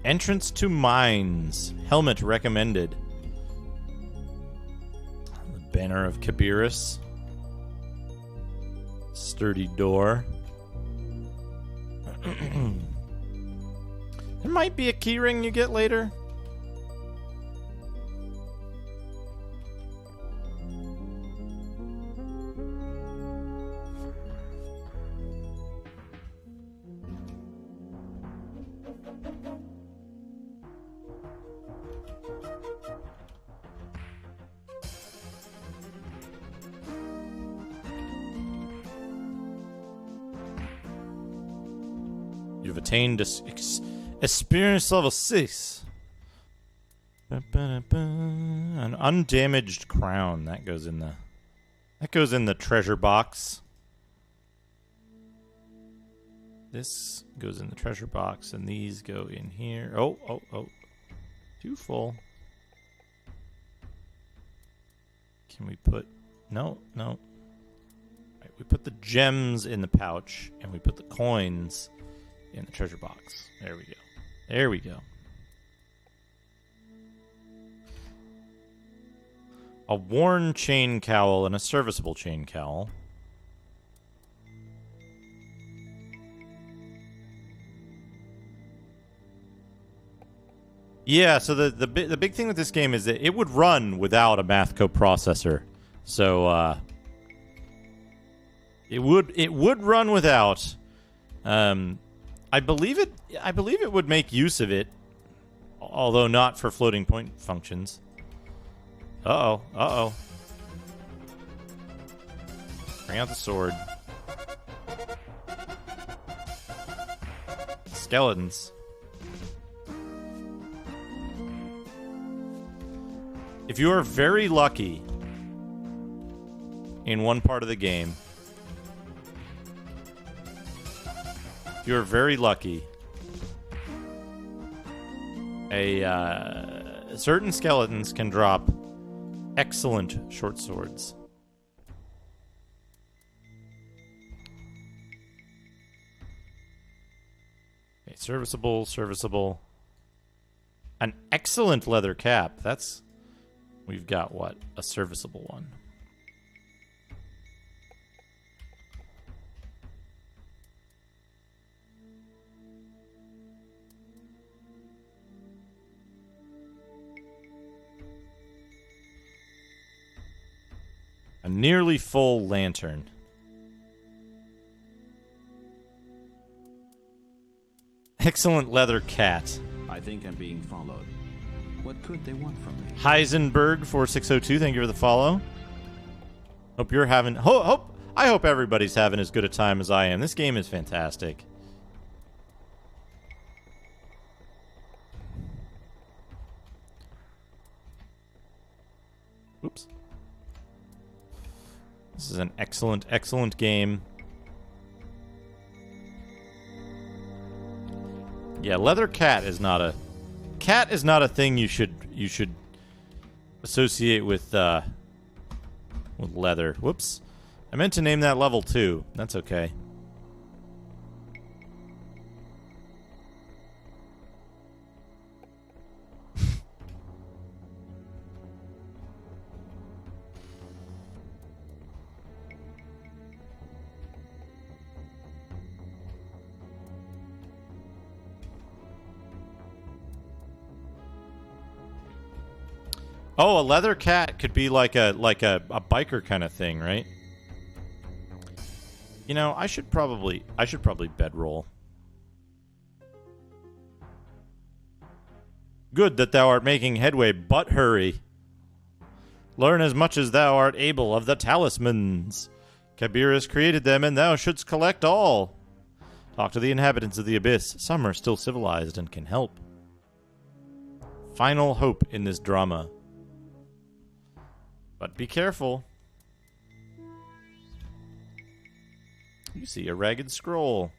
Entrance to mines. Helmet recommended. The banner of Kabirus. Sturdy door. There might be a keyring you get later. You've attained experience level 6. An undamaged crown that goes in the treasure box. This goes in the treasure box, and these go in here. Oh. Too full. Can we put... No. Right, we put the gems in the pouch, and we put the coins in the treasure box. There we go. A worn chain cowl and a serviceable chain cowl. Yeah, so the big thing with this game is that it would run without a math coprocessor. So it would run without. I believe it would make use of it, although not for floating point functions. Uh-oh. Bring out the sword. Skeletons. If you are very lucky in one part of the game, you're very lucky. Certain skeletons can drop excellent short swords. Okay, serviceable. An excellent leather cap. We've got what? A serviceable one. A nearly full lantern. Excellent leather cat. I think I'm being followed. What could they want from me? Heisenberg 4602, thank you for the follow. Hope you're having I hope everybody's having as good a time as I am. This game is fantastic. Oops. This is an excellent game. Yeah, leather cat is not a thing you should associate with leather. Whoops. I meant to name that level 2. That's okay. Oh, a leather cat could be like a biker kind of thing, right? You know, I should probably bedroll. Good that thou art making headway, but hurry. Learn as much as thou art able of the talismans. Kabir has created them, and thou shouldst collect all. Talk to the inhabitants of the abyss. Some are still civilized and can help. Final hope in this drama. But be careful. You see a ragged scroll.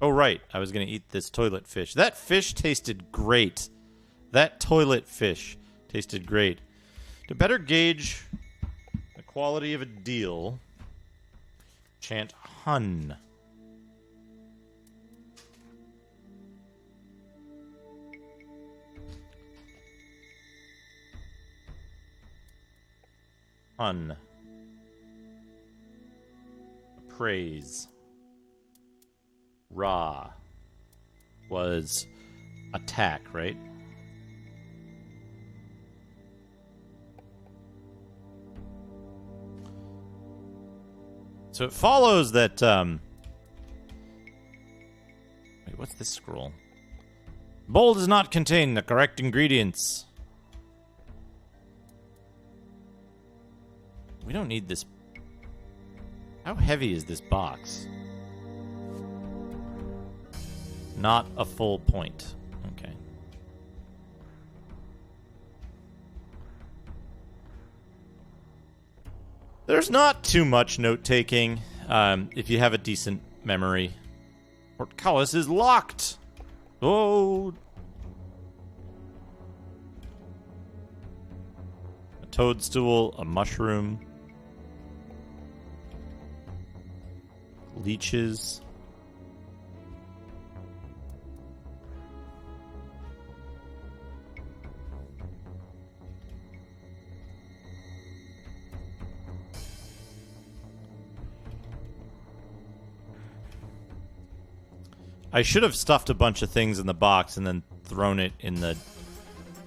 Oh, right. I was going to eat this toilet fish. That fish tasted great. That toilet fish tasted great. To better gauge the quality of a deal, chant Hun. Hun. Praise. Ra was attack, right? So it follows that, wait, what's this scroll? Bowl does not contain the correct ingredients. We don't need this. How heavy is this box? Not a full point. Okay. There's not too much note-taking if you have a decent memory. Portcullis is locked! Oh! A toadstool, a mushroom. Leeches. I should have stuffed a bunch of things in the box and then thrown it in the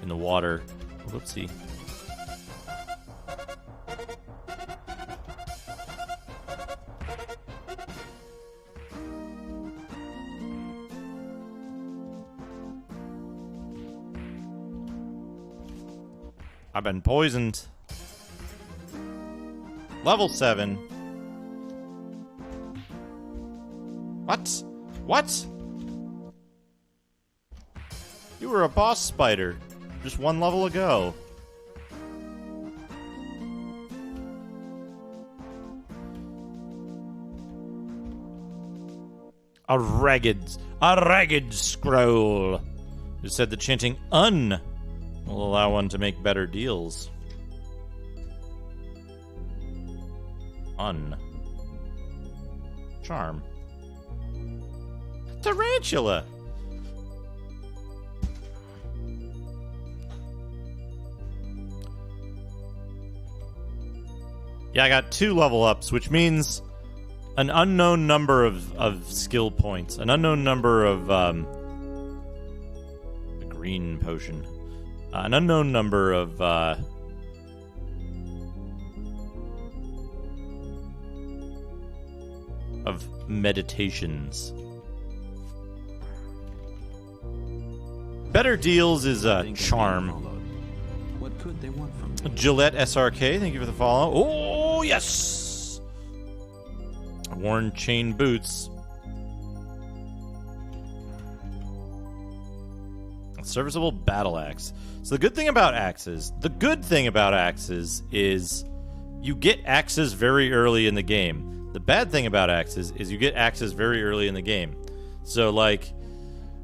water. Whoopsie. I've been poisoned. Level 7. What? What? You were a boss spider just one level ago. A ragged scroll. It said the chanting "un" will allow one to make better deals. Un. Charm. Tarantula. Yeah, I got 2 level ups, which means an unknown number of skill points. An unknown number of a green potion. An unknown number of meditations. Better deals is charm. What could they want from me? Gillette SRK, thank you for the follow. Oh, yes! Worn chain boots. A serviceable battle axe. So the good thing about axes is you get axes very early in the game. The bad thing about axes is you get axes very early in the game. So, like,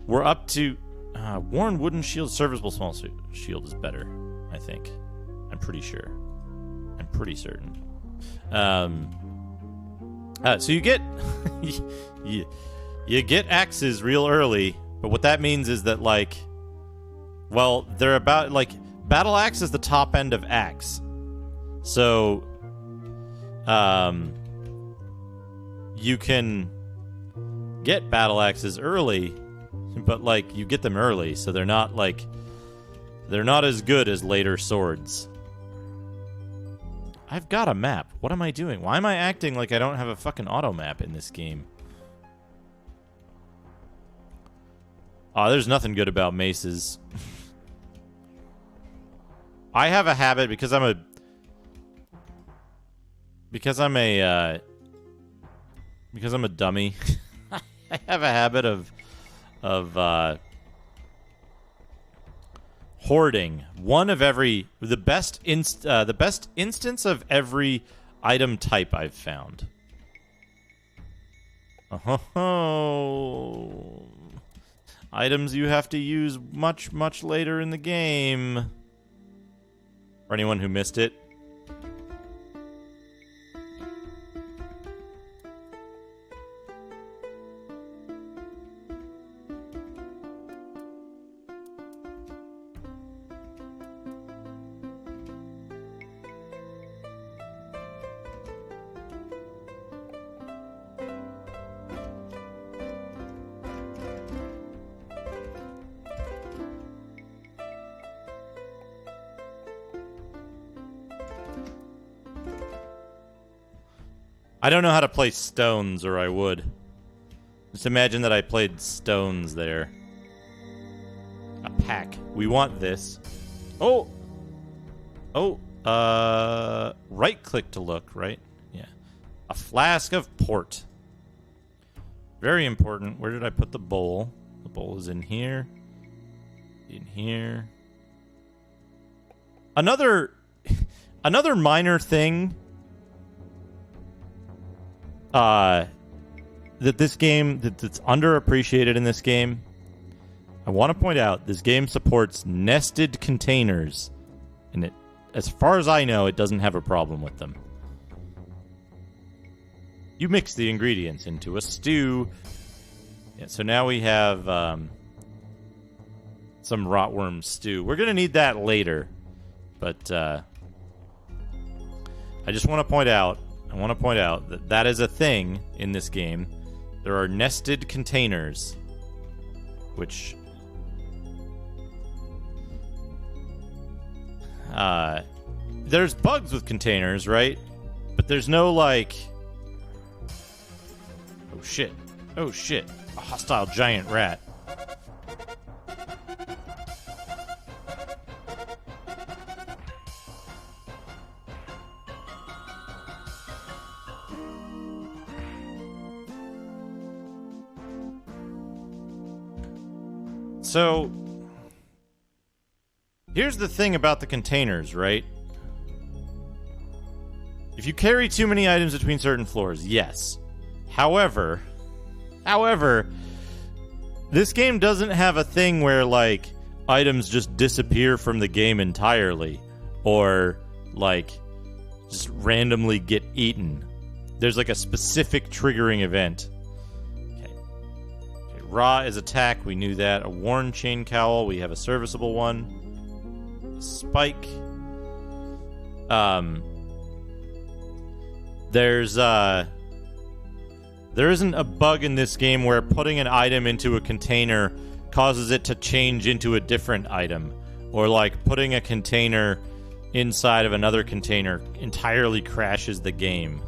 we're up to... worn wooden shield, serviceable small shield is better, I think. I'm pretty sure. I'm pretty certain. So you get... you get axes real early, but what that means is that, like... Well, they're about... Like, battle axe is the top end of axe. So... you can get battle axes early, but, like, you get them early, so they're not, like... They're not as good as later swords. I've got a map. What am I doing? Why am I acting like I don't have a fucking auto map in this game? Oh, there's nothing good about maces. I have a habit because I'm a dummy. I have a habit of hoarding the best instance of every item type I've found. Oh, items you have to use much, much later in the game. For anyone who missed it. I don't know how to play stones, or I would. Just imagine that I played stones there. A pack. We want this. Oh! Oh, right-click to look, right? Yeah. A flask of port. Very important. Where did I put the bowl? The bowl is in here. In here. Another minor thing that's underappreciated in this game. I want to point out this game supports nested containers, and it, as far as I know, it doesn't have a problem with them. You mix the ingredients into a stew. Yeah, so now we have some rotworm stew. We're gonna need that later, but I just want to point out. I want to point out that that is a thing in this game. There are nested containers, which there's bugs with containers, right? But there's no like, oh shit, a hostile giant rat. So, here's the thing about the containers, right? If you carry too many items between certain floors, yes. However, this game doesn't have a thing where, like, items just disappear from the game entirely, or, like, just randomly get eaten. There's, like, a specific triggering event. Ra is attack, we knew that. A worn chain cowl, we have a serviceable one. A spike. There isn't a bug in this game where putting an item into a container causes it to change into a different item. Or like putting a container inside of another container entirely crashes the game.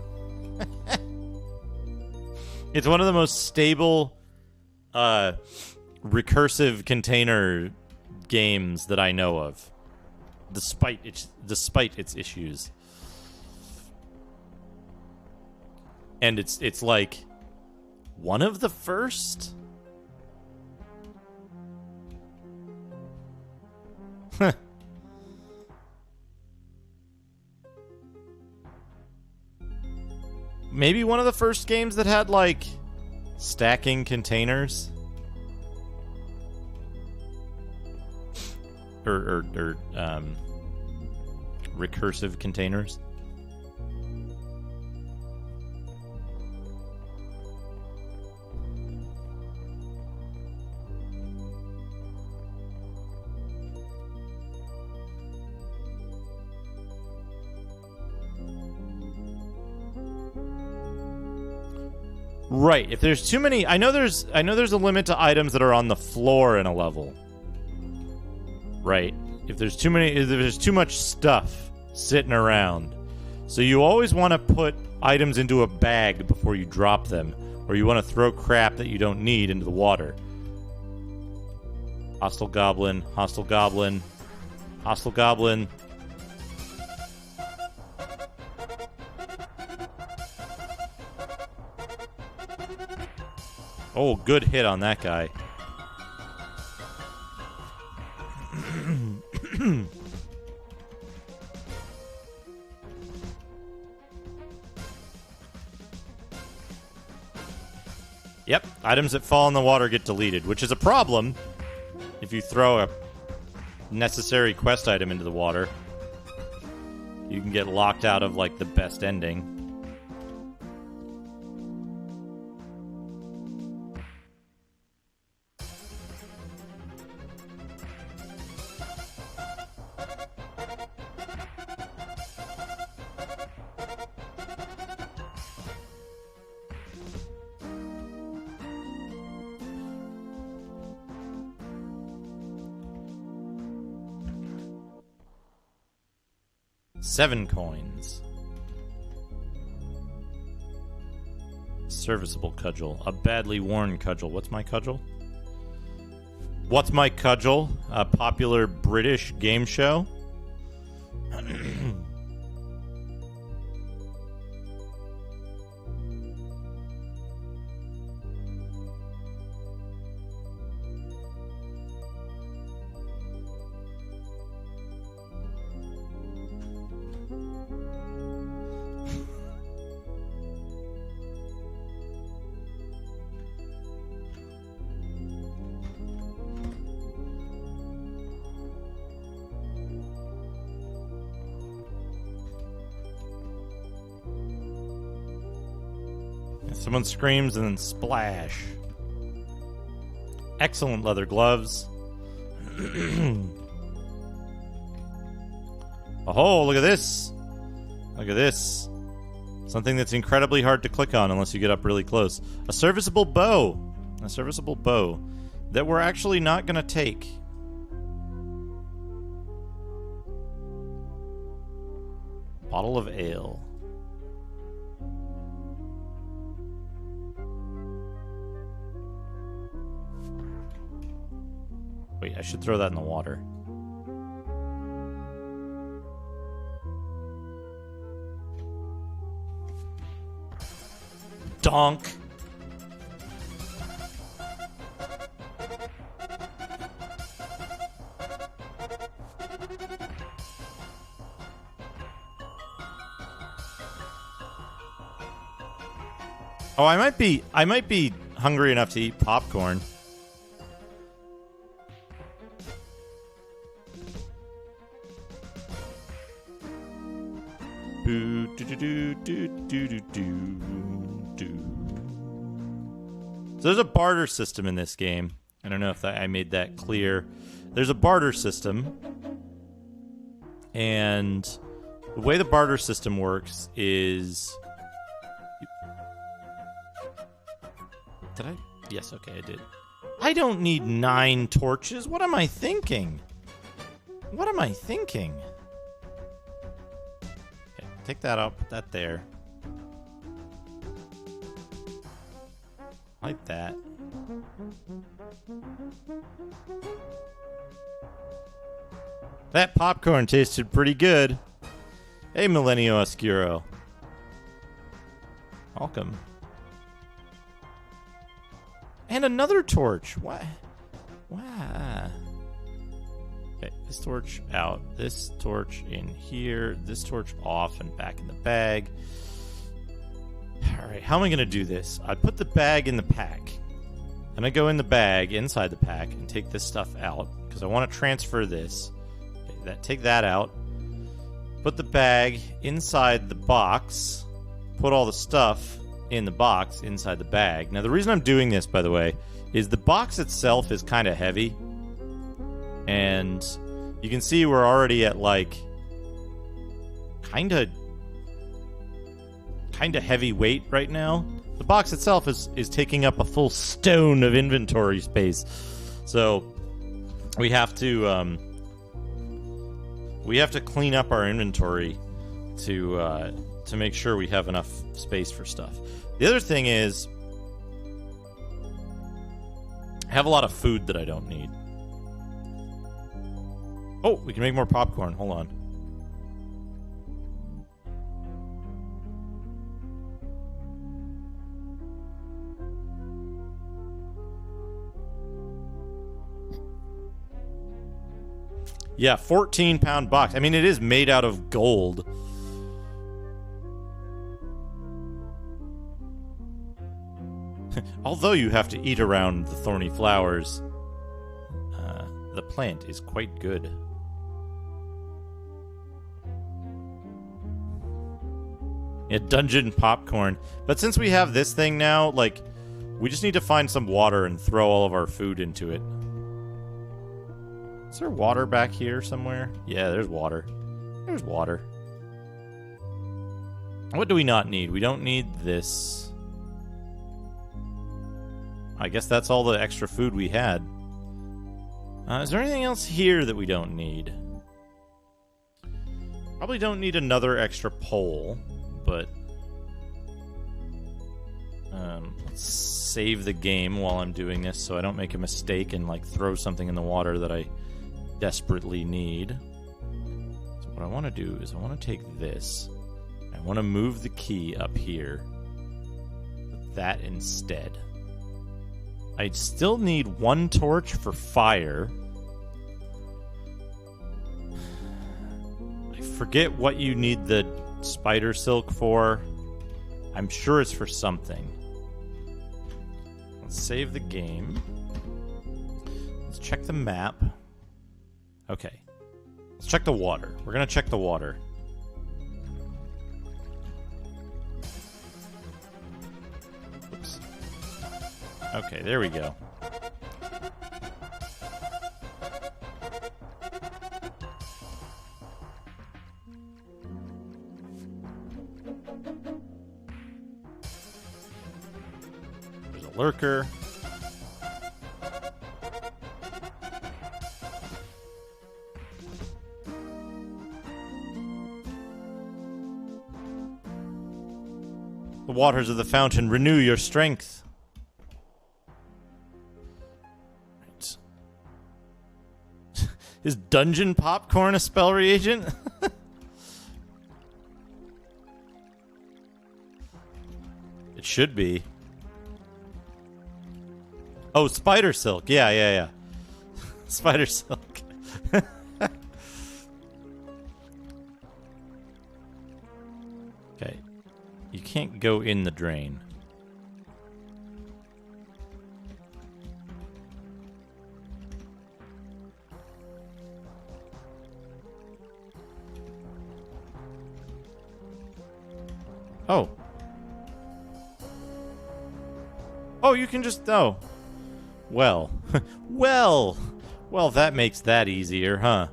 It's one of the most stable recursive container games that I know of, despite its issues. And it's like one of the first. Maybe one of the first games that had like stacking containers, or recursive containers. Right. If there's too many, I know there's a limit to items that are on the floor in a level. Right. if there's too much stuff sitting around. So you always want to put items into a bag before you drop them, or you want to throw crap that you don't need into the water. Hostile goblin, hostile goblin, hostile goblin. Oh, good hit on that guy. Yep, items that fall in the water get deleted, which is a problem if you throw a necessary quest item into the water. You can get locked out of, like, the best ending. Seven coins. Serviceable cudgel. A badly worn cudgel. What's my cudgel? What's my cudgel? A popular British game show? Someone screams and then splash. Excellent leather gloves. Oh, look at this. Look at this. Something that's incredibly hard to click on unless you get up really close. A serviceable bow. A serviceable bow that we're actually not going to take. Bottle of ale. Wait, I should throw that in the water. Donk. Oh, I might be hungry enough to eat popcorn. So there's a barter system in this game. I don't know if I made that clear. There's a barter system. And the way the barter system works is... Did I? Yes, okay, I did. I don't need 9 torches. What am I thinking? What am I thinking? Okay, take that out, put that there. Like that. That popcorn tasted pretty good. Hey, Millennial Oscuro. Welcome. And another torch. What? Wow. Okay, this torch out. This torch in here. This torch off and back in the bag. Alright, how am I going to do this? I put the bag in the pack. And I go in the bag, inside the pack, and take this stuff out. Because I want to transfer this. Okay, take that out. Put the bag inside the box. Put all the stuff in the box inside the bag. Now, the reason I'm doing this, by the way, is the box itself is kind of heavy. And you can see we're already at, like, kind of heavy weight right now. The box itself is taking up a full stone of inventory space. So we have to We have to clean up our inventory to make sure we have enough space for stuff. The other thing is, I have a lot of food that I don't need. Oh, we can make more popcorn. Hold on. Yeah, 14-pound box. I mean, it is made out of gold. Although you have to eat around the thorny flowers, the plant is quite good. Yeah, dungeon popcorn. But since we have this thing now, like, we just need to find some water and throw all of our food into it. Is there water back here somewhere? Yeah, there's water. There's water. What do we not need? We don't need this. I guess that's all the extra food we had. Is there anything else here that we don't need? Probably don't need another extra pole, but... let's save the game while I'm doing this so I don't make a mistake and, like, throw something in the water that I desperately need. So what I want to do is I want to take this. I want to move the key up here. Put that instead. I still need one torch for fire. I forget what you need the spider silk for. I'm sure it's for something. Let's save the game. Let's check the map. Okay. Let's check the water. We're going to check the water. Oops. Okay, there we go. There's a lurker. The waters of the fountain renew your strength. Right. Is dungeon popcorn a spell reagent? It should be. Oh, spider silk. Yeah. Spider silk. Okay. You can't go in the drain. Oh. Oh, you can just... Oh. Well. Well, that makes that easier, huh?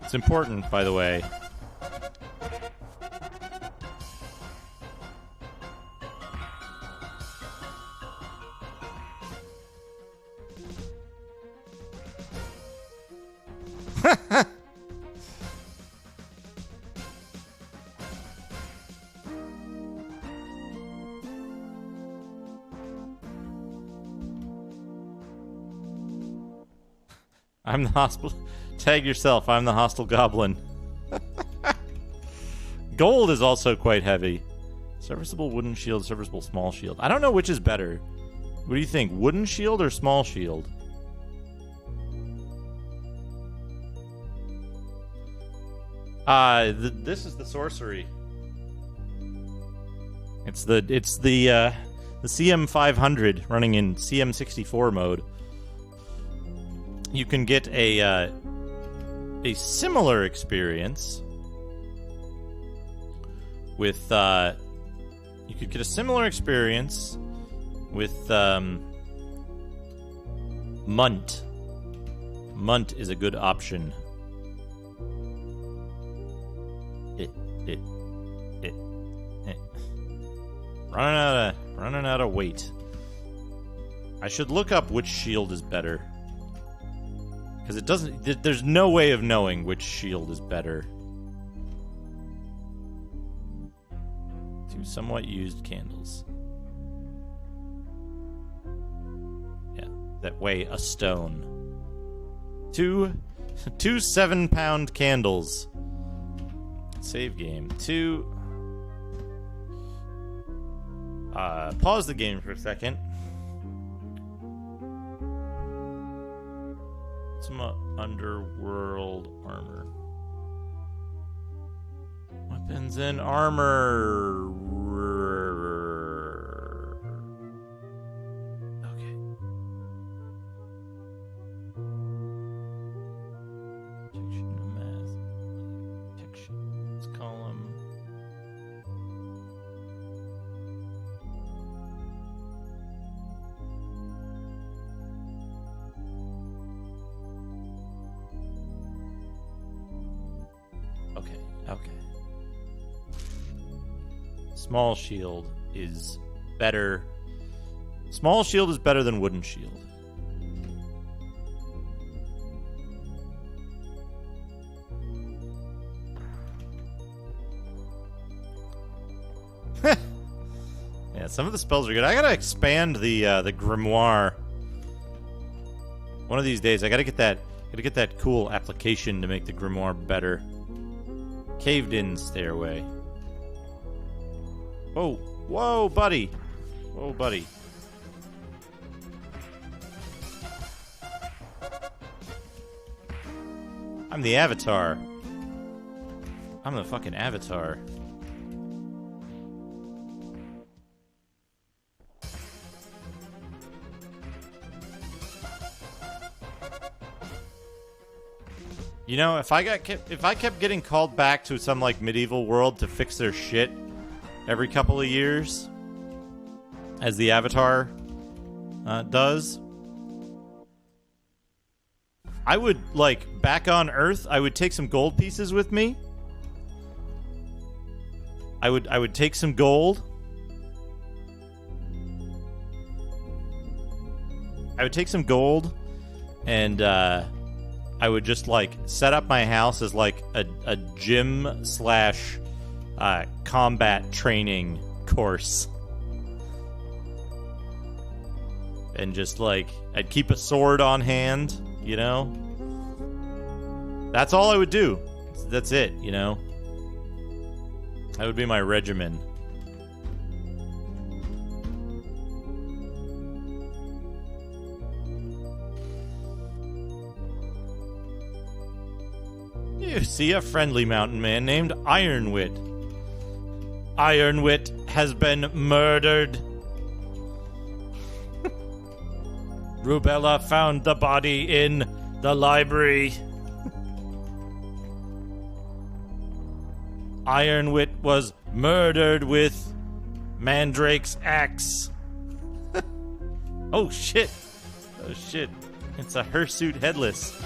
It's important, by the way. I'm the hostile... Tag yourself, I'm the hostile goblin. Gold is also quite heavy. Serviceable wooden shield, serviceable small shield. I don't know which is better. What do you think? Wooden shield or small shield? This is the sorcery. It's the CM500 running in CM64 mode. You can get a similar experience with You could get a similar experience with Munt. Munt is a good option. Running out of weight. I should look up which shield is better. Because it doesn't... There's no way of knowing which shield is better. 2 somewhat used candles. Yeah, that weigh a stone. 2 7-pound candles. Save game. 2... pause the game for a second. Ultima Underworld armor. Weapons and armor. Okay. Protection to math. Protection. Let's call them. Okay. Small shield is better. Small shield is better than wooden shield. Yeah, some of the spells are good. I gotta expand the grimoire. One of these days, I gotta get that cool application to make the grimoire better. Caved-in stairway. Whoa. Whoa, buddy. Whoa, buddy. I'm the Avatar. I'm the fucking Avatar. You know, if I kept getting called back to some like medieval world to fix their shit every couple of years, as the Avatar does, I would like back on Earth. I would take some gold pieces with me. I would take some gold. I would take some gold and I would just, like, set up my house as, like, a gym slash combat training course. And just, like, I'd keep a sword on hand, you know? That's all I would do. That's it, you know? That would be my regimen. You see a friendly mountain man named Ironwit. Ironwit has been murdered. Rubella found the body in the library. Ironwit was murdered with Mandrake's axe. Oh shit. Oh shit. It's a hirsute headless.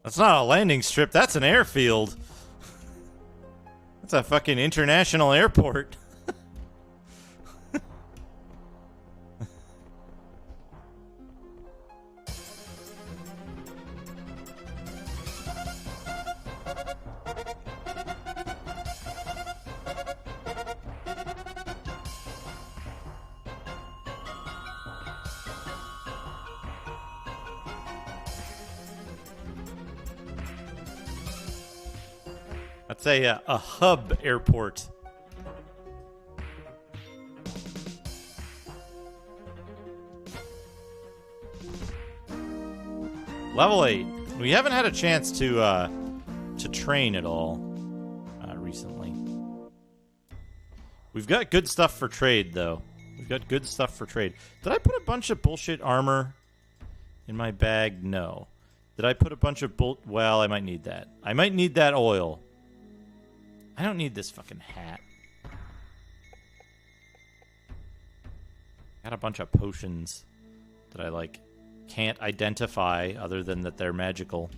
That's not a landing strip, that's an airfield. That's a fucking international airport. That's a hub airport. Level 8. We haven't had a chance to train at all recently. We've got good stuff for trade, though. We've got good stuff for trade. Did I put a bunch of bullshit armor in my bag? No. Did I put a bunch of well, I might need that. I might need that oil. I don't need this fucking hat. Got a bunch of potions that I, like, can't identify other than that they're magical.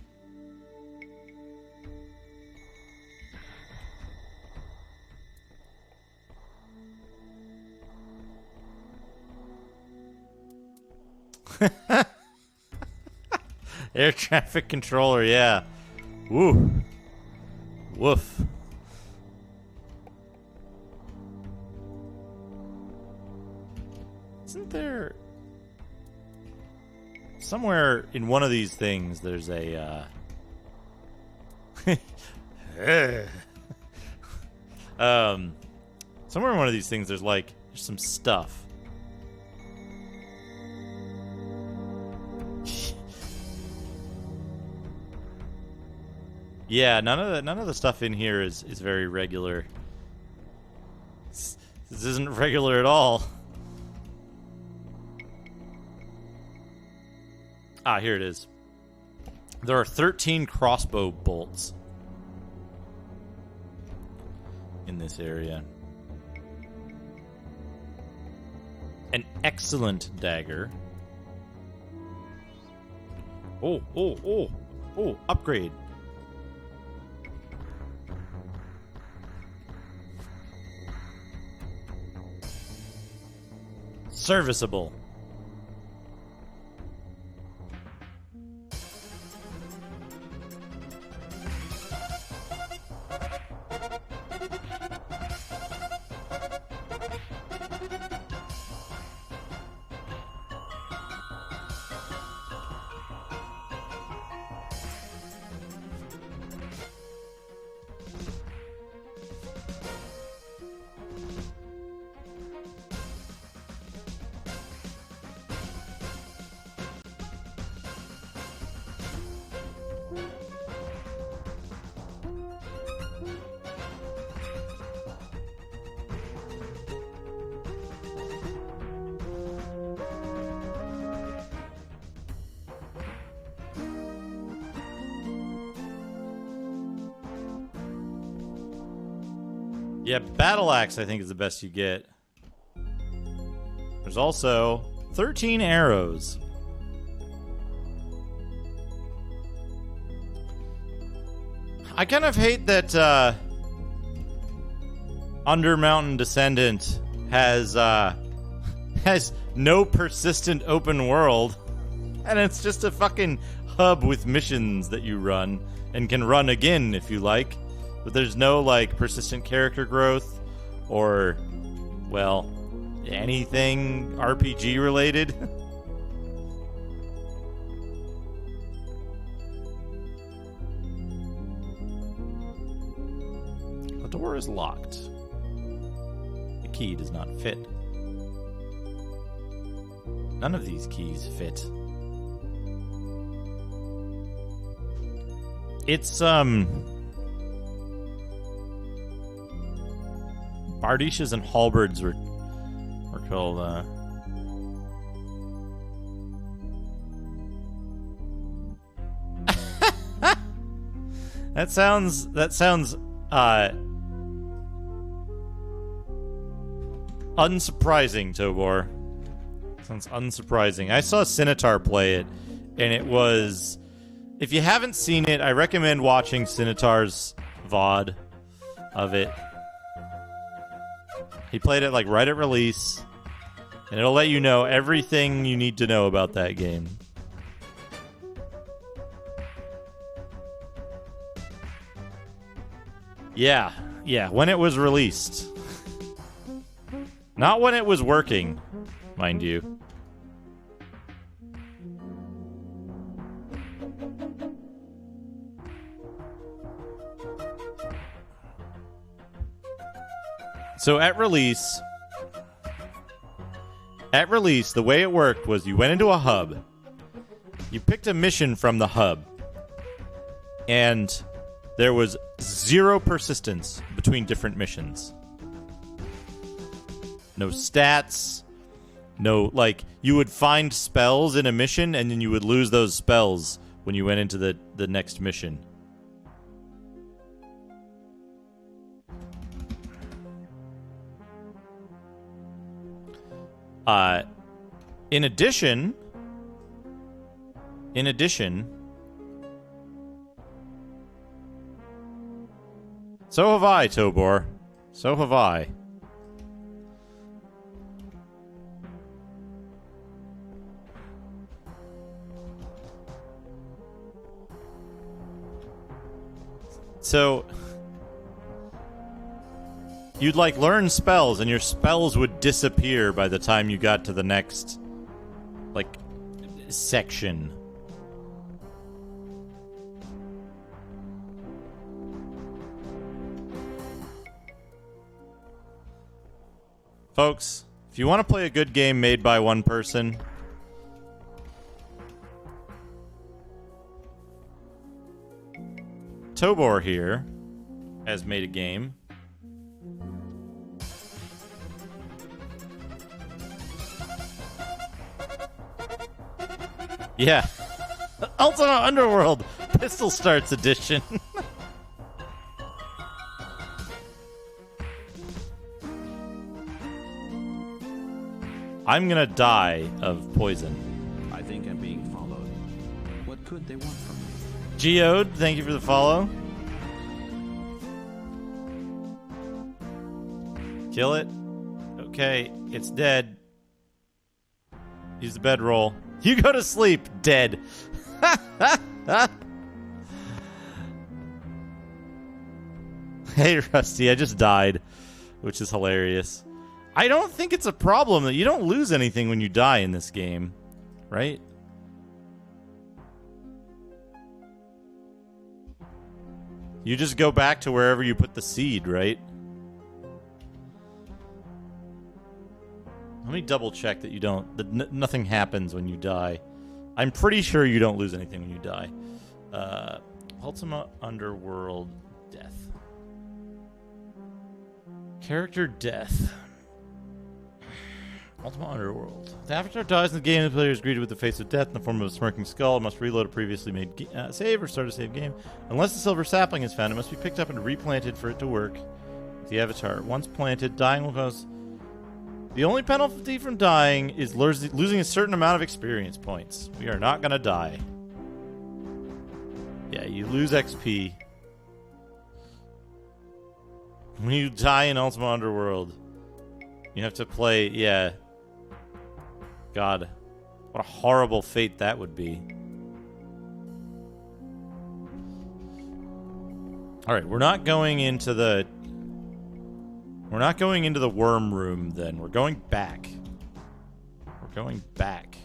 Air traffic controller, yeah. Woo. Woof. Isn't there... somewhere in one of these things there's a, somewhere in one of these things there's, like, some stuff. Yeah, none of the stuff in here is very regular. This isn't regular at all. Ah, here it is. There are 13 crossbow bolts in this area. An excellent dagger. Oh, upgrade. Serviceable. Yeah, battle axe I think is the best you get. There's also 13 arrows. I kind of hate that Undermountain Descendant has no persistent open world, and it's just a fucking hub with missions that you run and can run again if you like. But there's no, like, persistent character growth or, well, anything RPG related. The door is locked. The key does not fit. None of these keys fit. It's, Bardishas and halberds were called, That sounds, unsurprising, Tobor. Sounds unsurprising. I saw Scimitar play it, and it was... If you haven't seen it, I recommend watching Scimitar's VOD of it. He played it, like, right at release, and it'll let you know everything you need to know about that game. Yeah, when it was released. Not when it was working, mind you. So at release, the way it worked was you went into a hub, you picked a mission from the hub, and there was 0 persistence between different missions. No stats, no, like, you would find spells in a mission, and then you would lose those spells when you went into the next mission. In addition, so have I, Tobor. So have I. So you'd like learn spells, and your spells would disappear by the time you got to the next, like, section. Folks, if you want to play a good game made by one person, Tobor here has made a game. Yeah. Ultima Underworld Pistol Starts Edition. I'm gonna die of poison. I think I'm being followed. What could they want from me? Geode, thank you for the follow. Kill it. Okay, it's dead. Use the bedroll. You go to sleep, dead. Hey, Rusty, I just died, which is hilarious. I don't think it's a problem that you don't lose anything when you die in this game, right? You just go back to wherever you put the seed, right? Let me double check that you don't... that nothing happens when you die. I'm pretty sure you don't lose anything when you die. Ultima Underworld death. Character death. Ultima Underworld. If the avatar dies in the game, the player is greeted with the face of death in the form of a smirking skull. It must reload a previously made save or start a save game. Unless the silver sapling is found, it must be picked up and replanted for it to work with the avatar. Once planted, dying will cause... The only penalty from dying is losing a certain amount of experience points. We are not going to die. Yeah, you lose XP. When you die in Ultima Underworld, you have to play... Yeah. God. What a horrible fate that would be. Alright, we're not going into the... We're not going into the worm room, then. We're going back. We're going back.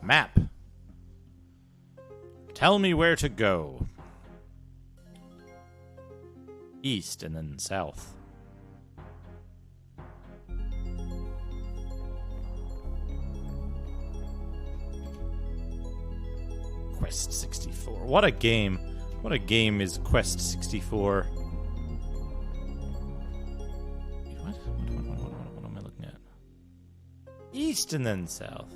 Map. Tell me where to go. East and then south. Quest 64. What a game. What a game is Quest 64. What am I looking at? East and then south.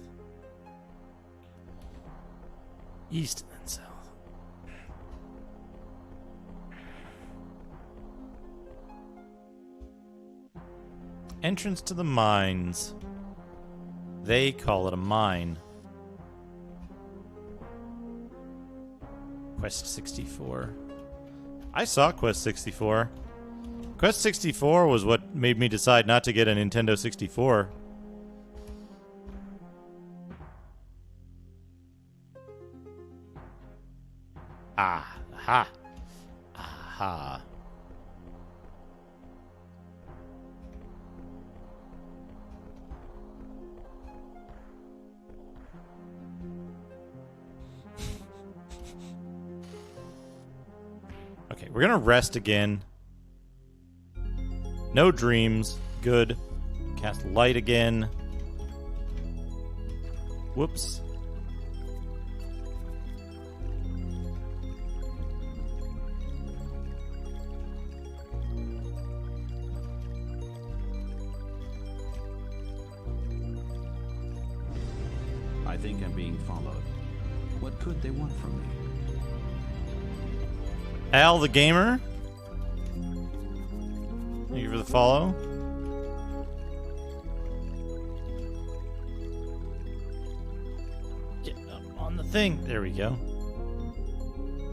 East and then south. Entrance to the mines. They call it a mine. Quest 64. I saw Quest 64. Quest 64 was what made me decide not to get a Nintendo 64. Aha. Aha. we're gonna rest again. No dreams. Good. Cast light again. Whoops. I think I'm being followed. What could they want from me? Al the Gamer. Thank you for the follow. Get up on the thing. There we go.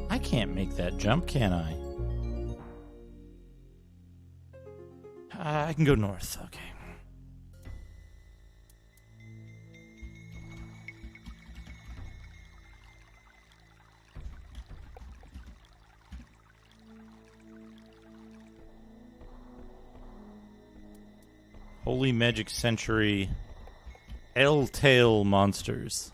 I can't make that jump, can I? I can go north. Okay. Holy Magic Century L-Tail Monsters.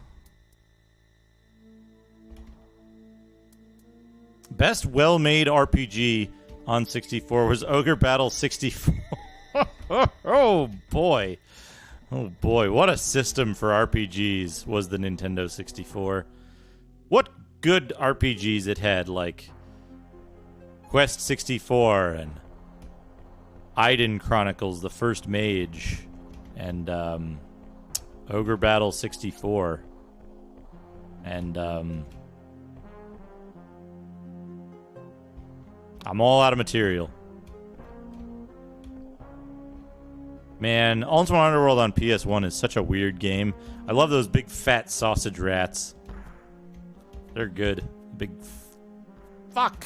Best well-made RPG on 64 was Ogre Battle 64. Oh boy. Oh boy, what a system for RPGs was the Nintendo 64. What good RPGs it had, like Quest 64 and Aiden Chronicles, the First Mage, and Ogre Battle 64. And I'm all out of material. Man, Ultima Underworld on PS1 is such a weird game. I love those big fat sausage rats. They're good. Big fuck.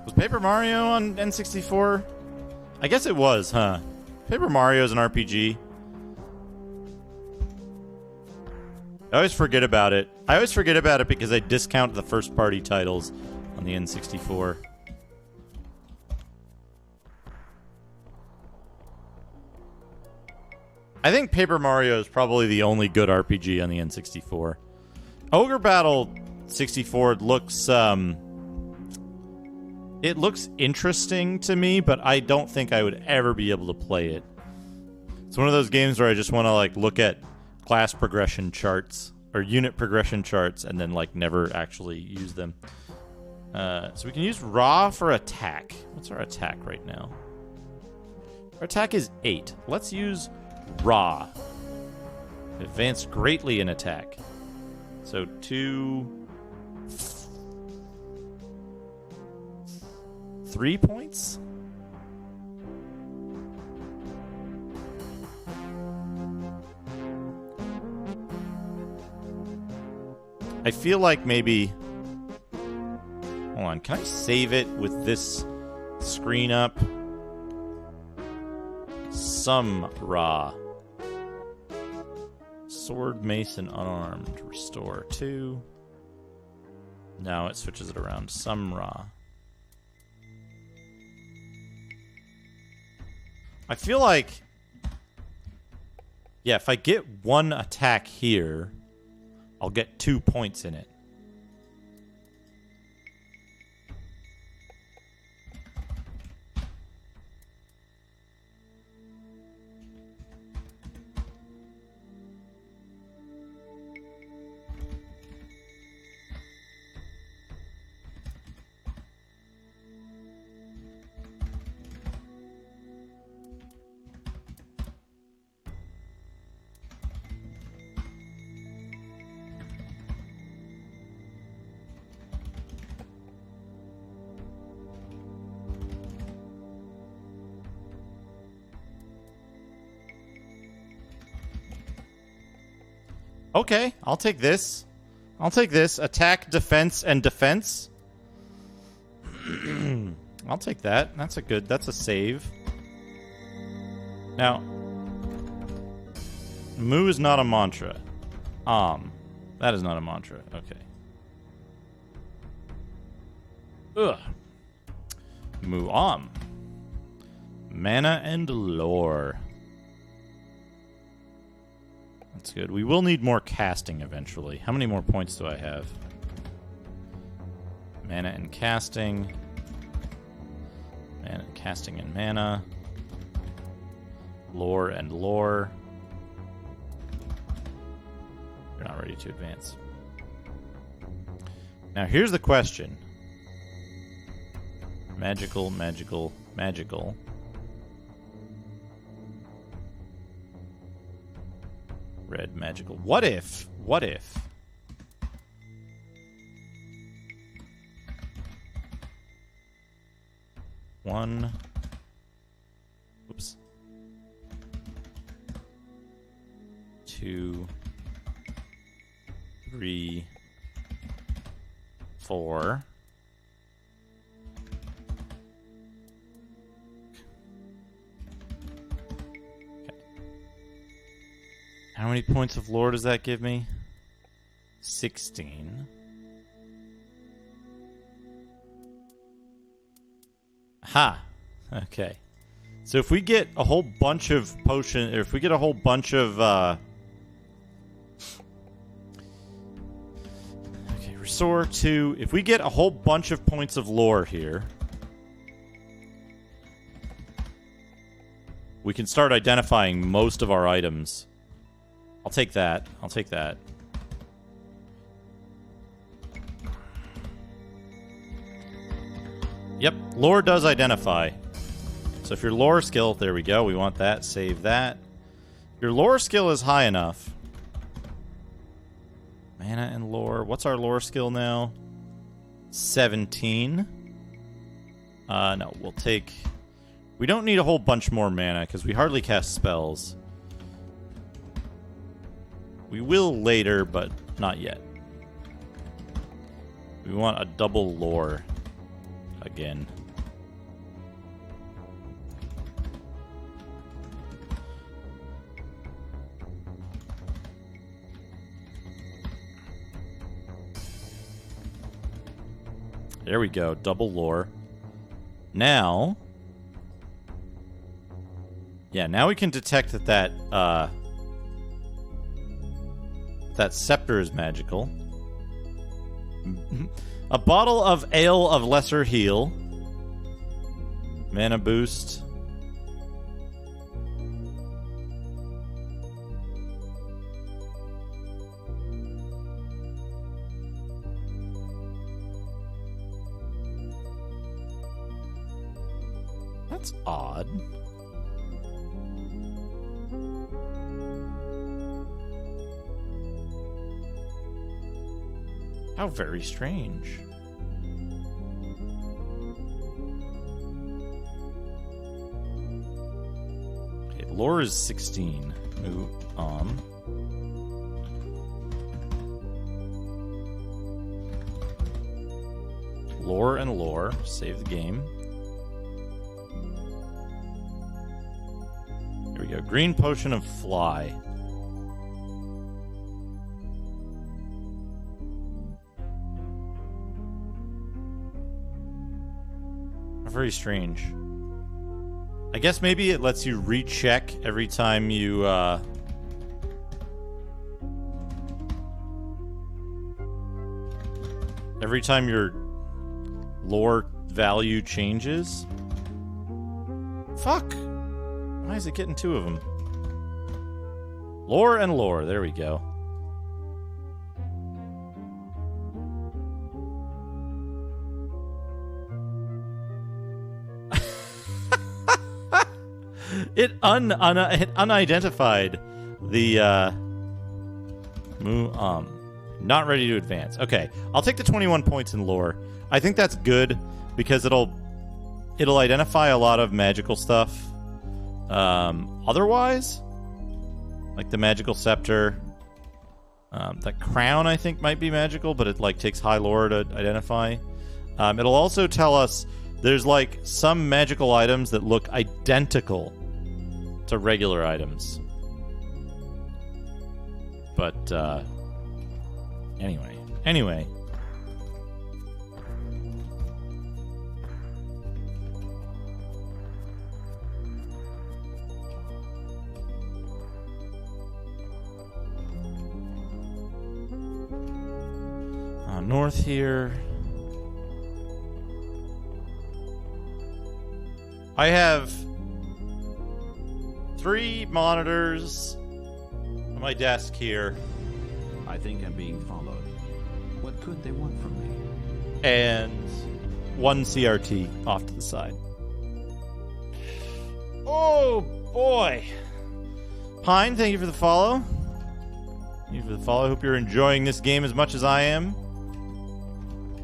Was Paper Mario on N64? I guess it was, huh? Paper Mario's an RPG. I always forget about it. I always forget about it because I discount the first-party titles on the N64. I think Paper Mario is probably the only good RPG on the N64. Ogre Battle 64 looks, it looks interesting to me, but I don't think I would ever be able to play it. It's one of those games where I just want to, like, look at class progression charts or unit progression charts and then, like, never actually use them. So we can use Raw for attack. What's our attack right now? Our attack is 8. Let's use Raw. Advanced greatly in attack. So 2... 3 points? I feel like maybe... Hold on, can I save it with this screen up? Some Raw. Sword, mace, and unarmed. Restore 2. Now it switches it around. Some Raw. I feel like... Yeah, if I get one attack here, I'll get 2 points in it. Okay, I'll take this. I'll take this. Attack, defense, and defense. I'll take that. That's a save. Now, Moo is not a mantra. That is not a mantra. Okay. Ugh. Moo Mana and lore. That's good. We will need more casting eventually. How many more points do I have? Mana and casting. Mana, casting and mana. Lore and lore. You're not ready to advance. Now here's the question. Magical, magical, magical. Red magical. What if? What if? One. Oops. 2, 3, 4. How many points of lore does that give me? 16. Ha! Okay. So if we get a whole bunch of potion, or if we get a whole bunch of, okay, restore 2. If we get a whole bunch of points of lore here, we can start identifying most of our items. I'll take that. I'll take that. Yep, lore does identify. So if your lore skill, there we go, we want that, save that. Your lore skill is high enough. Mana and lore. What's our lore skill now? 17. No, we'll take... We don't need a whole bunch more mana, because we hardly cast spells. We will later, but not yet. We want a double lore again. There we go, double lore. Now... Yeah, now we can detect that that scepter is magical. A bottle of ale of lesser heal. Mana boost. That's odd. How very strange. Okay, lore is 16. Move on. Lore and lore. Save the game. Here we go. Green potion of fly. Very strange. I guess maybe it lets you recheck every time you every time your lore value changes. Fuck! Why is it getting 2 of them? Lore and lore. There we go. It unidentified the not ready to advance. Okay, I'll take the 21 points in lore. I think that's good because it'll identify a lot of magical stuff. Otherwise, like the magical scepter, the crown I think might be magical, but it like takes high lore to identify. It'll also tell us there's like some magical items that look identical to regular items. But, anyway. north here. I have 3 monitors on my desk here. I think I'm being followed. What could they want from me? And 1 CRT off to the side. Oh, boy. Pine, thank you for the follow. Thank you for the follow. I hope you're enjoying this game as much as I am.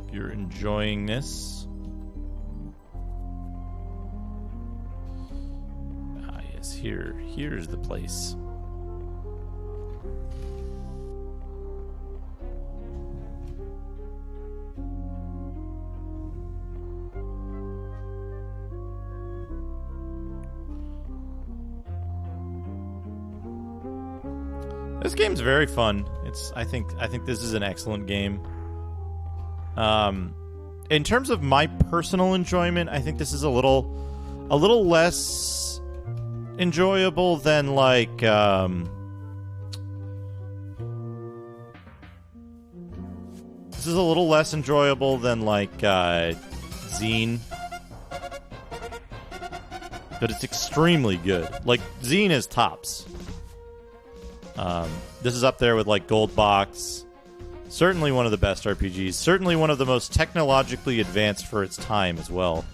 If you're enjoying this. Ah, yes, here's the place. This game's very fun. I think this is an excellent game. In terms of my personal enjoyment, I think this is a little less enjoyable than like this is a little less enjoyable than like Zine. But it's extremely good. Like Zine is tops. This is up there with like Gold Box. Certainly one of the best RPGs. Certainly one of the most technologically advanced for its time as well.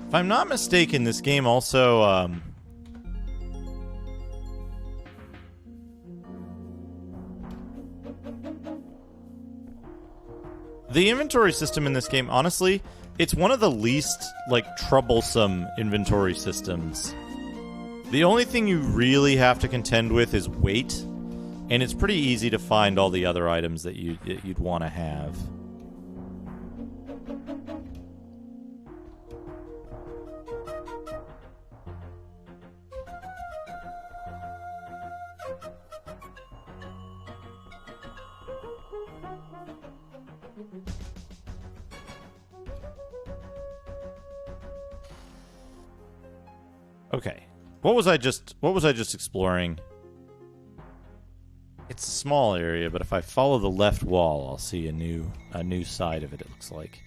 If I'm not mistaken, this game also the inventory system in this game, honestly, it's one of the least, like, troublesome inventory systems. The only thing you really have to contend with is weight, and it's pretty easy to find all the other items that you'd want to have. Okay. What was I just exploring? It's a small area, but if I follow the left wall, I'll see a new side of it looks like.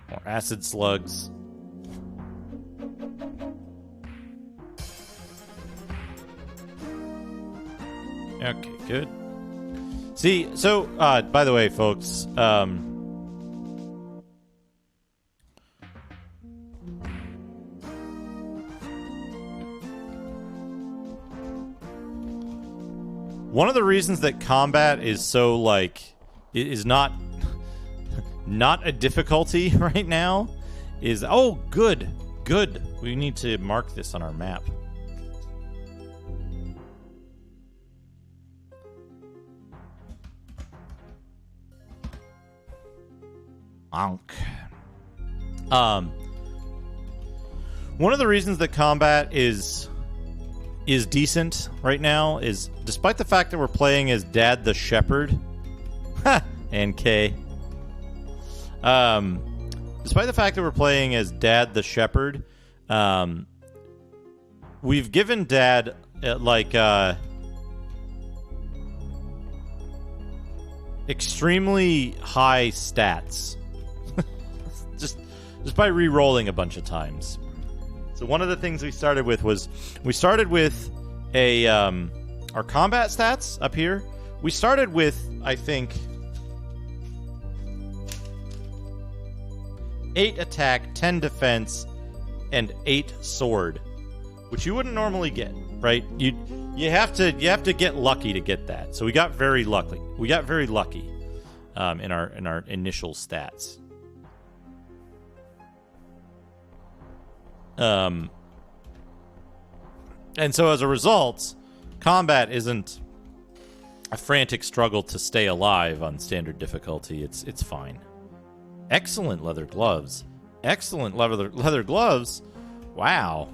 More acid slugs. Okay, good. See, so, by the way, folks, one of the reasons that combat is so, like, is not a difficulty right now is, oh, good. We need to mark this on our map. One of the reasons that combat is decent right now is, despite the fact that we're playing as Dad the Shepherd, and K. Despite the fact that we're playing as Dad the Shepherd, we've given Dad extremely high stats. just by re-rolling a bunch of times. So one of the things we started with was our combat stats up here. We started with, I think, 8 attack, 10 defense, and 8 sword, which you wouldn't normally get, right? You have to get lucky to get that. So we got very lucky. In our initial stats. And so as a result, combat isn't a frantic struggle to stay alive on standard difficulty. It's fine. Excellent leather gloves. Excellent leather gloves. Wow.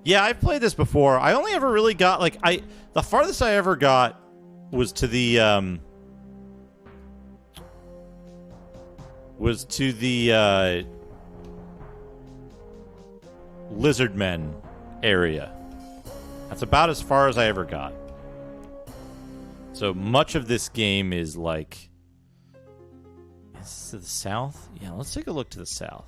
Yeah, I've played this before. I only ever really got the farthest I ever got was to the lizard men area. That's about as far as I ever got. So much of this game is like... Is this to the south? Yeah, let's take a look to the south.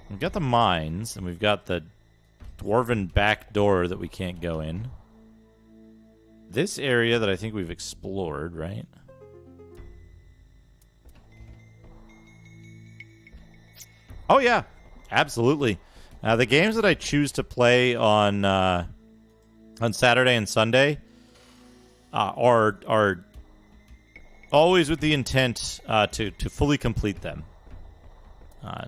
We've got the mines, and we've got the dwarven back door that we can't go in. This area that I think we've explored, right? Oh, yeah. Absolutely. The games that I choose to play on Saturday and Sunday are always with the intent to fully complete them.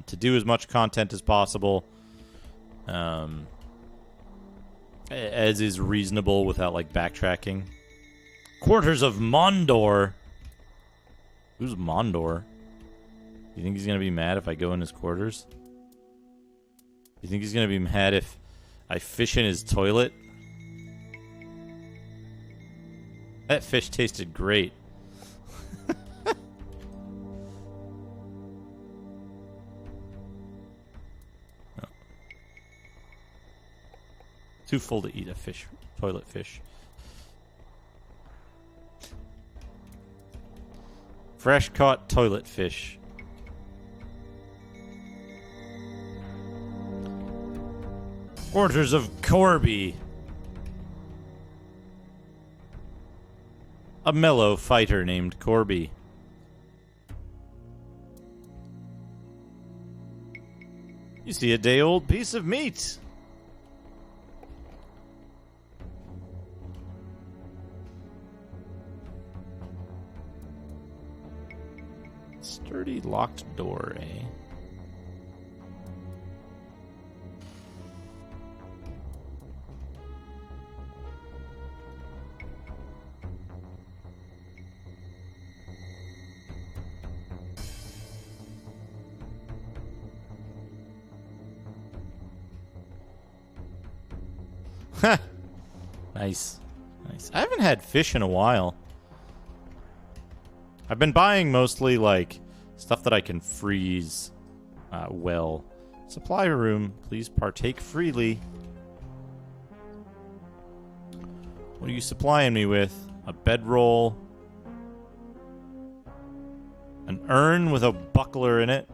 To do as much content as possible, as is reasonable without, like, backtracking. Quarters of Mondor. Who's Mondor? You think he's going to be mad if I go in his quarters? You think he's going to be mad if I fish in his toilet? That fish tasted great. Too full to eat a fish, toilet fish. Fresh caught toilet fish. Quarters of Corby. A mellow fighter named Corby. You see a day-old piece of meat. Sturdy locked door, eh? Nice. Nice. I haven't had fish in a while. I've been buying mostly, like, stuff that I can freeze well. Supply room, please partake freely. What are you supplying me with? A bedroll. An urn with a buckler in it.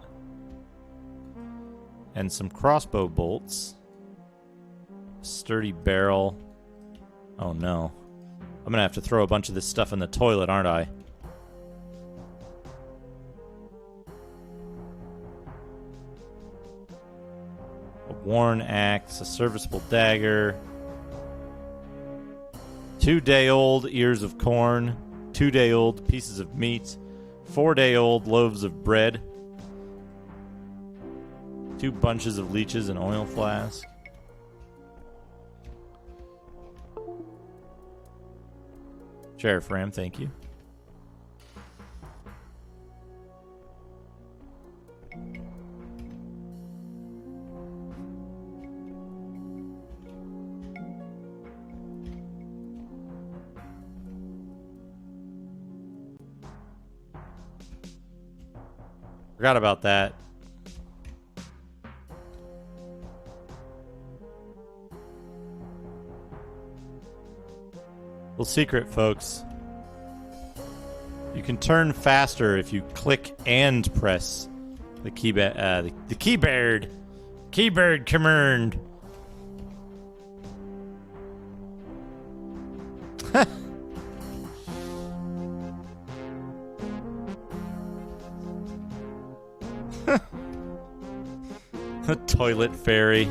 And some crossbow bolts. Sturdy barrel. Oh no. I'm gonna have to throw a bunch of this stuff in the toilet, aren't I? A worn axe, a serviceable dagger. 2-day-old ears of corn. 2-day-old pieces of meat. 4-day-old loaves of bread. 2 bunches of leeches and oil flask. Sheriff Ram, thank you. Forgot about that. Little secret, folks. You can turn faster if you click and press the keyboard. The keyboard. Keyboard command. A toilet fairy.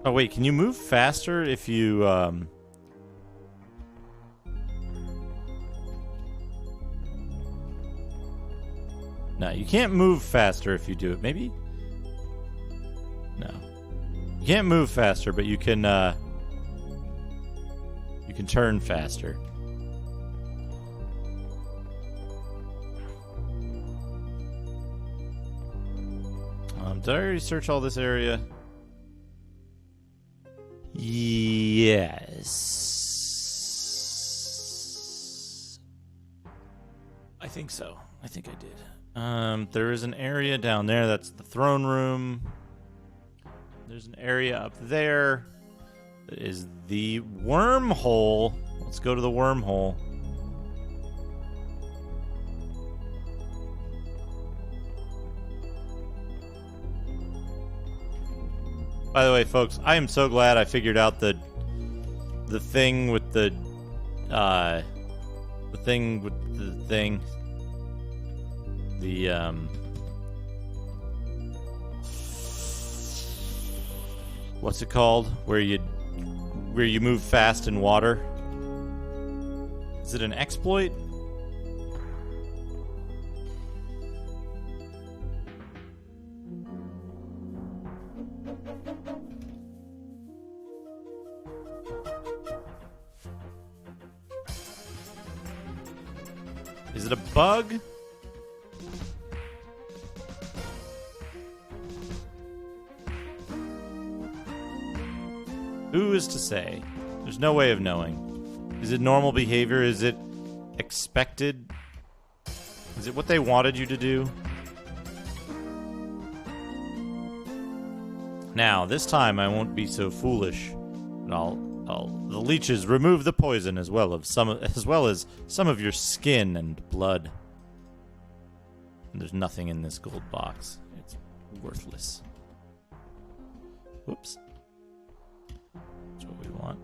Oh wait, can you move faster if you No, you can't move faster if you do it. Maybe? No. You can't move faster, but you can turn faster. Did I already search all this area? Yes. I think so. I think I did. There is an area down there. That's the throne room. There's an area up there. That is the wormhole. Let's go to the wormhole. By the way, folks, I am so glad I figured out the thing with the thing with the thing. The what's it called? Where you move fast in water? Is it an exploit? Is it a bug? Who is to say? There's no way of knowing. Is it normal behavior? Is it expected? Is it what they wanted you to do? Now, this time I won't be so foolish. And the leeches remove the poison as well as some of your skin and blood. And there's nothing in this gold box. It's worthless. Whoops. That's what we want.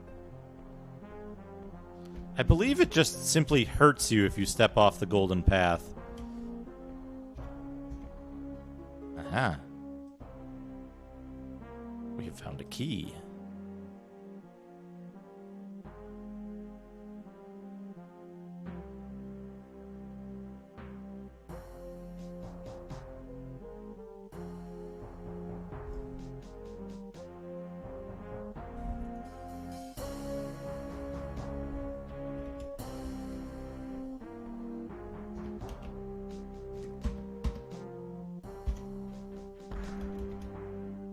I believe it just simply hurts you if you step off the golden path. Aha. We have found a key.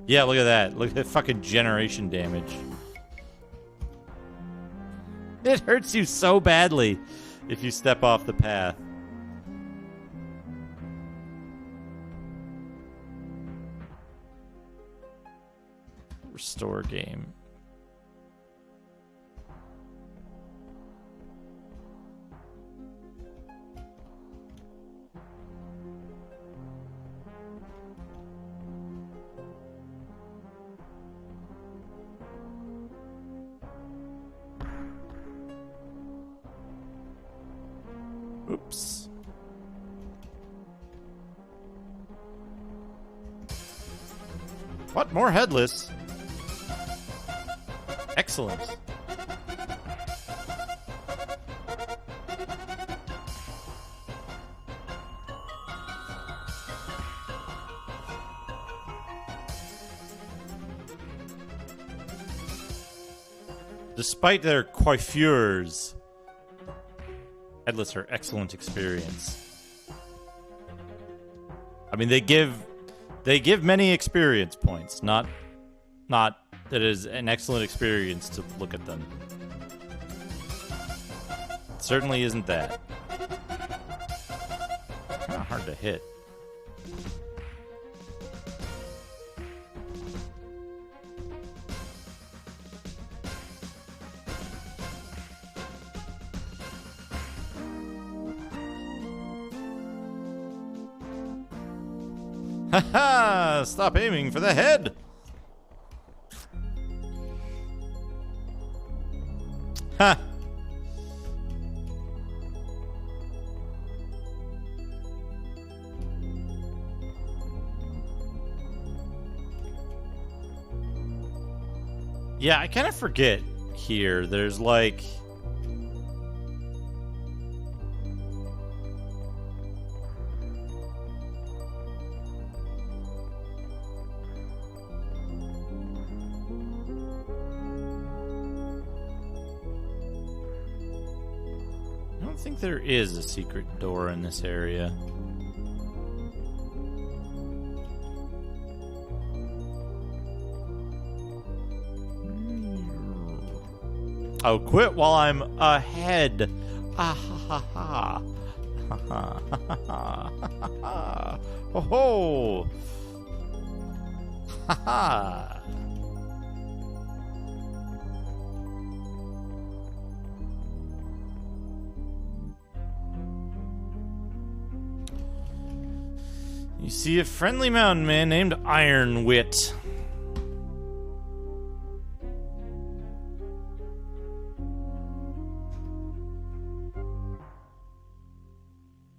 Yeah, look at that. Look at that fucking generation damage. It hurts you so badly if you step off the path. Restore game. Oops. What? More headless? Excellent. Despite their coiffures, headless are excellent experience. I mean, they give many experience points. Not that it is an excellent experience to look at them. It certainly isn't that. Kind of hard to hit. Haha! Stop aiming for the head! Ha! Yeah, I kind of forget here. There's like... I don't think there is a secret door in this area. I'll quit while I'm ahead. Ah ha ha ha. Ha ha ha ha ha ha. Ho ho. Ha ha. You see a friendly mountain man named Ironwit.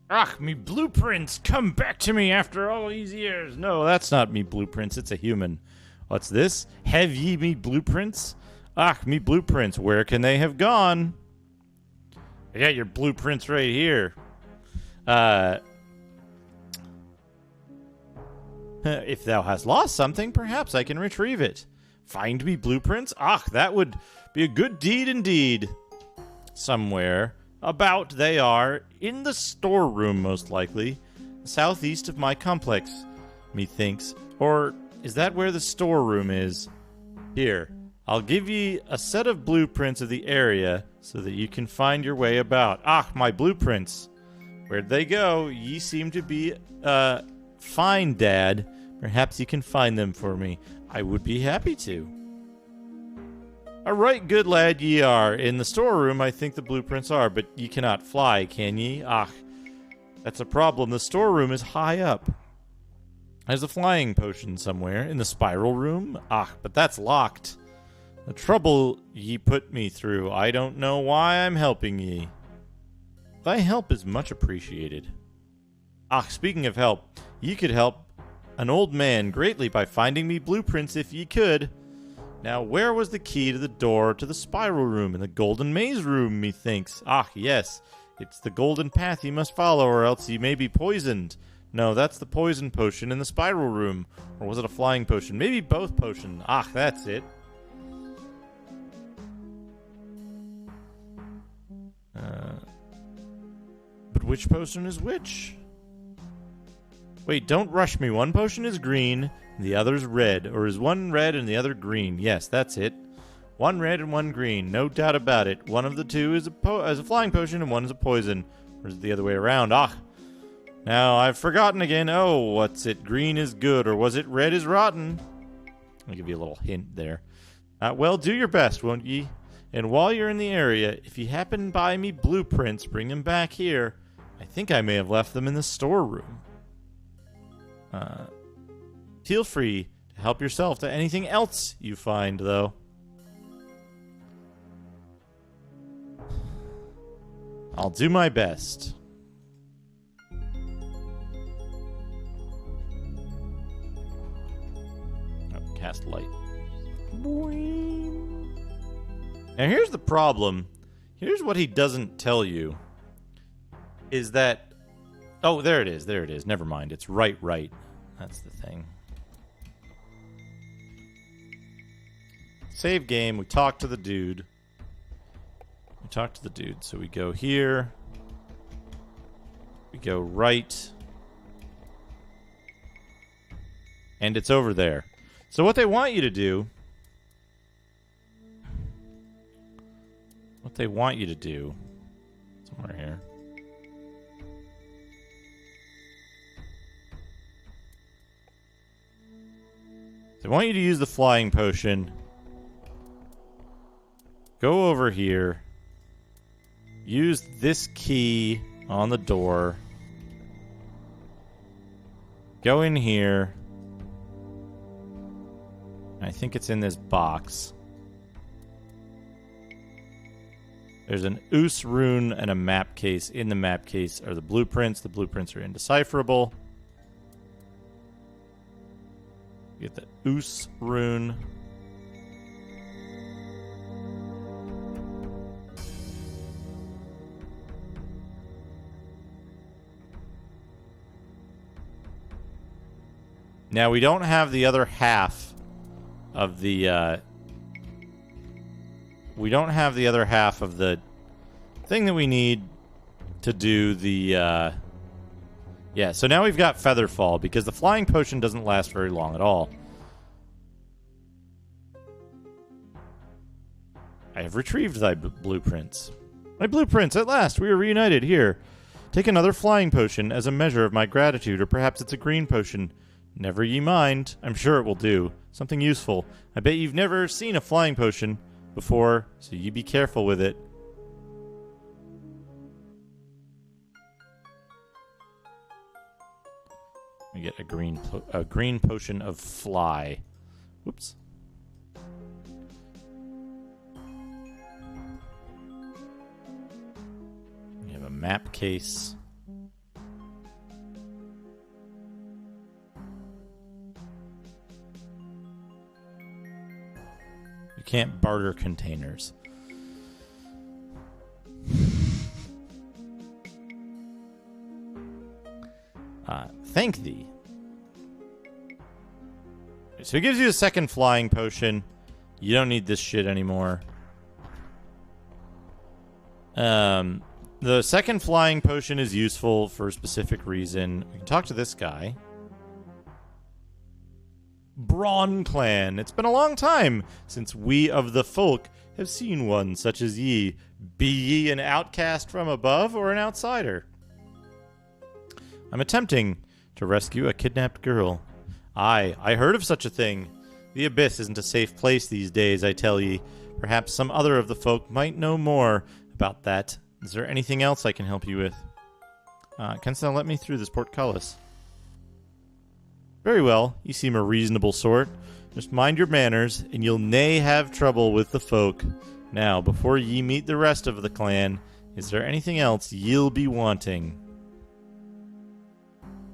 Ah, me blueprints come back to me after all these years. No, that's not me blueprints. It's a human. What's this? Have ye me blueprints? Ah, me blueprints. Where can they have gone? I got your blueprints right here. If thou hast lost something, perhaps I can retrieve it. Find me blueprints? Ah, that would be a good deed indeed. Somewhere about they are in the storeroom, most likely, southeast of my complex, methinks. Or is that where the storeroom is? Here, I'll give ye a set of blueprints of the area so that you can find your way about. Ah, my blueprints. Where'd they go? Ye seem to be, fine, Dad. Perhaps you can find them for me. I would be happy to. A right good lad ye are. In the storeroom I think the blueprints are, but ye cannot fly, can ye? Ah, that's a problem. The storeroom is high up. There's a flying potion somewhere in the spiral room. Ah, but that's locked. The trouble ye put me through. I don't know why I'm helping ye. Thy help is much appreciated. Ah, speaking of help, ye could help an old man greatly by finding me blueprints if ye could. Now, where was the key to the door to the spiral room in the golden maze room, methinks? Ah, yes, it's the golden path ye must follow, or else ye may be poisoned. No, that's the poison potion in the spiral room. Or was it a flying potion? Maybe both potion. Ah, that's it. But which potion is which? Wait, don't rush me. One potion is green, and the other's red. Or is one red and the other green? Yes, that's it. One red and one green. No doubt about it. One of the two is a flying potion, and one is a poison. Or is it the other way around? Ah! Now, I've forgotten again. Oh, what's it? Green is good, or was it red is rotten? I'll give you a little hint there. Well, do your best, won't ye? And while you're in the area, if you happen by me blueprints, bring them back here. I think I may have left them in the storeroom. Feel free to help yourself to anything else you find, though. I'll do my best. Oh, cast light. Boing. Now here's the problem. Here's what he doesn't tell you. Is that... Oh, there it is. There it is. Never mind. It's right. That's the thing. Save game. We talk to the dude. So we go here. We go right. And it's over there. So what they want you to do... Somewhere here. They want you to use the flying potion. Go over here. Use this key on the door. Go in here. I think it's in this box. There's an Oos rune and a map case. In the map case are the blueprints. The blueprints are indecipherable. You get the Oos rune. Now we don't have the other half of the thing that we need to do the yeah, so now we've got Featherfall, because the flying potion doesn't last very long at all. I have retrieved thy blueprints. My blueprints, at last, we are reunited here. Take another flying potion as a measure of my gratitude, or perhaps it's a green potion. Never ye mind. I'm sure it will do. Something useful. I bet you've never seen a flying potion before, so you be careful with it. We get a green potion of fly. Whoops. We have a map case. You can't barter containers. Thank thee. So it gives you a second flying potion. You don't need this shit anymore. The second flying potion is useful for a specific reason. We can talk to this guy. Brawn Clan. It's been a long time since we of the folk have seen one such as ye. Be ye an outcast from above or an outsider? I'm attempting to rescue a kidnapped girl. I heard of such a thing. The Abyss isn't a safe place these days, I tell ye. Perhaps some other of the folk might know more about that. Is there anything else I can help you with? Canst thou let me through this portcullis? Very well, you seem a reasonable sort. Just mind your manners, and you'll nae have trouble with the folk. Now, before ye meet the rest of the clan, is there anything else ye'll be wanting?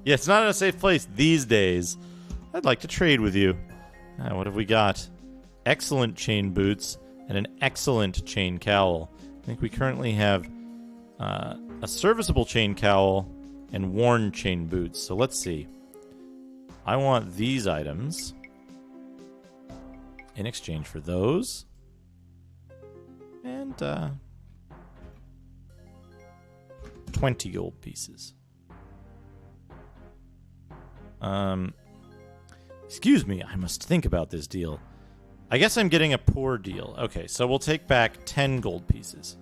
Yeah, it's not a safe place these days. I'd like to trade with you. What have we got? Excellent chain boots and an excellent chain cowl. I think we currently have a serviceable chain cowl and worn chain boots. So let's see. I want these items in exchange for those. And 20 gold pieces. Excuse me, I must think about this deal. I guess I'm getting a poor deal. Okay, so we'll take back 10 gold pieces.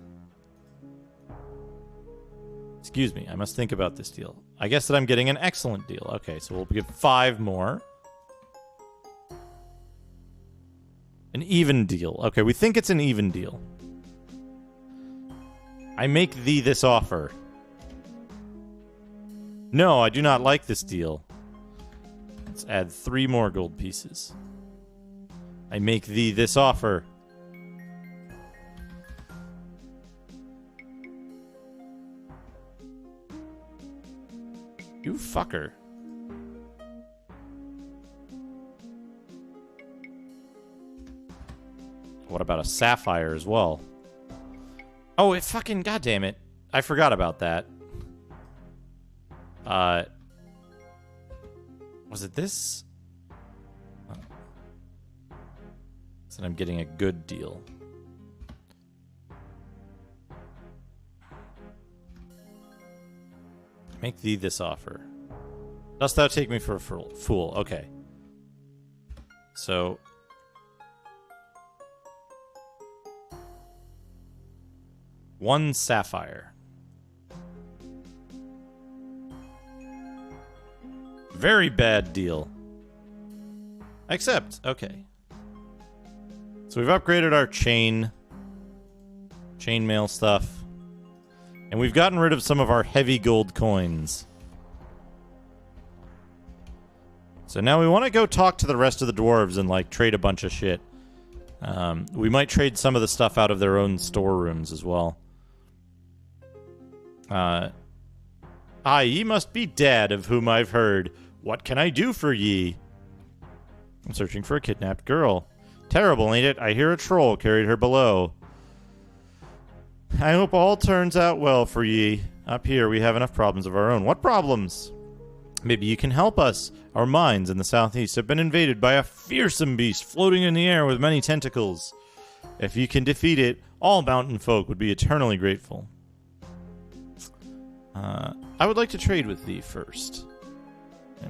Excuse me, I must think about this deal. I guess that I'm getting an excellent deal. Okay, so we'll give 5 more. An even deal. Okay, we think it's an even deal. I make thee this offer. No, I do not like this deal. Let's add 3 more gold pieces. I make thee this offer. You fucker. What about a sapphire as well? Oh, it fucking goddamn it. I forgot about that. Was it this? So I'm getting a good deal. Make thee this offer. Dost thou take me for a fool? Okay. So... one sapphire. Very bad deal. Accept. Okay. So we've upgraded our chainmail stuff. And we've gotten rid of some of our heavy gold coins. So now we want to go talk to the rest of the dwarves and, like, trade a bunch of shit. We might trade some of the stuff out of their own storerooms as well. Ye must be dead, of whom I've heard. What can I do for ye? I'm searching for a kidnapped girl. Terrible, ain't it? I hear a troll carried her below. I hope all turns out well for ye. Up here we have enough problems of our own. What problems? Maybe you can help us. Our mines in the southeast have been invaded by a fearsome beast floating in the air with many tentacles. If you can defeat it, all mountain folk would be eternally grateful. I would like to trade with thee first.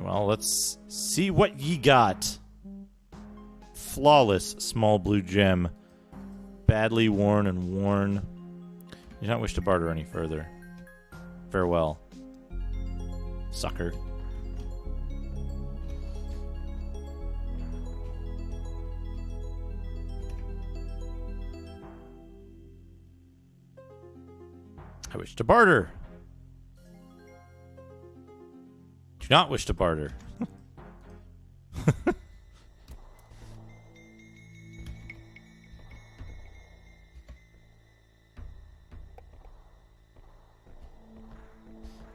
Well, let's see what ye got. Flawless small blue gem. badly worn and worn. You do not wish to barter any further. Farewell, sucker. I wish to barter. Do not wish to barter.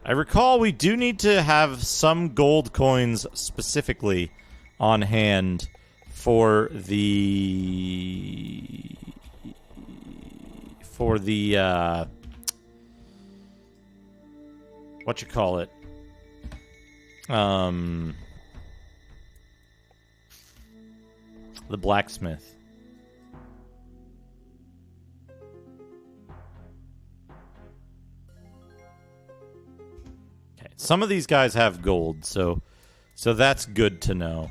I recall we do need to have some gold coins specifically on hand for the what you call it? The blacksmith. Okay, some of these guys have gold, so that's good to know.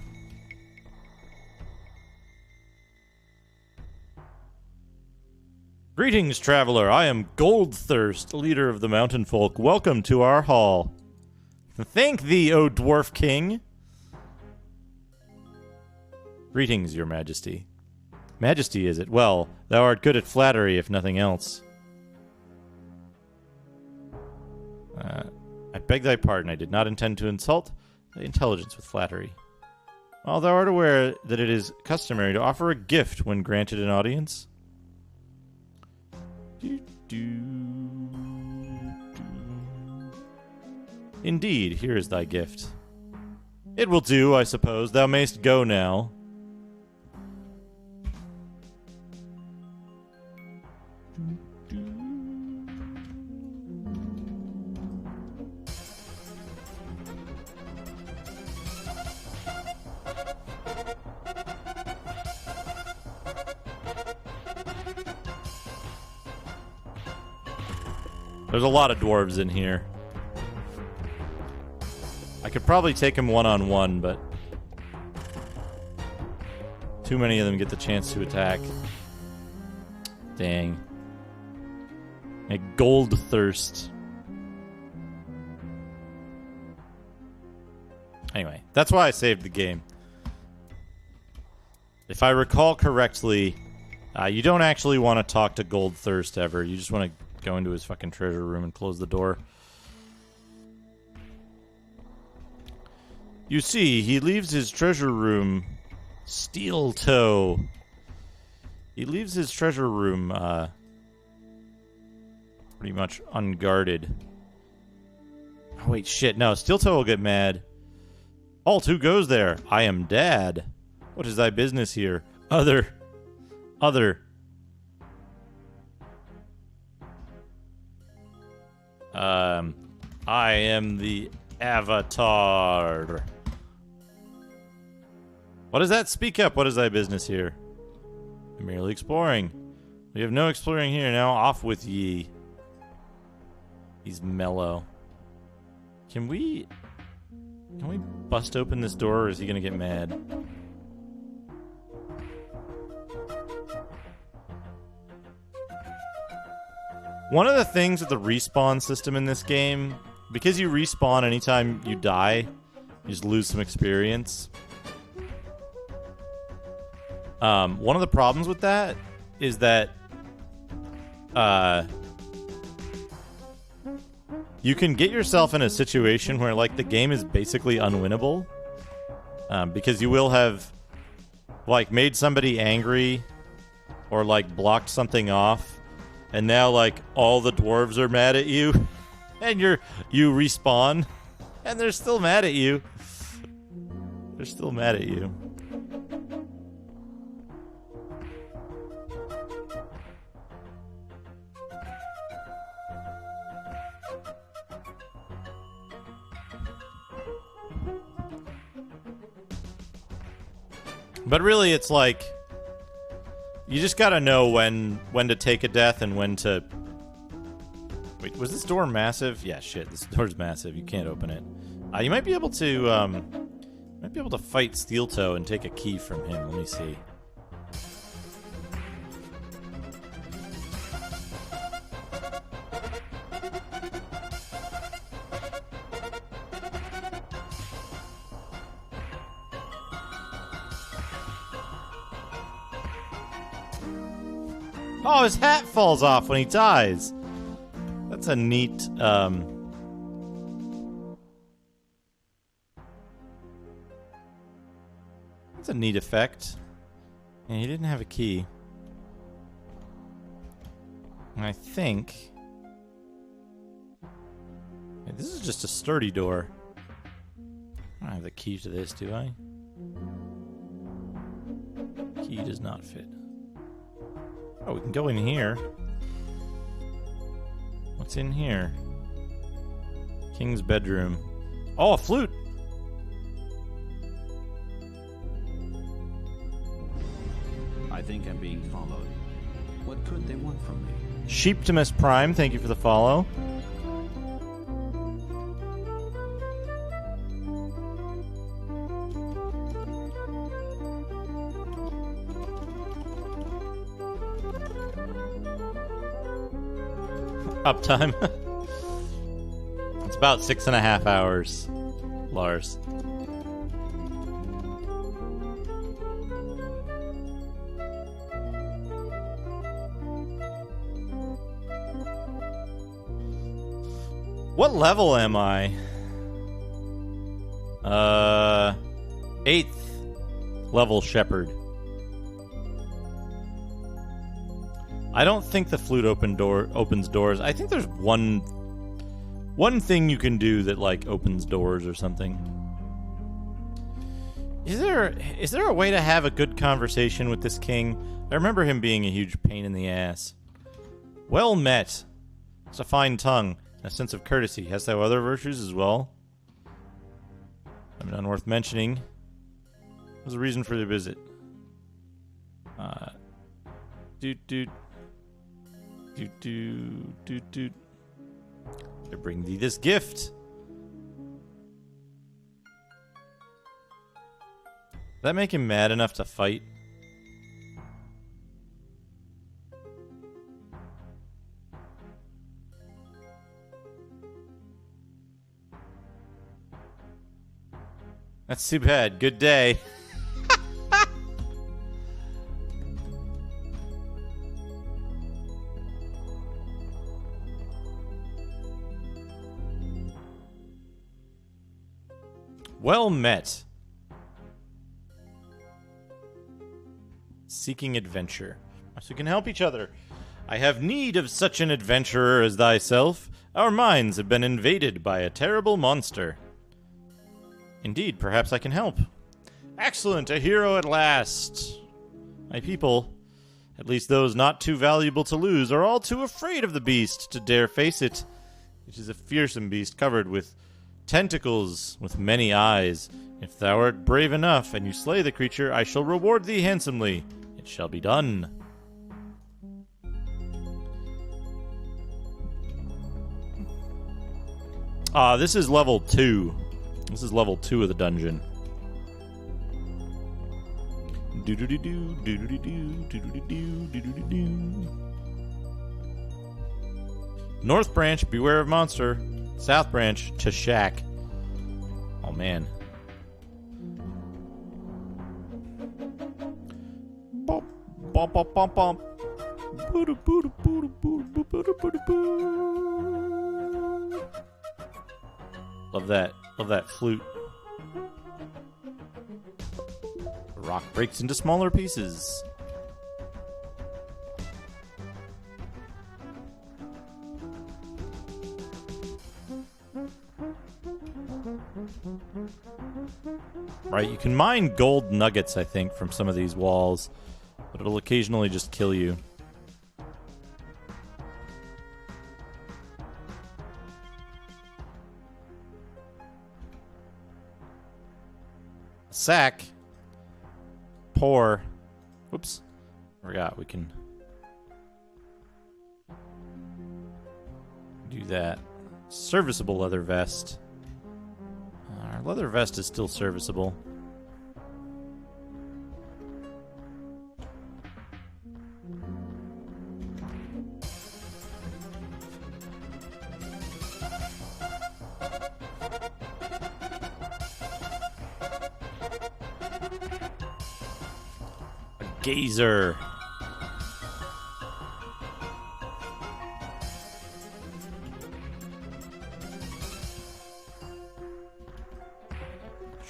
Greetings, traveler. I am Goldthirst, leader of the mountain folk. Welcome to our hall. Thank thee, O dwarf king. Greetings, your majesty. Majesty, is it? Well, thou art good at flattery, if nothing else. I beg thy pardon. I did not intend to insult thy intelligence with flattery. Well, thou art aware that it is customary to offer a gift when granted an audience. Indeed, here is thy gift. It will do, I suppose. Thou mayst go now. There's a lot of dwarves in here. I could probably take him one-on-one, but too many of them get the chance to attack. Dang. A gold thirst. Anyway, that's why I saved the game. If I recall correctly, you don't actually want to talk to Goldthirst ever. You just want to go into his fucking treasure room and close the door. You see, he leaves his treasure room steel toe. He leaves his treasure room pretty much unguarded. Oh wait, shit, no, steel toe will get mad. Halt, who goes there? I am Dad. What is thy business here? Other. I am the Avatar. What is that? Speak up. What is thy business here? I'm merely exploring. We have no exploring here. Now off with ye. He's mellow. Can we bust open this door, or is he gonna get mad? One of the things with the respawn system in this game, because you respawn anytime you die, you just lose some experience. One of the problems with that is that you can get yourself in a situation where, like, the game is basically unwinnable, because you will have, like, made somebody angry or, like, blocked something off, and now, like, all the dwarves are mad at you, and you respawn, and they're still mad at you. They're still mad at you. But really, it's like, you just gotta know when to take a death and when to... Wait, was this door massive? Yeah, shit, this door's massive. You can't open it. You might be able to, fight Steel Toe and take a key from him. Let me see. Oh, his hat falls off when he dies. That's a neat, That's a neat effect. And he didn't have a key. And I think... Hey, this is just a sturdy door. I don't have the key to this, do I? Key does not fit. Oh, we can go in here. What's in here? King's bedroom. Oh, a flute! I think I'm being followed. What could they want from me? Sheeptimus Prime, thank you for the follow. Uptime. It's about 6.5 hours, Lars. What level am I? 8th level Shepherd. I don't think the flute opens doors. I think there's one thing you can do that like opens doors or something. Is there a way to have a good conversation with this king? I remember him being a huge pain in the ass. Well met. It's a fine tongue, and a sense of courtesy. Hast thou other virtues as well? I'm not worth mentioning. What was the reason for the visit? I bring thee this gift. Did that make him mad enough to fight? That's too bad. Good day. Well met. Seeking adventure. So we can help each other. I have need of such an adventurer as thyself. Our minds have been invaded by a terrible monster. Indeed, perhaps I can help. Excellent, a hero at last. My people, at least those not too valuable to lose, are all too afraid of the beast to dare face it. It is a fearsome beast covered with tentacles, with many eyes. If thou art brave enough, and you slay the creature, I shall reward thee handsomely. It shall be done. This is level 2. This is level 2 of the dungeon. Do-do-do-do, do-do-do-do, do-do-do-do, do-do-do-do. North Branch, beware of monster. South Branch, to shack. Oh, man. Bump, bump, bump, bump, bump. Love that. Love that flute. The rock breaks into smaller pieces. Right, you can mine gold nuggets, I think, from some of these walls, but it'll occasionally just kill you. Sack. Pour. Whoops. Forgot we can do that. Serviceable leather vest. Our leather vest is still serviceable. A gazer.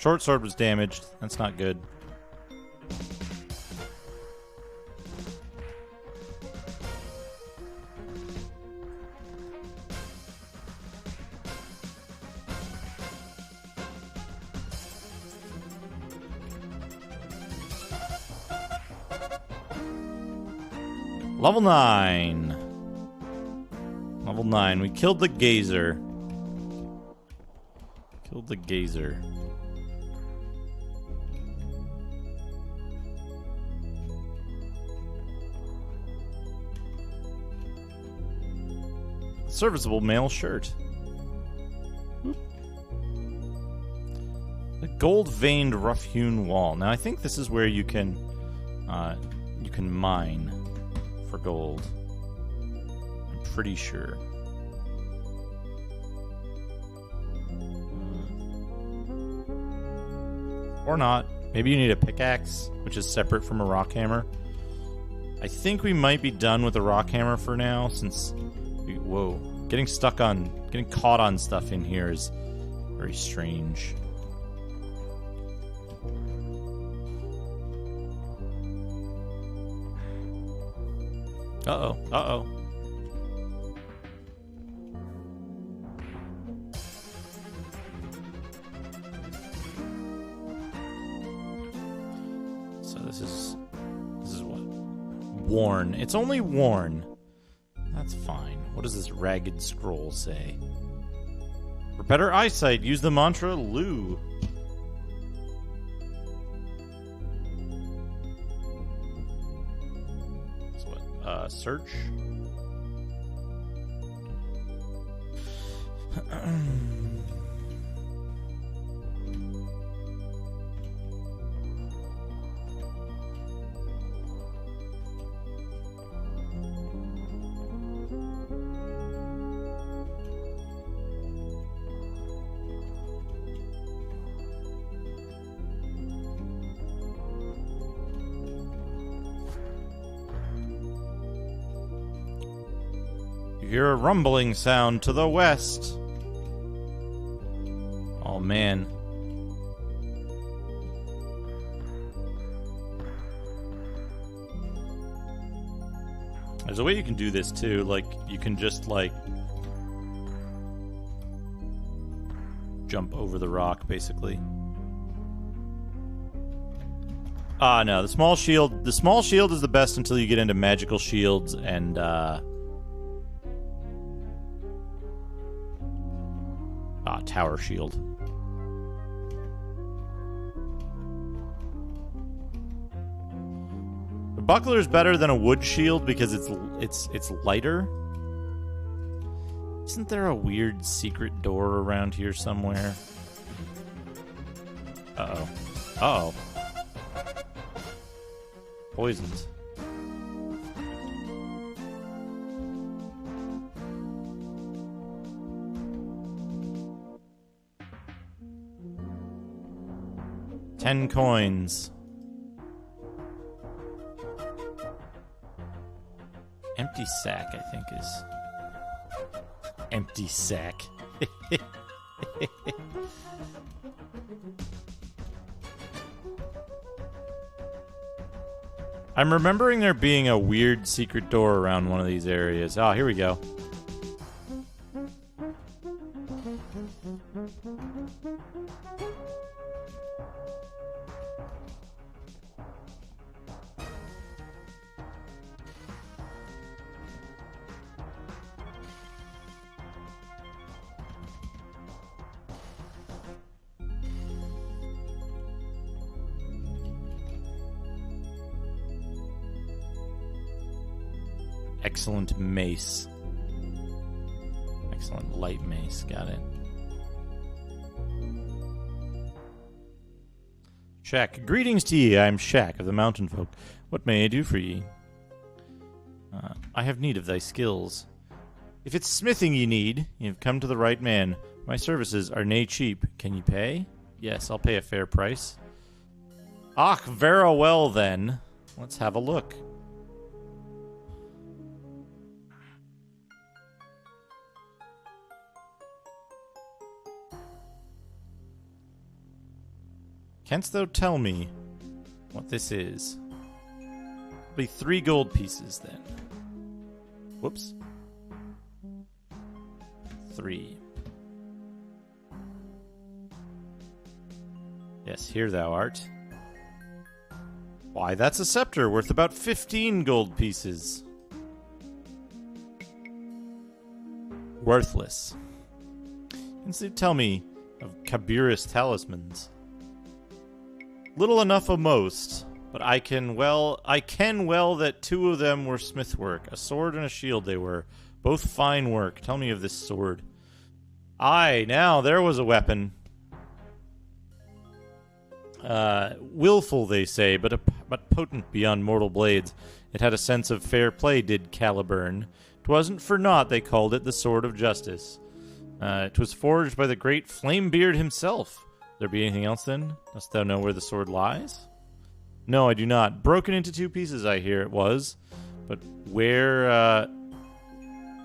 Short sword was damaged. That's not good. Level 9. Level 9. We killed the gazer. Killed the gazer. Serviceable male shirt. Whoop. The gold-veined, rough-hewn wall. Now, I think this is where you can mine for gold. I'm pretty sure. Or not. Maybe you need a pickaxe, which is separate from a rock hammer. I think we might be done with the rock hammer for now, since... Whoa. Getting caught on stuff in here is very strange. Uh-oh. Uh-oh. So this is what? Worn. It's only worn. That's fine. What does this ragged scroll say? For better eyesight, use the mantra Lu. So what? Search? You hear a rumbling sound to the west. Oh, man. There's a way you can do this, too. Like, you can just, like... jump over the rock, basically. Ah, no. The small shield is the best until you get into magical shields and, tower shield. The buckler is better than a wood shield because it's lighter. Isn't there a weird secret door around here somewhere? Uh-oh. Uh-oh. Poisoned. $10 coins. Empty sack, I think, is... Empty sack. I'm remembering there being a weird secret door around one of these areas. Oh, here we go. Excellent mace. Excellent light mace. Got it. Shaq. Greetings to ye. I am Shaq of the Mountain Folk. What may I do for ye? I have need of thy skills. If it's smithing ye need, ye have come to the right man. My services are nae cheap. Can ye pay? Yes, I'll pay a fair price. Ach, vera well then. Let's have a look. Canst thou tell me what this is? Be 3 gold pieces then. Whoops. 3. Yes, here thou art. Why, that's a scepter worth about 15 gold pieces. Worthless. Canst thou tell me of Kabir's talismans? Little enough of most, but I can well that 2 of them were smithwork. A sword and a shield they were, both fine work. Tell me of this sword. Aye, now there was a weapon. Willful, they say, but potent beyond mortal blades. It had a sense of fair play, did Caliburn. 'Twasn't for naught they called it the Sword of Justice. 'Twas forged by the great Flamebeard himself. There be anything else, then? Dost thou know where the sword lies? No, I do not. Broken into 2 pieces, I hear it was. But where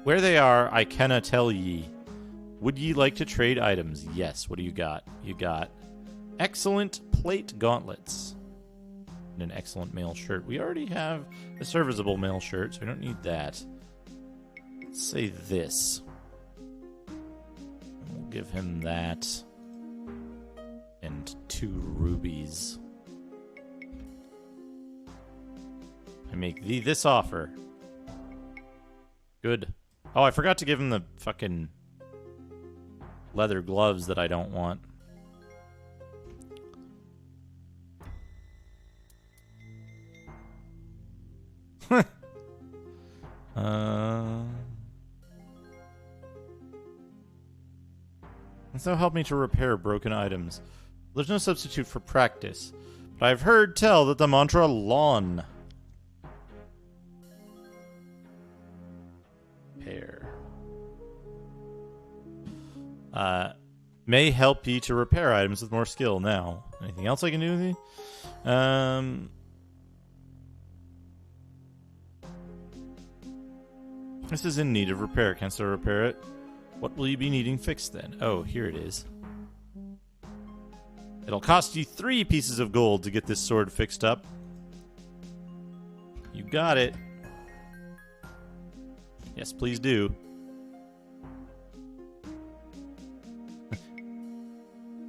they are, I canna tell ye. Would ye like to trade items? Yes. What do you got? You got excellent plate gauntlets and an excellent mail shirt. We already have a serviceable mail shirt, so we don't need that. Let's say this. We'll give him that. And 2 rubies. I make thee this offer. Good. Oh, I forgot to give him the fucking leather gloves that I don't want. So help me to repair broken items. There's no substitute for practice, but I've heard tell that the mantra lawn pair may help you to repair items with more skill. Now, anything else I can do with you? This is in need of repair. Canst thou repair it? What will you be needing fixed then? Oh, here it is. It'll cost you 3 pieces of gold to get this sword fixed up. You got it. Yes, please do.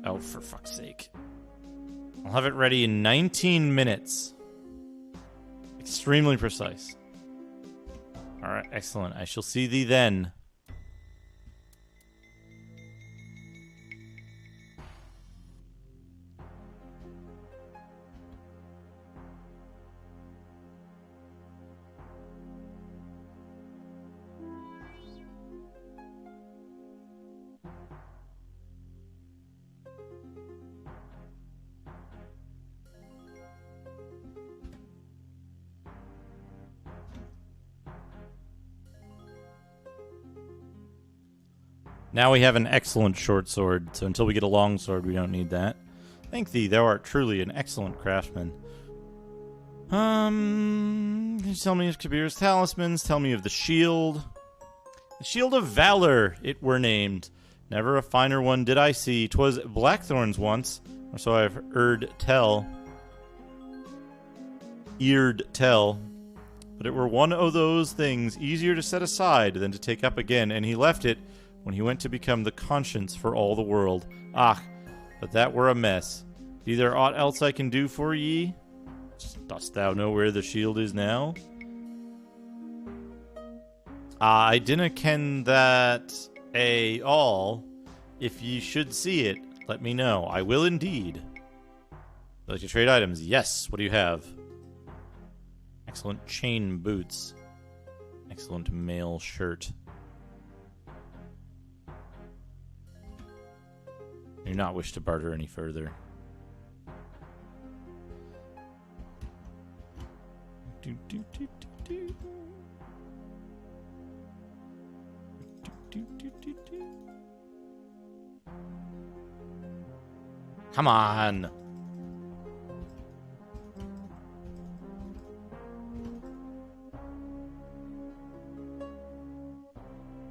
Oh, for fuck's sake. I'll have it ready in 19 minutes. Extremely precise. Alright, excellent. I shall see thee then. Now we have an excellent short sword, so until we get a long sword, we don't need that. Thank thee, thou art truly an excellent craftsman. Can you tell me of Kabir's talismans? Tell me of the shield. The Shield of Valor, it were named. Never a finer one did I see. 'Twas Blackthorn's once, or so I've eared tell. But it were one o' those things easier to set aside than to take up again, and he left it when he went to become the conscience for all the world. Ah, but that were a mess. Be there aught else I can do for ye? Dost thou know where the shield is now? I dinna ken that all. If ye should see it, let me know. I will indeed. Like to trade items? Yes. What do you have? Excellent chain boots. Excellent mail shirt. I do not wish to barter any further. Come on!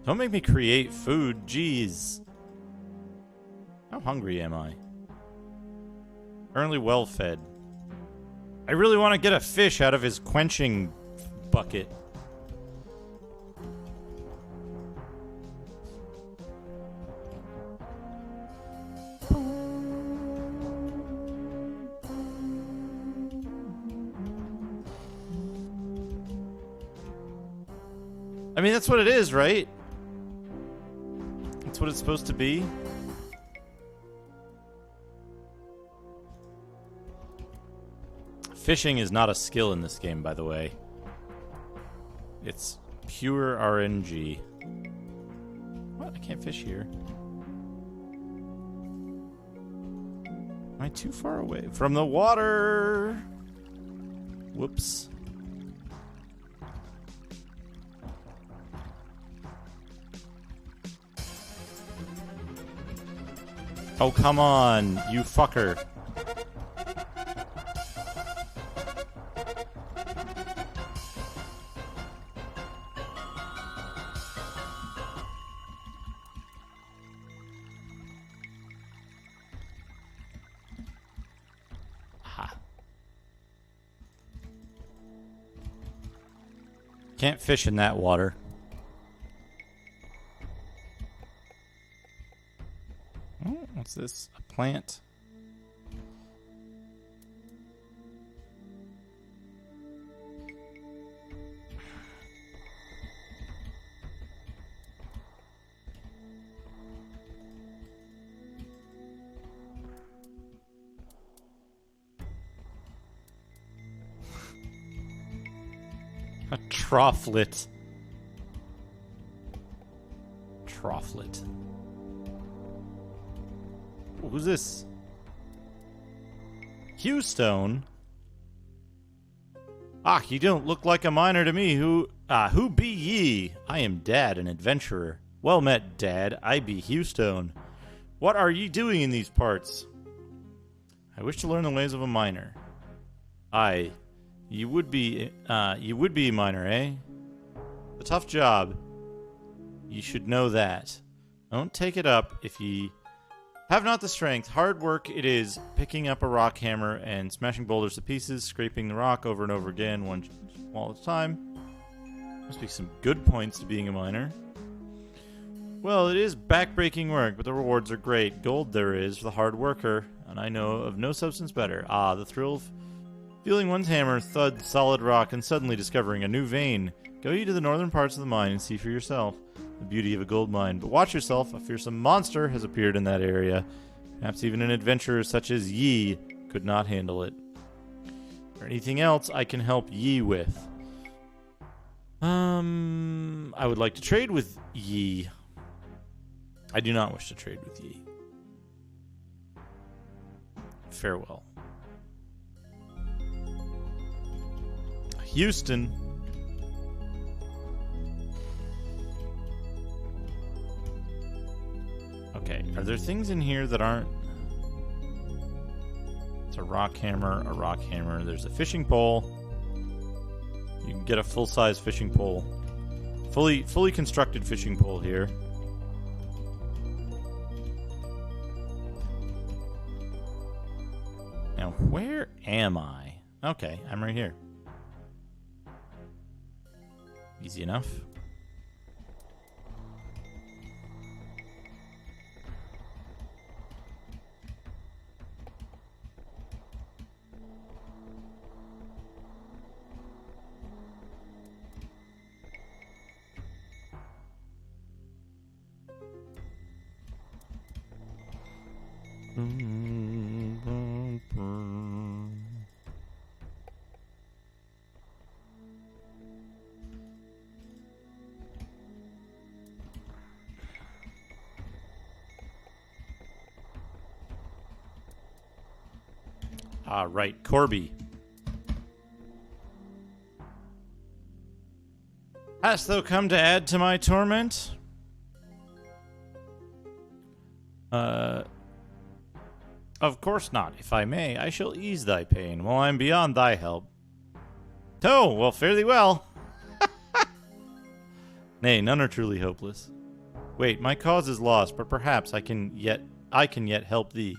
Don't make me create food, jeez. How hungry am I? Currently well fed. I really want to get a fish out of his quenching bucket. I mean, that's what it is, right? That's what it's supposed to be. Fishing is not a skill in this game, by the way. It's pure RNG. What? I can't fish here. Am I too far away from the water? Whoops. Oh, come on, you fucker. Aha. Can't fish in that water. What's this? A plant? A trophlet. Trophlet. Who's this? Hewstone? Ah, you don't look like a miner to me. Who be ye? I am Dad, an adventurer. Well met, Dad. I be Hewstone. What are ye doing in these parts? I wish to learn the ways of a miner. Aye, you would be a miner, eh? A tough job. You should know that. Don't take it up if ye have not the strength. Hard work it is, picking up a rock hammer and smashing boulders to pieces, scraping the rock over and over again, one small at a time. Must be some good points to being a miner. Well, it is back-breaking work, but the rewards are great. Gold there is for the hard worker, and I know of no substance better. Ah, the thrill of feeling one's hammer thud solid rock and suddenly discovering a new vein. Go you to the northern parts of the mine and see for yourself the beauty of a gold mine. But watch yourself, a fearsome monster has appeared in that area. Perhaps even an adventurer such as ye could not handle it. Or anything else I can help ye with? I would like to trade with ye. I do not wish to trade with ye. Farewell. Houston. Okay, are there things in here that aren't? It's a rock hammer, a rock hammer. There's a fishing pole. You can get a full-size fishing pole. Fully constructed fishing pole here. Now, where am I? Okay, I'm right here. Easy enough. Ah, right, Corby. Hast thou come to add to my torment? Of course not. If I may, I shall ease thy pain while I am beyond thy help. Oh, well, fare thee well. Nay, none are truly hopeless. Wait, my cause is lost, but perhaps I can yet help thee.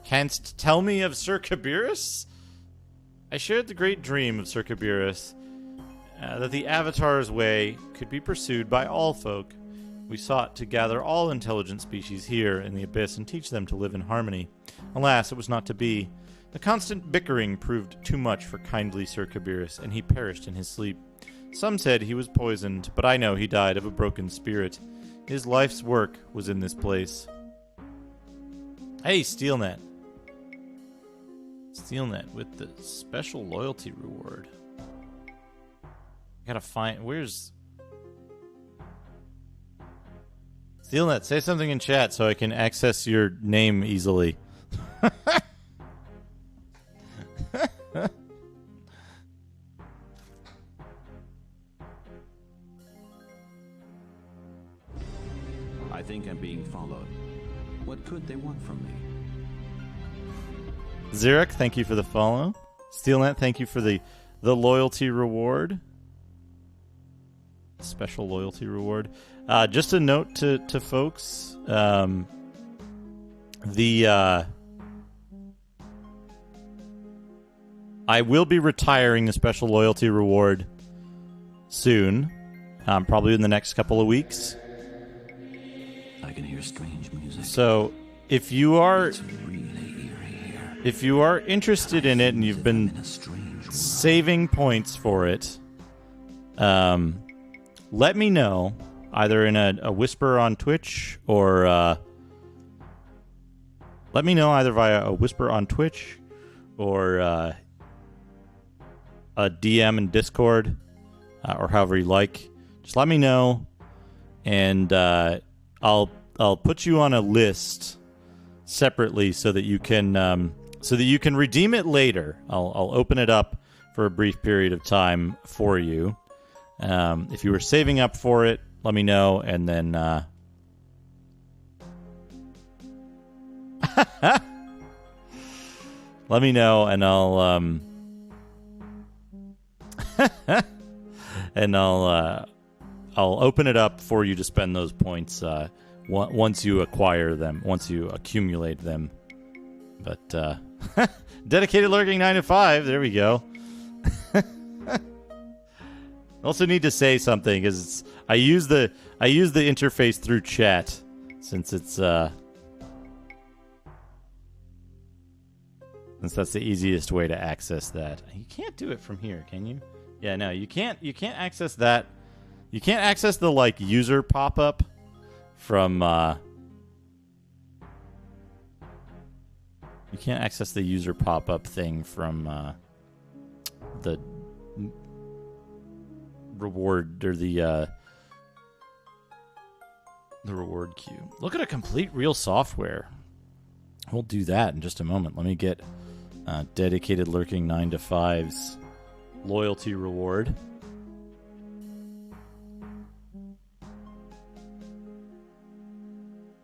Canst tell me of Sir Kabirus? I shared the great dream of Sir Kabirus, that the Avatar's way could be pursued by all folk. We sought to gather all intelligent species here in the Abyss and teach them to live in harmony. Alas, it was not to be. The constant bickering proved too much for kindly Sir Kabirus, and he perished in his sleep. Some said he was poisoned, but I know he died of a broken spirit. His life's work was in this place. Hey, SteelNet. SteelNet with the special loyalty reward. Gotta find... Where's... SteelNet, say something in chat so I can access your name easily. I think I'm being followed. What could they want from me? Xeric, thank you for the follow. SteelNet, thank you for the loyalty reward. Special loyalty reward. Just a note to folks. I will be retiring the special loyalty reward soon. Probably in the next couple of weeks. I can hear strange music. So if you are It's really eerie here. if you are interested in it and you've been In a strange world. saving points for it, let me know either in a whisper on Twitch or let me know either via a whisper on Twitch or a DM in Discord or however you like. Just let me know, and I'll put you on a list separately so that you can redeem it later. I'll open it up for a brief period of time for you. If you were saving up for it, let me know, and then let me know, and I'll open it up for you to spend those points once you acquire them, once you accumulate them. But dedicated lurking 9 to 5. There we go. Also need to say something because I use the interface through chat since it's since that's the easiest way to access that. You can't do it from here, can you? Yeah, no, you can't access that. You can't access the like user pop-up from you can't access the user pop-up thing from the reward or the reward queue. Look at a complete real software. We'll do that in just a moment. Let me get dedicated lurking 9 to 5's loyalty reward.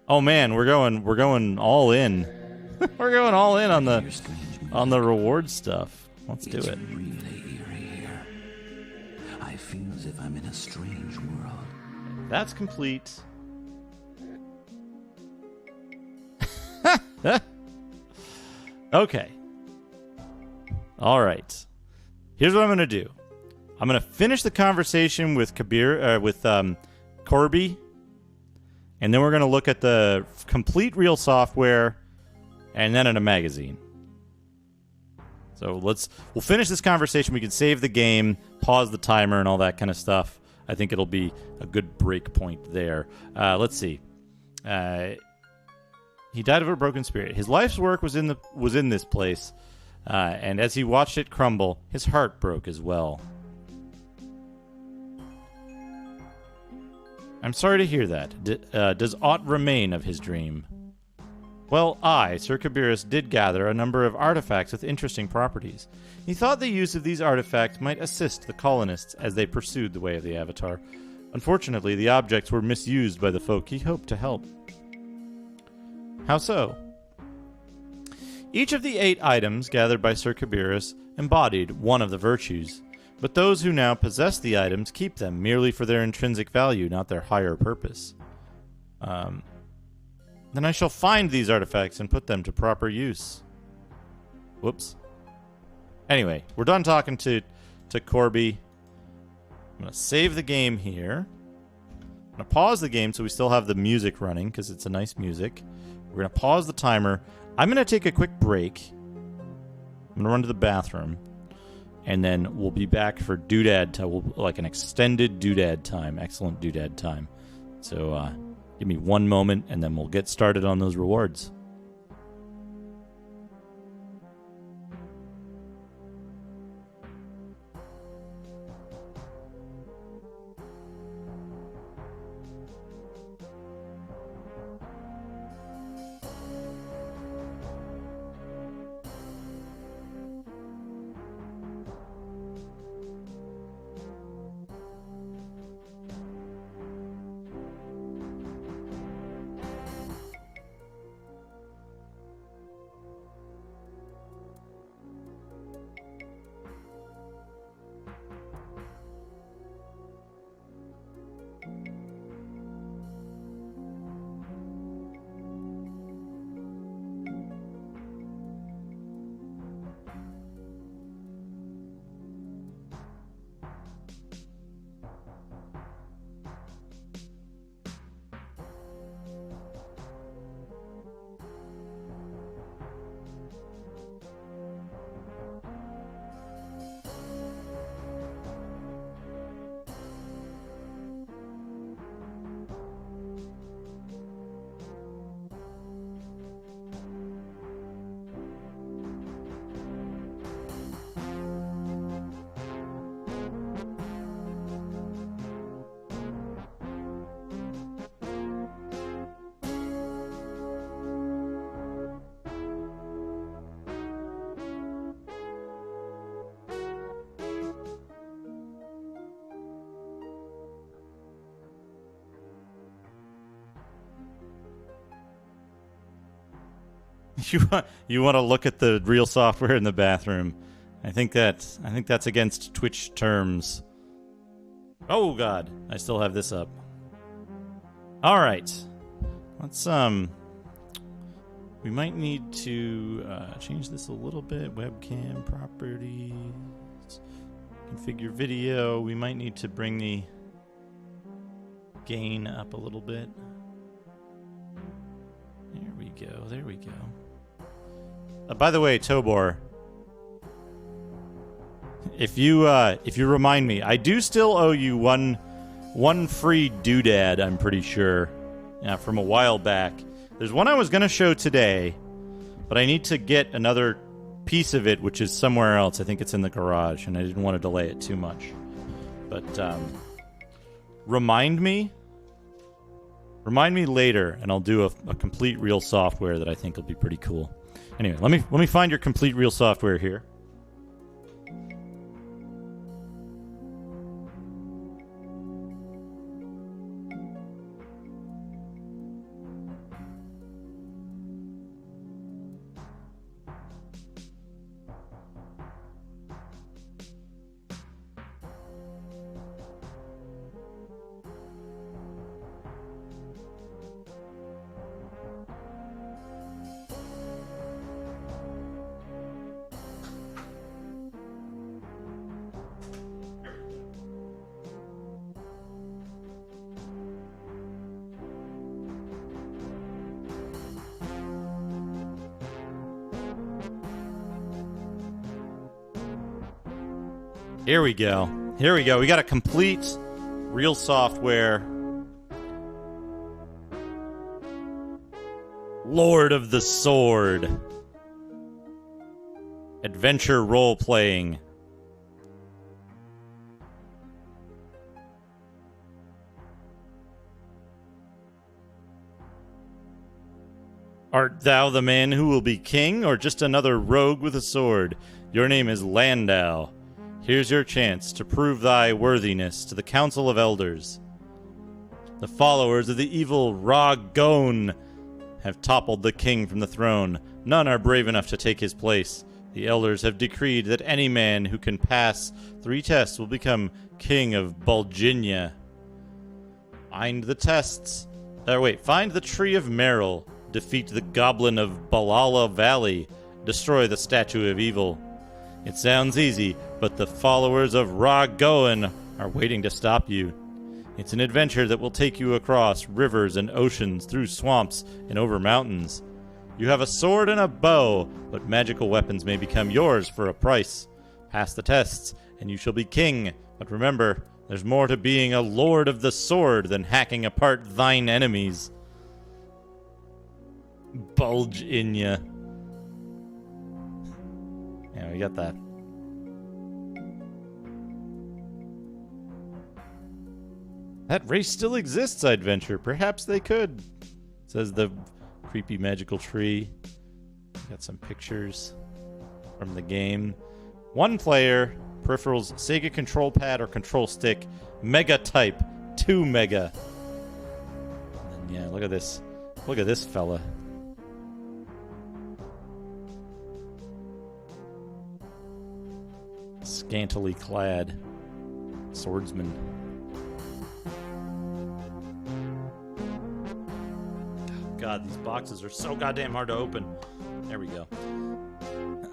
Oh man, we're going all in. We're going all in on the reward stuff. Let's do it. Really eerie here. I feel as if I'm in a strange world. That's complete. Okay. All right. Here's what I'm going to do. I'm going to finish the conversation with Corby, and then we're going to look at the complete real software, and then at a magazine. So we'll finish this conversation. We can save the game, pause the timer, and all that kind of stuff. I think it'll be a good break point there. Let's see. He died of a broken spirit. His life's work was in this place, and as he watched it crumble, his heart broke as well. I'm sorry to hear that. Does aught remain of his dream? Well, I, Sir Kabirus, did gather a number of artifacts with interesting properties. He thought the use of these artifacts might assist the colonists as they pursued the way of the Avatar. Unfortunately, the objects were misused by the folk he hoped to help. How so? Each of the 8 items gathered by Sir Kabirus embodied one of the virtues, but those who now possess the items keep them merely for their intrinsic value, not their higher purpose. Then I shall find these artifacts and put them to proper use. Whoops. Anyway, we're done talking to Corby. I'm going to save the game here. I'm going to pause the game so we still have the music running, because it's a nice music. We're going to pause the timer. I'm going to take a quick break. I'm going to run to the bathroom. And then we'll be back for Doodad time, like an extended Doodad time. Excellent Doodad time. So, give me one moment, and then we'll get started on those rewards. You want to look at the real software in the bathroom. I think that's against Twitch terms. Oh god, I still have this up. All right. Let's we might need to change this a little bit. Webcam properties. Configure video. We might need to bring the gain up a little bit. There we go. There we go. By the way, Tobor, if you remind me, I do still owe you one free doodad, I'm pretty sure, from a while back. There's one I was going to show today, but I need to get another piece of it, which is somewhere else. I think it's in the garage, and I didn't want to delay it too much. But remind me later, and I'll do a complete real software that I think will be pretty cool. Anyway, let me find your complete real software here. Here we go. Here we go. We got a complete real software. Lord of the Sword. Adventure role-playing. Art thou the man who will be king, or just another rogue with a sword? Your name is Landau. Here's your chance to prove thy worthiness to the Council of Elders. The followers of the evil Ragon have toppled the king from the throne. None are brave enough to take his place. The elders have decreed that any man who can pass 3 tests will become king of Bulginia. Find the tests. Find the Tree of Merrill. defeat the Goblin of Balala Valley, destroy the Statue of Evil. It sounds easy, but the followers of Ra Goen are waiting to stop you. It's an adventure that will take you across rivers and oceans, through swamps and over mountains. You have a sword and a bow, but magical weapons may become yours for a price. Pass the tests, and you shall be king. But remember, there's more to being a lord of the sword than hacking apart thine enemies. Bulge in ya. Yeah, we got that. That race still exists, I'd venture. Perhaps they could, says the creepy magical tree. Got some pictures from the game. One player, peripherals, Sega control pad or control stick, mega type, 2 mega. And then, yeah, look at this. Look at this fella. Scantily clad swordsman. God, these boxes are so goddamn hard to open. There we go.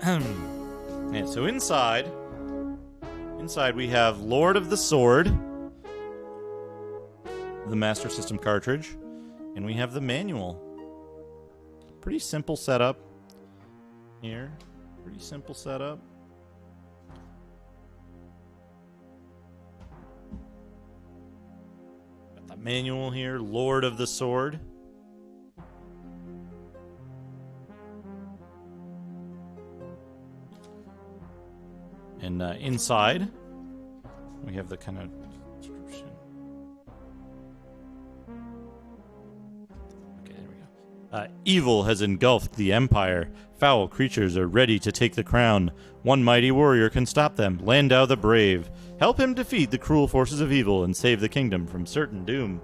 And so inside we have Lord of the Sword, the Master System cartridge, and we have the manual. Pretty simple setup here. Pretty simple setup. Got the manual here, Lord of the Sword. And inside, we have the kind of description. Okay, there we go. Evil has engulfed the Empire. Foul creatures are ready to take the crown. One mighty warrior can stop them, Landau the Brave. Help him defeat the cruel forces of evil and save the kingdom from certain doom.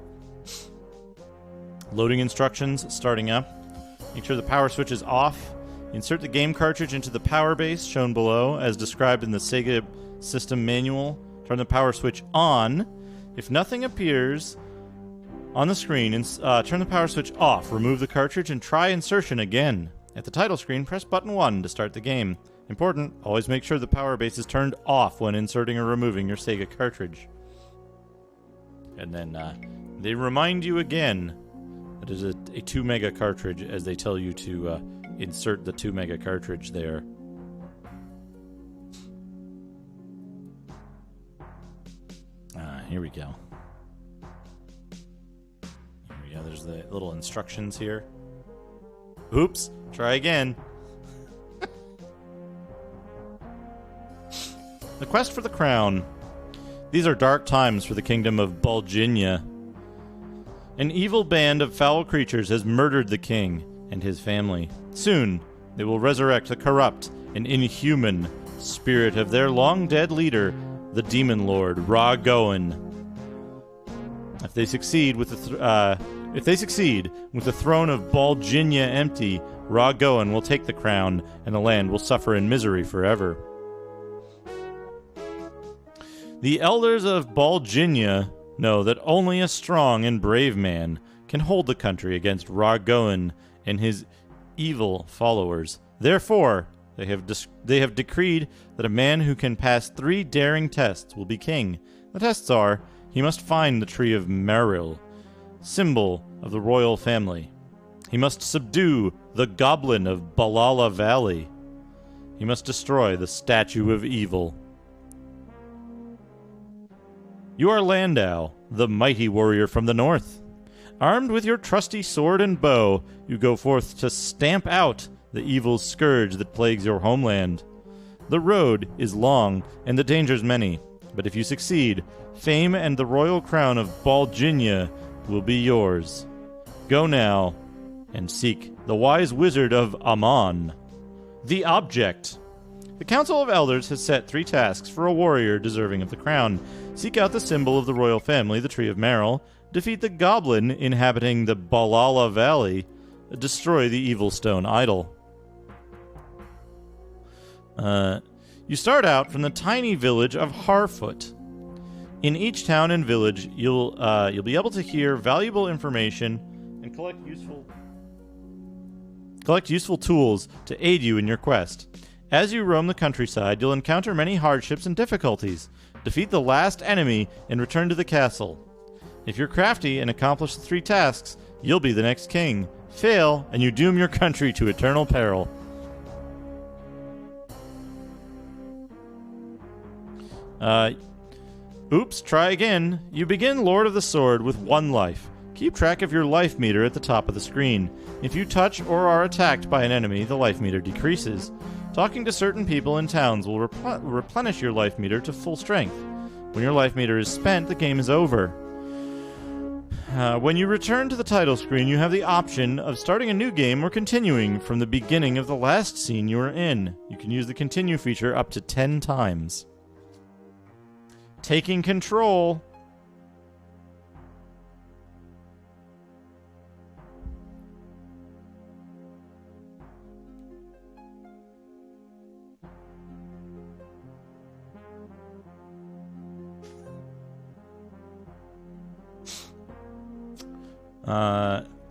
Loading instructions starting up. Make sure the power switch is off. Insert the game cartridge into the power base shown below as described in the Sega System manual. Turn the power switch on. If nothing appears on the screen, turn the power switch off. Remove the cartridge and try insertion again. At the title screen, press button 1 to start the game. Important, always make sure the power base is turned off when inserting or removing your Sega cartridge. And then they remind you again that it is a 2 mega cartridge as they tell you to insert the 2 mega cartridge there. Here we go. Here we go. There's the little instructions here. Oops. Try again. The quest for the crown. These are dark times for the kingdom of Bulginia. An evil band of foul creatures has murdered the king and his family. Soon, they will resurrect the corrupt and inhuman spirit of their long-dead leader, the Demon Lord, Ra Goen. If they succeed with the throne of Bulginia empty, Ra Goen will take the crown, and the land will suffer in misery forever. The elders of Bulginia know that only a strong and brave man can hold the country against Ra Goen and his evil followers. Therefore, they have decreed that a man who can pass 3 daring tests will be king. The tests are: he must find the tree of Merrill, symbol of the royal family. He must subdue the goblin of Balala Valley. He must destroy the statue of evil. You are Landau, the mighty warrior from the north. Armed with your trusty sword and bow, you go forth to stamp out the evil scourge that plagues your homeland. The road is long and the dangers many, but if you succeed, fame and the royal crown of Bulginia will be yours. Go now and seek the wise wizard of Amon. The object. The Council of Elders has set 3 tasks for a warrior deserving of the crown. Seek out the symbol of the royal family, the Tree of Merrill. Defeat the goblin inhabiting the Balala Valley. Destroy the evil stone idol. You start out from the tiny village of Harfoot. In each town and village, you'll be able to hear valuable information and collect useful Collect useful tools to aid you in your quest. As you roam the countryside, you'll encounter many hardships and difficulties. Defeat the last enemy and return to the castle. If you're crafty and accomplish the 3 tasks, you'll be the next king. Fail, and you doom your country to eternal peril. Oops, try again. You begin Lord of the Sword with 1 life. Keep track of your life meter at the top of the screen. If you touch or are attacked by an enemy, the life meter decreases. Talking to certain people in towns will replenish your life meter to full strength. When your life meter is spent, the game is over. When you return to the title screen, you have the option of starting a new game or continuing from the beginning of the last scene you were in. You can use the continue feature up to 10 times. Taking control.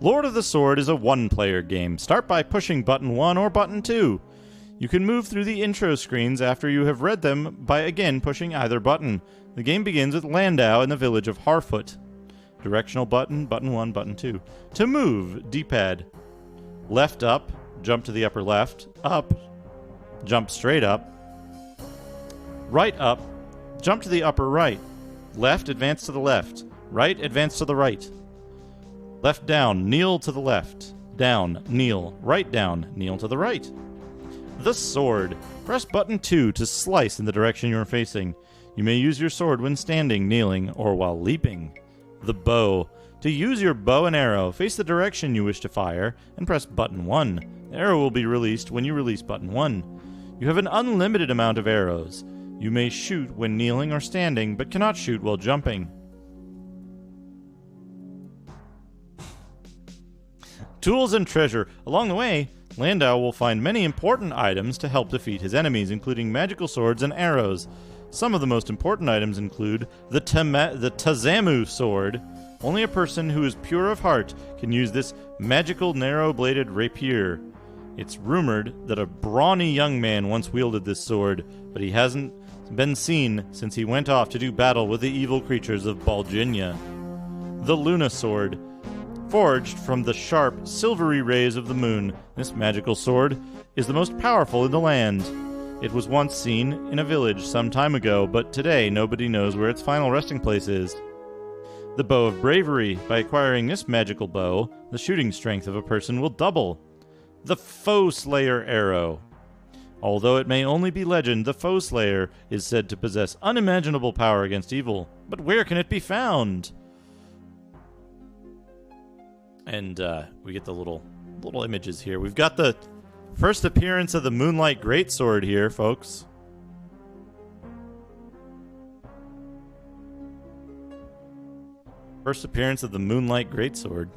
Lord of the Sword is a one-player game. Start by pushing button 1 or button 2. You can move through the intro screens after you have read them by again pushing either button. The game begins with Landau in the village of Harfoot. Directional button, button 1, button 2. To move, D-pad. Left up, jump to the upper left. Up, jump straight up. Right up, jump to the upper right. Left, advance to the left. Right, advance to the right. Left down, kneel to the left. Down, kneel. Right down, kneel to the right. The sword. Press button 2 to slice in the direction you are facing. You may use your sword when standing, kneeling, or while leaping. The bow. To use your bow and arrow, face the direction you wish to fire and press button 1. The arrow will be released when you release button 1. You have an unlimited amount of arrows. You may shoot when kneeling or standing, but cannot shoot while jumping. Tools and treasure. Along the way, Landau will find many important items to help defeat his enemies, including magical swords and arrows. Some of the most important items include the Tazamu sword. Only a person who is pure of heart can use this magical narrow-bladed rapier. It's rumored that a brawny young man once wielded this sword, but he hasn't been seen since he went off to do battle with the evil creatures of Balginia. The Luna sword. Forged from the sharp, silvery rays of the moon, this magical sword is the most powerful in the land. It was once seen in a village some time ago, but today nobody knows where its final resting place is. The Bow of Bravery. By acquiring this magical bow, the shooting strength of a person will double. The Foe Slayer arrow. Although it may only be legend, the Foe Slayer is said to possess unimaginable power against evil. But where can it be found? And we get the little images here. We've got the first appearance of the Moonlight Greatsword here, folks. First appearance of the Moonlight Greatsword.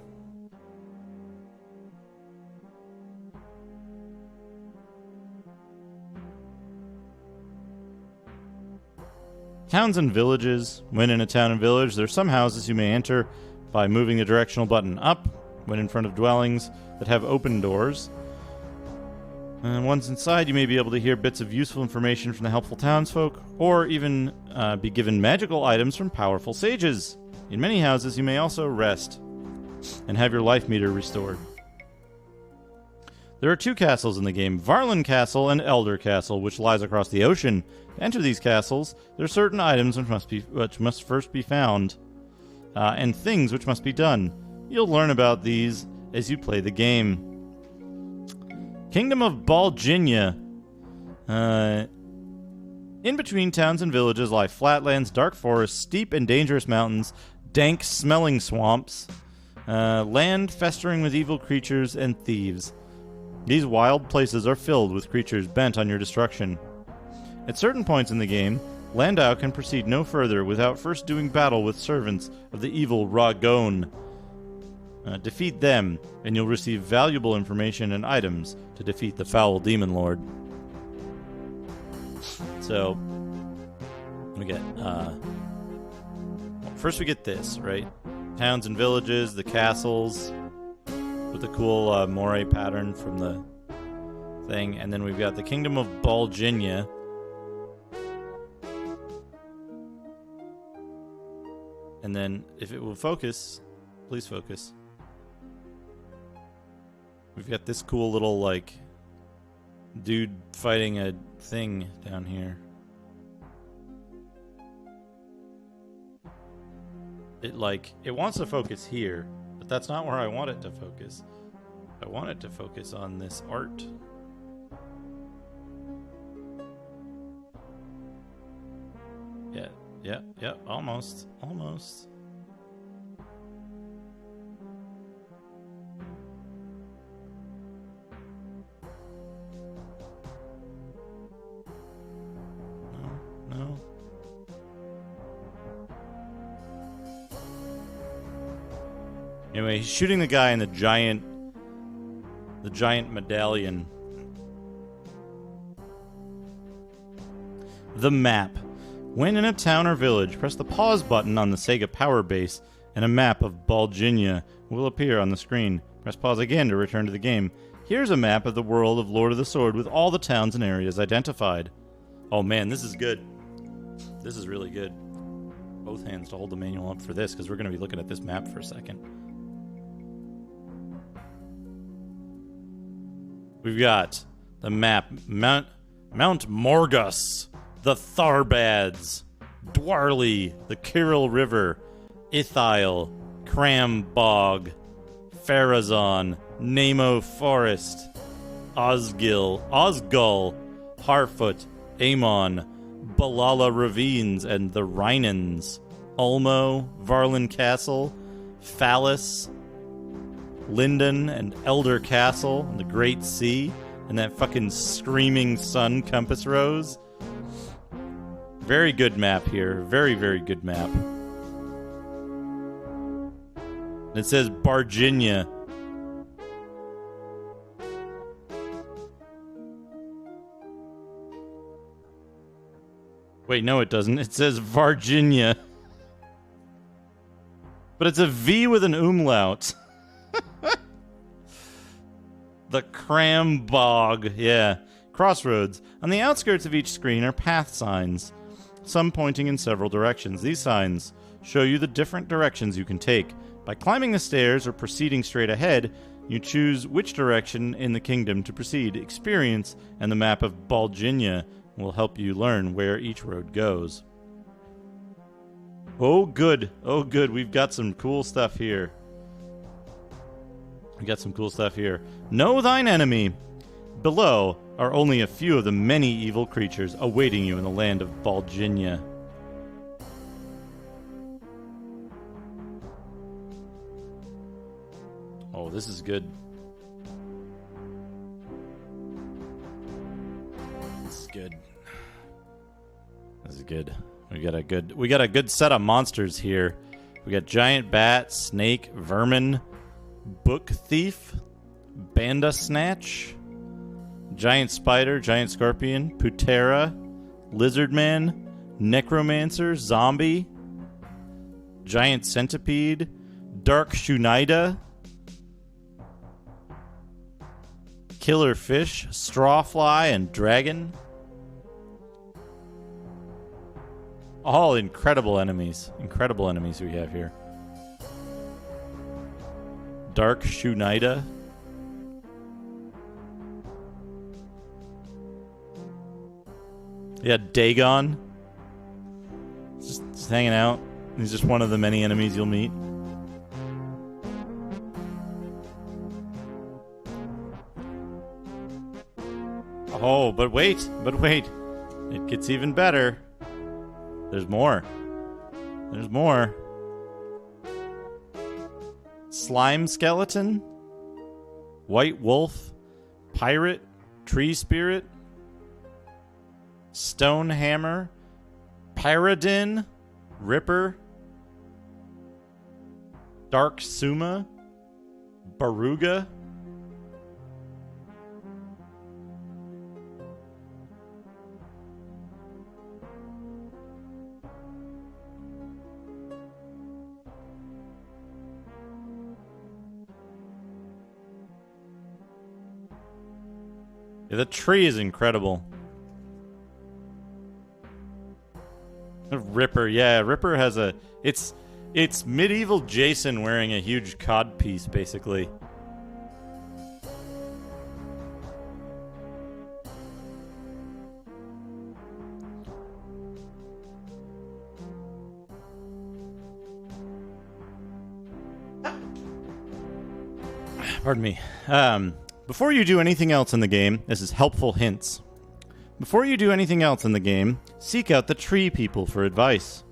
Towns and villages. When in a town and village, there are some houses you may enter by moving the directional button up when in front of dwellings that have open doors. And once inside, you may be able to hear bits of useful information from the helpful townsfolk, or even be given magical items from powerful sages. In many houses, you may also rest and have your life meter restored. There are 2 castles in the game, Varlin Castle and Elder Castle, which lies across the ocean. To enter these castles, there are certain items which must first be found, and things which must be done. You'll learn about these as you play the game. Kingdom of Balginia. In between towns and villages lie flatlands, dark forests, steep and dangerous mountains, dank, smelling swamps, land festering with evil creatures and thieves. These wild places are filled with creatures bent on your destruction. At certain points in the game, Landau can proceed no further without first doing battle with servants of the evil Ragon. Defeat them, and you'll receive valuable information and items to defeat the foul demon lord. So, we get, first we get this, right? Towns and villages, the castles, with the cool moray pattern from the thing. And then we've got the Kingdom of Balginia. And then, if it will focus, please focus. We've got this cool little, like, dude fighting a thing down here. It wants to focus here, but that's not where I want it to focus. I want it to focus on this art. Yeah, almost. No. Anyway, he's shooting the guy in the giant medallion. The map. When in a town or village, press the pause button on the Sega Power Base, and a map of Balginia will appear on the screen. Press pause again to return to the game. Here's a map of the world of Lord of the Sword with all the towns and areas identified. Oh man, this is good. This is really good. Both hands to hold the manual up for this, because we're going to be looking at this map for a second. We've got the map. Mount Morgus, the Tharbads, Dwarley, the Kirill River, Ithail, Crambog, Farazon, Nemo Forest, Osgul, Harfoot, Amon, Balala Ravines and the Rhinans, Ulmo, Varlin Castle, Phallus, Linden and Elder Castle, and the Great Sea, and that fucking screaming sun compass rose. Very good map here. Very, very good map. And it says Barginia. Wait, no it doesn't. It says Varginia. But it's a V with an umlaut. The Crambog. Yeah. Crossroads. On the outskirts of each screen are path signs, some pointing in several directions. These signs show you the different directions you can take. By climbing the stairs or proceeding straight ahead, you choose which direction in the kingdom to proceed. Experience and the map of Balginia will help you learn where each road goes. Oh, good. Oh, good. We've got some cool stuff here. Know thine enemy. Below are only a few of the many evil creatures awaiting you in the land of Balginia. Oh, this is good. This is good. We got a good set of monsters here. We got giant bat, snake, vermin, book thief, banda snatch, giant spider, giant scorpion, putera, lizard man, necromancer, zombie, giant centipede, dark shunida, killer fish, strawfly, and dragon. All incredible enemies. Incredible enemies we have here. Dark Shunida. Yeah, Dagon. Just hanging out. He's just one of the many enemies you'll meet. Oh, but wait. It gets even better. There's more. Slime skeleton, white wolf, pirate, tree spirit, stone hammer, paradin, ripper, dark suma, baruga. Yeah, the tree is incredible. Ripper, yeah, Ripper has a... It's medieval Jason wearing a huge cod piece, basically. Pardon me. Before you do anything else in the game, this is helpful hints. Before you do anything else in the game, seek out the tree people for advice.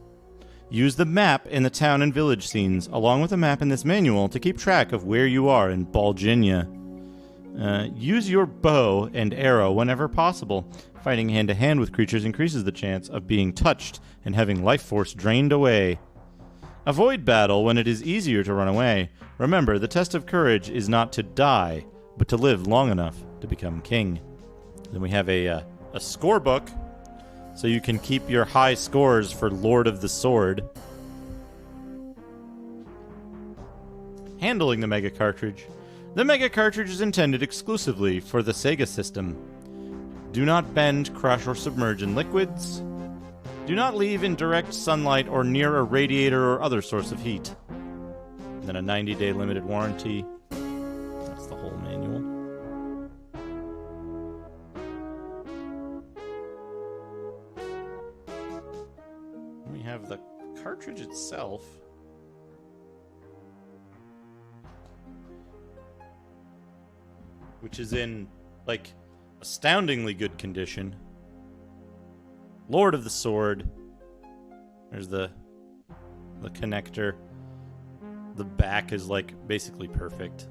Use the map in the town and village scenes, along with a map in this manual, to keep track of where you are in Balginia. Use your bow and arrow whenever possible. Fighting hand-to-hand with creatures increases the chance of being touched and having life force drained away. Avoid battle when it is easier to run away. Remember, the test of courage is not to die, but to live long enough to become king. Then we have a scorebook, so you can keep your high scores for Lord of the Sword. Handling the Mega Cartridge. The Mega Cartridge is intended exclusively for the Sega system. Do not bend, crush, or submerge in liquids. Do not leave in direct sunlight or near a radiator or other source of heat. And then a 90-day limited warranty. That's the whole manual. We have the cartridge itself. Which is in, like, astoundingly good condition. Lord of the Sword. There's the connector. The back is, like, basically perfect.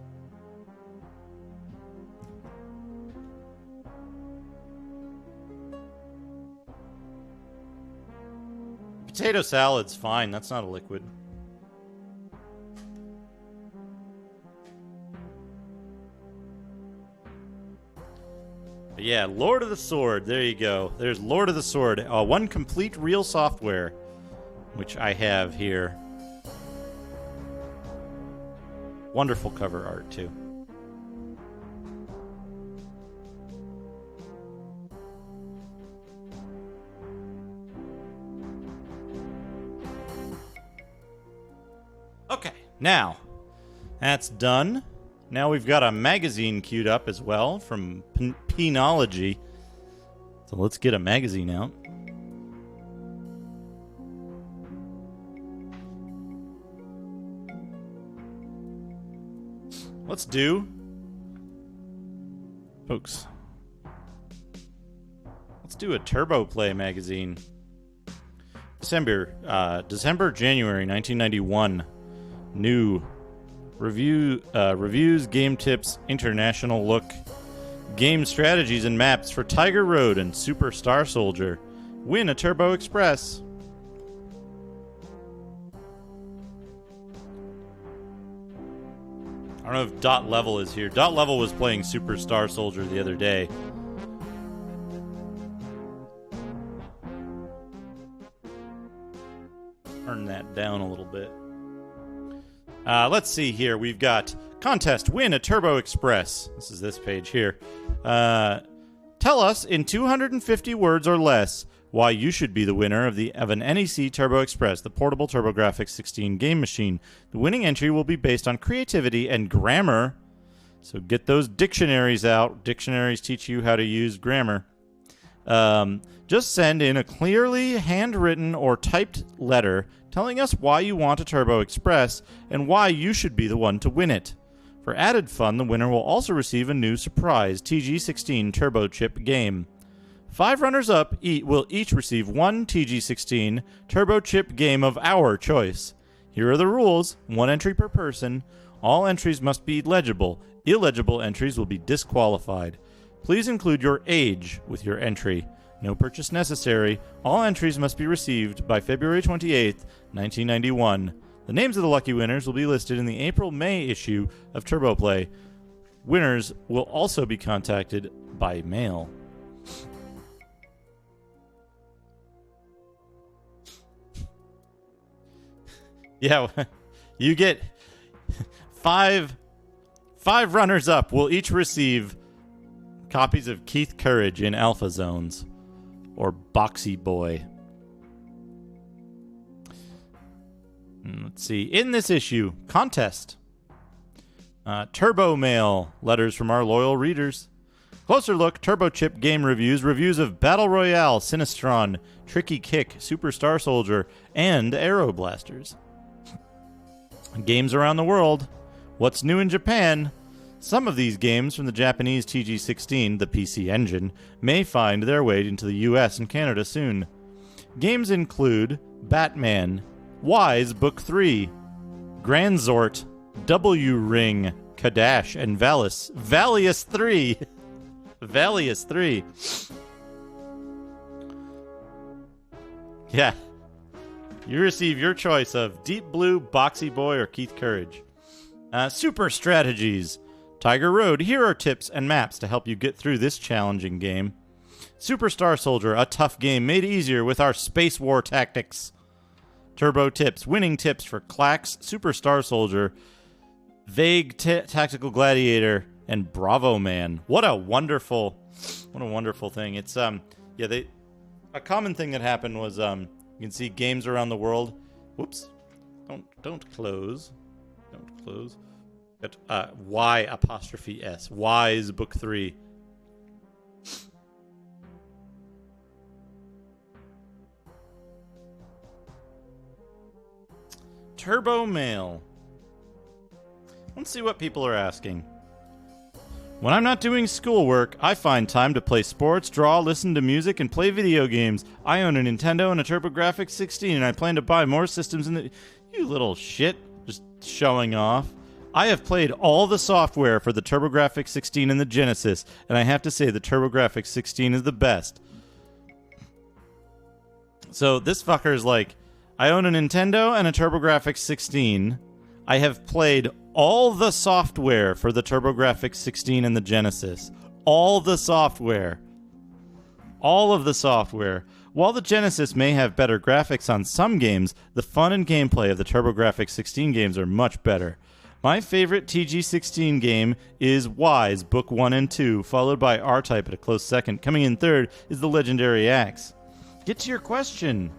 Potato salad's fine. That's not a liquid. But yeah, Lord of the Sword. There you go. There's Lord of the Sword. One complete real software, which I have here. Wonderful cover art, too. Okay, now, that's done. Now we've got a magazine queued up as well from Penology. So let's get a magazine out. Let's do, folks, let's do a Turbo Play magazine. January 1991. New reviews, game tips, international look, game strategies and maps for Tiger Road and Super Star Soldier. Win a Turbo Express. I don't know if Dot Level is here. Dot Level was playing Super Star Soldier the other day. Turn that down a little bit. Let's see here. We've got contest. Win a Turbo Express. This is this page here. Tell us in 250 words or less why you should be the winner of an NEC Turbo Express, the portable TurboGrafx 16 game machine. The winning entry will be based on creativity and grammar. So get those dictionaries out. Dictionaries teach you how to use grammar. Just send in a clearly handwritten or typed letter telling us why you want a Turbo Express and why you should be the one to win it. For added fun, the winner will also receive a new surprise TG16 Turbo Chip game. 5 runners-up will each receive one TG16 Turbo Chip game of our choice. Here are the rules. 1 entry per person. All entries must be legible. Illegible entries will be disqualified. Please include your age with your entry. No purchase necessary. All entries must be received by February 28th, 1991. The names of the lucky winners will be listed in the April-May issue of Turbo Play. Winners will also be contacted by mail. Yeah, you get 5 runners-up will each receive Copies of Keith Courage in Alpha Zones. Or Boxy Boy. Let's see. In this issue, contest. Turbo Mail. Letters from our loyal readers. Closer look, Turbo Chip game reviews. Reviews of Battle Royale, Sinistron, Tricky Kick, Super Star Soldier, and Aero Blasters. Games around the world. What's new in Japan? Some of these games from the Japanese TG16, the PC Engine, may find their way into the US and Canada soon. Games include Batman, Wise Book 3, Granzort, W Ring, Kadash, and Valius 3. Valius 3. Yeah. You receive your choice of Deep Blue, Boxy Boy, or Keith Courage. Super Strategies. Tiger Road, here are tips and maps to help you get through this challenging game. Super Star Soldier, a tough game made easier with our space war tactics. Turbo Tips, winning tips for Clax, Super Star Soldier, Vague Tactical Gladiator, and Bravo Man. What a wonderful thing. It's a common thing that happened was you can see games around the world. Whoops. Don't close. Don't close. Y''S. Wise Book 3. Turbo Mail. Let's see what people are asking. When I'm not doing schoolwork, I find time to play sports, draw, listen to music, and play video games. I own a Nintendo and a TurboGrafx 16, and I plan to buy more systems in the... You little shit. Just showing off. I have played all the software for the TurboGrafx 16 and the Genesis, and I have to say the TurboGrafx 16 is the best. So this fucker's like, I own a Nintendo and a TurboGrafx 16. I have played all the software for the TurboGrafx 16 and the Genesis. All the software. All of the software. While the Genesis may have better graphics on some games, the fun and gameplay of the TurboGrafx 16 games are much better. My favorite TG16 game is Wise, Book 1 and 2, followed by R-Type at a close second. Coming in third is the Legendary Axe. Get to your question.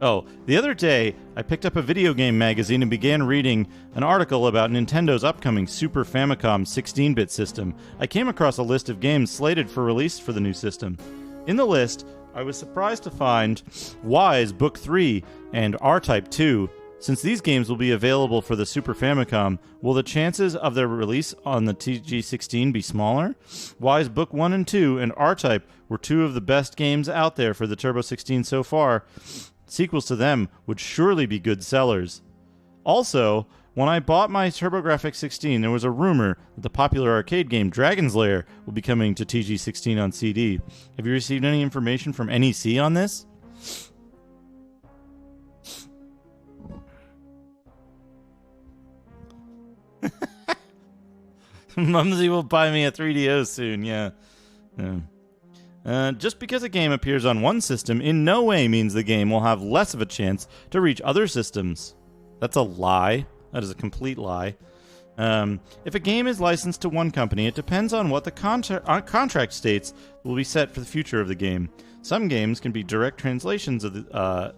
Oh, the other day, I picked up a video game magazine and began reading an article about Nintendo's upcoming Super Famicom 16-bit system. I came across a list of games slated for release for the new system. In the list, I was surprised to find Wise Book 3 and R-Type 2. Since these games will be available for the Super Famicom, will the chances of their release on the TG16 be smaller? Wise Book 1 and 2 and R-Type were two of the best games out there for the Turbo 16 so far. Sequels to them would surely be good sellers. Also, when I bought my TurboGrafx 16, there was a rumor that the popular arcade game Dragon's Lair will be coming to TG16 on CD. Have you received any information from NEC on this? Mumsy will buy me a 3DO soon, yeah. Just because a game appears on one system in no way means the game will have less of a chance to reach other systems. That's a lie. That is a complete lie. If a game is licensed to one company, it depends on what the contract states will be set for the future of the game. Some games can be direct translations with the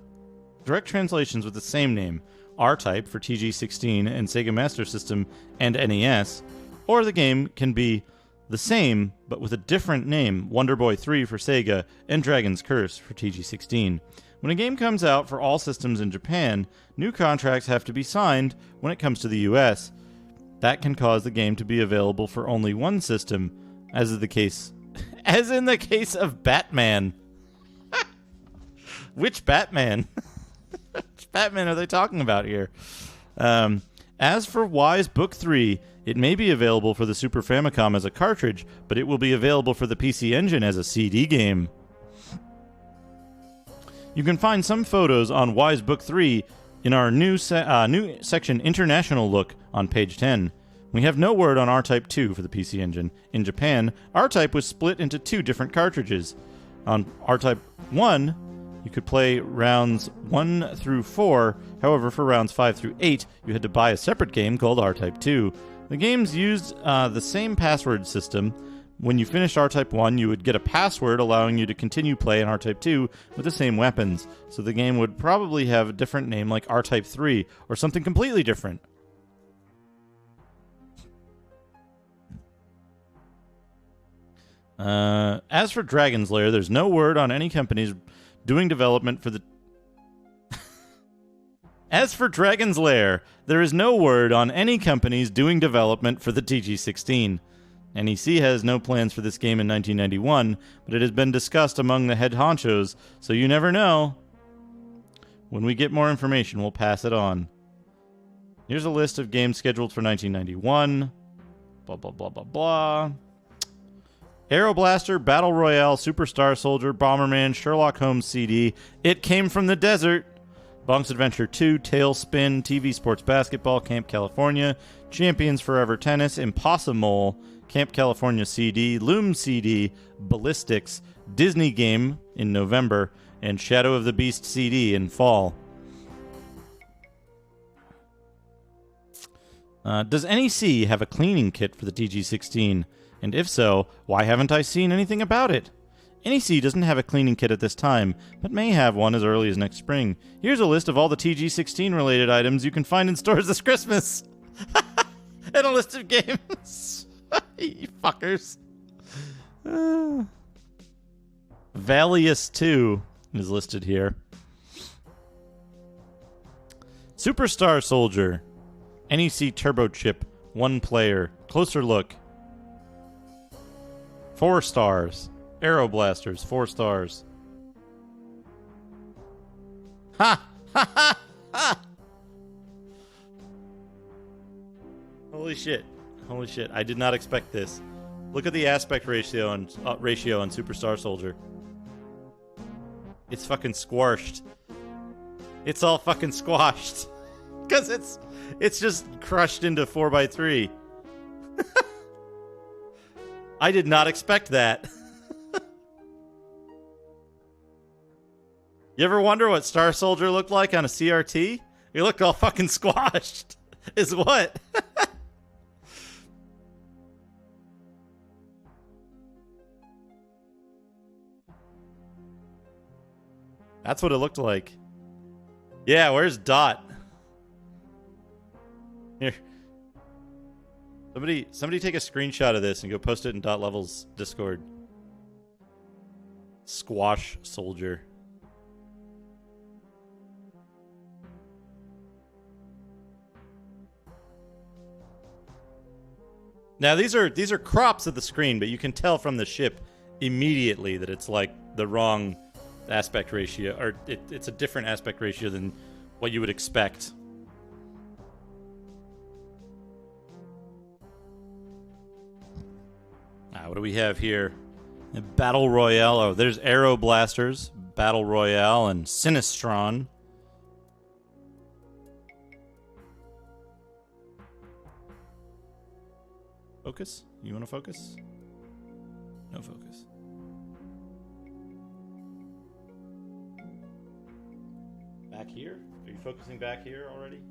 same name, R-Type for TG16 and Sega Master System and NES, or the game can be the same, but with a different name, Wonder Boy 3 for Sega and Dragon's Curse for TG16. When a game comes out for all systems in Japan, new contracts have to be signed when it comes to the US. That can cause the game to be available for only one system, as in the case of Batman. Which Batman? Which Batman are they talking about here? As for Wise Book 3, it may be available for the Super Famicom as a cartridge, but it will be available for the PC Engine as a CD game. You can find some photos on Wise Book 3 in our new section International Look on page 10. We have no word on R-Type 2 for the PC Engine. In Japan, R-Type was split into two different cartridges. On R-Type 1, you You could play rounds 1 through 4. However, for rounds 5 through 8, you had to buy a separate game called R-Type 2. The games used the same password system. When you finished R-Type 1, you would get a password allowing you to continue play in R-Type 2 with the same weapons. So the game would probably have a different name like R-Type 3 or something completely different. As for Dragon's Lair, there's no word on any companies doing development for the... As for Dragon's Lair, there is no word on any companies doing development for the TG16. NEC has no plans for this game in 1991, but it has been discussed among the head honchos, so you never know. When we get more information, we'll pass it on. Here's a list of games scheduled for 1991. Blah, blah, blah, blah, blah. Aeroblaster, Battle Royale, Superstar Soldier, Bomberman, Sherlock Holmes CD, It Came from the Desert, Bonk's Adventure 2, Tailspin, TV Sports Basketball, Camp California, Champions Forever Tennis, Impossible, Camp California CD, Loom CD, Ballistics, Disney Game in November, and Shadow of the Beast CD in fall. Does NEC have a cleaning kit for the TG16? And if so, why haven't I seen anything about it? NEC doesn't have a cleaning kit at this time, but may have one as early as next spring. Here's a list of all the TG16 related items you can find in stores this Christmas. And a list of games. You fuckers. Valius 2 is listed here. Superstar Soldier. NEC Turbo Chip. 1 player. Closer look. 4 stars. Aeroblasters, 4 stars. Ha! Ha ha ha! Holy shit. Holy shit. I did not expect this. Look at the aspect ratio on Superstar Soldier. It's fucking squashed. It's all fucking squashed. Because it's just crushed into 4x3. I did not expect that. You ever wonder what Star Soldier looked like on a CRT? He looked all fucking squashed. Is what? That's what it looked like. Yeah, where's Dot? Here. Somebody take a screenshot of this and go post it in Dot Level's Discord. Squash Soldier. Now these are crops of the screen, but you can tell from the ship immediately that it's like the wrong aspect ratio, or it's a different aspect ratio than what you would expect. What do we have here? A Battle Royale. Oh, there's Aeroblasters, Battle Royale, and Sinistron. Focus? You want to focus? No focus. Back here? Are you focusing back here already?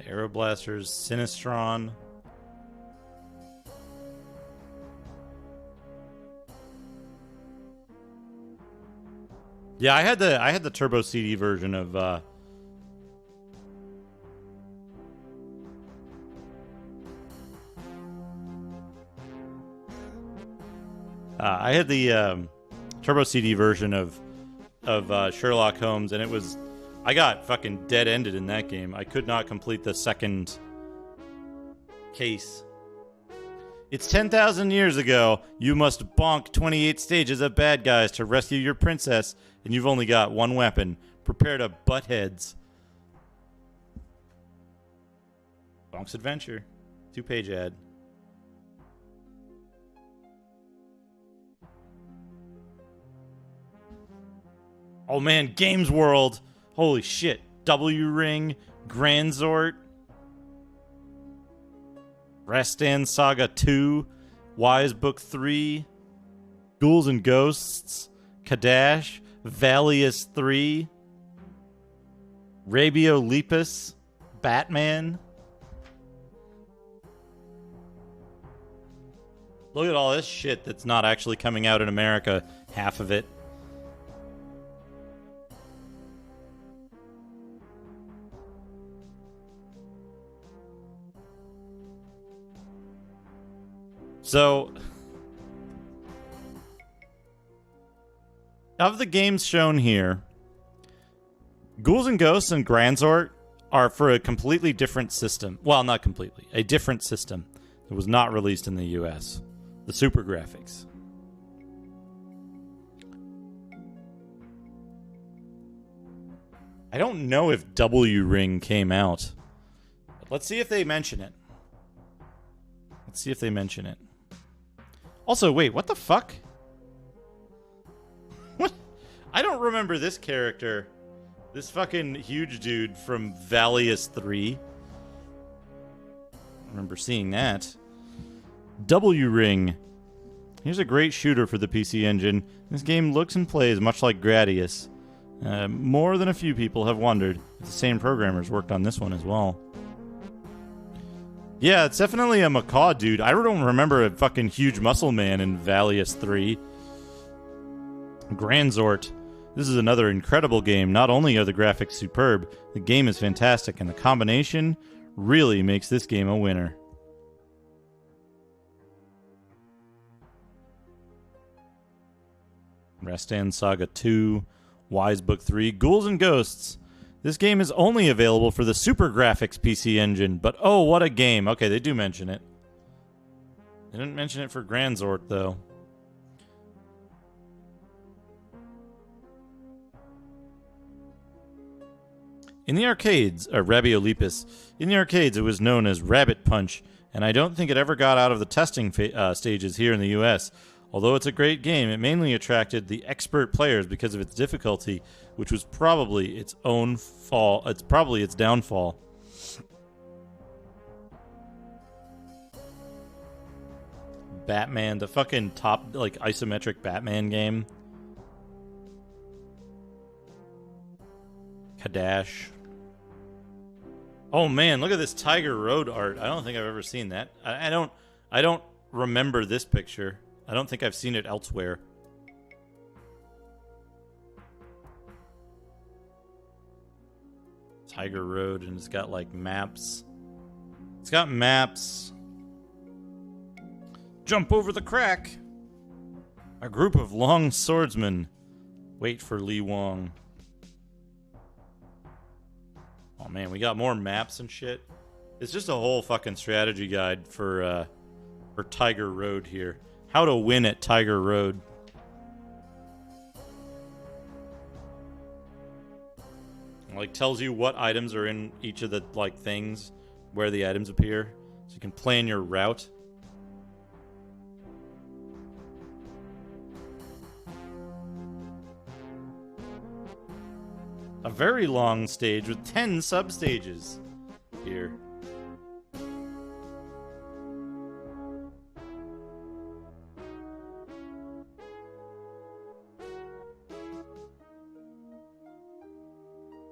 Aeroblasters, Sinistron. Yeah, I had the Turbo CD version of I had the Turbo CD version of Sherlock Holmes, and I got fucking dead-ended in that game. I could not complete the second case. It's 10,000 years ago. You must bonk 28 stages of bad guys to rescue your princess, and you've only got one weapon. Prepare to butt heads. Bonk's Adventure. 2-page ad. Oh man, Games World. Holy shit. W Ring, Granzort, Rastan Saga 2, Wise Book 3, Ghouls and Ghosts, Kadash, Valius 3, Rabio Lepus, Batman. Look at all this shit that's not actually coming out in America, half of it. So, of the games shown here, Ghouls and Ghosts and Granzort are for a completely different system. Well, not completely. A different system that was not released in the US. The Super Graphics. I don't know if W Ring came out. But let's see if they mention it. Let's see if they mention it. Also, wait, what the fuck? What? I don't remember this character. This fucking huge dude from Valius 3. I remember seeing that. W Ring. Here's a great shooter for the PC Engine. This game looks and plays much like Gradius. More than a few people have wondered if the same programmers worked on this one as well. Yeah, it's definitely a macaw dude. I don't remember a fucking huge muscle man in Valius 3. Granzort. This is another incredible game. Not only are the graphics superb, the game is fantastic, and the combination really makes this game a winner. Rastan Saga 2, Wise Book 3, Ghouls and Ghosts. This game is only available for the Super Graphics PC Engine, but oh, what a game. Okay, they do mention it. They didn't mention it for Granzort, though. In the arcades, Rabio Lepus, in the arcades it was known as Rabbit Punch, and I don't think it ever got out of the testing stages here in the US. Although it's a great game, it mainly attracted the expert players because of its difficulty, which was probably its own fault. It's probably its downfall. Batman, the fucking top, like, isometric Batman game. Kadash. Oh man, look at this Tiger Road art. I don't think I've ever seen that. I don't remember this picture. I don't think I've seen it elsewhere. Tiger Road, and it's got like maps. It's got maps. Jump over the crack. A group of long swordsmen wait for Li Wong. Oh man, we got more maps and shit. It's just a whole fucking strategy guide for Tiger Road here. How to win at Tiger Road. Like, tells you what items are in each of the, like, things, where the items appear, so you can plan your route. A very long stage with 10 sub-stages here.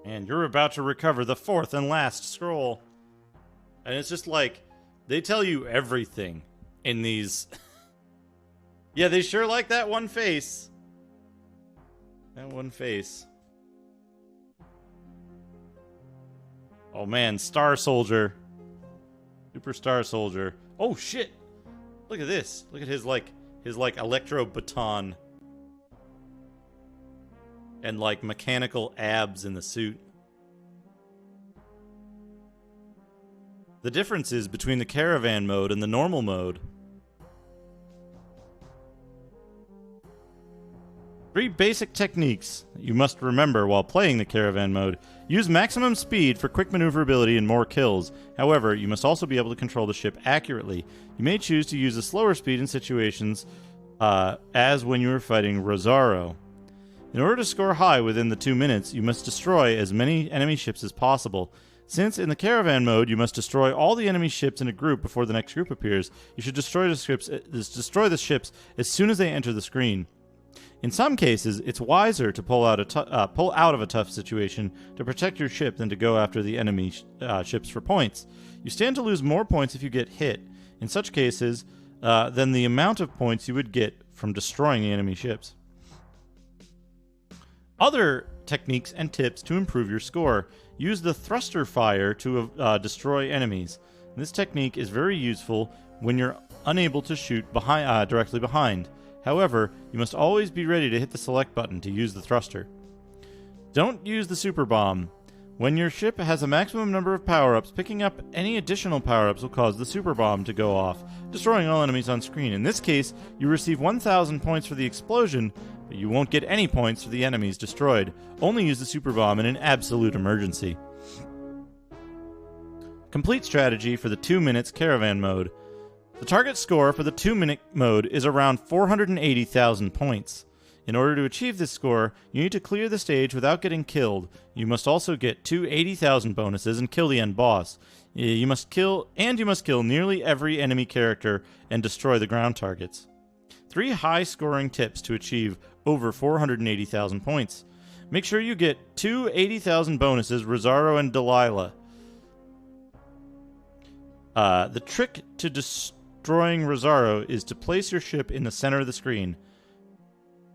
And you're about to recover the fourth and last scroll. And it's just like, they tell you everything in these. Yeah, they sure like that one face. That one face. Oh man, Star Soldier. Super Star Soldier. Oh shit! Look at this. Look at his electro baton. And like mechanical abs in the suit. The differences between the caravan mode and the normal mode. 3 basic techniques that you must remember while playing the caravan mode. Use maximum speed for quick maneuverability and more kills. However, you must also be able to control the ship accurately. You may choose to use a slower speed in situations as when you are fighting Rosario. In order to score high within the 2 minutes, you must destroy as many enemy ships as possible. Since in the caravan mode you must destroy all the enemy ships in a group before the next group appears, you should destroy the ships as soon as they enter the screen. In some cases, it's wiser to pull out of a tough situation to protect your ship than to go after the enemy ships for points. You stand to lose more points if you get hit, in such cases, than the amount of points you would get from destroying the enemy ships. Other techniques and tips to improve your score. Use the thruster fire to destroy enemies. This technique is very useful when you're unable to shoot directly behind. However, you must always be ready to hit the select button to use the thruster. Don't use the super bomb. When your ship has a maximum number of power-ups, picking up any additional power-ups will cause the super bomb to go off, destroying all enemies on screen. In this case, you receive 1,000 points for the explosion, but you won't get any points for the enemies destroyed. Only use the super bomb in an absolute emergency. Complete strategy for the 2 minutes caravan mode. The target score for the 2-minute mode is around 480,000 points. In order to achieve this score, you need to clear the stage without getting killed. You must also get 2 80,000 bonuses and kill the end boss. You must kill nearly every enemy character and destroy the ground targets. 3 high-scoring tips to achieve over 480,000 points. Make sure you get 2 80,000 bonuses, Rosario and Delilah. The trick to destroying Rosario is to place your ship in the center of the screen.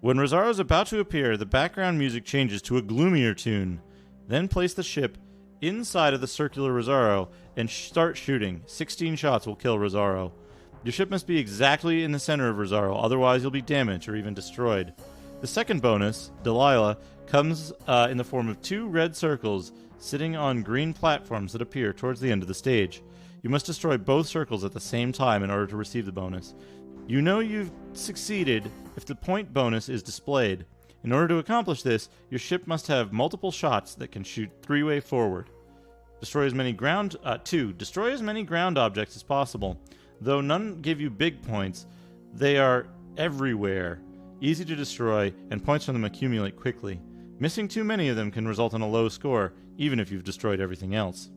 When Rosario is about to appear, the background music changes to a gloomier tune. Then place the ship inside of the circular Rosario and start shooting. 16 shots will kill Rosario. Your ship must be exactly in the center of Rosario, otherwise you'll be damaged or even destroyed. The second bonus, Delilah, comes in the form of 2 red circles sitting on green platforms that appear towards the end of the stage. You must destroy both circles at the same time in order to receive the bonus. You know you've succeeded if the point bonus is displayed. In order to accomplish this, your ship must have multiple shots that can shoot 3-way forward. Destroy as many ground objects as possible. Though none give you big points, they are everywhere, easy to destroy, and points from them accumulate quickly. Missing too many of them can result in a low score, even if you've destroyed everything else.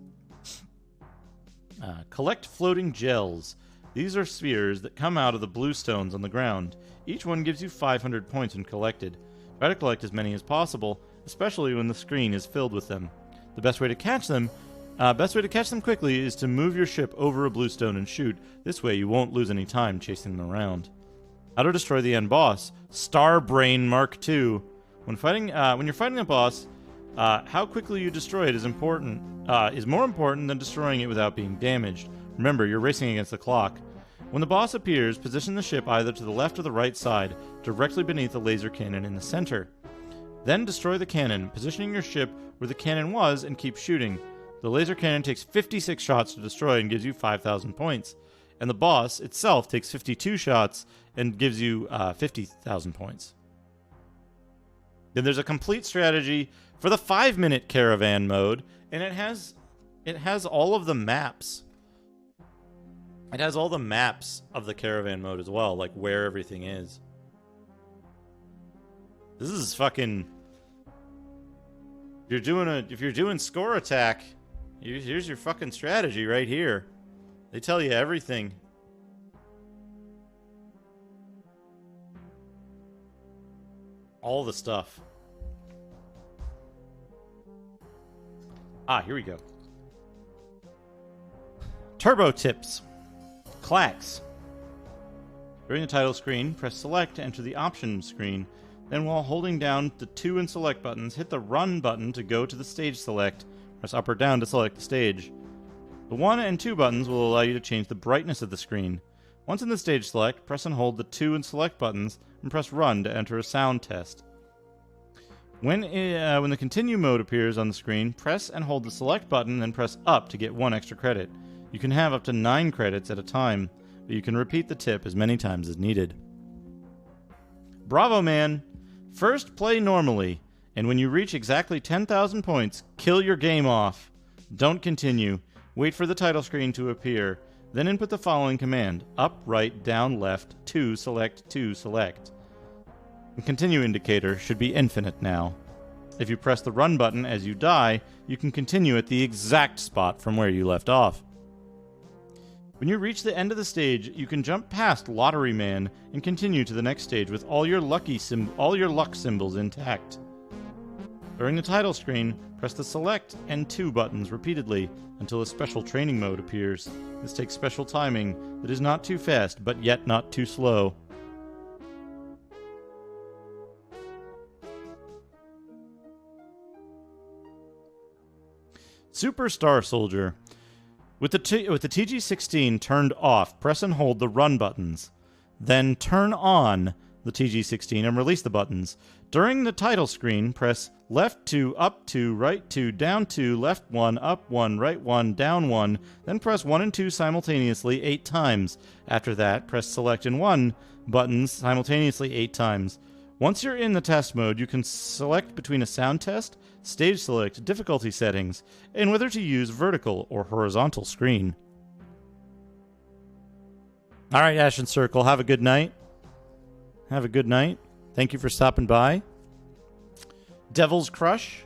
Collect floating gels. These are spheres that come out of the blue stones on the ground. Each one gives you 500 points when collected. Try to collect as many as possible, especially when the screen is filled with them. The best way to catch them quickly is to move your ship over a blue stone and shoot. This way you won't lose any time chasing them around. How to destroy the end boss. Star Brain Mark II. When you're fighting a boss, how quickly you destroy it is more important than destroying it without being damaged. Remember, you're racing against the clock. When the boss appears, position the ship either to the left or the right side, directly beneath the laser cannon in the center. Then destroy the cannon, positioning your ship where the cannon was, and keep shooting. The laser cannon takes 56 shots to destroy and gives you 5,000 points. And the boss itself takes 52 shots and gives you 50,000 points. Then there's a complete strategy for the 5-minute caravan mode, and it has all of the maps. It has all the maps of the caravan mode as well, like where everything is. This is fucking... If you're doing score attack, here's your fucking strategy right here. They tell you everything. All the stuff. Here we go. Turbo tips. Clacks. During the title screen, press select to enter the options screen. Then while holding down the 2 and select buttons, hit the run button to go to the stage select. Press up or down to select the stage. The 1 and 2 buttons will allow you to change the brightness of the screen. Once in the stage select, press and hold the 2 and select buttons and press run to enter a sound test. When the continue mode appears on the screen, press and hold the select button, then press up to get 1 extra credit. You can have up to 9 credits at a time, but you can repeat the tip as many times as needed. Bravo, man! First, play normally, and when you reach exactly 10,000 points, kill your game off. Don't continue. Wait for the title screen to appear, then input the following command: up, right, down, left, 2, select, 2, select. The continue indicator should be infinite now. If you press the run button as you die, you can continue at the exact spot from where you left off. When you reach the end of the stage, you can jump past Lottery Man and continue to the next stage with all your luck symbols intact. During the title screen, press the select and 2 buttons repeatedly until a special training mode appears. This takes special timing that is not too fast, but yet not too slow. Superstar Soldier. With the TG-16 turned off, press and hold the run buttons. Then turn on the TG-16 and release the buttons. During the title screen, press left 2, up 2, right 2, down 2, left 1, up 1, right 1, down 1, then press 1 and 2 simultaneously 8 times. After that, press select and 1 buttons simultaneously 8 times. Once you're in the test mode, you can select between a sound test, stage select, difficulty settings, and whether to use vertical or horizontal screen. All right, Ashen Circle, have a good night. Have a good night. Thank you for stopping by. Devil's Crush.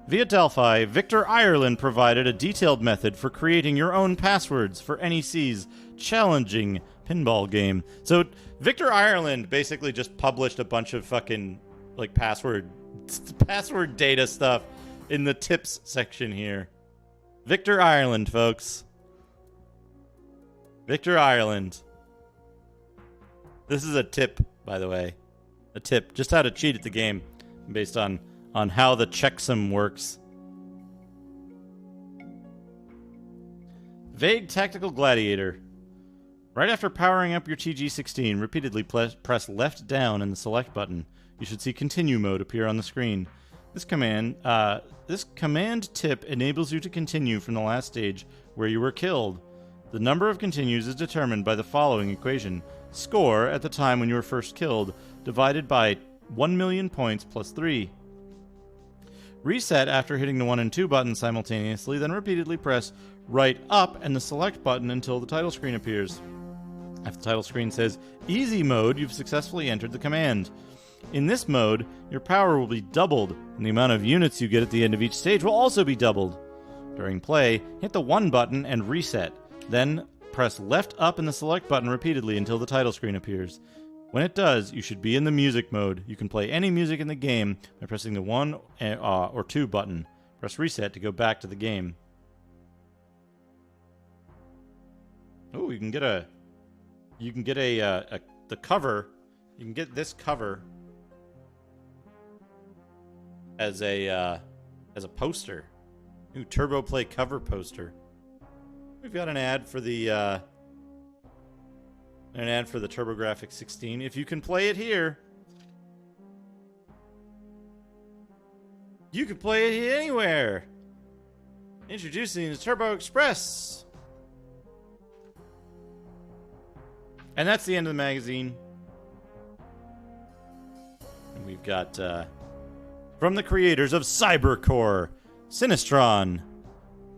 Via Delphi, Victor Ireland provided a detailed method for creating your own passwords for NEC's challenging pinball game. So Victor Ireland basically just published a bunch of fucking like password data stuff in the tips section here. Victor Ireland, folks. Victor Ireland. This is a tip, by the way. A tip. Just how to cheat at the game based on how the checksum works. Vague Tactical Gladiator. Right after powering up your TG-16, repeatedly press left down in the select button. You should see continue mode appear on the screen. This command tip enables you to continue from the last stage where you were killed. The number of continues is determined by the following equation. Score at the time when you were first killed, divided by 1,000,000 points plus 3. Reset after hitting the 1 and 2 buttons simultaneously, then repeatedly press right up and the select button until the title screen appears. If the title screen says Easy Mode, you've successfully entered the command. In this mode, your power will be doubled, and the amount of units you get at the end of each stage will also be doubled. During play, hit the 1 button and reset. Then, press left up and the select button repeatedly until the title screen appears. When it does, you should be in the music mode. You can play any music in the game by pressing the 1 or 2 button. Press reset to go back to the game. Oh, you can get the cover. You can get this cover as a poster. New Turbo Play cover poster. We've got an ad for the TurboGrafx 16. If you can play it here, you can play it anywhere. Introducing the Turbo Express. And that's the end of the magazine. And we've got from the creators of Cybercore, Sinistron,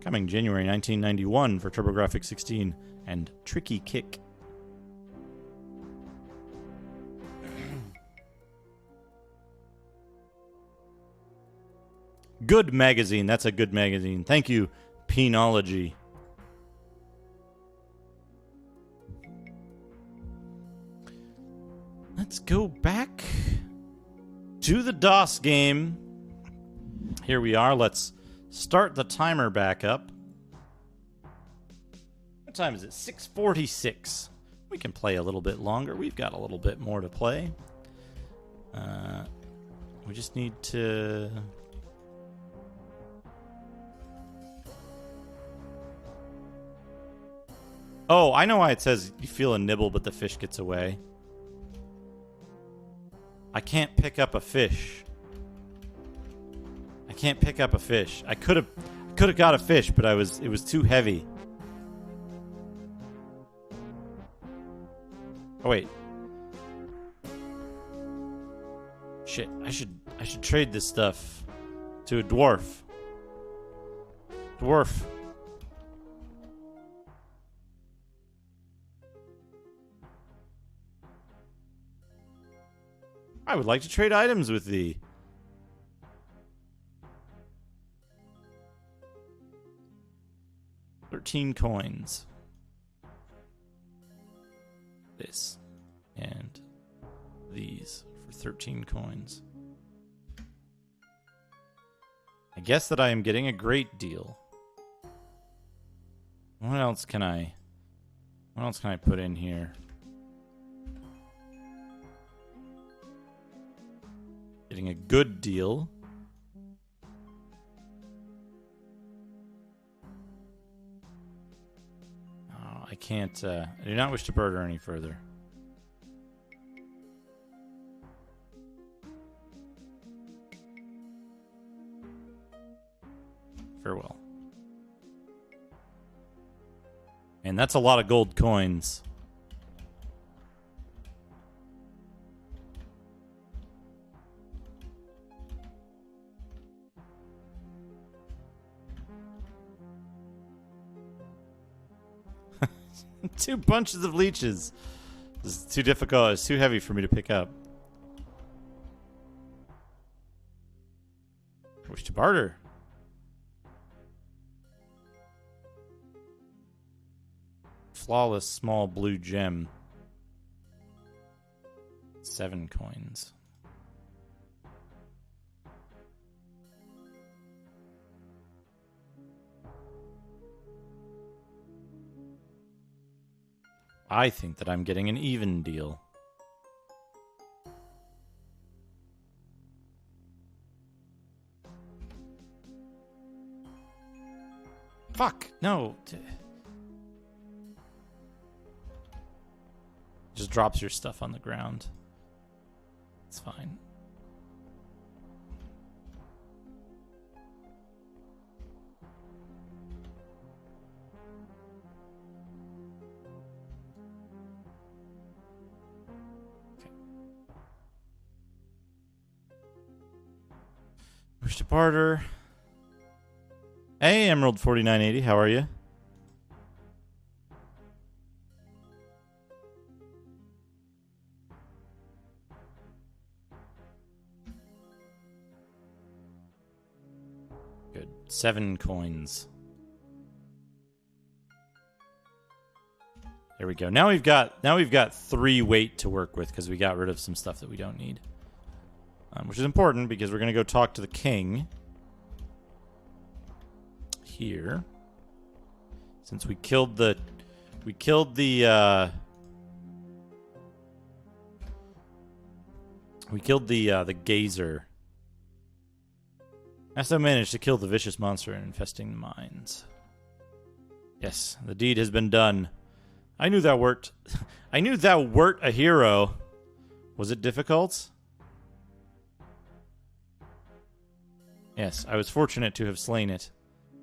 coming January 1991 for TurboGrafx 16, and Tricky Kick. Good magazine. That's a good magazine. Thank you, Penology. Let's go back to the DOS game. Here we are. Let's start the timer back up. What time is it? 6:46. We can play a little bit longer. We've got a little bit more to play. We just need to... Oh, I know why it says you feel a nibble, but the fish gets away. I can't pick up a fish. I can't pick up a fish. I could have got a fish, but it was too heavy. Oh wait. Shit, I should trade this stuff to a dwarf. Dwarf. I would like to trade items with thee. 13 coins. This. And these for 13 coins. I guess that I am getting a great deal. What else can I put in here? Getting a good deal. Oh, I can't, I do not wish to barter any further. Farewell. And that's a lot of gold coins. Two bunches of leeches. This is too difficult. It's too heavy for me to pick up. I wish to barter. Flawless small blue gem. 7 coins. I think that I'm getting an even deal. Fuck, no. Just drops your stuff on the ground. It's fine. Wish to barter. Hey, Emerald 4980, how are you? Good. 7 coins. There we go. Now we've got 3 weight to work with because we got rid of some stuff that we don't need. Which is important because we're going to go talk to the king here. Since we killed the gazer. Also managed to kill the vicious monster infesting the mines. Yes, the deed has been done. I knew thou wert I knew thou wert a hero. Was it difficult? Yes, I was fortunate to have slain it.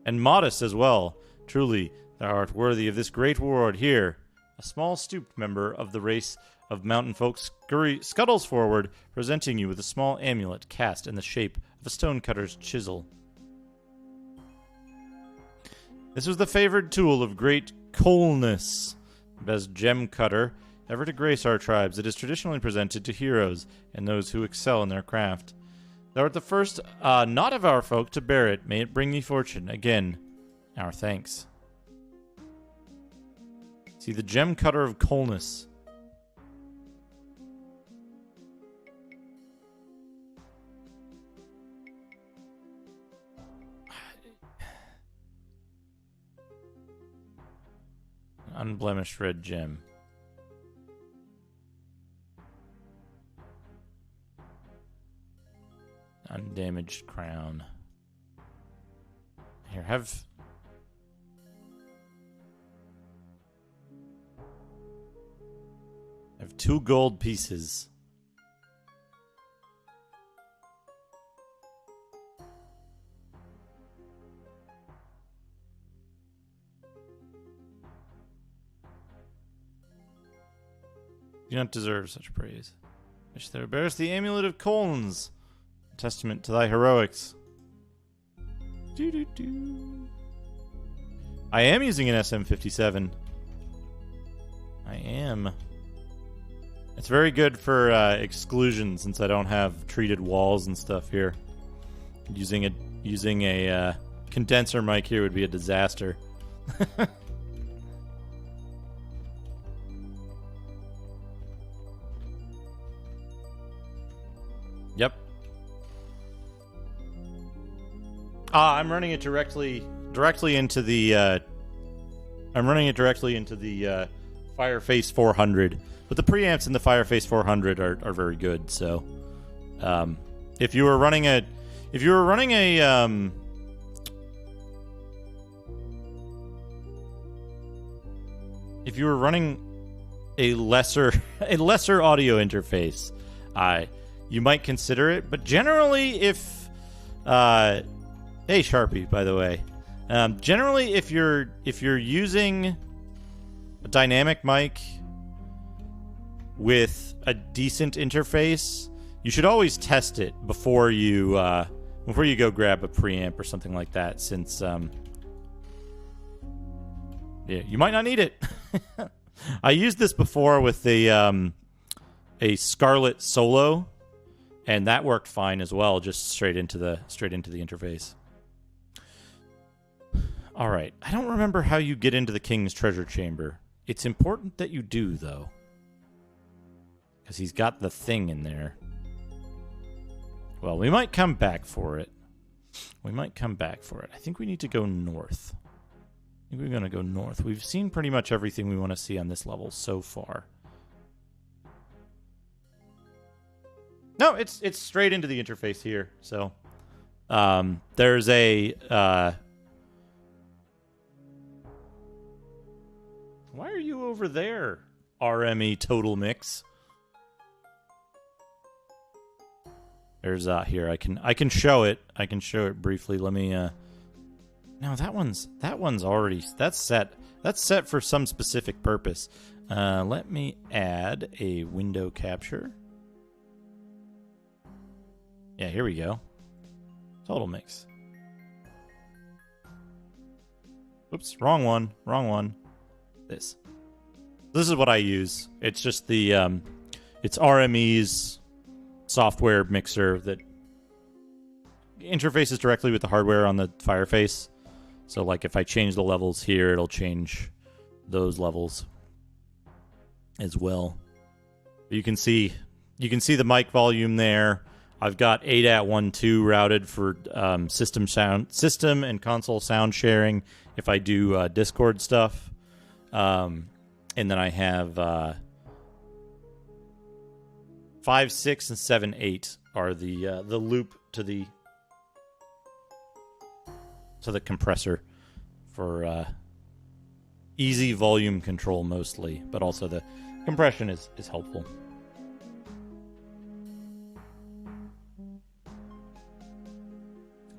And modest as well. Truly, thou art worthy of this great reward here. A small stooped member of the race of mountain folk scuttles forward, presenting you with a small amulet cast in the shape of a stonecutter's chisel. This was the favored tool of great Coolness, best gem cutter ever to grace our tribes. It is traditionally presented to heroes and those who excel in their craft. Thou art the first not of our folk to bear it. May it bring thee fortune. Again, our thanks. See, the gem cutter of Coolness. Unblemished red gem. Undamaged crown. Here, have 2 gold pieces. Do not deserve such praise. Which there bears the amulet of Colnes, a testament to thy heroics. I am using an SM57. I am. It's very good for exclusion since I don't have treated walls and stuff here. Using a condenser mic here would be a disaster. Yep. I'm running it directly into the Fireface 400. But the preamps in the Fireface 400 are very good. So, if you were running a lesser audio interface, you might consider it. But generally, if hey Sharpie, by the way, generally if you're using a dynamic mic with a decent interface, you should always test it before you go grab a preamp or something like that, since you might not need it. I used this before with a Scarlett Solo, and that worked fine as well, just straight into the interface. All right, I don't remember how you get into the King's Treasure Chamber. It's important that you do, though, because he's got the thing in there. Well, we might come back for it. I think we need to go north. I think we're going to go north. We've seen pretty much everything we want to see on this level so far. No, it's straight into the interface here. So, there's a... Why are you over there, RME Total Mix? There's here. I can show it. I can show it briefly. Let me No, that one's already set for some specific purpose. Let me add a window capture. Yeah, here we go. Total Mix. Oops, wrong one. This is what I use. It's just the it's RME's software mixer that interfaces directly with the hardware on the Fireface. So like if I change the levels here, it'll change those levels as well. You can see the mic volume there. I've got ADAT1.2 routed for system and console sound sharing if I do Discord stuff. And then I have 5, 6, and 7, 8 are the loop to the compressor for easy volume control mostly, but also the compression is helpful.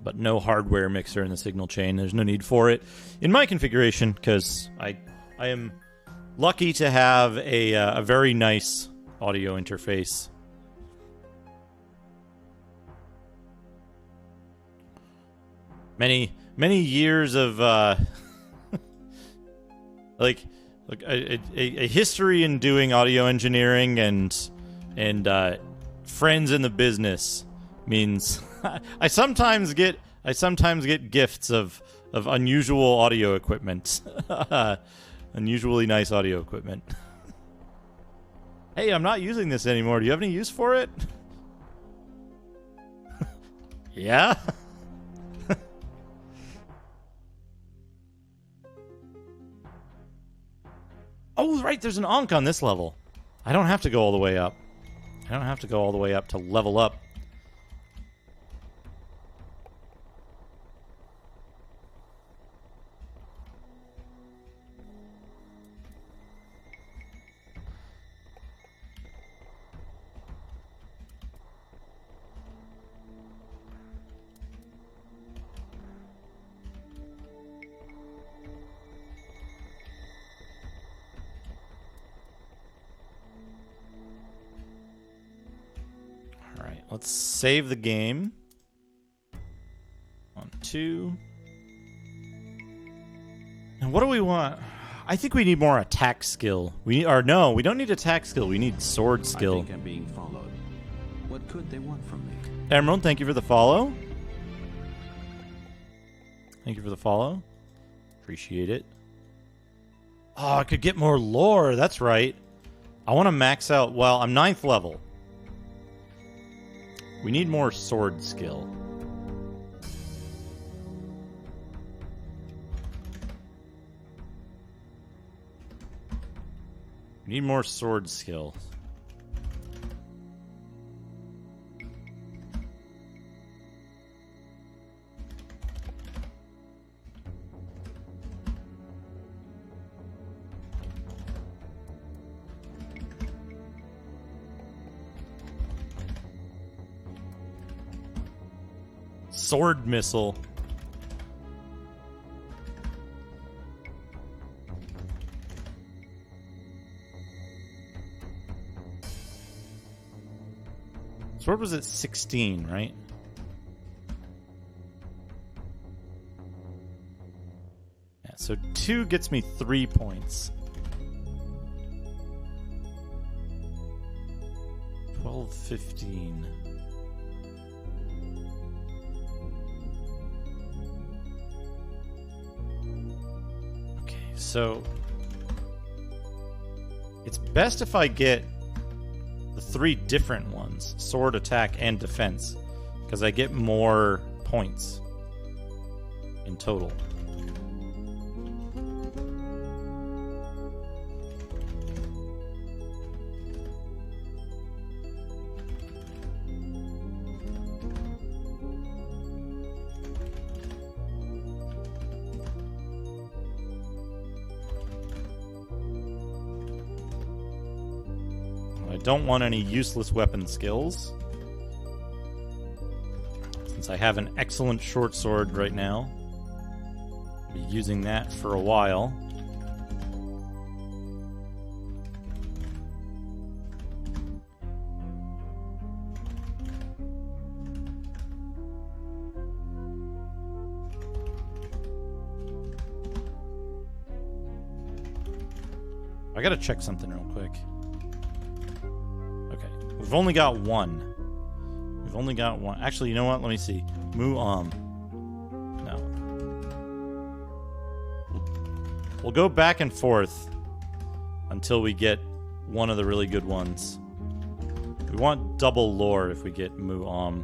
But no hardware mixer in the signal chain. There's no need for it in my configuration because I am lucky to have a very nice audio interface. Many years of like a history in doing audio engineering and friends in the business means I sometimes get gifts of unusual audio equipment. Unusually nice audio equipment. Hey, I'm not using this anymore. Do you have any use for it? Yeah? Oh, right, there's an Ankh on this level. I don't have to go all the way up. To level up. Let's save the game. 1, 2. And what do we want? I think we need more attack skill. We don't need attack skill. We need sword skill. I think I'm being followed. What could they want from me? Emerald, thank you for the follow. Appreciate it. Oh, I could get more lore. That's right. I want to max out... Well, I'm 9th level. We need more sword skill. We need more sword skill. Sword missile. Sword was at 16, right? Yeah, so 2 gets me 3 points. 12, 15. So it's best if I get the 3 different ones, sword, attack, and defense, because I get more points in total. I don't want any useless weapon skills, since I have an excellent short sword right now. I'll be using that for a while. I gotta check something real quick. We've only got one. We've only got one. Actually, you know what? Let me see. No. We'll go back and forth until we get one of the really good ones. We want double lore if we get Mu'am.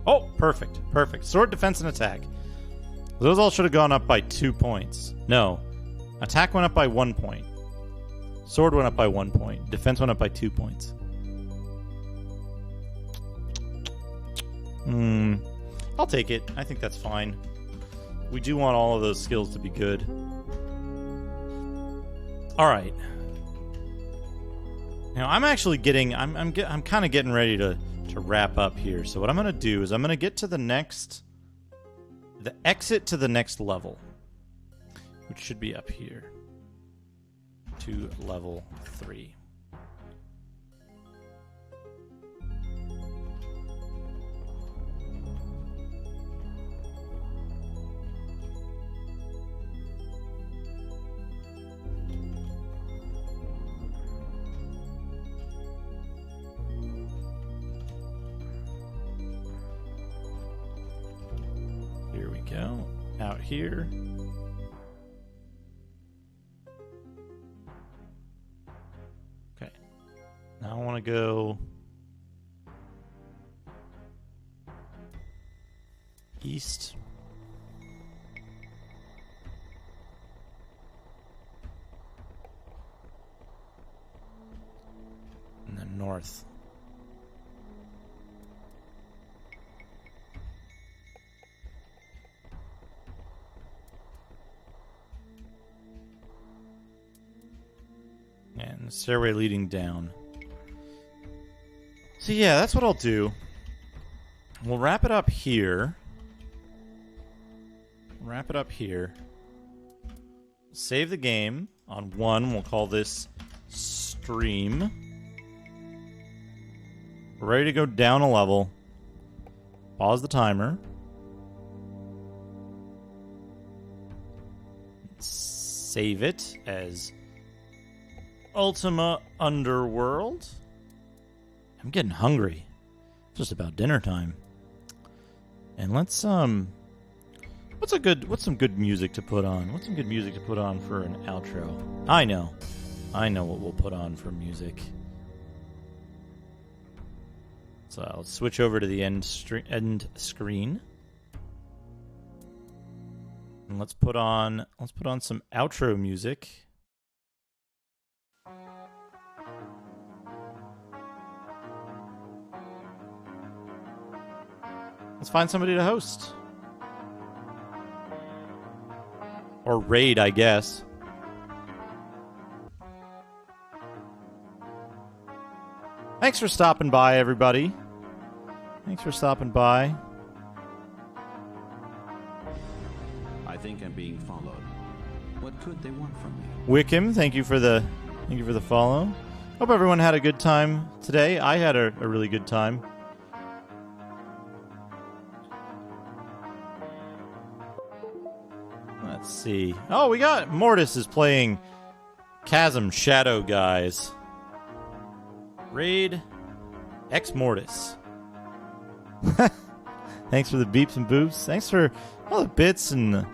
Oh, perfect. Perfect. Sword, defense, and attack. Those all should have gone up by 2 points. No. Attack went up by 1 point. Sword went up by 1 point. Defense went up by 2 points. I'll take it. I think that's fine. We do want all of those skills to be good. Alright. Now, I'm actually getting... I'm kind of getting ready to wrap up here. So what I'm going to do is I'm going to get to the exit to the next level, which should be up here, to level 3. Here we go. Out here. Okay. Now I want to go east. And then north. And the stairway leading down. So yeah, that's what I'll do. We'll wrap it up here. wrap it up here. Save the game on 1. We'll call this stream. We're ready to go down a level. Pause the timer. Save it as Ultima Underworld. I'm getting hungry. It's just about dinner time. And let's what's some good music to put on? What's some good music to put on for an outro? I know what we'll put on for music. So I'll switch over to the end screen. And let's put on some outro music. Let's find somebody to host. Or raid, I guess. Thanks for stopping by, everybody. Thanks for stopping by. I think I'm being followed. What could they want from me? Wickham, thank you for the follow. Hope everyone had a good time today. I had a really good time. Let's see. Oh, we got Mortis is playing Chasm Shadow, guys. Raid X Mortis. Thanks for the beeps and boops. Thanks for all the bits and the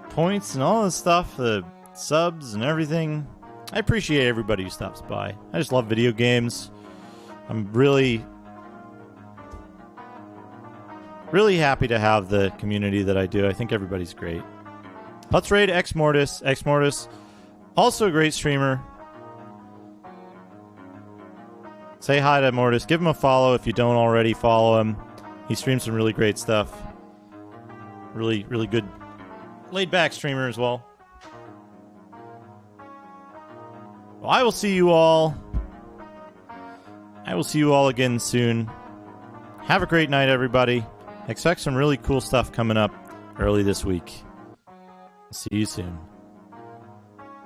points and all this stuff, the subs and everything. I appreciate everybody who stops by. I just love video games. I'm really happy to have the community that I do. I think everybody's great. Let's raid X Mortis. X Mortis, also a great streamer. Say hi to Mortis. Give him a follow if you don't already follow him. He streams some really great stuff. Really good laid-back streamer as well. Well, I will see you all again soon. Have a great night, everybody. Expect some really cool stuff coming up early this week. See you soon.